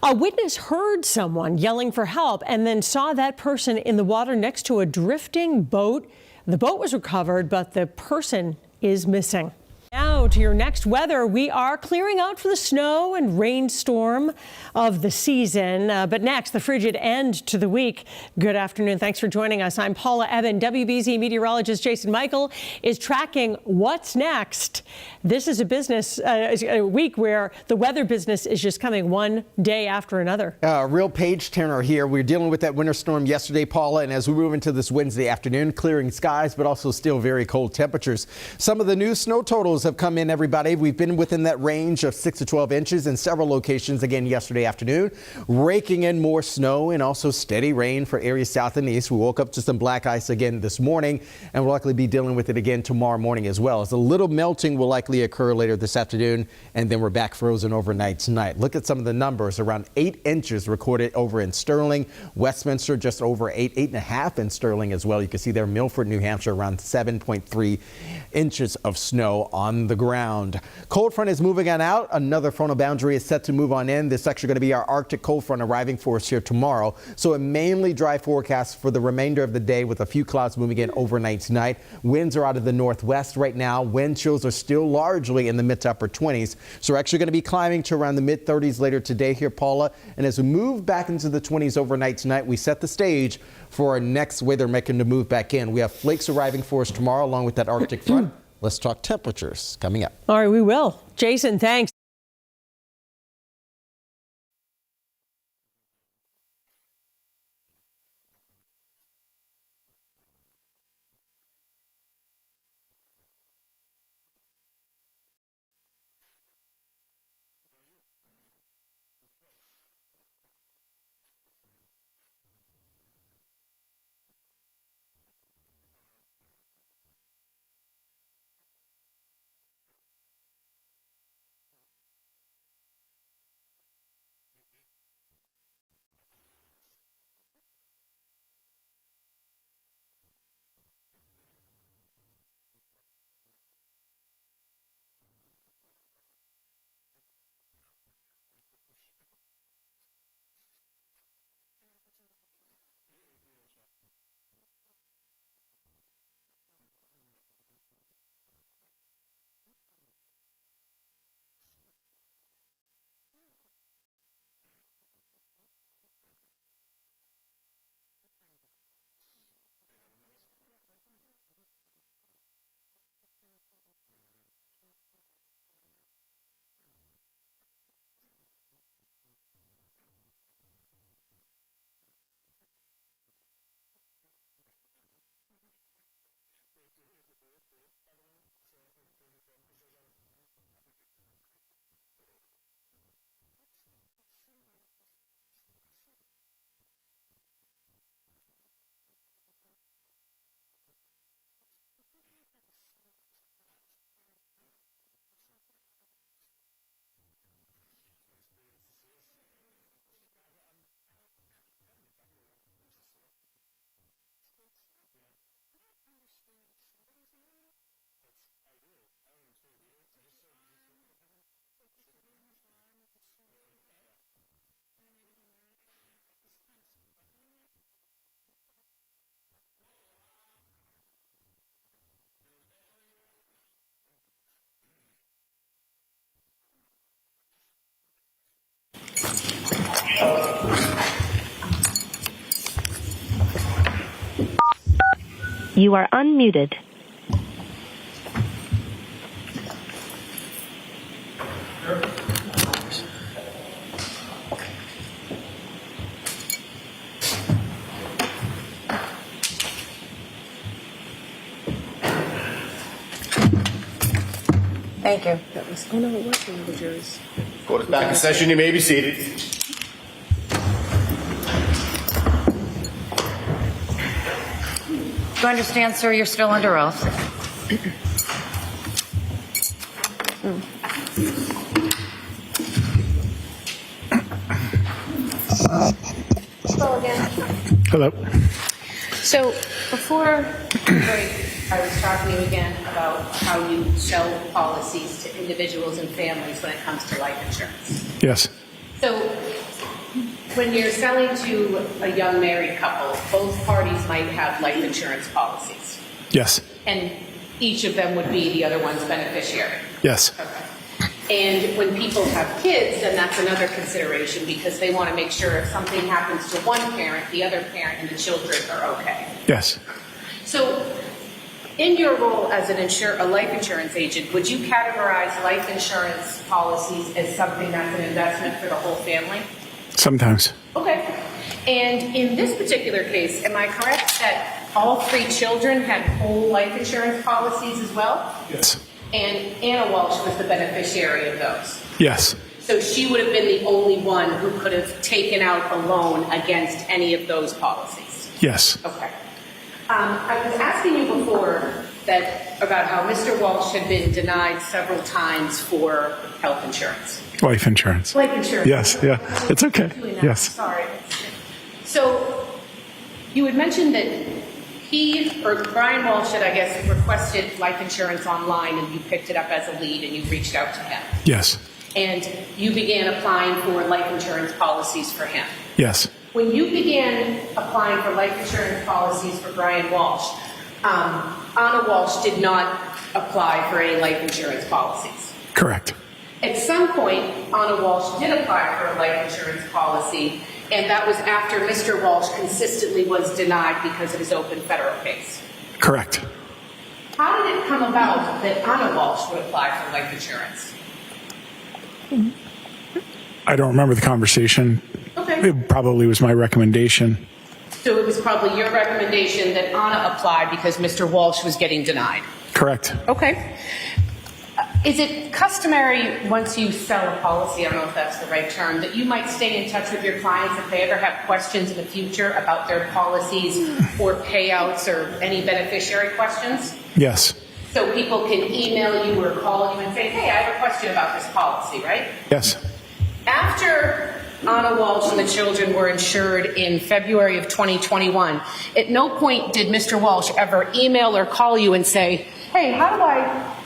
a witness heard someone yelling for help and then saw that person in the water next to a drifting boat. The boat was recovered, but the person is missing. Now to your next weather. We are clearing out for the snow and rainstorm of the season. But next, the frigid end to the week. Good afternoon. Thanks for joining us. I'm Paula Evan. WBZ meteorologist Jason Michael is tracking what's next. This is a week where the weather business is just coming one day after another. Real page turner here. We were dealing with that winter storm yesterday, Paula, and as we move into this Wednesday afternoon, clearing skies, but also still very cold temperatures. Some of the new snow totals have come in, everybody. We've been within that range of 6 to 12 inches in several locations again yesterday afternoon, raking in more snow and also steady rain for areas south and east. We woke up to some black ice again this morning, and we'll likely be dealing with it again tomorrow morning as well, as a little melting will likely occur later this afternoon, and then we're back frozen overnight tonight. Look at some of the numbers. Around 8 inches recorded over in Sterling. Westminster just over 8.5 in Sterling as well. You can see there Milford, New Hampshire, around 7.3 inches of snow on the ground. ground. Cold front is moving on out. Another frontal boundary is set to move on in. This is actually going to be our Arctic cold front arriving for us here tomorrow. So a mainly dry forecast for the remainder of the day with a few clouds moving in overnight tonight. Winds are out of the northwest right now. Wind chills are still largely in the mid to upper 20s. So we're actually going to be climbing to around the mid 30s later today here, Paula. And as we move back into the 20s overnight tonight, we set the stage for our next weather making to move back in. We have flakes arriving for us tomorrow along with that Arctic front. Let's talk temperatures coming up. All right, we will. Jason, thanks. You are unmuted. Thank you. That was, oh no, it wasn't. It was yours. Court is back in session. You may be seated. Do you understand, sir, you're still under oath? Hello again. Hello. So before break, I was talking to you again about how you sell policies to individuals and families when it comes to life insurance. Yes. So when you're selling to a young married couple, both parties might have life insurance policies. Yes. And each of them would be the other one's beneficiary. Yes. And when people have kids, then that's another consideration because they want to make sure if something happens to one parent, the other parent and the children are okay. Yes. So in your role as a life insurance agent, would you categorize life insurance policies as something that's an investment for the whole family? Sometimes. Okay. And in this particular case, am I correct that all three children had whole life insurance policies as well? Yes. And Anna Walsh was the beneficiary of those. Yes. So she would have been the only one who could have taken out a loan against any of those policies. Yes. Okay. I was asking you before about how Mr. Walsh had been denied several times for health insurance. Life insurance. Life insurance. Yes. Yeah. It's okay. Yes. Sorry. So you had mentioned that Brian Walshe, I guess, requested life insurance online, and you picked it up as a lead, and you reached out to him. Yes. And you began applying for life insurance policies for him. Yes. When you began applying for life insurance policies for Brian Walshe, Anna Walshe did not apply for any life insurance policies. Correct. At some point, Anna Walshe did apply for a life insurance policy, and that was after Mr. Walshe consistently was denied because of his open federal case. Correct. How did it come about that Anna Walshe would apply for life insurance? I don't remember the conversation. Okay. It probably was my recommendation. So it was probably your recommendation that Anna applied because Mr. Walshe was getting denied. Correct. Okay. Is it customary once you sell a policy, I don't know if that's the right term, that you might stay in touch with your clients if they ever have questions in the future about their policies or payouts or any beneficiary questions? Yes. So people can email you or call you and say, hey, I have a question about this policy, right? Yes. After Anna Walshe and the children were insured in February of 2021, at no point did Mr. Walshe ever email or call you and say, hey, how do I...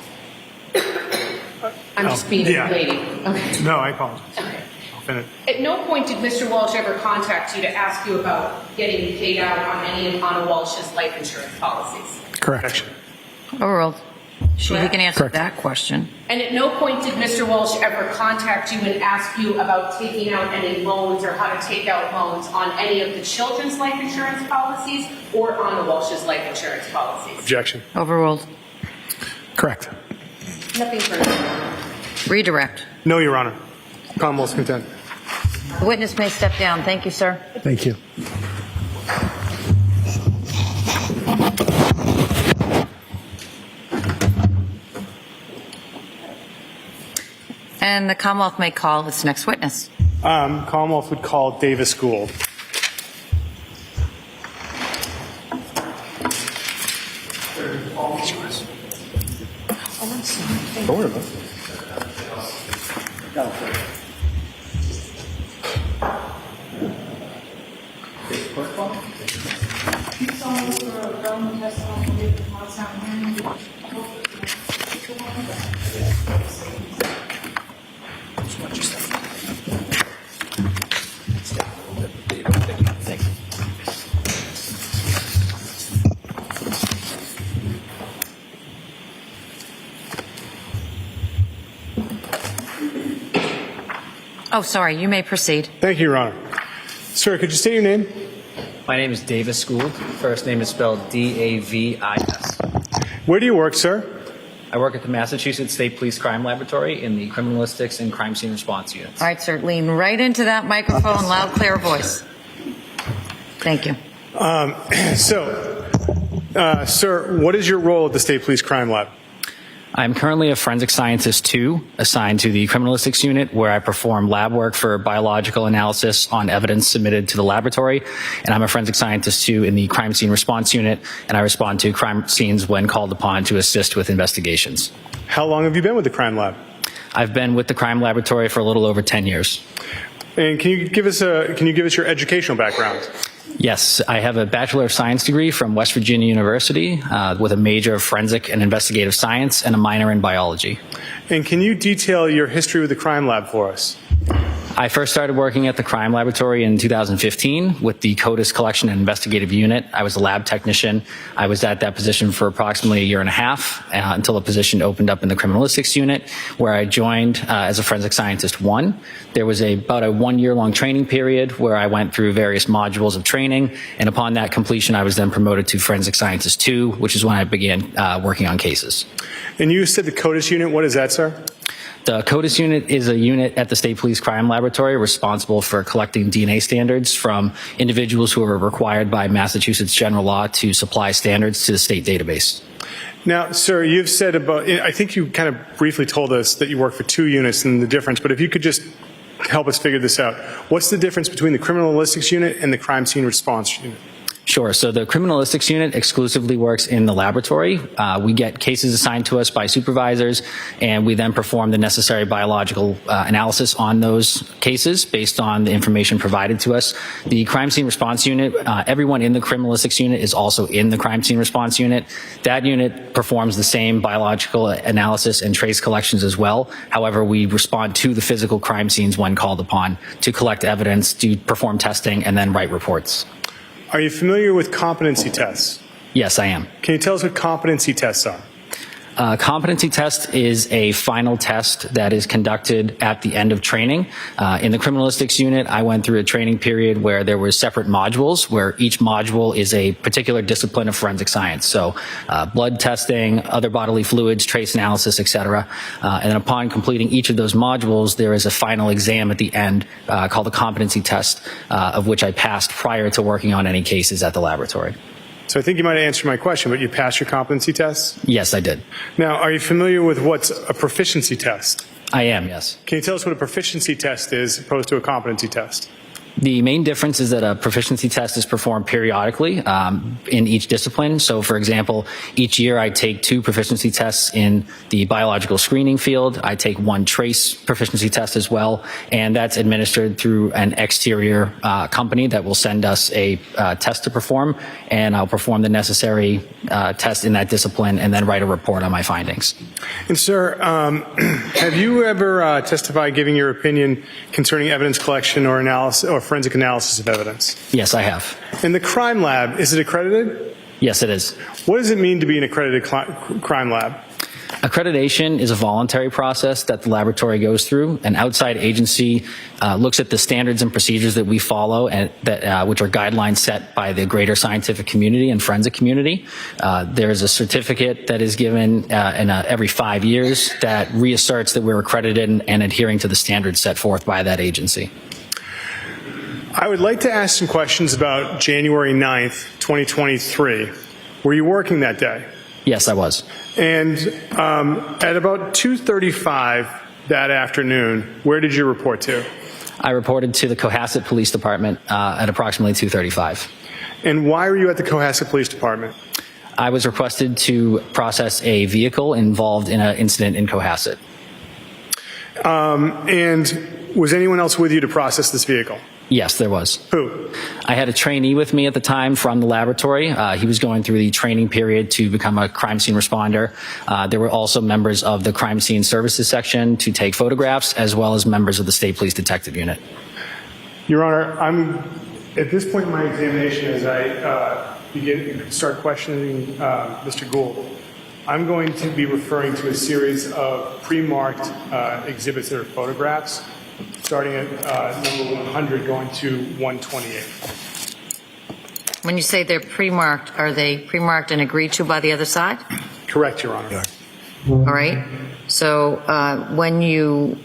I'm just being a lady. Okay. No, I apologize. Okay. I'll finish. At no point did Mr. Walshe ever contact you to ask you about getting paid out on any of Anna Walsh's life insurance policies? Correct. Overruled. He can answer Correct. that question. And at no point did Mr. Walshe ever contact you and ask you about taking out any loans or how to take out loans on any of the children's life insurance policies or Anna Walsh's life insurance policies? Objection. Overruled. Correct. Nothing further. Redirect. No, Your Honor. Commonwealth's content. The witness may step down. Thank you, sir. Thank you. And the Commonwealth may call its next witness. Commonwealth would call Davis Gould. Don't worry about it. Oh, sorry. You may proceed. Thank you, Your Honor. Sir, could you state your name? My name is Davis Gould. First name is spelled D-A-V-I-S. Where do you work, sir? I work at the Massachusetts State Police Crime Laboratory in the Criminalistics and Crime Scene Response Units. All right, sir. Lean right into that microphone, loud, clear voice. Thank you. Sir, what is your role at the State Police Crime Lab? I'm currently a Forensic Scientist 2 assigned to the Criminalistics Unit, where I perform lab work for biological analysis on evidence submitted to the laboratory. And I'm a Forensic Scientist 2 in the Crime Scene Response Unit, and I respond to crime scenes when called upon to assist with investigations. How long have you been with the Crime Lab? I've been with the Crime Laboratory for a little over 10 years. And can you give us your educational background? Yes, I have a Bachelor of Science degree from West Virginia University with a major of Forensic and Investigative Science and a minor in Biology. And can you detail your history with the Crime Lab for us? I first started working at the Crime Laboratory in 2015 with the CODIS Collection and Investigative Unit. I was a lab technician. I was at that position for approximately a year and a half until a position opened up in the Criminalistics Unit, where I joined as a Forensic Scientist 1. There was about a 1-year-long training period where I went through various modules of training, and upon that completion, I was then promoted to Forensic Scientist 2, which is when I began working on cases. And you said the CODIS Unit. What is that, sir? The CODIS unit is a unit at the State Police Crime Laboratory responsible for collecting DNA standards from individuals who are required by Massachusetts general law to supply standards to the state database. Now, sir, you've said I think you kind of briefly told us that you work for 2 units and the difference, but if you could just help us figure this out. What's the difference between the Criminalistics Unit and the Crime Scene Response Unit? Sure. So the criminalistics unit exclusively works in the laboratory. We get cases assigned to us by supervisors, and we then perform the necessary biological analysis on those cases based on the information provided to us. The crime scene response unit, everyone in the criminalistics unit is also in the crime scene response unit. That unit performs the same biological analysis and trace collections as well. However, we respond to the physical crime scenes when called upon to collect evidence, to perform testing, and then write reports. Are you familiar with competency tests? Yes, I am. Can you tell us what competency tests are? Competency test is a final test that is conducted at the end of training. In the criminalistics unit, I went through a training period where there were separate modules, where each module is a particular discipline of forensic science. So blood testing, other bodily fluids, trace analysis, etc. And then upon completing each of those modules, there is a final exam at the end called the competency test, of which I passed prior to working on any cases at the laboratory. So I think you might have answered my question, but you passed your competency tests? Yes, I did. Now, are you familiar with what's a proficiency test? I am, yes. Can you tell us what a proficiency test is opposed to a competency test? The main difference is that a proficiency test is performed periodically in each discipline. So, for example, each year I take 2 proficiency tests in the biological screening field. I take 1 trace proficiency test as well, and that's administered through an exterior company that will send us a test to perform, and I'll perform the necessary test in that discipline and then write a report on my findings. And, sir, have you ever testified giving your opinion concerning evidence collection or analysis or forensic analysis of evidence? Yes, I have. In the crime lab, is it accredited? Yes, it is. What does it mean to be an accredited crime lab? Accreditation is a voluntary process that the laboratory goes through. An outside agency looks at the standards and procedures that we follow, and which are guidelines set by the greater scientific community and forensic community. There is a certificate that is given every 5 years that reasserts that we're accredited and adhering to the standards set forth by that agency. I would like to ask some questions about January 9th, 2023. Were you working that day? Yes, I was. And at about 2:35 that afternoon, where did you report to? I reported to the Cohasset Police Department at approximately 2:35. And why were you at the Cohasset Police Department? I was requested to process a vehicle involved in an incident in Cohasset. And was anyone else with you to process this vehicle? Yes, there was. Who? I had a trainee with me at the time from the laboratory. He was going through the training period to become a crime scene responder. There were also members of the crime scene services section to take photographs, as well as members of the State Police Detective Unit. Your Honor, I'm at this point in my examination, as I start questioning Mr. Gould, I'm going to be referring to a series of pre-marked exhibits that are photographs, starting at number 100 going to 128. When you say they're pre-marked, are they pre-marked and agreed to by the other side? Correct, Your Honor. All right. So when you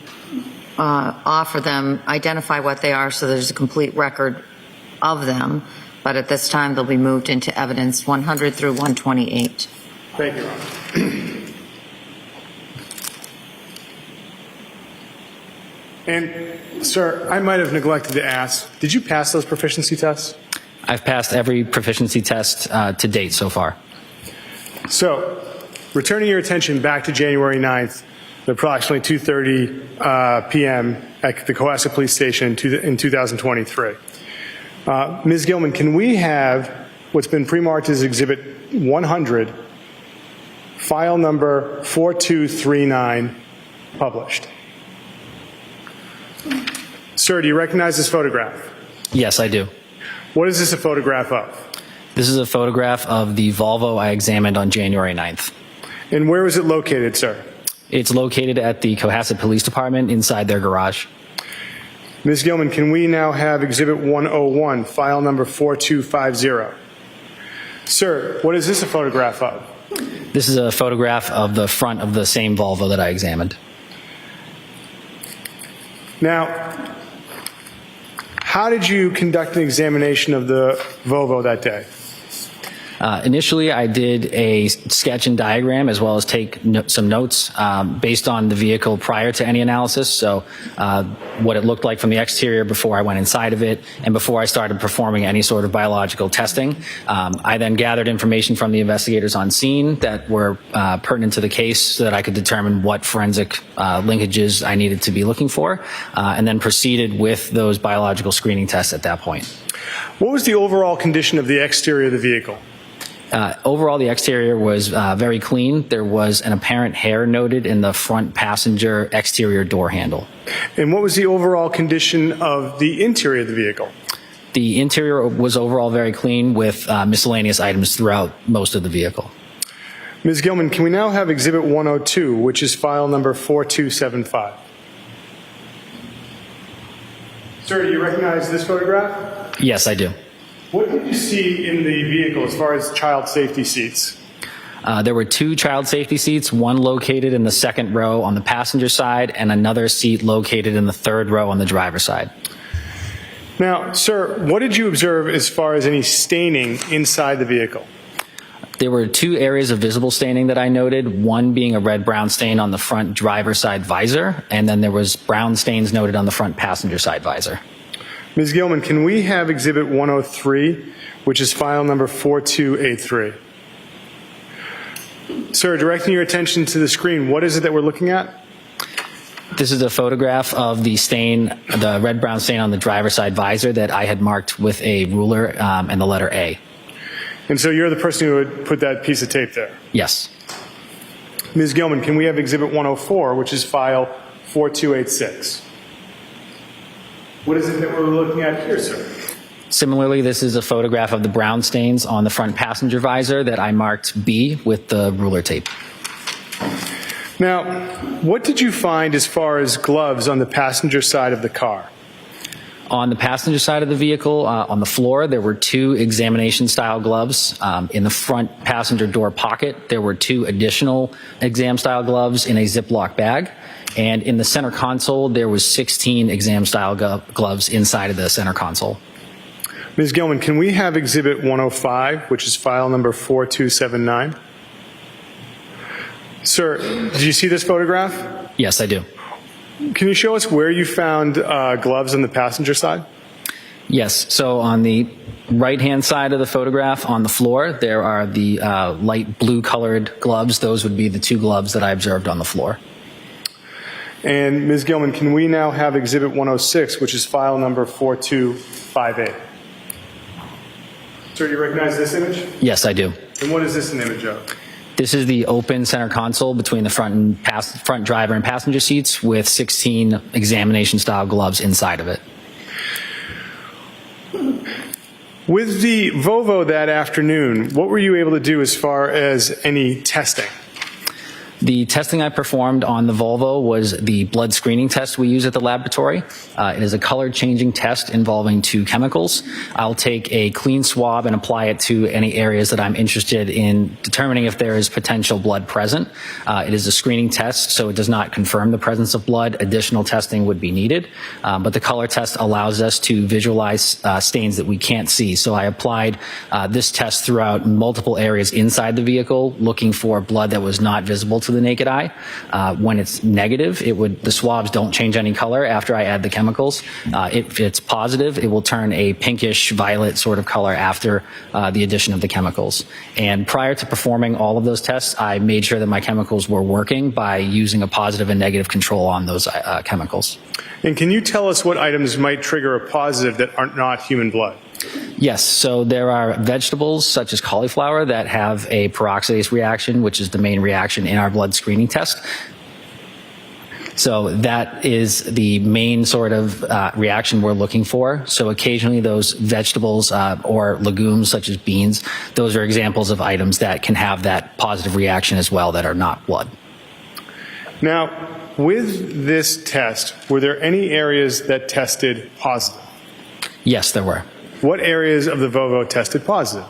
offer them, identify what they are so there's a complete record of them. But at this time, they'll be moved into evidence 100 through 128. Thank you, Your Honor. And, sir, I might have neglected to ask, did you pass those proficiency tests? I've passed every proficiency test to date so far. So, returning your attention back to January 9th, at approximately 2:30 p.m. at the Cohasset Police Station in 2023. Ms. Gilman, can we have what's been pre-marked as Exhibit 100, file number 4239, published? Sir, do you recognize this photograph? Yes, I do. What is this a photograph of? This is a photograph of the Volvo I examined on January 9th. And where is it located, sir? It's located at the Cohasset Police Department inside their garage. Ms. Gilman, can we now have Exhibit 101, file number 4250? Sir, what is this a photograph of? This is a photograph of the front of the same Volvo that I examined. Now, how did you conduct an examination of the Volvo that day? Initially, I did a sketch and diagram as well as take some notes based on the vehicle prior to any analysis. So what it looked like from the exterior before I went inside of it and before I started performing any sort of biological testing. I then gathered information from the investigators on scene that were pertinent to the case so that I could determine what forensic linkages I needed to be looking for, and then proceeded with those biological screening tests at that point. What was the overall condition of the exterior of the vehicle? Overall, the exterior was very clean. There was an apparent hair noted in the front passenger exterior door handle. And what was the overall condition of the interior of the vehicle? The interior was overall very clean with miscellaneous items throughout most of the vehicle. Ms. Gilman, can we now have Exhibit 102, which is file number 4275? Sir, do you recognize this photograph? Yes, I do. What did you see in the vehicle as far as child safety seats? There were 2 child safety seats, one located in the second row on the passenger side and another seat located in the third row on the driver's side. Now, sir, what did you observe as far as any staining inside the vehicle? There were 2 areas of visible staining that I noted, one being a red-brown stain on the front driver's side visor, and then there was brown stains noted on the front passenger side visor. Ms. Gilman, can we have Exhibit 103, which is file number 4283? Sir, directing your attention to the screen, what is it that we're looking at? This is a photograph of the stain, the red-brown stain on the driver's side visor that I had marked with a ruler and the letter A. And so you're the person who would put that piece of tape there? Yes. Ms. Gilman, can we have Exhibit 104, which is file 4286? What is it that we're looking at here, sir? Similarly, this is a photograph of the brown stains on the front passenger visor that I marked B with the ruler tape. Now, what did you find as far as gloves on the passenger side of the car? On the passenger side of the vehicle, on the floor, there were 2 examination-style gloves. In the front passenger door pocket, there were 2 additional exam-style gloves in a Ziploc bag. And in the center console, there was 16 exam-style gloves inside of the center console. Ms. Gilman, can we have Exhibit 105, which is file number 4279? Sir, did you see this photograph? Yes, I do. Can you show us where you found gloves on the passenger side? Yes. So on the right-hand side of the photograph on the floor, there are the light blue-colored gloves. Those would be the 2 gloves that I observed on the floor. And Ms. Gilman, can we now have Exhibit 106, which is file number 4258? Sir, do you recognize this image? Yes, I do. And what is this an image of? This is the open center console between the front driver and passenger seats with 16 examination-style gloves inside of it. With the Volvo that afternoon, what were you able to do as far as any testing? The testing I performed on the Volvo was the blood screening test we use at the laboratory. It is a color-changing test involving 2 chemicals. I'll take a clean swab and apply it to any areas that I'm interested in determining if there is potential blood present. It is a screening test, so it does not confirm the presence of blood. Additional testing would be needed, but the color test allows us to visualize stains that we can't see. So I applied this test throughout multiple areas inside the vehicle, looking for blood that was not visible to the naked eye. When it's negative, the swabs don't change any color after I add the chemicals. If it's positive, it will turn a pinkish violet sort of color after the addition of the chemicals. And prior to performing all of those tests, I made sure that my chemicals were working by using a positive and negative control on those chemicals. And can you tell us what items might trigger a positive that are not human blood? Yes, so there are vegetables such as cauliflower that have a peroxidase reaction, which is the main reaction in our blood screening test. So that is the main sort of reaction we're looking for. So occasionally those vegetables or legumes such as beans, those are examples of items that can have that positive reaction as well that are not blood. Now, with this test, were there any areas that tested positive? Yes, there were. What areas of the Volvo tested positive?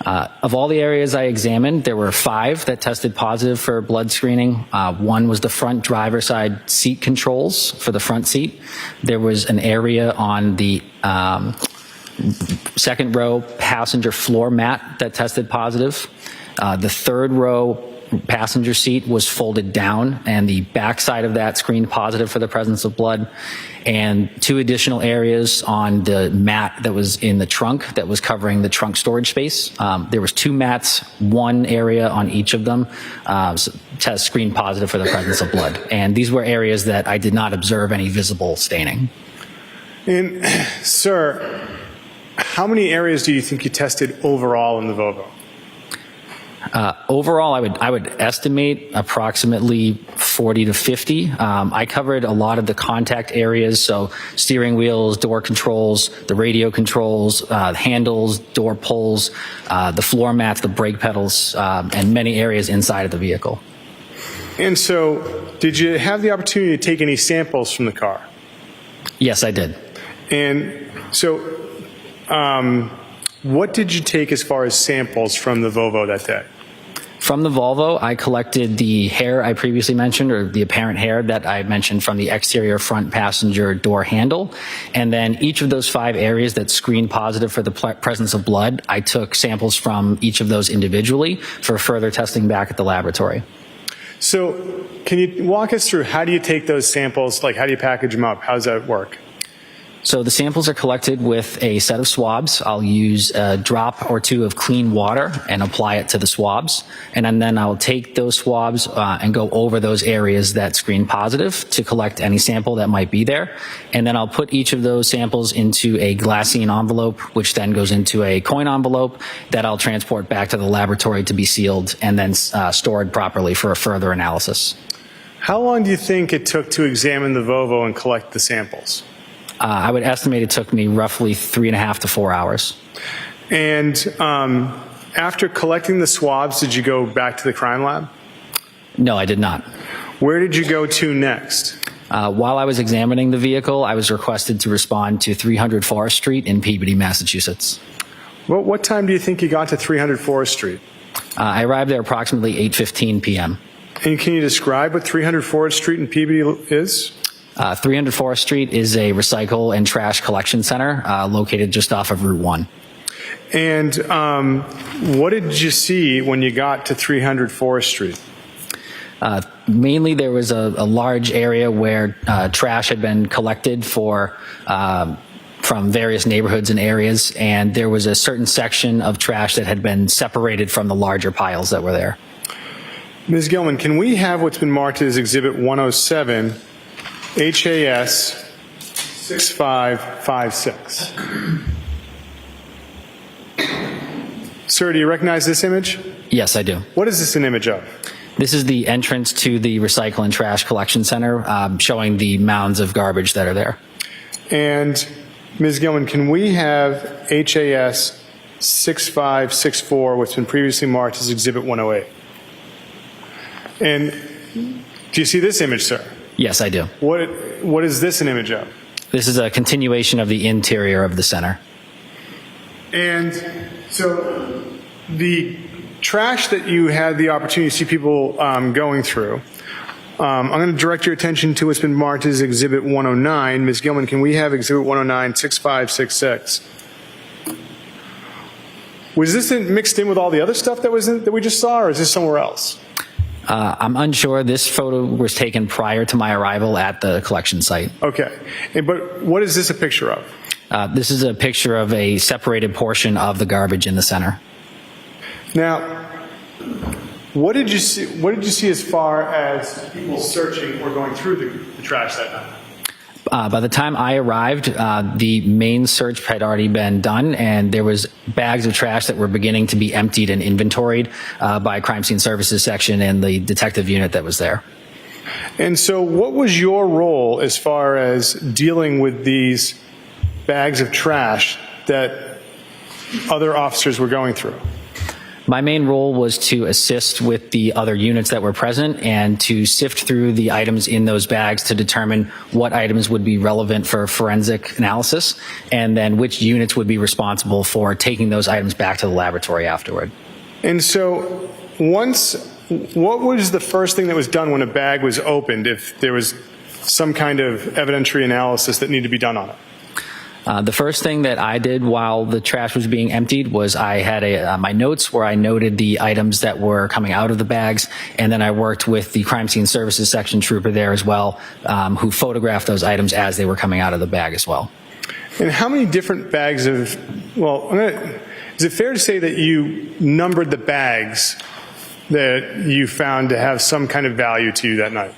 Of all the areas I examined, there were 5 that tested positive for blood screening. One was the front driver side seat controls for the front seat. There was an area on the Second row, passenger floor mat that tested positive. The third row passenger seat was folded down, and the back side of that screened positive for the presence of blood. And 2 additional areas on the mat that was in the trunk that was covering the trunk storage space. There was 2 mats, 1 area on each of them, test screened positive for the presence of blood. And these were areas that I did not observe any visible staining. And, sir, how many areas do you think you tested overall in the Volvo? Overall, I would estimate approximately 40 to 50. I covered a lot of the contact areas, so steering wheels, door controls, the radio controls, handles, door pulls, the floor mats, the brake pedals, and many areas inside of the vehicle. And so, did you have the opportunity to take any samples from the car? Yes, I did. And so, what did you take as far as samples from the Volvo that day? From the Volvo, I collected the hair I previously mentioned, or the apparent hair that I mentioned from the exterior front passenger door handle. And then each of those 5 areas that screened positive for the presence of blood, I took samples from each of those individually for further testing back at the laboratory. So can you walk us through how do you take those samples? Like, how do you package them up? How does that work? So the samples are collected with a set of swabs. I'll use a drop or 2 of clean water and apply it to the swabs. And then I'll take those swabs and go over those areas that screen positive to collect any sample that might be there. And then I'll put each of those samples into a glassine envelope, which then goes into a coin envelope that I'll transport back to the laboratory to be sealed and then stored properly for a further analysis. How long do you think it took to examine the Volvo and collect the samples? I would estimate it took me roughly 3.5 to 4 hours. And after collecting the swabs, did you go back to the crime lab? No, I did not. Where did you go to next? While I was examining the vehicle, I was requested to respond to 300 Forest Street in Peabody, Massachusetts. What time do you think you got to 300 Forest Street? I arrived there approximately 8:15 p.m. And can you describe what 300 Forest Street in Peabody is? 300 Forest Street is a recycle and trash collection center located just off of Route 1. And what did you see when you got to 300 Forest Street? Mainly there was a large area where trash had been collected from various neighborhoods and areas, and there was a certain section of trash that had been separated from the larger piles that were there. Ms. Gilman, can we have what's been marked as Exhibit 107, HAS 6556? Sir, do you recognize this image? Yes, I do. What is this an image of? This is the entrance to the recycle and trash collection center, showing the mounds of garbage that are there. And Ms. Gilman, can we have HAS 6564, what's been previously marked as Exhibit 108? And do you see this image, sir? Yes, I do. What is this an image of? This is a continuation of the interior of the center. And so the trash that you had the opportunity to see people going through, I'm going to direct your attention to what's been marked as Exhibit 109. Ms. Gilman, can we have Exhibit 109, 6566? Was this mixed in with all the other stuff that we just saw, or is this somewhere else? I'm unsure. This photo was taken prior to my arrival at the collection site. Okay. But what is this a picture of? This is a picture of a separated portion of the garbage in the center. Now, what did you see? What did you see as far as people searching or going through the trash that night? By the time I arrived, the main search had already been done, and there was bags of trash that were beginning to be emptied and inventoried by Crime Scene Services section and the detective unit that was there. And so what was your role as far as dealing with these bags of trash that other officers were going through? My main role was to assist with the other units that were present and to sift through the items in those bags to determine what items would be relevant for forensic analysis and then which units would be responsible for taking those items back to the laboratory afterward. And so what was the first thing that was done when a bag was opened if there was some kind of evidentiary analysis that needed to be done on it? The first thing that I did while the trash was being emptied was I had my notes where I noted the items that were coming out of the bags, and then I worked with the crime scene services section trooper there as well, who photographed those items as they were coming out of the bag as well. And how many different bags of, is it fair to say that you numbered the bags that you found to have some kind of value to you that night?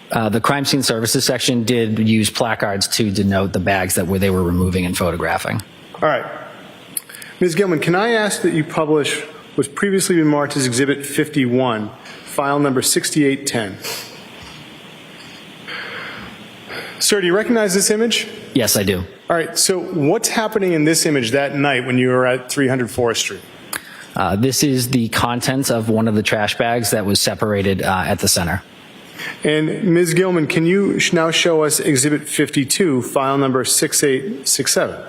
The crime scene services section did use placards to denote the bags that they were removing and photographing. All right. Ms. Gilman, can I ask that you publish what's previously been marked as Exhibit 51, file number 6810? Sir, do you recognize this image? Yes, I do. All right, so what's happening in this image that night when you were at 300 Forest Street? This is the contents of one of the trash bags that was separated at the center. And Ms. Gilman, can you now show us Exhibit 52, file number 6867?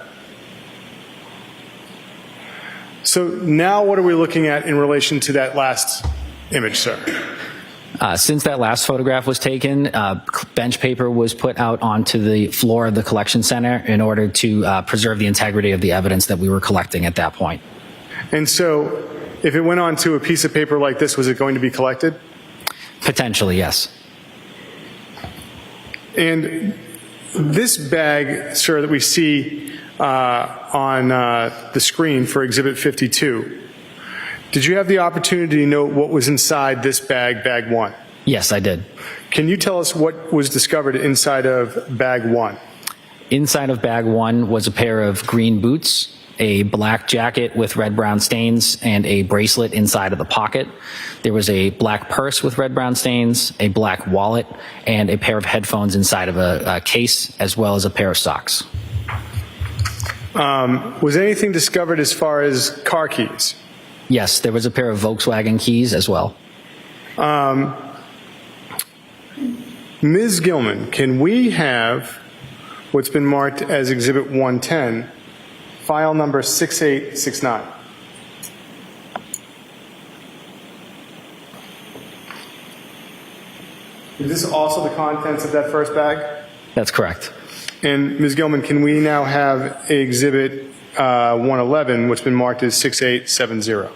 So now what are we looking at in relation to that last image, sir? Since that last photograph was taken, bench paper was put out onto the floor of the collection center in order to preserve the integrity of the evidence that we were collecting at that point. And so if it went onto a piece of paper like this, was it going to be collected? Potentially, yes. And this bag, sir, that we see on the screen for Exhibit 52, did you have the opportunity to know what was inside this bag, bag 1? Yes, I did. Can you tell us what was discovered inside of bag 1? Inside of bag 1 was a pair of green boots, a black jacket with red-brown stains, and a bracelet inside of the pocket. There was a black purse with red-brown stains, a black wallet, and a pair of headphones inside of a case, as well as a pair of socks. Was anything discovered as far as car keys? Yes, there was a pair of Volkswagen keys as well. Ms. Gilman, can we have what's been marked as Exhibit 110, file number 6869? Is this also the contents of that first bag? That's correct. And Ms. Gilman, can we now have Exhibit 111, what's been marked as 6870?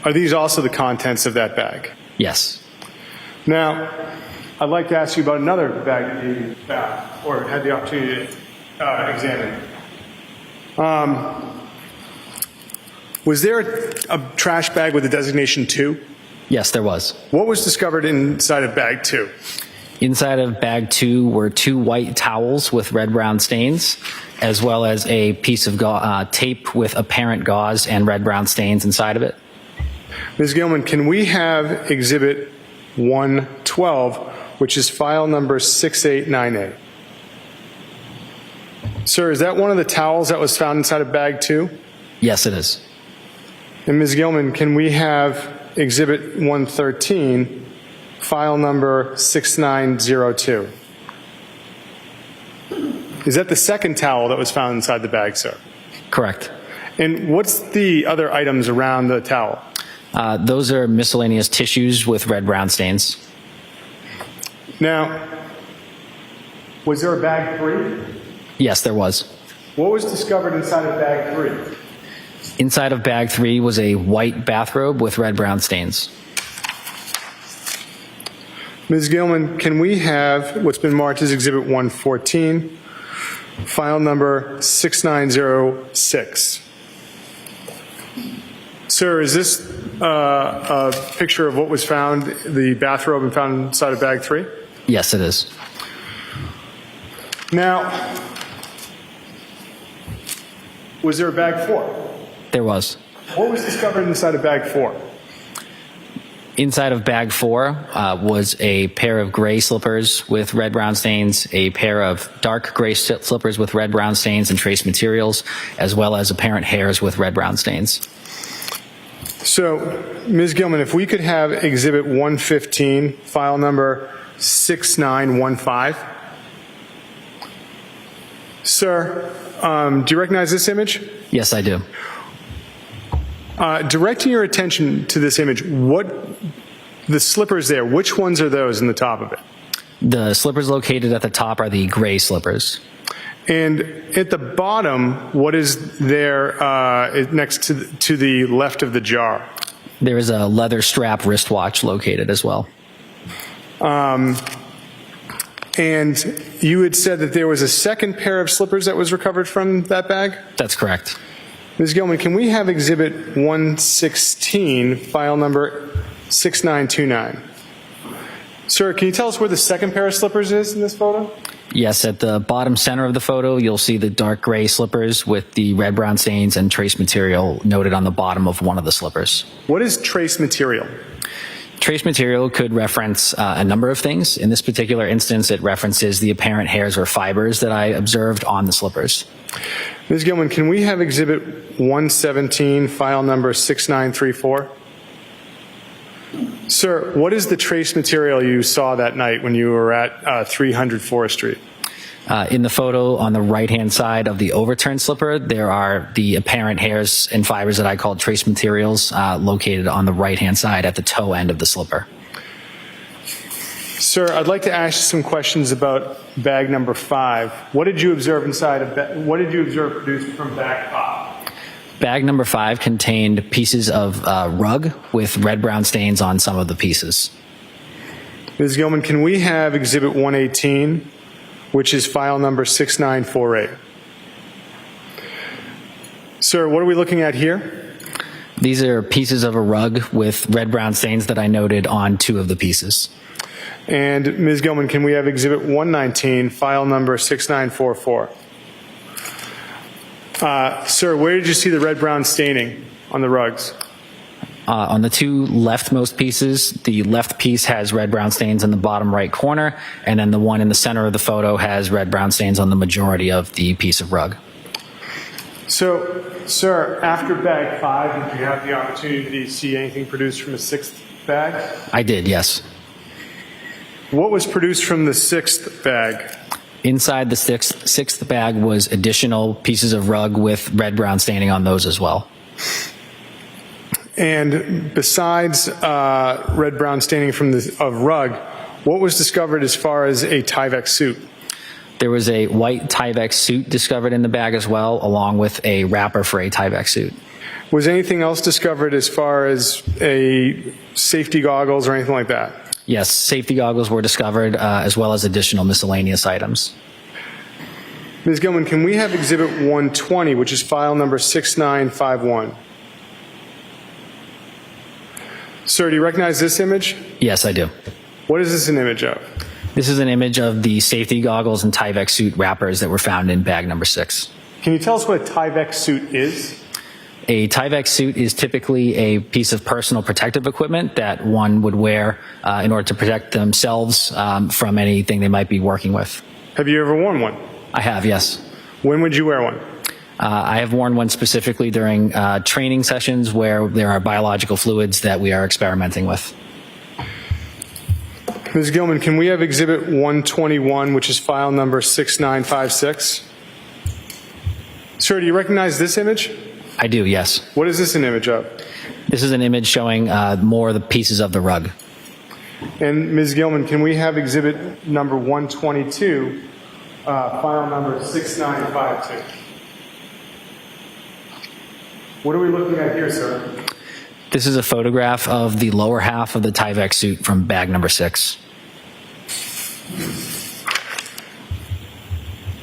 Are these also the contents of that bag? Yes. Now, I'd like to ask you about another bag that you found or had the opportunity to examine. Was there a trash bag with a designation 2? Yes, there was. What was discovered inside of bag 2? Inside of bag 2 were 2 white towels with red-brown stains, as well as a piece of tape with apparent gauze and red-brown stains inside of it. Ms. Gilman, can we have Exhibit 112, which is file number 6898? Sir, is that one of the towels that was found inside of bag 2? Yes, it is. And Ms. Gilman, can we have Exhibit 113, file number 6902? Is that the second towel that was found inside the bag, sir? Correct. And what's the other items around the towel? Those are miscellaneous tissues with red-brown stains. Now, was there a bag 3? Yes, there was. What was discovered inside of bag 3? Inside of bag 3 was a white bathrobe with red-brown stains. Ms. Gilman, can we have what's been marked as Exhibit 114, file number 6906? Sir, is this a picture of what was found, the bathrobe and found inside of bag 3? Yes, it is. Now, was there a bag 4? There was. What was discovered inside of bag 4? Inside of bag 4 was a pair of gray slippers with red-brown stains, a pair of dark gray slippers with red-brown stains and trace materials, as well as apparent hairs with red-brown stains. So, Ms. Gilman, if we could have Exhibit 115, file number 6915. Sir, do you recognize this image? Yes, I do. Directing your attention to this image, what the slippers there, which ones are those in the top of it? The slippers located at the top are the gray slippers. And at the bottom, what is there next to the left of the jar? There is a leather strap wristwatch located as well. And you had said that there was a second pair of slippers that was recovered from that bag? That's correct. Ms. Gilman, can we have Exhibit 116, file number 6929? Sir, can you tell us where the second pair of slippers is in this photo? Yes, at the bottom center of the photo, you'll see the dark gray slippers with the red-brown stains and trace material noted on the bottom of one of the slippers. What is trace material? Trace material could reference a number of things. In this particular instance, it references the apparent hairs or fibers that I observed on the slippers. Ms. Gilman, can we have Exhibit 117, file number 6934? Sir, what is the trace material you saw that night when you were at 300 Forest Street? In the photo on the right-hand side of the overturned slipper, there are the apparent hairs and fibers that I called trace materials located on the right-hand side at the toe end of the slipper. Sir, I'd like to ask you some questions about bag number 5. What did you observe inside of what did you observe produced from bag 5? Bag number 5 contained pieces of rug with red-brown stains on some of the pieces. Ms. Gilman, can we have Exhibit 118, which is file number 6948? Sir, what are we looking at here? These are pieces of a rug with red-brown stains that I noted on 2 of the pieces. And Ms. Gilman, can we have Exhibit 119, file number 6944? Sir, where did you see the red-brown staining on the rugs? On the 2 leftmost pieces, the left piece has red-brown stains in the bottom right corner, and then the one in the center of the photo has red-brown stains on the majority of the piece of rug. So, sir, after bag 5, did you have the opportunity to see anything produced from a 6th bag? I did, yes. What was produced from the 6th bag? Inside the sixth bag was additional pieces of rug with red-brown staining on those as well. And besides red-brown staining from of rug, what was discovered as far as a Tyvek suit? There was a white Tyvek suit discovered in the bag as well, along with a wrapper for a Tyvek suit. Was anything else discovered as far as a safety goggles or anything like that? Yes, safety goggles were discovered, as well as additional miscellaneous items. Ms. Gilman, can we have Exhibit 120, which is file number 6951? Sir, do you recognize this image? Yes, I do. What is this an image of? This is an image of the safety goggles and Tyvek suit wrappers that were found in bag number 6. Can you tell us what a Tyvek suit is? A Tyvek suit is typically a piece of personal protective equipment that one would wear in order to protect themselves from anything they might be working with. Have you ever worn one? I have, yes. When would you wear one? I have worn one specifically during training sessions where there are biological fluids that we are experimenting with. Ms. Gilman, can we have Exhibit 121, which is file number 6956? Sir, do you recognize this image? I do, yes. What is this an image of? This is an image showing more of the pieces of the rug. And Ms. Gilman, can we have Exhibit number 122, file number 6952? What are we looking at here, sir? This is a photograph of the lower half of the Tyvek suit from bag number 6.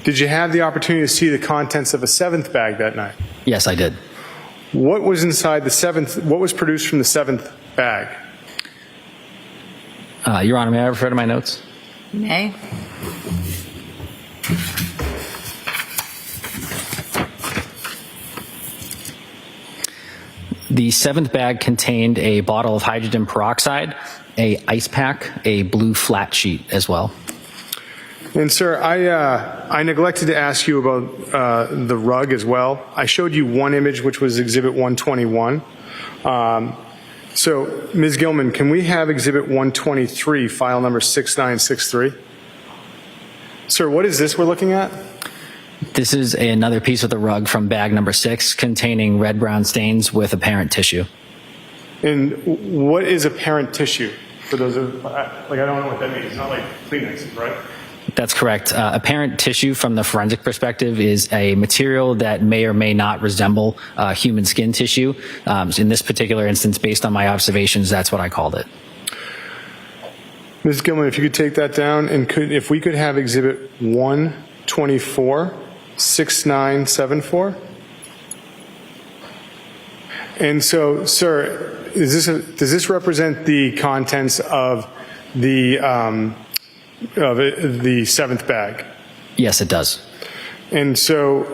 Did you have the opportunity to see the contents of a 7th bag that night? Yes, I did. What was inside the 7th? What was produced from the 7th bag? Your Honor, may I refer to my notes? May. The 7th bag contained a bottle of hydrogen peroxide, a ice pack, a blue flat sheet as well. And sir, I neglected to ask you about the rug as well. I showed you one image, which was Exhibit 121. So, Ms. Gilman, can we have Exhibit 123, file number 6963? Sir, what is this we're looking at? This is another piece of the rug from bag number 6 containing red-brown stains with apparent tissue. And what is apparent tissue? For those of, like, I don't know what that means. It's not like Kleenexes, right? That's correct. Apparent tissue from the forensic perspective is a material that may or may not resemble human skin tissue. In this particular instance, based on my observations, that's what I called it. Ms. Gilman, if you could take that down, and if we could have Exhibit 124, 6974. And so, sir, does this represent the contents of the seventh bag? Yes, it does. And so,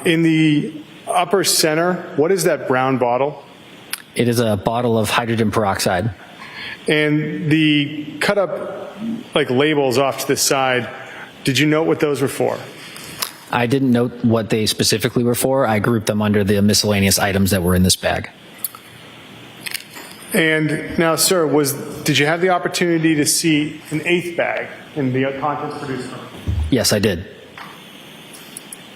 in the upper center, what is that brown bottle? It is a bottle of hydrogen peroxide. And the cut up like labels off to the side, did you note what those were for? I didn't note what they specifically were for. I grouped them under the miscellaneous items that were in this bag. And now, sir, did you have the opportunity to see an eighth bag in the contents produced from it? Yes, I did.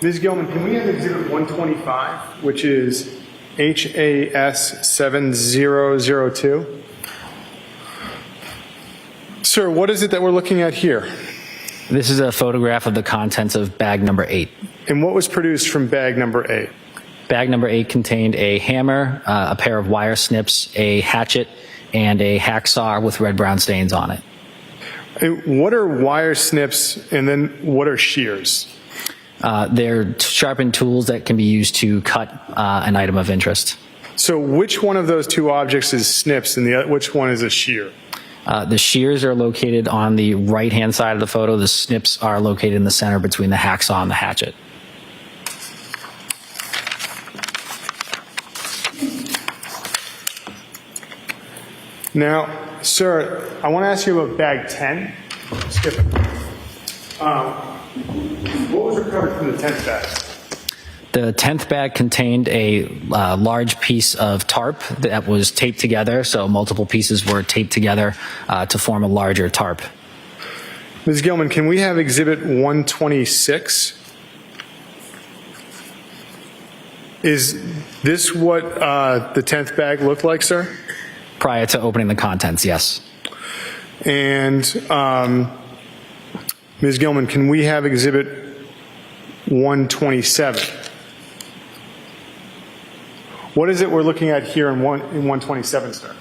Ms. Gilman, can we have Exhibit 125, which is HAS 7002? Sir, what is it that we're looking at here? This is a photograph of the contents of bag number 8. And what was produced from bag number 8? Bag number 8 contained a hammer, a pair of wire snips, a hatchet, and a hacksaw with red-brown stains on it. And what are wire snips, and then what are shears? They're sharpened tools that can be used to cut an item of interest. So which one of those two objects is snips and which one is a shear? The shears are located on the right-hand side of the photo. The snips are located in the center between the hacksaw and the hatchet. Now, sir, I want to ask you about bag 10. Skip it. What was recovered from the 10th bag? The 10th bag contained a large piece of tarp that was taped together, so multiple pieces were taped together to form a larger tarp. Ms. Gilman, can we have Exhibit 126? Is this what the 10th bag looked like, sir? Prior to opening the contents, yes. And Ms. Gilman, can we have Exhibit 127? What is it we're looking at here in 127, sir?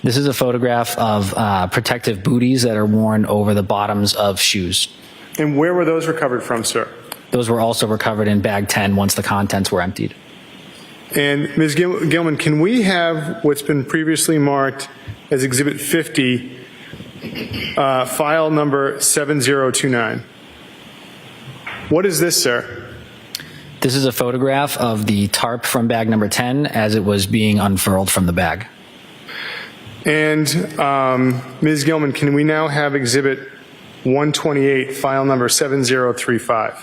This is a photograph of protective booties that are worn over the bottoms of shoes. And where were those recovered from, sir? Those were also recovered in bag 10 once the contents were emptied. And Ms. Gilman, can we have what's been previously marked as Exhibit 50, file number 7029? What is this, sir? This is a photograph of the tarp from bag number 10 as it was being unfurled from the bag. And Ms. Gilman, can we now have Exhibit 128, file number 7035?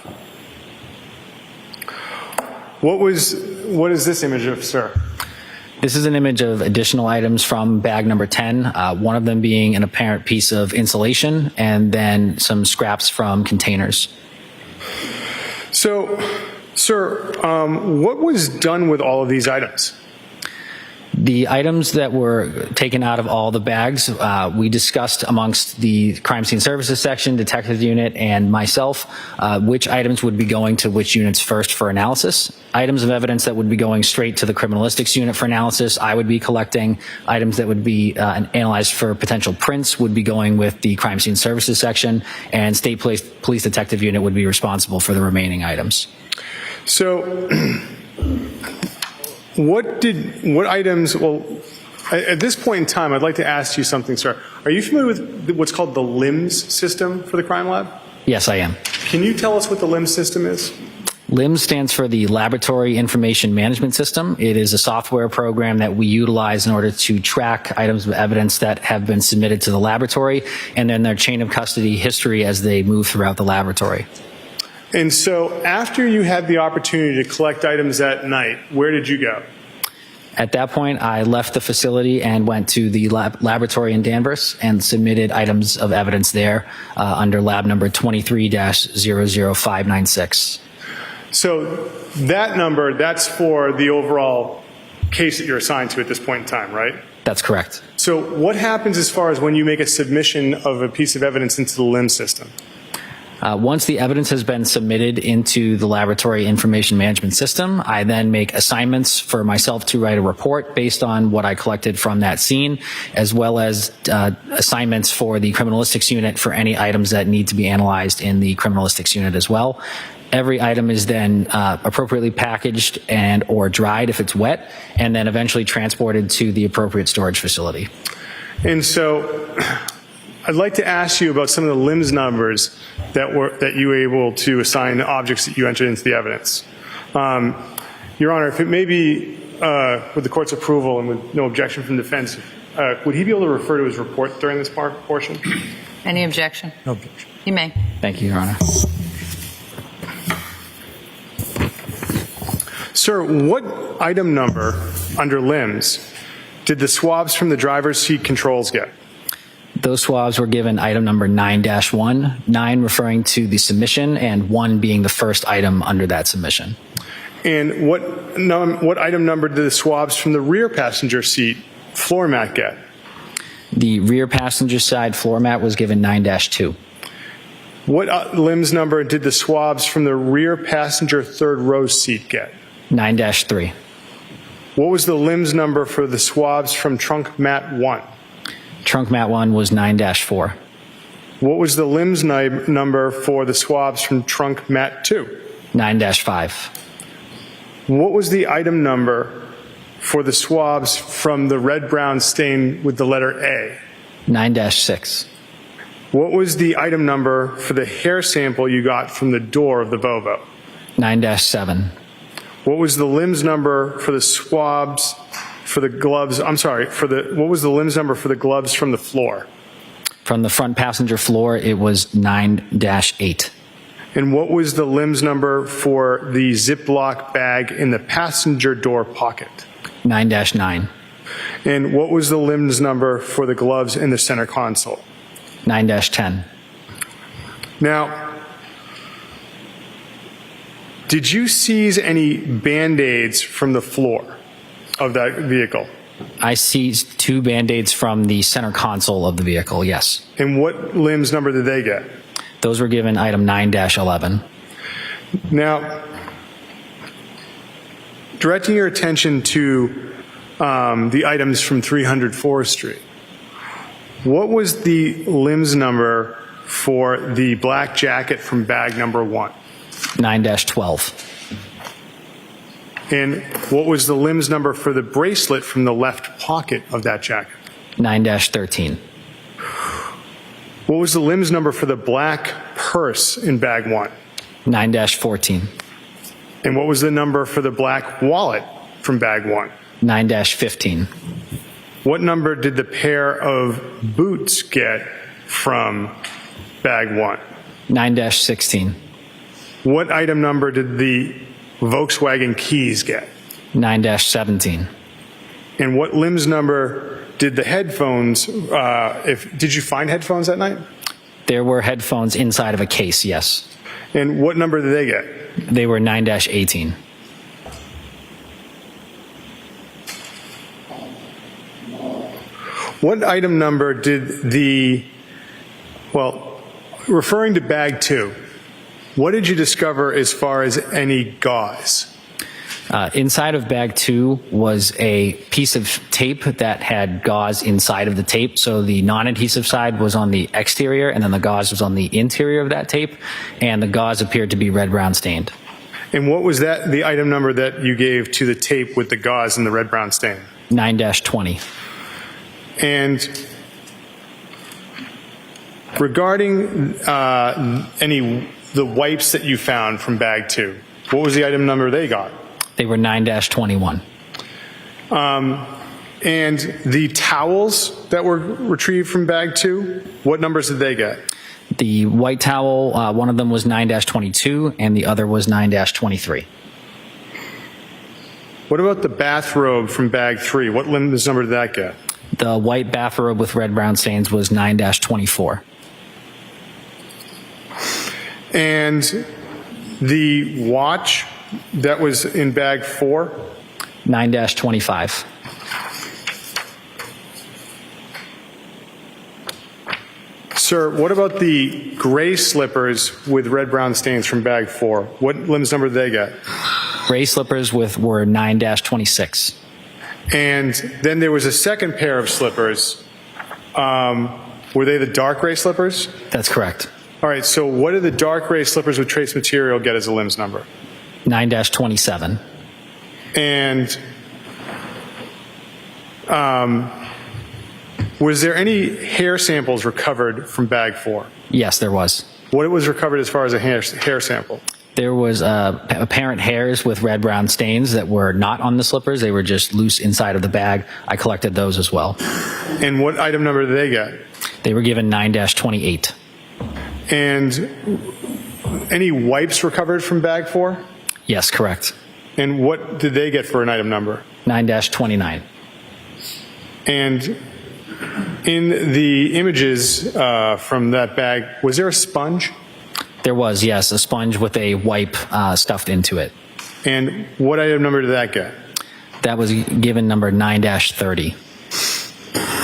What is this image of, sir? This is an image of additional items from bag number 10, one of them being an apparent piece of insulation and then some scraps from containers. So, sir, what was done with all of these items? The items that were taken out of all the bags, we discussed amongst the crime scene services section, detective unit, and myself, which items would be going to which units first for analysis. Items of evidence that would be going straight to the criminalistics unit for analysis, I would be collecting. Items that would be analyzed for potential prints would be going with the crime scene services section, and state police detective unit would be responsible for the remaining items. So, what items, well, at this point in time, I'd like to ask you something, sir. Are you familiar with what's called the LIMS system for the crime lab? Yes, I am. Can you tell us what the LIMS system is? LIMS stands for the Laboratory Information Management System. It is a software program that we utilize in order to track items of evidence that have been submitted to the laboratory and then their chain of custody history as they move throughout the laboratory. And so after you had the opportunity to collect items that night, where did you go? At that point, I left the facility and went to the laboratory in Danvers and submitted items of evidence there under lab number 23-00596. So that number, that's for the overall case that you're assigned to at this point in time, right? That's correct. So what happens as far as when you make a submission of a piece of evidence into the LIMS system? Once the evidence has been submitted into the laboratory information management system, I then make assignments for myself to write a report based on what I collected from that scene, as well as assignments for the criminalistics unit for any items that need to be analyzed in the criminalistics unit as well. Every item is then appropriately packaged and or dried if it's wet, and then eventually transported to the appropriate storage facility. And so I'd like to ask you about some of the LIMS numbers that you were able to assign objects that you entered into the evidence. Your Honor, if it may be with the court's approval and with no objection from defense, would he be able to refer to his report during this portion? Any objection? No objection. You may. Thank you, Your Honor. Sir, what item number under LIMS did the swabs from the driver's seat controls get? Those swabs were given item number 9-1, 9 referring to the submission and 1 being the first item under that submission. And what item number did the swabs from the rear passenger seat floor mat get? The rear passenger side floor mat was given 9-2. What LIMS number did the swabs from the rear passenger third row seat get? 9-3. What was the LIMS number for the swabs from trunk mat 1? Trunk mat 1 was 9-4. What was the LIMS number for the swabs from trunk mat 2? 9-5. What was the item number for the swabs from the red-brown stain with the letter A? 9-6. What was the item number for the hair sample you got from the door of the Volvo? 9-7. What was the LIMS number for the swabs for the gloves? I'm sorry, what was the LIMS number for the gloves from the floor? From the front passenger floor, it was 9-8. And what was the LIMS number for the Ziploc bag in the passenger door pocket? 9-9. And what was the LIMS number for the gloves in the center console? 9-10. Now, did you seize any Band-Aids from the floor of that vehicle? I seized 2 Band-Aids from the center console of the vehicle, yes. And what LIMS number did they get? Those were given item 9-11. Now, directing your attention to the items from 300 Forest Street, what was the LIMS number for the black jacket from bag number 1? 9-12. And what was the LIMS number for the bracelet from the left pocket of that jacket? 9-13. What was the LIMS number for the black purse in bag 1? 9-14. And what was the number for the black wallet from bag 1? 9-15. What number did the pair of boots get from bag 1? 9-16. What item number did the Volkswagen keys get? 9-17. And what LIMS number did the headphones, did you find headphones that night? There were headphones inside of a case, yes. And what number did they get? They were 9-18. What item number did referring to bag 2, what did you discover as far as any gauze? Inside of bag 2 was a piece of tape that had gauze inside of the tape. So the non-adhesive side was on the exterior, and then the gauze was on the interior of that tape, and the gauze appeared to be red-brown stained. And what was the item number that you gave to the tape with the gauze and the red-brown stain? 9-20. And regarding the wipes that you found from bag 2, what was the item number they got? They were 9-21. And the towels that were retrieved from bag 2, what numbers did they get? The white towel, one of them was 9-22 and the other was 9-23. What about the bathrobe from bag 3? What LIMS number did that get? The white bathrobe with red-brown stains was 9-24. And the watch that was in bag 4? 9-25. Sir, what about the gray slippers with red-brown stains from bag 4? What limbs number did they get? Gray slippers were 9-26. And then there was a second pair of slippers. Were they the dark gray slippers? That's correct. All right, so what did the dark gray slippers with trace material get as a limbs number? 9-27. And was there any hair samples recovered from bag 4? Yes, there was. What was recovered as far as a hair sample? There was apparent hairs with red-brown stains that were not on the slippers. They were just loose inside of the bag. I collected those as well. And what item number did they get? They were given 9-28. And any wipes recovered from bag 4? Yes, correct. And what did they get for an item number? 9-29. And in the images from that bag, was there a sponge? There was, yes, a sponge with a wipe stuffed into it. And what item number did that get? That was given number 9-30.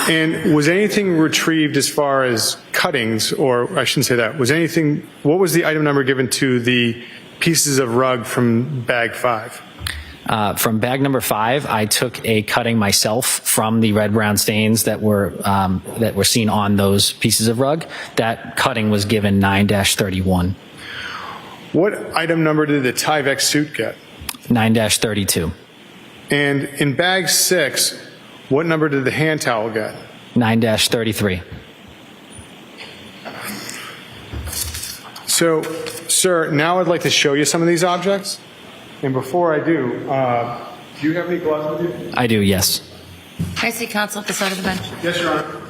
And was anything retrieved as far as cuttings, or I shouldn't say that, what was the item number given to the pieces of rug from bag 5? From bag number 5, I took a cutting myself from the red-brown stains that were seen on those pieces of rug. That cutting was given 9-31. What item number did the Tyvek suit get? 9-32. And in bag 6, what number did the hand towel get? 9-33. So, sir, now I'd like to show you some of these objects. And before I do you have any gloves with you? I do, yes. Can I see counsel at the side of the bench? Yes, Your Honor.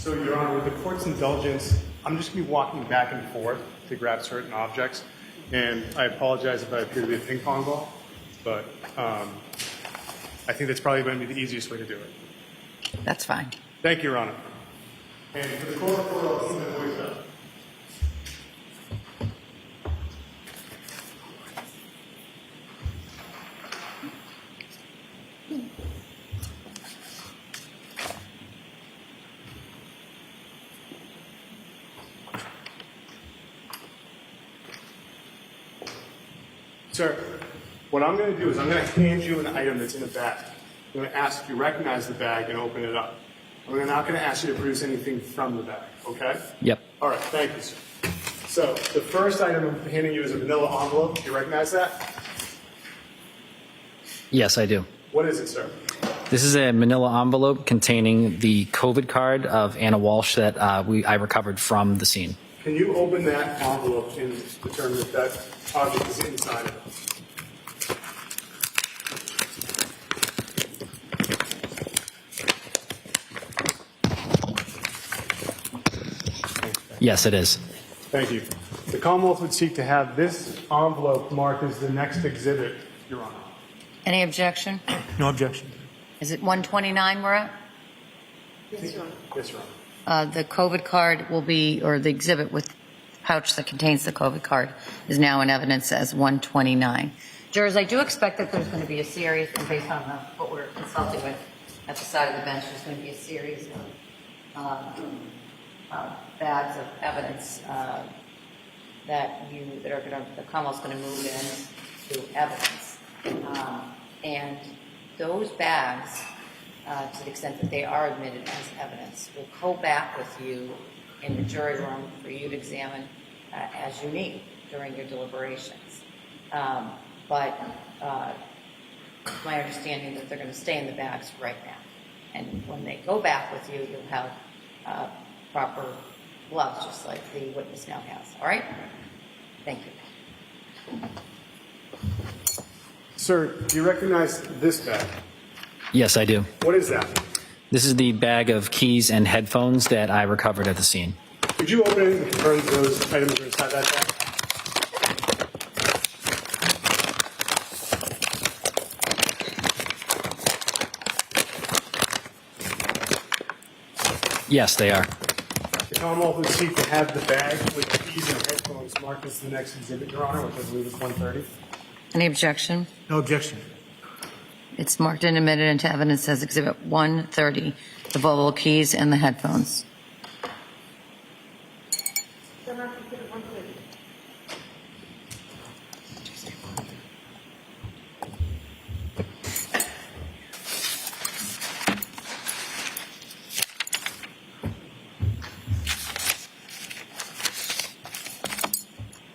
So, Your Honor, with the court's indulgence, I'm just going to be walking back and forth to grab certain objects. And I apologize if I appear to be a ping pong ball, but I think that's probably going to be the easiest way to do it. That's fine. Thank you, Your Honor. And for the court, I'll keep my voice up. Sir, what I'm going to do is I'm going to hand you an item that's in a bag. I'm going to ask if you recognize the bag and open it up. I'm not going to ask you to produce anything from the bag, okay? Yep. All right, thank you, sir. So the first item I'm handing you is a manila envelope. Do you recognize that? Yes, I do. What is it, sir? This is a manila envelope containing the COVID card of Anna Walsh that I recovered from the scene. Can you open that envelope and determine if that object is inside of it? Yes, it is. Thank you. The Commonwealth would seek to have this envelope marked as the next exhibit, Your Honor. Any objection? No objection. Is it 129 we're at? Yes, Your Honor. Yes, Your Honor. The COVID card will be, or the exhibit with pouch that contains the COVID card is now in evidence as 129. Jurors, I do expect that there's going to be a series, and based on what we're consulting with at the side of the bench, there's going to be a series of bags of evidence that the Commonwealth's going to move into evidence. And those bags, to the extent that they are admitted as evidence, will go back with you in the jury room for you to examine as you need during your deliberations. But it's my understanding that they're going to stay in the bags right now. And when they go back with you, you'll have proper gloves, just like the witness now has. All right? Thank you. Sir, do you recognize this bag? Yes, I do. What is that? This is the bag of keys and headphones that I recovered at the scene. Could you open it and confirm that those items are inside that bag? Yes, they are. The Commonwealth would seek to have the bag with the keys and headphones marked as the next exhibit, Your Honor, which I believe is 130. Any objection? No objection. It's marked and admitted into evidence as Exhibit 130, the Volvo keys and the headphones.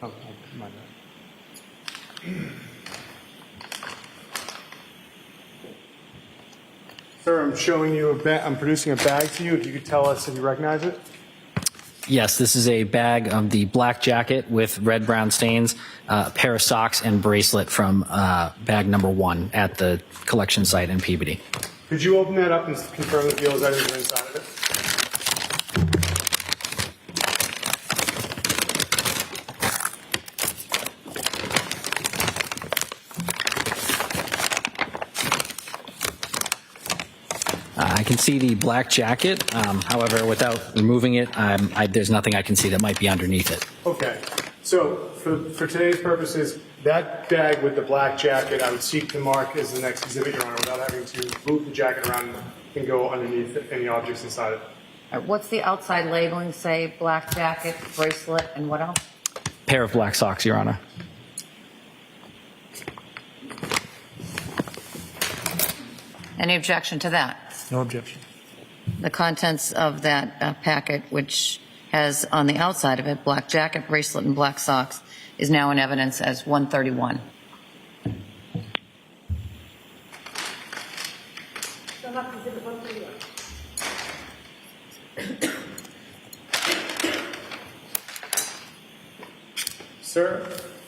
Oh, my bad. Sir, I'm showing you I'm producing a bag to you. If you could tell us if you recognize it. Yes, this is a bag of the black jacket with red-brown stains, a pair of socks and bracelet from bag number 1 at the collection site in Peabody. Could you open that up and confirm that those items are inside of it? I can see the black jacket. However, without removing it, there's nothing I can see that might be underneath it. Okay. So for today's purposes, that bag with the black jacket, I would seek to mark as the next exhibit, Your Honor, without having to move the jacket around and go underneath any objects inside it. What's the outside labeling say? Black jacket, bracelet, and what else? Pair of black socks, Your Honor. Any objection to that? No objection. The contents of that packet, which has on the outside of it black jacket, bracelet, and black socks, is now in evidence as 131. Sir,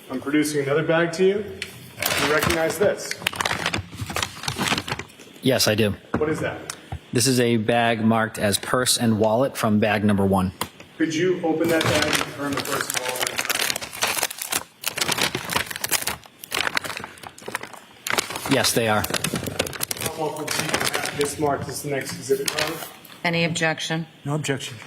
I'm producing another bag to you. Do you recognize this? Yes, I do. What is that? This is a bag marked as purse and wallet from bag number 1. Could you open that bag and confirm the purse and wallet? Yes, they are. How often do you have this marked as the next exhibit, Your Honor? Any objection? No objection.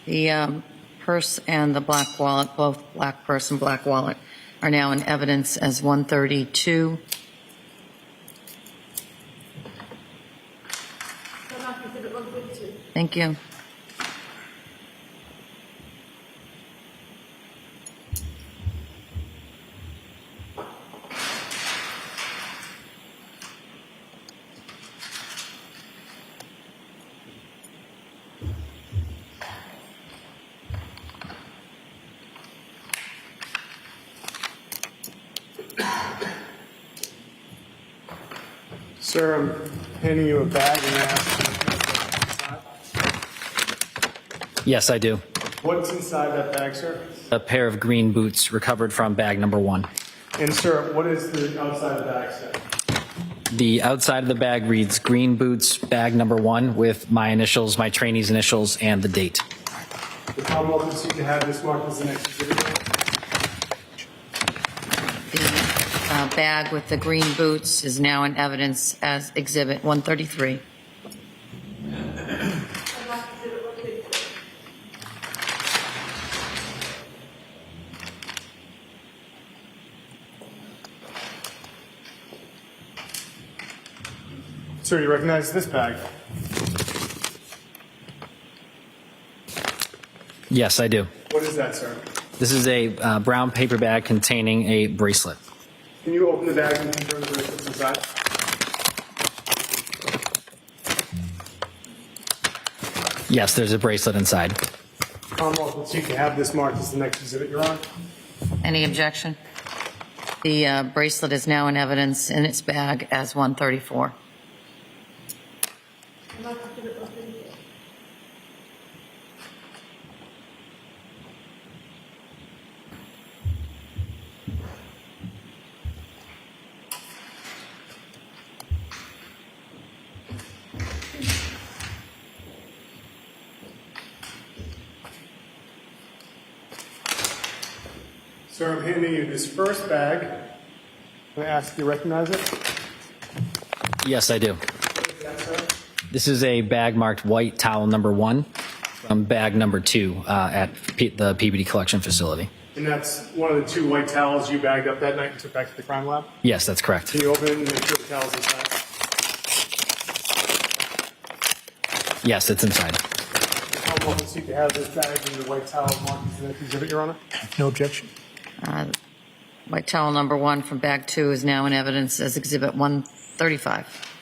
The purse and the black wallet, both black purse and black wallet, are now in evidence as 132. Thank you. Sir, I'm handing you a bag and asking Yes, I do. what's inside that bag, sir? A pair of green boots recovered from bag number 1. And sir, what is the outside of the bag, sir? The outside of the bag reads green boots, bag number 1, with my initials, my trainee's initials, and the date. The Commonwealth would seek to have this marked as the next exhibit. The bag with the green boots is now in evidence as Exhibit 133. Sir, you recognize this bag? Yes, I do. What is that, sir? This is a brown paper bag containing a bracelet. Can you open the bag and confirm the bracelet's inside? Yes, there's a bracelet inside. Commonwealth would seek to have this marked as the next exhibit, Your Honor. Any objection? The bracelet is now in evidence in its bag as 134. Sir, I'm handing you this first bag. Can I ask if you recognize it? Yes, I do. What is that, sir? This is a bag marked white towel number 1 from bag number 2 at the Peabody Collection Facility. And that's one of the 2 white towels you bagged up that night and took back to the crime lab? Yes, that's correct. Can you open it and make sure the towel's inside? Yes, it's inside. The Commonwealth would seek to have this bag and the white towel marked as the next exhibit, Your Honor. No objection. White towel number 1 from bag 2 is now in evidence as Exhibit 135.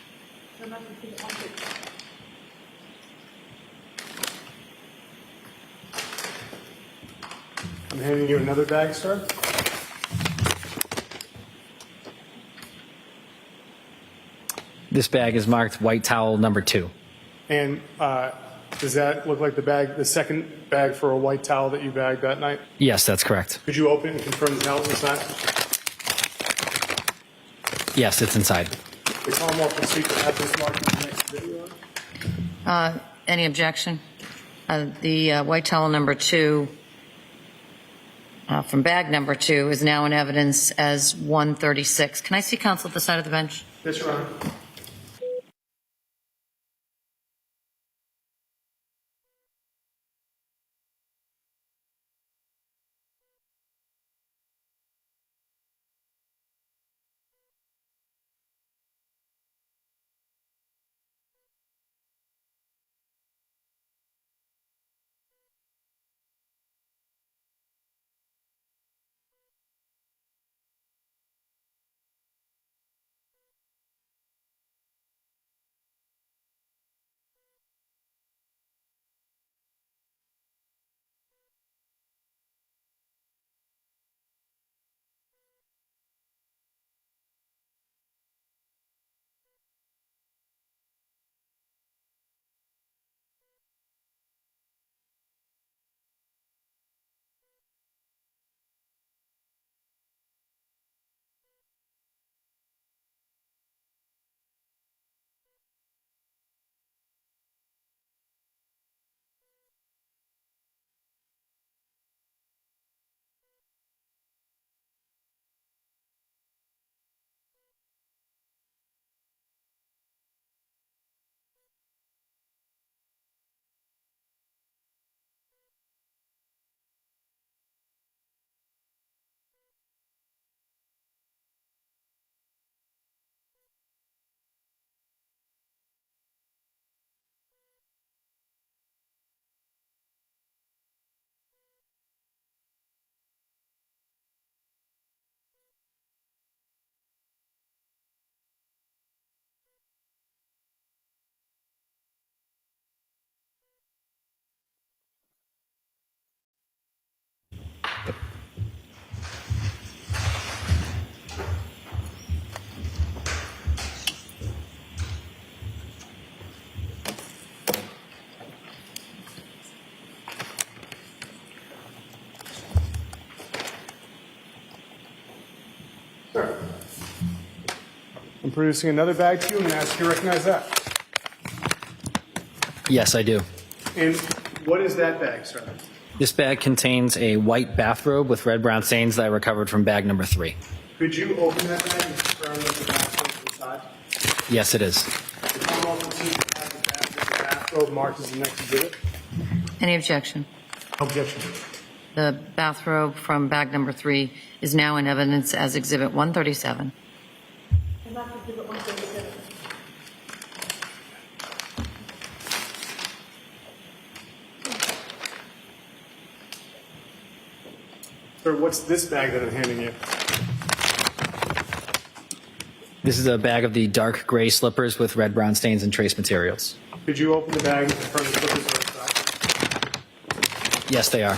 I'm handing you another bag, sir. This bag is marked white towel number 2. And does that look like the second bag for a white towel that you bagged that night? Yes, that's correct. Could you open it and confirm the towel's inside? Yes, it's inside. The Commonwealth would seek to have this marked in the next video. Any objection? The white towel number 2 from bag number 2 is now in evidence as 136. Can I see counsel at the side of the bench? Yes, Your Honor. producing another bag to you. I'm going to ask you to recognize that. Yes, I do. And what is that bag, sir? This bag contains a white bathrobe with red-brown stains that I recovered from bag number 3. Could you open that bag and confirm that the bathrobe inside? Yes, it is. The Commonwealth will see that the bathrobe marked as the next exhibit. Any objection? Objection. The bathrobe from bag number 3 is now in evidence as Exhibit 137. Sir, what's this bag that I'm handing you? This is a bag of the dark gray slippers with red-brown stains and trace materials. Could you open the bag and confirm the slippers are inside? Yes, they are.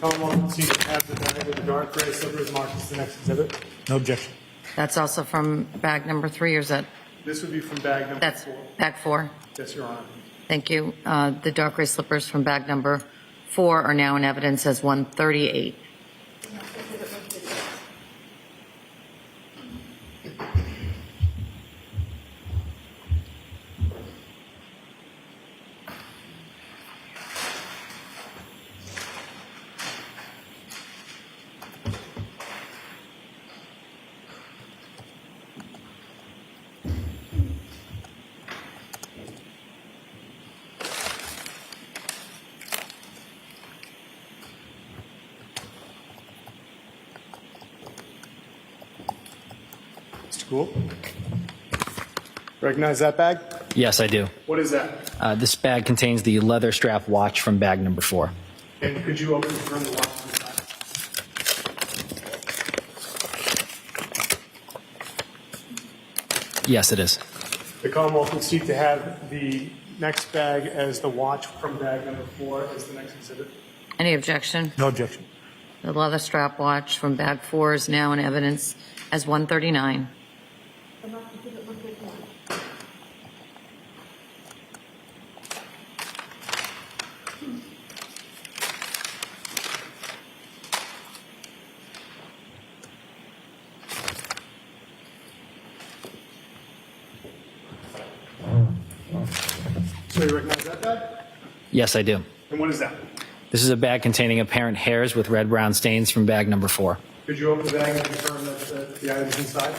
Commonwealth will see that has the bag with the dark gray slippers marked as the next exhibit. No objection. That's also from bag number 3, or is that? This would be from bag number That's 4. bag 4. Yes, Your Honor. Thank you. The dark gray slippers from bag number 4 are now in evidence as 138. Cool. Recognize that bag? Yes, I do. What is that? This bag contains the leather strap watch from bag number 4. And could you open confirm the watch inside? Yes, it is. The Commonwealth would seek to have the next bag as the watch from bag number 4 as the next exhibit. Any objection? No objection. The leather strap watch from bag 4 is now in evidence as 139. So you recognize that bag? Yes, I do. And what is that? This is a bag containing apparent hairs with red-brown stains from bag number 4. Could you open the bag and confirm that the items inside?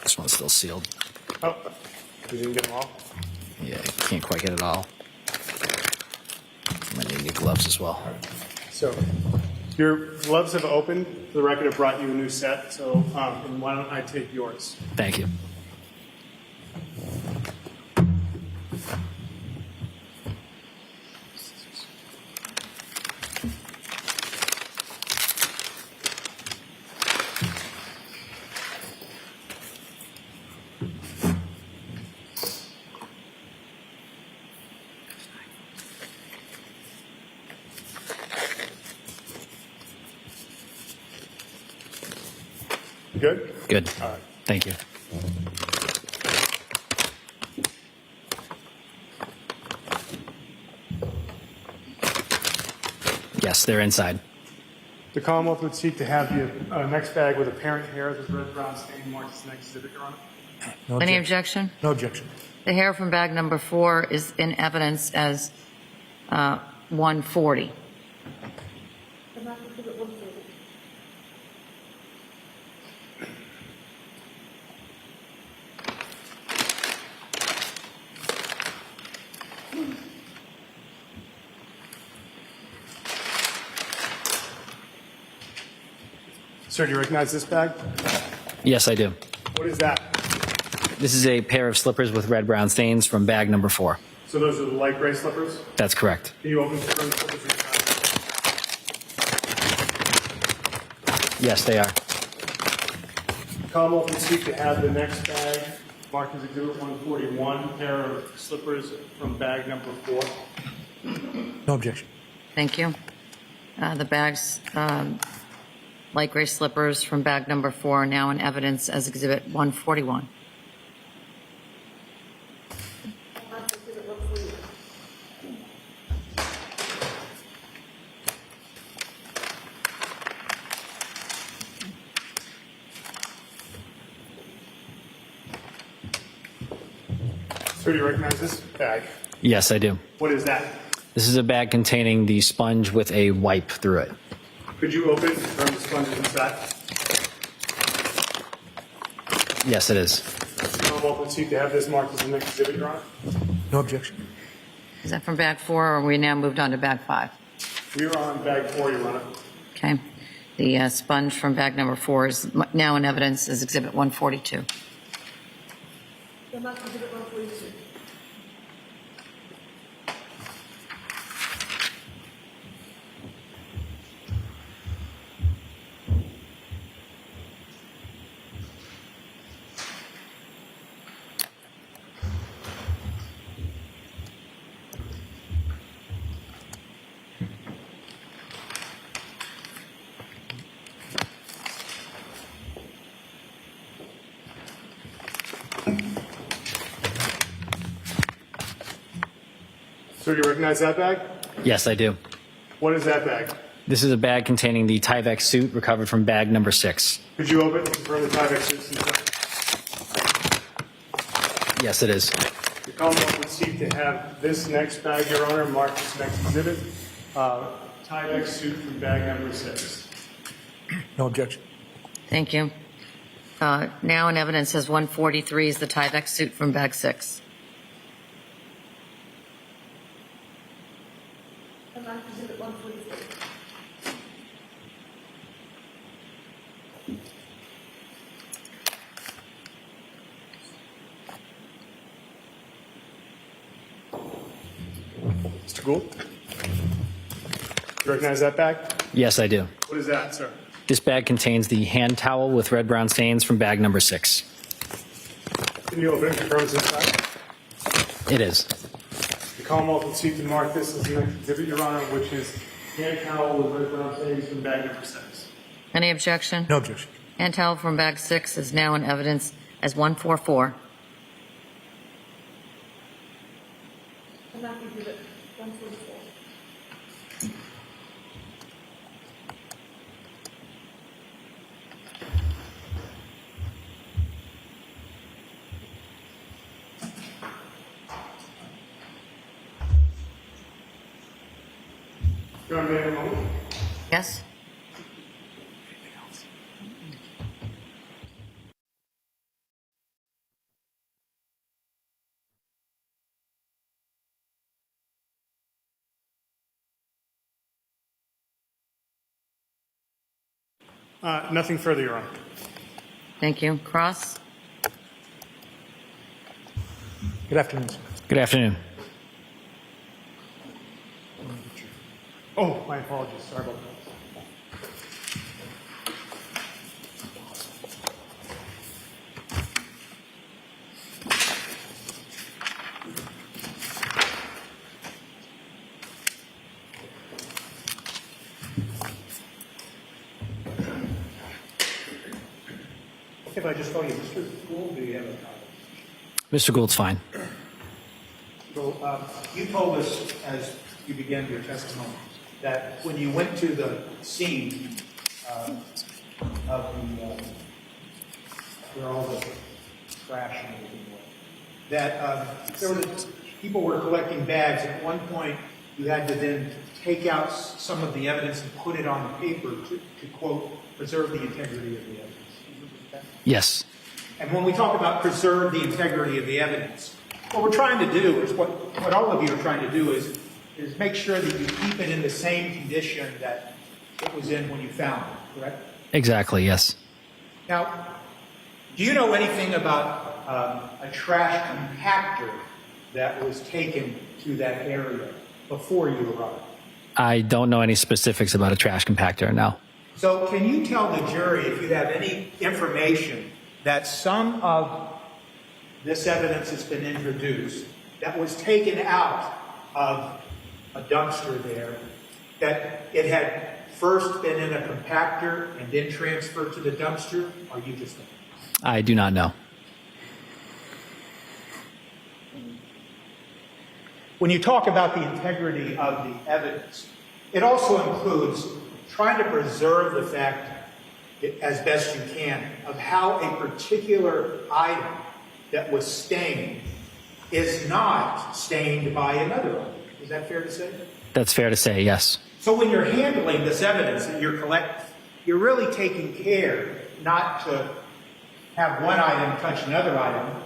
This one's still sealed. Oh, you didn't get them all? Yeah, can't quite get it all. Might need new gloves as well. So, your gloves have opened. For the record, I brought you a new set, so and why don't I take yours? Thank you. Good? Good. All right. Thank you. Yes, they're inside. The Commonwealth would seek to have the next bag with apparent hairs with red-brown stain marked as the next exhibit, Your Honor. No Any objection? No objection. The hair from bag number 4 is in evidence as 140. Sir, do you recognize this bag? Yes, I do. What is that? This is a pair of slippers with red-brown stains from bag number 4. So those are the light gray slippers? That's correct. Can you open the slippers inside? Yes, they are. Commonwealth would seek to have the next bag marked as Exhibit 141, pair of slippers from bag number 4. No objection. Thank you. The bags light gray slippers from bag number 4 now in evidence as Exhibit 141. So do you recognize this bag? Yes, I do. What is that? This is a bag containing the sponge with a wipe through it. Could you open it and confirm the sponge is inside? Yes, it is. Welcome to have this marked as the next exhibit, Your Honor. No objection. Is that from bag 4, or are we now moved on to bag 5? We are on bag 4, Your Honor. Okay. The sponge from bag number 4 is now in evidence as Exhibit 142. So do you recognize that bag? Yes, I do. What is that bag? This is a bag containing the Tyvek suit recovered from bag number 6. Could you open and confirm the Tyvek suits inside? Yes, it is. The Commonwealth would seek to have this next bag, Your Honor, marked as next exhibit. Tyvek suit from bag number 6. No objection. Thank you. Now in evidence as 143 is the Tyvek suit from bag 6. Mr. Gould? You recognize that bag? Yes, I do. What is that, sir? This bag contains the hand towel with red-brown stains from bag number 6. Can you open and confirm it's inside? It is. The Commonwealth would seek to mark this as the next exhibit, Your Honor, which is hand towel with red-brown stains from bag number 6. Any objection? No objection. Hand towel from bag 6 is now in evidence as 144. Your Honor, may I have a moment? Yes? Nothing further, Your Honor. Thank you. Cross? Good afternoon, sir. Good afternoon. Oh, my apologies. Sorry about that. If I just call you Mr. Gould, do you have a comment? Mr. Gould's fine. So you told us as you began your testimony that when you went to the scene of the where all the trash and everything was, that there were people were collecting bags. At one point, you had to then take out some of the evidence and put it on paper to quote, preserve the integrity of the evidence. Yes. And when we talk about preserve the integrity of the evidence, what we're trying to do is what all of you are trying to do is make sure that you keep it in the same condition that it was in when you found it, correct? Exactly, yes. Now, do you know anything about a trash compactor that was taken to that area before you arrived? I don't know any specifics about a trash compactor, no. So can you tell the jury, if you have any information, that some of this evidence that's been introduced that was taken out of a dumpster there, that it had first been in a compactor and then transferred to the dumpster, or you just think? I do not know. When you talk about the integrity of the evidence, it also includes trying to preserve the fact, as best you can, of how a particular item that was stained is not stained by another item. Is that fair to say? That's fair to say, yes. So when you're handling this evidence that you're collecting, you're really taking care not to have one item touch another item,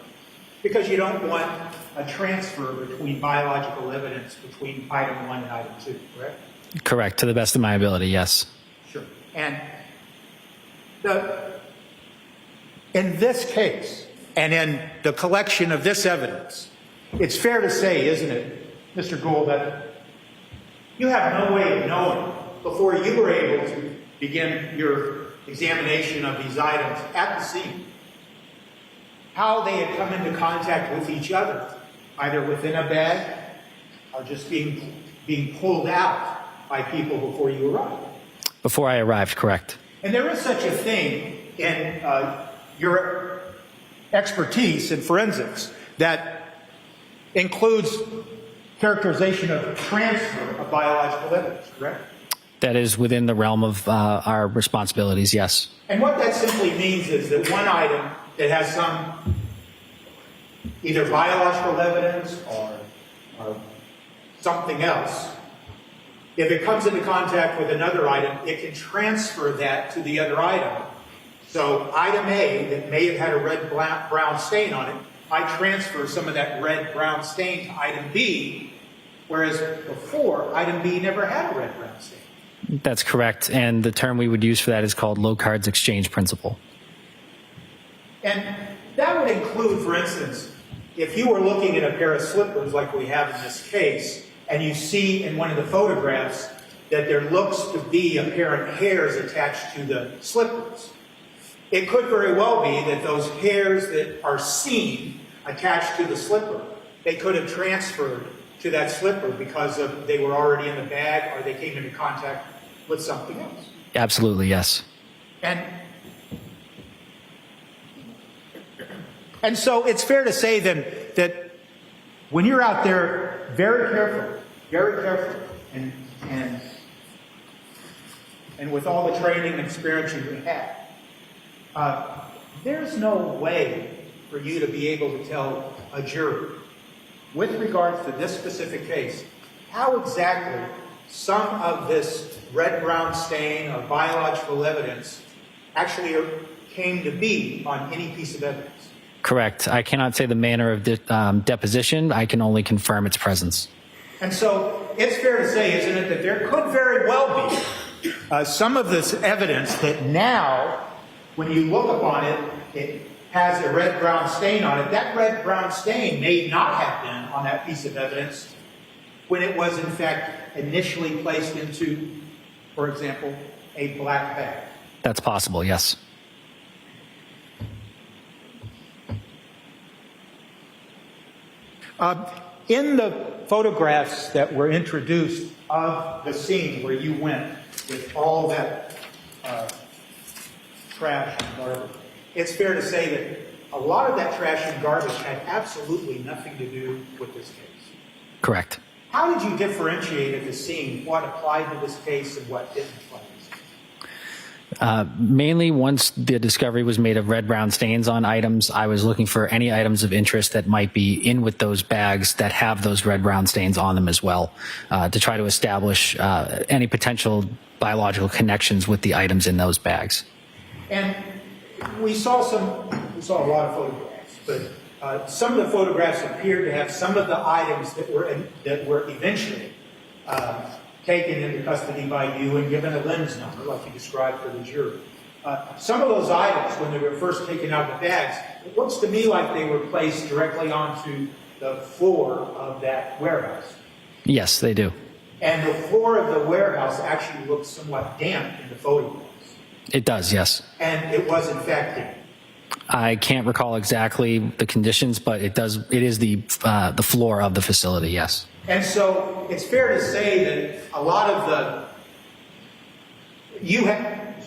because you don't want a transfer between biological evidence between item 1 and item 2, correct? Correct, to the best of my ability, yes. Sure. And in this case, and in the collection of this evidence, it's fair to say, isn't it, Mr. Gould, that you have no way of knowing before you were able to begin your examination of these items at the scene how they had come into contact with each other, either within a bag or just being pulled out by people before you arrived. Before I arrived, correct. And there is such a thing in your expertise in forensics that includes characterization of transfer of biological evidence, correct? That is within the realm of our responsibilities, yes. And what that simply means is that one item that has some either biological evidence or something else, if it comes into contact with another item, it can transfer that to the other item. So item A that may have had a red-brown stain on it, I transfer some of that red-brown stain to item B, whereas before, item B never had a red-brown stain. That's correct, and the term we would use for that is called low cards exchange principle. And that would include, for instance, if you were looking at a pair of slippers like we have in this case, and you see in one of the photographs that there looks to be apparent hairs attached to the slippers, it could very well be that those hairs that are seen attached to the slipper, they could have transferred to that slipper because they were already in the bag or they came into contact with something else. Absolutely, yes. And so it's fair to say then that when you're out there very careful, and with all the training and experience you have, there's no way for you to be able to tell a jury, with regards to this specific case, how exactly some of this red-brown stain or biological evidence actually came to be on any piece of evidence. Correct. I cannot say the manner of deposition. I can only confirm its presence. And so it's fair to say, isn't it, that there could very well be some of this evidence that now, when you look upon it, it has a red-brown stain on it. That red-brown stain may not have been on that piece of evidence when it was, in fact, initially placed into, for example, a black bag. That's possible, yes. In the photographs that were introduced of the scene where you went with all that trash and garbage, it's fair to say that a lot of that trash and garbage had absolutely nothing to do with this case. Correct. How did you differentiate at the scene what applied to this case and what didn't apply to this case? Mainly once the discovery was made of red-brown stains on items, I was looking for any items of interest that might be in with those bags that have those red-brown stains on them as well, to try to establish any potential biological connections with the items in those bags. And we saw a lot of photographs, but some of the photographs appeared to have some of the items that were eventually taken into custody by you and given a lens number, like you described for the jury. Some of those items, when they were first taken out of the bags, it looks to me like they were placed directly onto the floor of that warehouse. Yes, they do. And the floor of the warehouse actually looks somewhat damp in the photographs. It does, yes. And it was, in fact, damp. I can't recall exactly the conditions, but it is the floor of the facility, yes. And so it's fair to say that a lot of You have,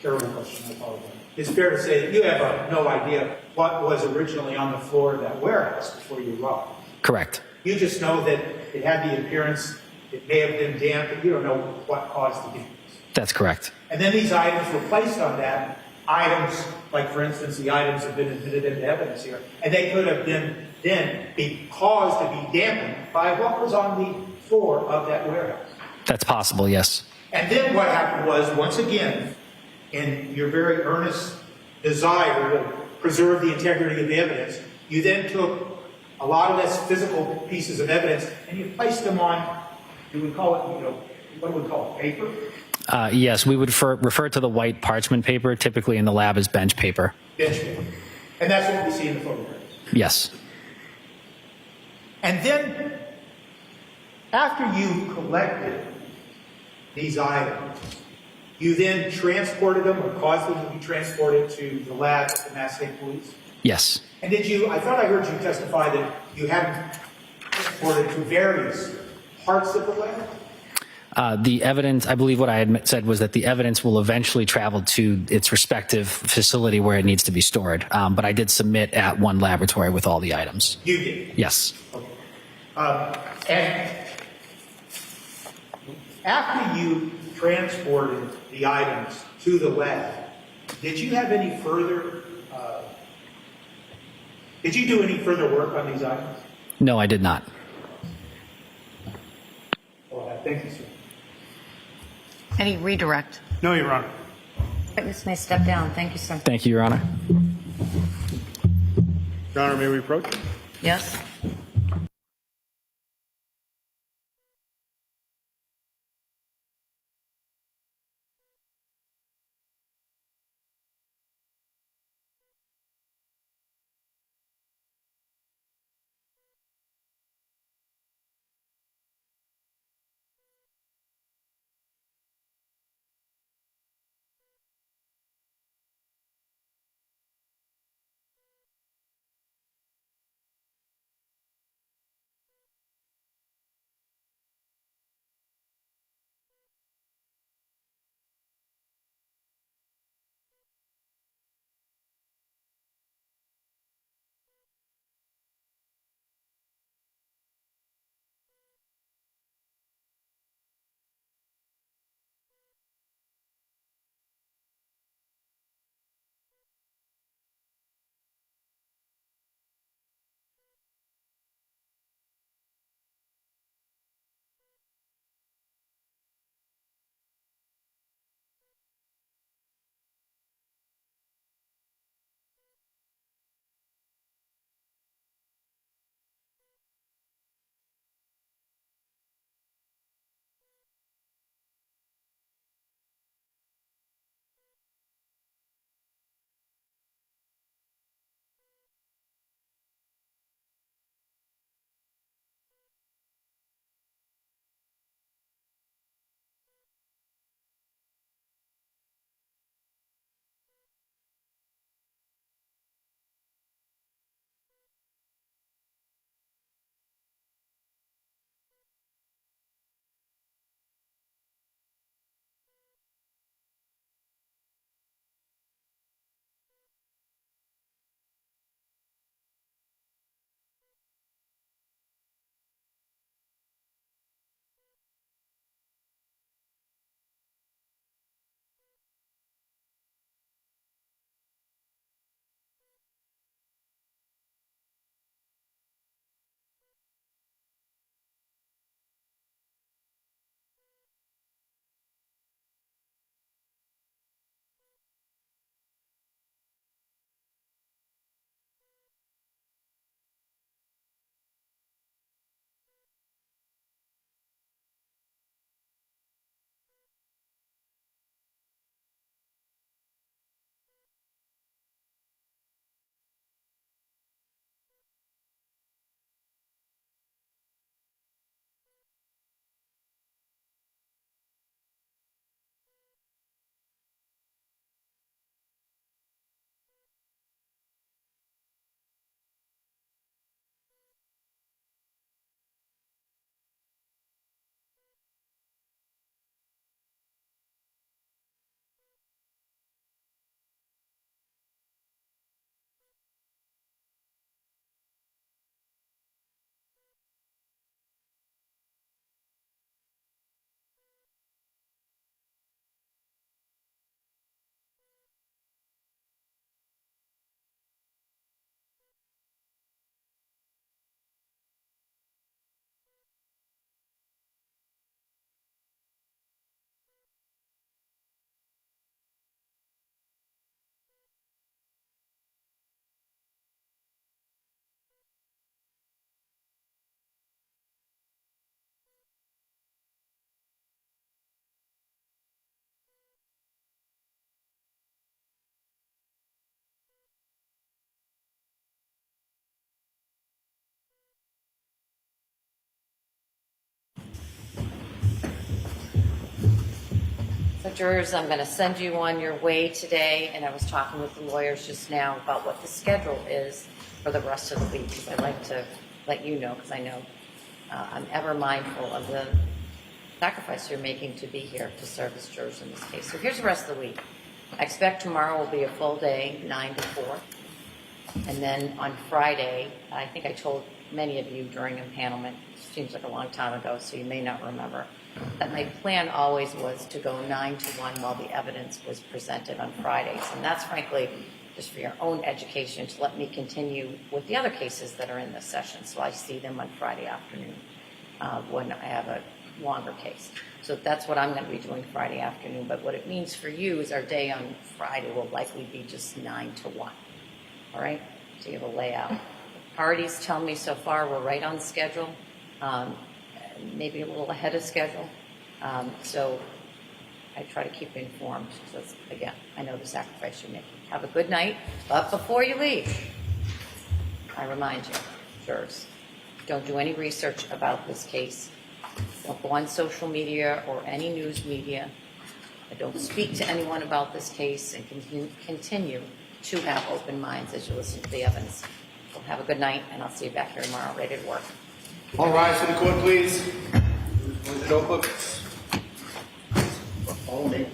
terrible question, I apologize. It's fair to say that you have no idea what was originally on the floor of that warehouse before you arrived. Correct. You just know that it had the appearance, it may have been damp, but you don't know what caused the damage. That's correct. And then these items were placed on that. Items, like for instance, the items have been admitted into evidence here, and they could have been then be caused to be dampened by what was on the floor of that warehouse. That's possible, yes. And then what happened was, once again, in your very earnest desire to preserve the integrity of the evidence, you then took a lot of those physical pieces of evidence and you placed them on, do we call it, what do we call it, paper? Yes, we would refer to the white parchment paper, typically in the lab as bench paper. Bench paper. And that's what we see in the photographs. Yes. And then, after you collected these items, you then transported them or caused them to be transported to the lab at the Mass State Police? Yes. And did you, I thought I heard you testify that you had them transported to various parts of the lab? The evidence, I believe what I had said was that the evidence will eventually travel to its respective facility where it needs to be stored. But I did submit at one laboratory with all the items. You did? Yes. Okay. And after you transported the items to the lab, did you have any further, did you do any further work on these items? No, I did not. Well, thank you, sir. Any redirect? No, Your Honor. Witness may step down. Thank you, sir. Thank you, Your Honor. Your Honor, may we approach? Yes? jurors, I'm going to send you on your way today, and I was talking with the lawyers just now about what the schedule is for the rest of the week, because I like to let you know, because I know I'm ever mindful of the sacrifice you're making to be here to serve as jurors in this case. So here's the rest of the week. I expect tomorrow will be a full day, 9 to 4. And then on Friday, I think I told many of you during empanelment, seems like a long time ago, so you may not remember, that my plan always was to go 9 to 1 while the evidence was presented on Fridays. And that's frankly just for your own education, to let me continue with the other cases that are in this session. So I see them on Friday afternoon when I have a longer case. So that's what I'm going to be doing Friday afternoon. But what it means for you is our day on Friday will likely be just 9 to 1. All right? So you have a layout. Parties tell me so far we're right on schedule, maybe a little ahead of schedule. So I try to keep you informed. So again, I know the sacrifice you're making. Have a good night. But before you leave, I remind you, jurors, don't do any research about this case. Don't go on social media or any news media. Don't speak to anyone about this case, and continue to have open minds as you listen to the evidence. So have a good night, and I'll see you back here tomorrow ready to work. All rise for the court, please. Close the notebooks. Follow me.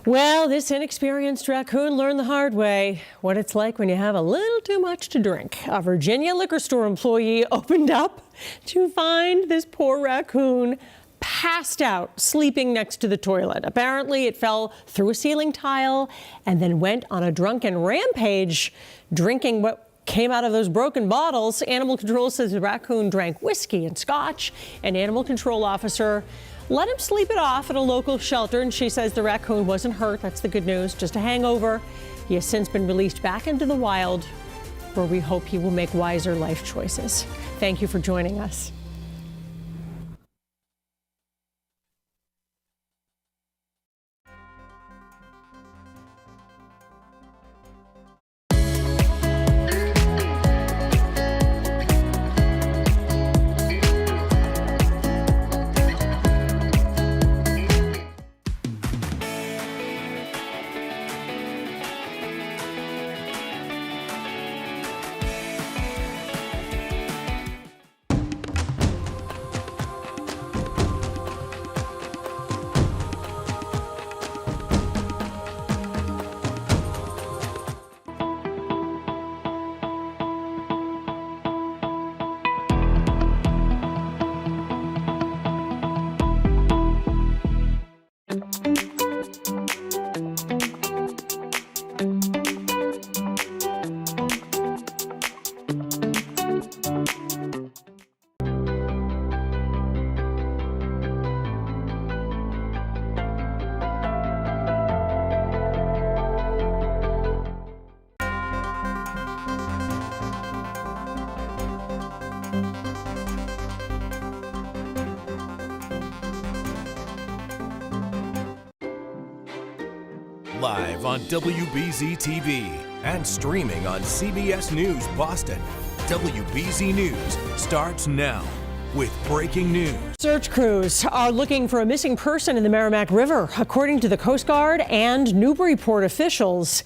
Well, this inexperienced raccoon learned the hard way what it's like when you have a little too much to drink. A Virginia liquor store employee opened up to find this poor raccoon passed out, sleeping next to the toilet. Apparently, it fell through a ceiling tile and then went on a drunken rampage, drinking what came out of those broken bottles. Animal control says the raccoon drank whiskey and scotch. An animal control officer let him sleep it off at a local shelter, and she says the raccoon wasn't hurt. That's the good news, just a hangover. He has since been released back into the wild, where we hope he will make wiser life choices. Thank you for joining us. Live on WBZ TV and streaming on CBS News Boston. WBZ News starts now with breaking news. Search crews are looking for a missing person in the Merrimack River. According to the Coast Guard and Newburyport officials,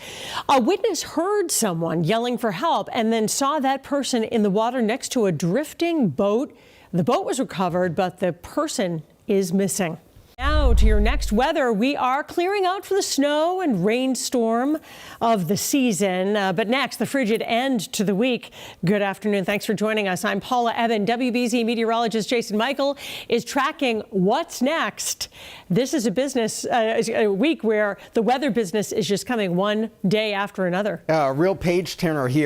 a witness heard someone yelling for help and then saw that person in the water next to a drifting boat. The boat was recovered, but the person is missing. Now to your next weather. We are clearing out for the snow and rainstorm of the season. But next, the frigid end to the week. Good afternoon. Thanks for joining us. I'm Paula Evan. WBZ meteorologist Jason Michael is tracking what's next. This is a week where the weather business is just coming one day after another. A real page turner here.